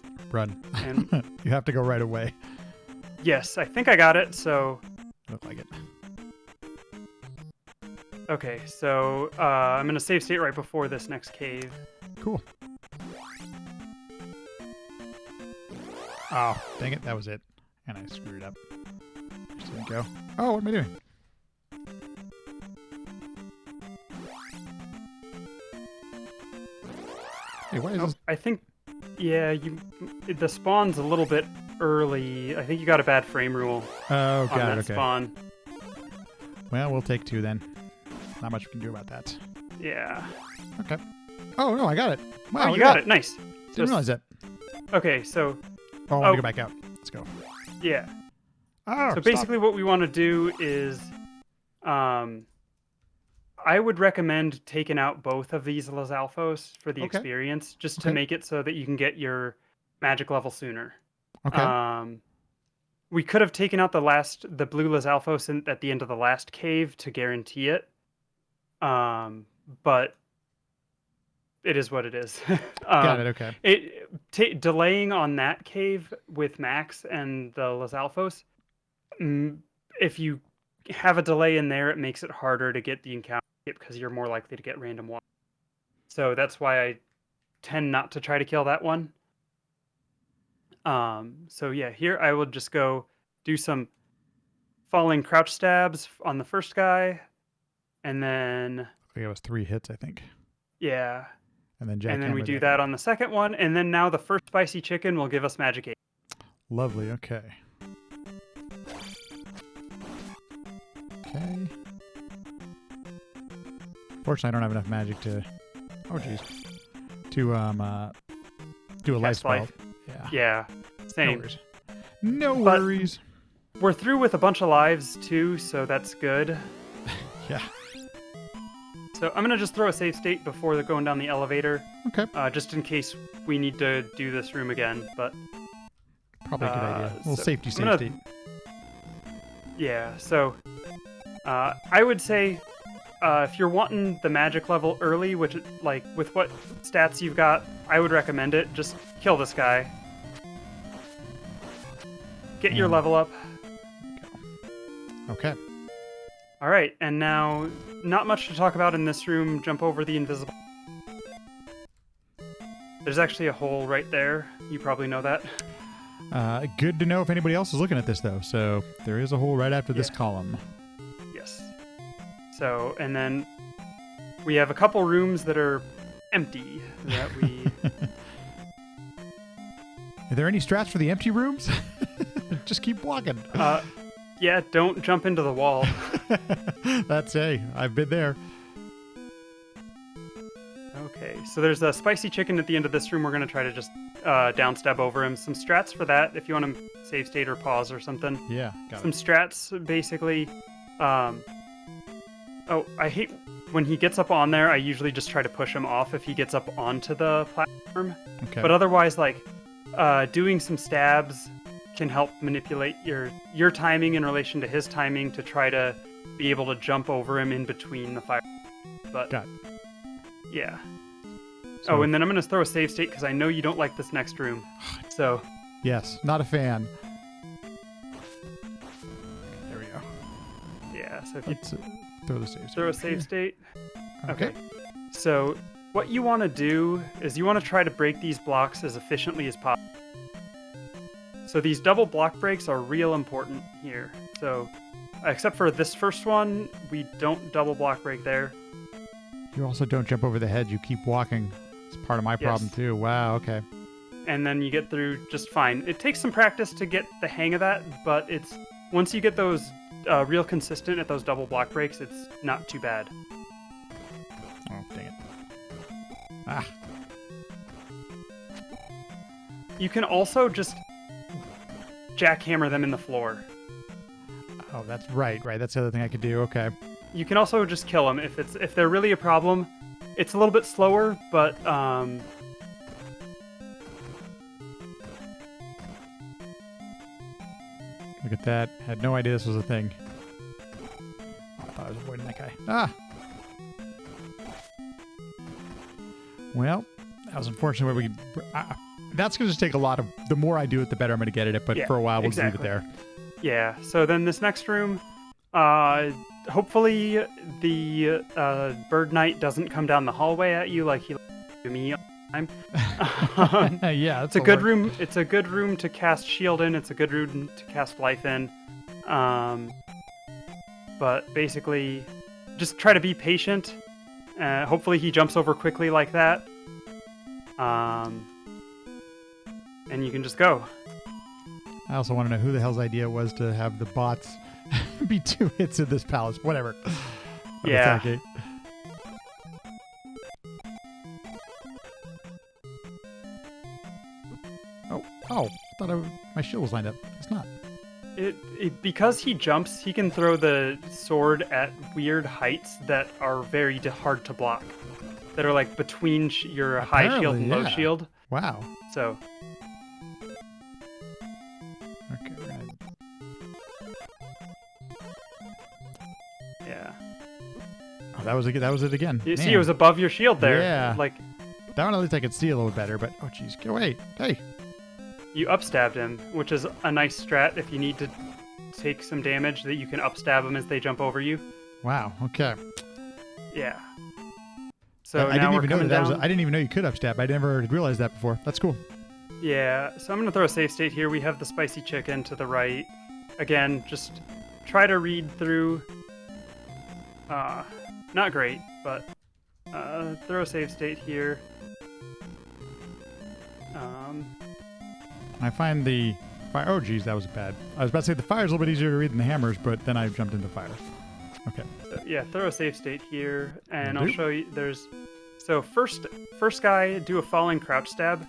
And You have to go right away. yes, I think I got it. So Look like it. okay, so I'm gonna save state right before this next cave. Cool. Oh, dang it. That was it. And I screwed up. Just didn't go. Oh, what am I doing? Hey, why is this? I think, yeah, the spawn's a little bit early. I think you got a bad frame rule Oh, on got that it. Okay. spawn. Well, we'll take 2 then. Not much we can do about that. Yeah. Okay. Oh, no, I got it. Wow, Oh, look you at got that. it. Nice. Didn't realize that. Okay, so Oh, I want to go back out. Let's go. yeah. Oh, So basically, what we want to do is, I would recommend taking out both of these Lizalfos for the Okay. experience, just to Okay. make it so that you can get your magic level sooner. Okay. We could have taken out the blue Lizalfos at the end of the last cave to guarantee it, but it is what it is. Got it. Okay. Delaying on that cave with Max and the Lizalfos, if you have a delay in there, it makes it harder to get the encounter because you're more likely to get random water. So that's why I tend not to try to kill that one. So yeah, here I will just go do some falling crouch stabs on the first guy, and then It was 3 hits, I think. yeah, And then and then we jackhammer do that on the second one, and then now the first spicy chicken will give us magic 8. Lovely. Okay. Okay. Fortunately, I don't have enough magic to. Oh, jeez. To do a life Cast spell. life. Yeah. Yeah, No same. worries. No But- worries. We're through with a bunch of lives too, so that's good. Yeah. So I'm gonna just throw a save state before going down the elevator, Okay. just in case we need to do this room again. But Probably a good idea. A little so safety I'm gonna- safety. yeah, so I would say if you're wanting the magic level early, which like with what stats you've got, I would recommend it. Just kill this guy. Get your level up. Okay. All right, and now not much to talk about in this room. Jump over the invisible. There's actually a hole right there. You probably know that. Good to know if anybody else is looking at this, though. So there is a hole right after this Yeah. column. Yes. So, and then we have a couple rooms that are empty that we... Are there any strats for the empty rooms? Just keep walking. Yeah, don't jump into the wall. That's I've been there. Okay, so there's a spicy chicken at the end of this room. We're going to try to just down stab over him. Some strats for that if you want to save state or pause or something. Yeah, got Some it. strats, basically. Oh, I hate when he gets up on there. I usually just try to push him off if he gets up onto the platform. Okay. But otherwise, like, doing some stabs can help manipulate your timing in relation to his timing to try to be able to jump over him in between the fire. But Got it. yeah. So- Oh, and then I'm going to throw a save state because I know you don't like this next room. So Yes, not a fan. There we go. yeah, so if you Let's Throw the save state. Throw a save state. Okay. So what you want to do is you want to try to break these blocks as efficiently as possible. So these double block breaks are real important here. So except for this first one, we don't double block break there. You also don't jump over the hedge. You keep walking. It's part of my problem too. Wow, okay. And then you get through just fine. It takes some practice to get the hang of that, but it's once you get those real consistent at those double block breaks, it's not too bad. Oh, dang it. Ah. You can also just jackhammer them in the floor. Oh, that's right. That's the other thing I could do. Okay. You can also just kill them if they're really a problem. It's a little bit slower, but Look at that. Had no idea this was a thing. Oh, I thought I was avoiding that guy. Ah! Well, that was unfortunate. That's going to just take a lot of... The more I do it, the better I'm going to get at it. But for a while, we'll just leave it there. Yeah. So then this next room, hopefully the Bird Knight doesn't come down the hallway at you like he to me all the time. Yeah, it's a good room. It's a good room to cast shield in. It's a good room to cast life in. But basically, just try to be patient. Hopefully he jumps over quickly like that. And you can just go. I also want to know who the hell's idea it was to have the bots be 2 hits in this palace. Whatever. Yeah. Okay. Oh, I thought my shield was lined up. It's not. Because he jumps, he can throw the sword at weird heights that are very hard to block. That are like between your high shield and low shield. Wow. So. Okay, right. Yeah. Oh, that was it again. You see, it was above your shield there. Yeah. Like. That one at least I could see a little better, but oh jeez, get away! Hey. You upstabbed him, which is a nice strat if you need to take some damage that you can upstab them as they jump over you. Wow. Okay. Yeah. So I now didn't we're even know coming that down. I didn't even know you could upstab. I never realized that before. That's cool. Yeah. So I'm gonna throw a save state here. We have the spicy chicken to the right. Again, just try to read through. Not great, but throw a save state here. I find the fire. Oh, geez, that was bad. I was about to say the fire's a little bit easier to read than the hammers, but then I jumped into fire. Okay. So, yeah, throw a save state here, and I'll show you. So first guy, do a falling crouch stab.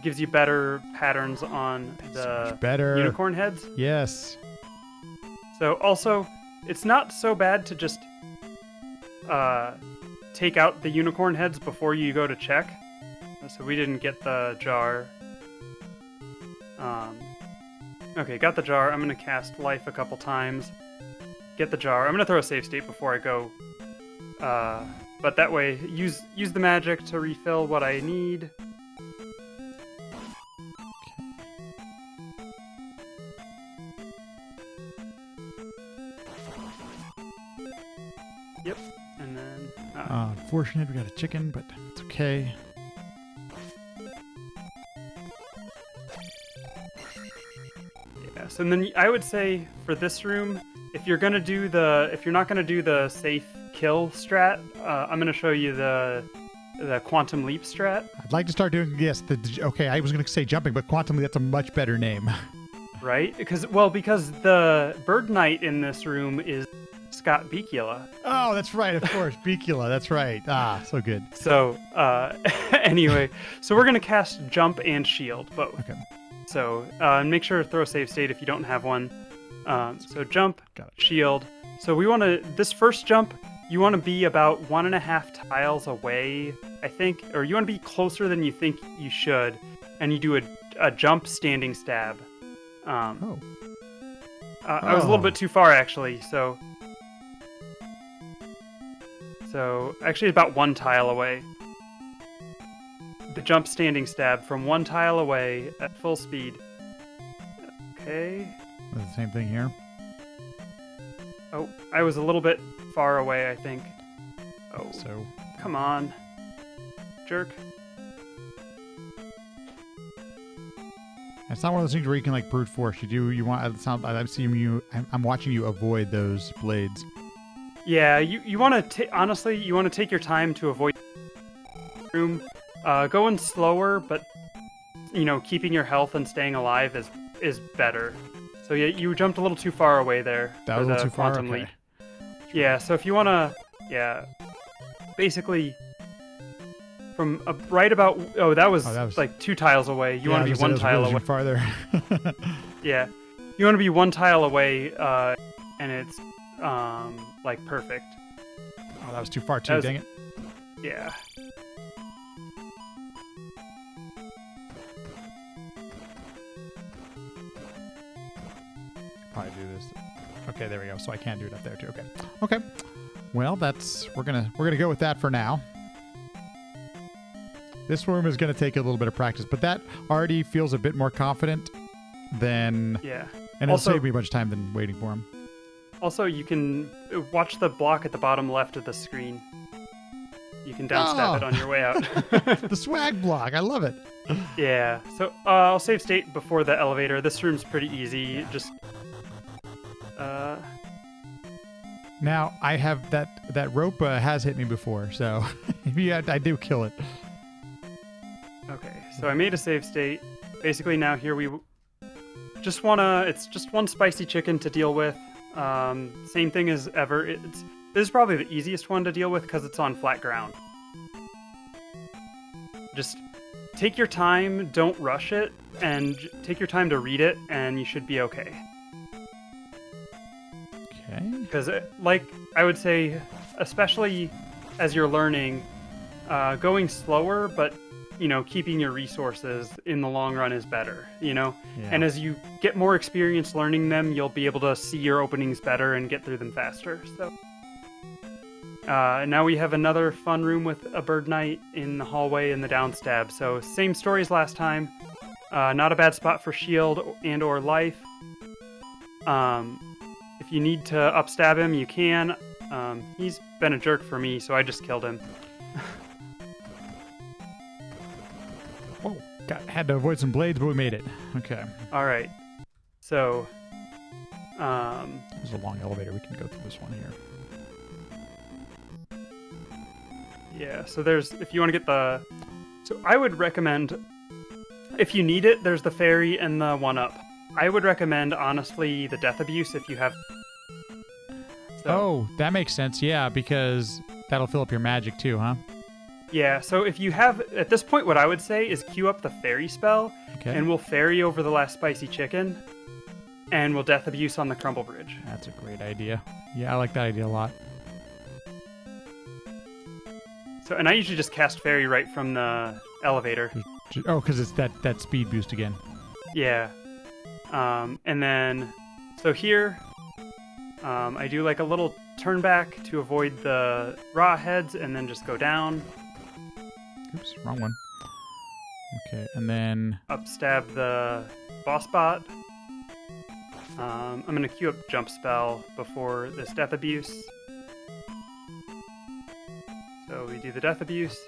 Gives you better patterns on the unicorn heads. Yes. So also, it's not so bad to just take out the unicorn heads before you go to check. So we didn't get the jar. Okay, got the jar. I'm going to cast life a couple times. Get the jar. I'm going to throw a save state before I go. But that way, use the magic to refill what I need. Yep, and then... unfortunate, we got a chicken, but it's okay. So then I would say for this room, if you're not gonna do the safe kill strat, I'm gonna show you the quantum leap strat. I'd like to start doing okay. I was gonna say jumping, but quantum leap, that's a much better name. Right? Because the Bird Knight in this room is Scott Bakula. Oh, that's right. Of course, Bakula. That's right. Ah, so good. So anyway, so we're gonna cast jump and shield both. Okay. So make sure to throw a save state if you don't have one. So jump, shield. So this first jump, you want to be about 1.5 tiles away, I think, or you want to be closer than you think you should, and you do a jump standing stab. I was a little bit too far actually, so actually about 1 tile away. The jump standing stab from 1 tile away at full speed. Okay. The same thing here. Oh, I was a little bit far away, I think. Oh, So come on, jerk. it's not one of those things where you can like brute force. You want. It sound. I'm seeing you. I'm watching you avoid those blades. Yeah, you want to honestly, you want to take your time to avoid room. Going slower, but keeping your health and staying alive is better. So yeah, you jumped a little too far away there. That was a little too far. Quantum Okay. leap. Yeah, so if you want to, basically from right about that was like 2 tiles away. You want to be 1 tile away. Farther. Yeah, you want to be 1 tile away, and it's like perfect. Oh, that was too far too. Dang it. Yeah. Probably do this. Okay, there we go. So I can do it up there too. Okay. Okay. Well, we're gonna go with that for now. This room is gonna take a little bit of practice, but that already feels a bit more confident than. Yeah. And it'll save me a bunch of time than waiting for him. Also, you can watch the block at the bottom left of the screen. You can downstab it on your way out. The swag block. I love it. Yeah. So I'll save state before the elevator. This room's pretty easy. Yeah. Just. Now I have that rope has hit me before, so I do kill it. Okay. So I made a save state. Basically, now here we just wanna. It's just 1 spicy chicken to deal with. Same thing as ever. This is probably the easiest one to deal with because it's on flat ground. Just take your time, don't rush it, and take your time to read it, and you should be okay. Okay. Because, like I would say, especially as you're learning, going slower, but keeping your resources in the long run is better, Yeah. And as you get more experience learning them, you'll be able to see your openings better and get through them faster. So now we have another fun room with a bird night in the hallway and the downstab. So same story as last time. Not a bad spot for shield and or life. If you need to upstab him, you can. He's been a jerk for me, so I just killed him. Whoa, had to avoid some blades, but we made it. Okay. All right. So, There's a long elevator. We can go through this one here. yeah, so if you want to get so I would recommend, if you need it, there's the fairy and the 1-up. I would recommend, honestly, the death abuse if you have. So, Oh, that makes sense. Yeah, because that'll fill up your magic too, huh? yeah, so if you have, at this point, what I would say is queue up the fairy spell, Okay. and we'll fairy over the last spicy chicken, and we'll death abuse on the crumble bridge. That's a great idea. Yeah, I like that idea a lot. So, and I usually just cast fairy right from the elevator. Oh, because it's that speed boost again. Yeah. And then, so here, I do like a little turn back to avoid the raw heads and then just go down. Oops, wrong one. Okay, and then Upstab the boss bot. I'm going to queue up jump spell before this death abuse. So we do the death abuse.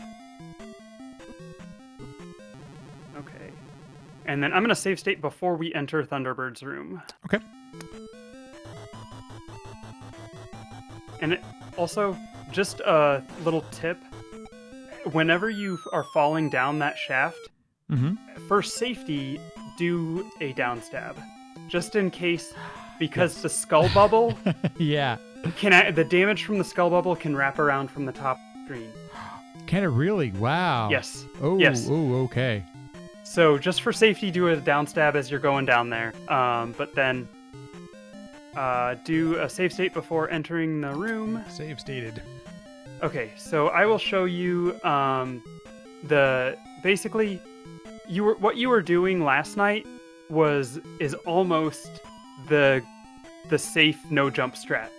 Okay. And then I'm going to save state before we enter Thunderbird's room. okay. And also, just a little tip. Whenever you are falling down that shaft, Mm-hmm. for safety, do a downstab. Just in case, because the skull bubble Yeah. the damage from the skull bubble can wrap around from the top screen. Can it really? Wow. Yes. Oh. Yes. Oh. Okay. So just for safety, do a downstab as you're going down there. But then do a save state before entering the room. Save stated. Okay, so I will show you basically what you were doing last night is almost the safe no jump strat.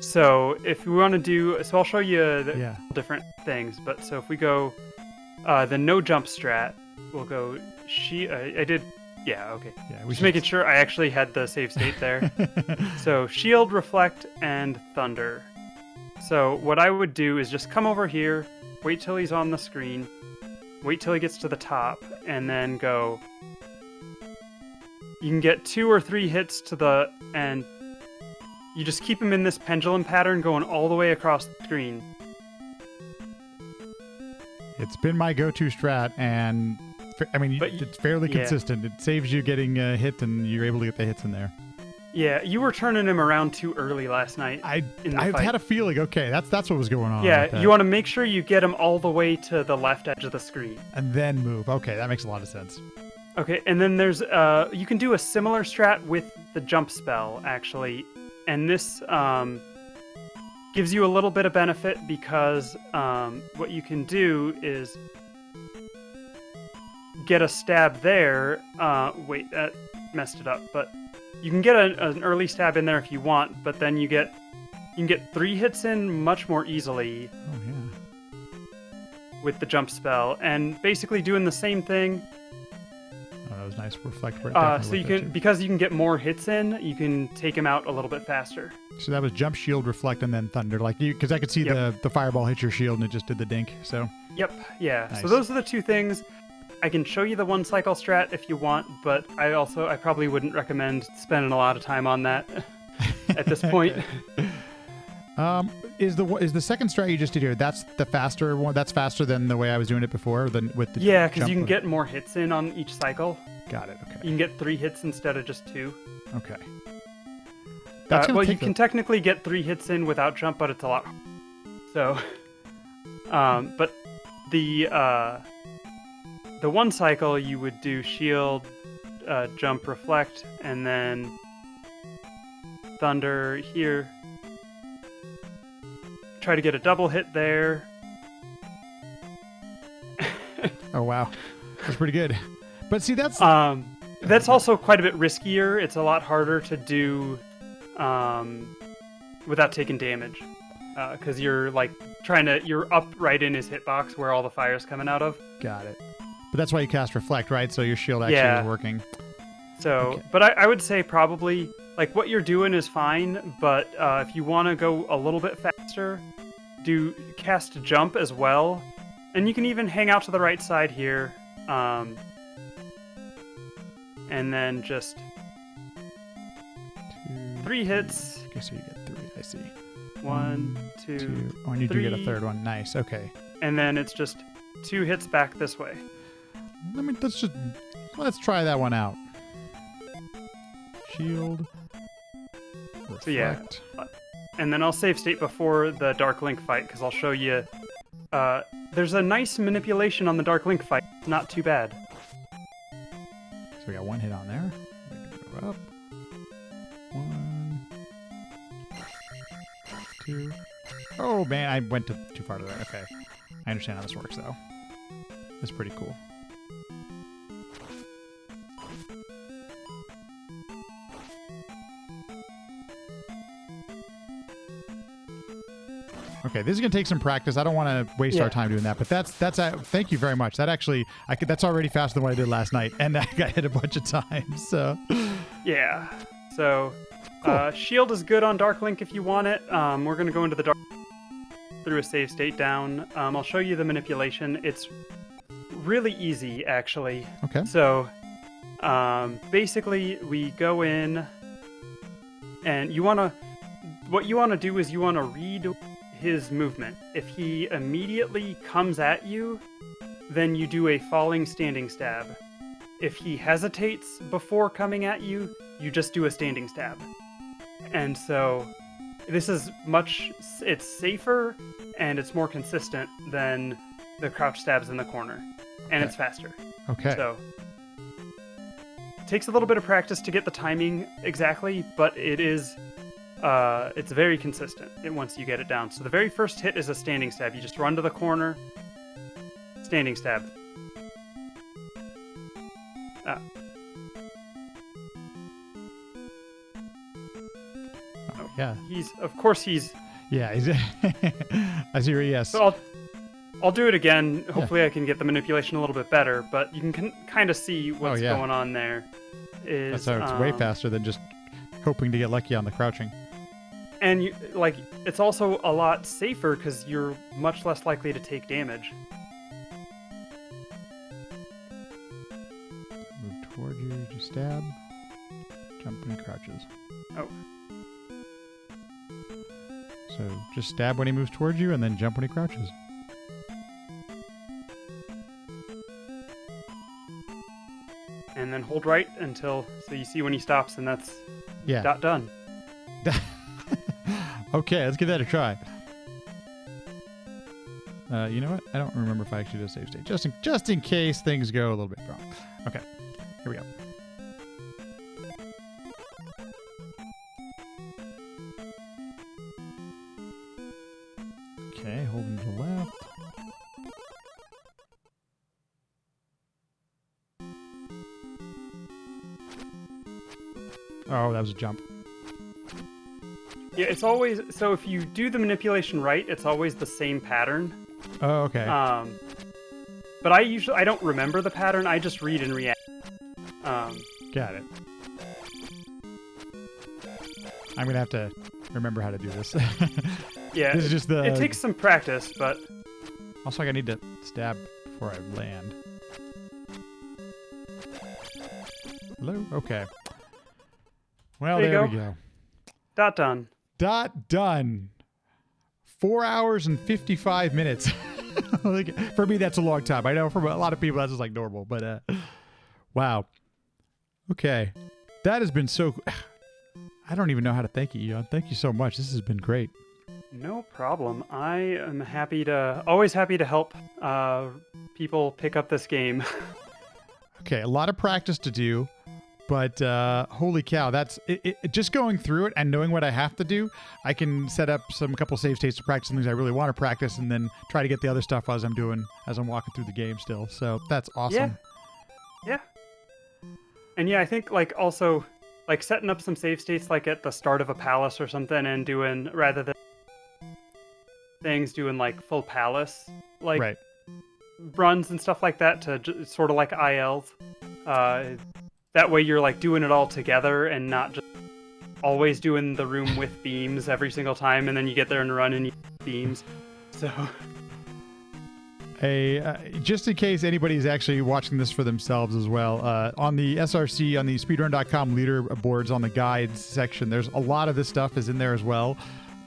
So if we want to do, so I'll show you the different things. But so if we go the no jump strat, we'll go I did Yeah, okay. Yeah, Just making sure I actually had the save state there. So shield, reflect, and thunder. So what I would do is just come over here, wait till he's on the screen, wait till he gets to the top, and then go. You can get 2 or 3 hits to the and you just keep him in this pendulum pattern going all the way across the screen. It's been my go-to strat, and I mean, it's fairly consistent. It saves you getting hit, and you're able to get the hits in there. Yeah, you were turning him around too early last night. I had a feeling. Okay, that's what was going on. Yeah, you want to make sure you get him all the way to the left edge of the screen, and then move. Okay, that makes a lot of sense. Okay, and then there's you can do a similar strat with the jump spell actually, and this gives you a little bit of benefit because what you can do is get a stab there. Wait, that messed it up. But you can get an early stab in there if you want. But then you can get 3 hits in much more easily. Oh yeah. With the jump spell, and basically doing the same thing. Oh, that was nice. Reflect. So you can because you can get more hits in, you can take him out a little bit faster. So that was jump, shield, reflect, and then thunder. Like you, because I could see the fireball hit your shield and it just did the dink. So. Yep. Yeah. Nice. So those are the 2 things. I can show you the 1 cycle strat if you want, but I probably wouldn't recommend spending a lot of time on that at this point. Is the second strat you just did here? That's the faster one. That's faster than the way I was doing it before. Than with the because you can get more hits in on each cycle. Got it. Okay. You can get 3 hits instead of just 2. Okay. Well, you can technically get 3 hits in without jump, but it's a lot. So, but the 1 cycle you would do shield, jump, reflect, and then thunder here. Try to get a double hit there. Oh wow, that's pretty good. But see, that's also quite a bit riskier. It's a lot harder to do without taking damage, because you're like you're up right in his hitbox where all the fire's coming out of. Got it. But that's why you cast reflect, right? So your shield actually is working. So, okay. But I would say probably like what you're doing is fine, but if you want to go a little bit faster, do cast jump as well, and you can even hang out to the right side here, and then just 3 hits. Okay, so you get 3. I see. 1, 2. Oh, and you 3, do get a third one. Nice. Okay. And then it's just 2 hits back this way. Let's try that one out. Shield. Reflect. So yeah, and then I'll save state before the Dark Link fight because I'll show you. There's a nice manipulation on the Dark Link fight. It's not too bad. So we got 1 hit on there. We go up. 1, 2. Oh man, I went too far to the right. Okay, I understand how this works though. That's pretty cool. Okay, this is gonna take some practice. I don't want to waste our time doing that, but that's thank you very much. That actually, that's already faster than what I did last night, and I got hit a bunch of times. So yeah, so cool. Shield is good on Dark Link if you want it. We're gonna go into the Dark through a save state down. I'll show you the manipulation. It's really easy actually. Okay. So basically, we go in, and what you wanna do is you wanna read his movement. If he immediately comes at you, then you do a falling standing stab. If he hesitates before coming at you, you just do a standing stab. And so this is it's safer and it's more consistent than the crouch stabs in the corner. And it's faster. Okay. So it takes a little bit of practice to get the timing exactly, but it's very consistent once you get it down. So the very first hit is a standing stab. You just run to the corner, standing stab. Yeah. He's I see where, yes. So I'll do it again. Hopefully I can get the manipulation a little bit better, but you can kind of see what's going on there. That's how it's way faster than just hoping to get lucky on the crouching. And it's also a lot safer because you're much less likely to take damage. Move toward you, just stab, jump when he crouches. Oh. So just stab when he moves towards you and then jump when he crouches. And then hold right until, so you see when he stops, and that's done. Okay, let's give that a try. You know what? I don't remember if I actually did a save state. Just in case things go a little bit wrong. Okay, here we go. Okay, holding to the left. Oh, that was a jump. Yeah, it's always, so if you do the manipulation right, it's always the same pattern. Oh, okay. But I don't remember the pattern, I just read and react. Got it. I'm gonna have to remember how to do this. Yeah, this is just it takes some practice, but... Also, I need to stab before I land. Hello? Okay. Well, there we go. Done. Done. 4 hours and 55 minutes. For me, that's a long time. I know for a lot of people, that's just like normal. But, wow. Okay. That has been so... I don't even know how to thank you, Eon. Thank you so much. This has been great. No problem. I am always happy to help people pick up this game. Okay, a lot of practice to do. But holy cow, that's it, just going through it and knowing what I have to do. I can set up a couple save states to practice some things I really want to practice, and then try to get the other stuff as I'm walking through the game still. So that's awesome. Yeah. And yeah, I think also setting up some save states at the start of a palace or something, and doing rather than things doing full palace right. runs and stuff like that to sort of like ILs. That way you're doing it all together and not just always doing the room with beams every single time, and then you get there and run and you beams. So, just in case anybody's actually watching this for themselves as well, on the SRC, on the speedrun.com leaderboards, on the guides section, there's a lot of this stuff is in there as well.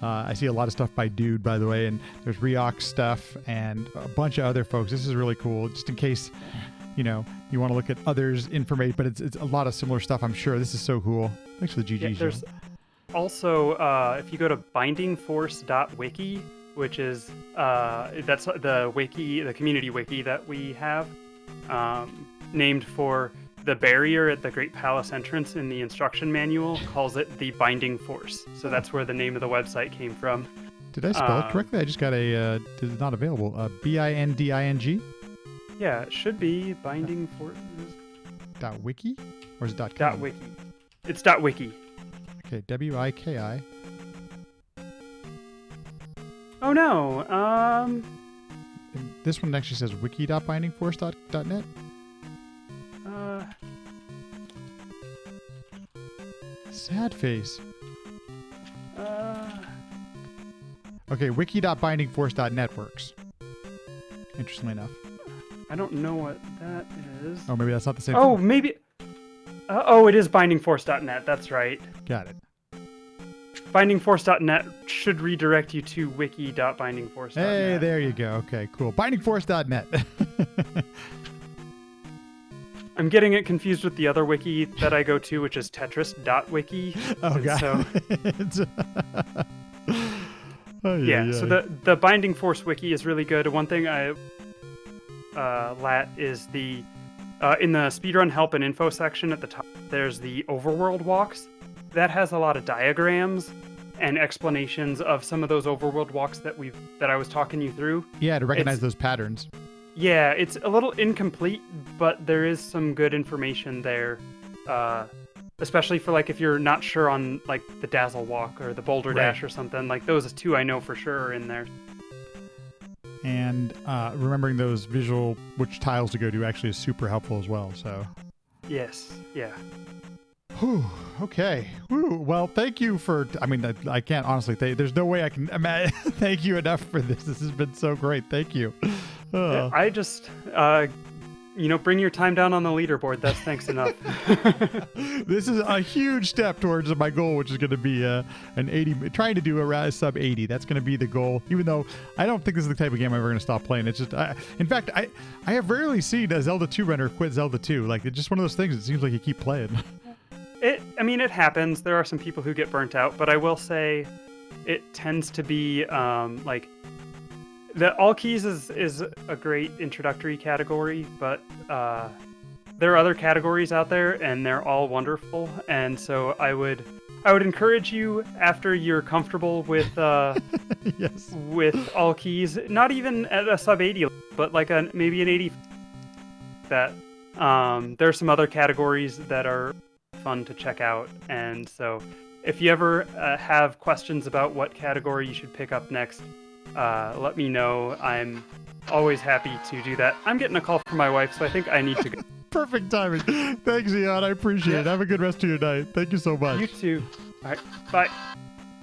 I see a lot of stuff by Dude, by the way, and there's eonHck stuff and a bunch of other folks. This is really cool, just in case... you want to look at others' information, but it's a lot of similar stuff, I'm sure. This is so cool. Thanks for the GG. Yeah, there's also, if you go to bindingforce.wiki, which is, that's the wiki, the community wiki that we have, named for the barrier at the Great Palace entrance in the instruction manual, calls it the Binding Force. So that's where the name of the website came from. Did I spell it correctly? I just got it's not available. BINDING? Yeah, it should be binding for .wiki or is it .com? .wiki. It's .wiki. Okay, WIKI. Oh no. And this one actually says wiki.bindingforce.net. Sad face. Okay, wiki.bindingforce.net works. Interestingly enough. I don't know what that is. Oh, maybe that's not the same thing. Maybe. It is bindingforce.net. That's right. Got it. Bindingforce.net should redirect you to wiki.bindingforce.net. Hey, there you go. Okay, cool. Bindingforce.net. I'm getting it confused with the other wiki that I go to, which is Tetris.wiki. Oh, God. So... So the Binding Force wiki is really good. One thing I... lat is the in the speedrun help and info section at the top, there's the overworld walks. That has a lot of diagrams and explanations of some of those overworld walks that I was talking you through. Yeah, to recognize those patterns. Yeah, it's a little incomplete, but there is some good information there. Especially for if you're not sure on the Dazzle Walk or the Boulder Dash or something. Those two I know for sure are in there. And remembering those visual which tiles to go to actually is super helpful as well. So. Yes. Yeah. Whew, okay. Whew. Well, thank you for. I mean, I can't honestly. There's no way I can thank you enough for this. This has been so great. Thank you. I just, bring your time down on the leaderboard. That's thanks enough. This is a huge step towards my goal, which is going to be an 80. Trying to do a sub 80. That's going to be the goal. Even though I don't think this is the type of game I'm ever going to stop playing. It's just, in fact, I have rarely seen a Zelda 2 runner quit Zelda 2. Like, it's just one of those things. It seems like you keep playing. It happens. There are some people who get burnt out, but I will say it tends to be like the all keys is a great introductory category, but there are other categories out there and they're all wonderful. And so I would encourage you, after you're comfortable with yes, with all keys, not even at a sub 80, but like maybe an 80, that there's some other categories that are fun to check out. And so if you ever have questions about what category you should pick up next, let me know. I'm always happy to do that. I'm getting a call from my wife, so I think I need to go. Perfect timing. Thanks, Eon. I appreciate it. Have a good rest of your night. Thank you so much. You too. All right. Bye.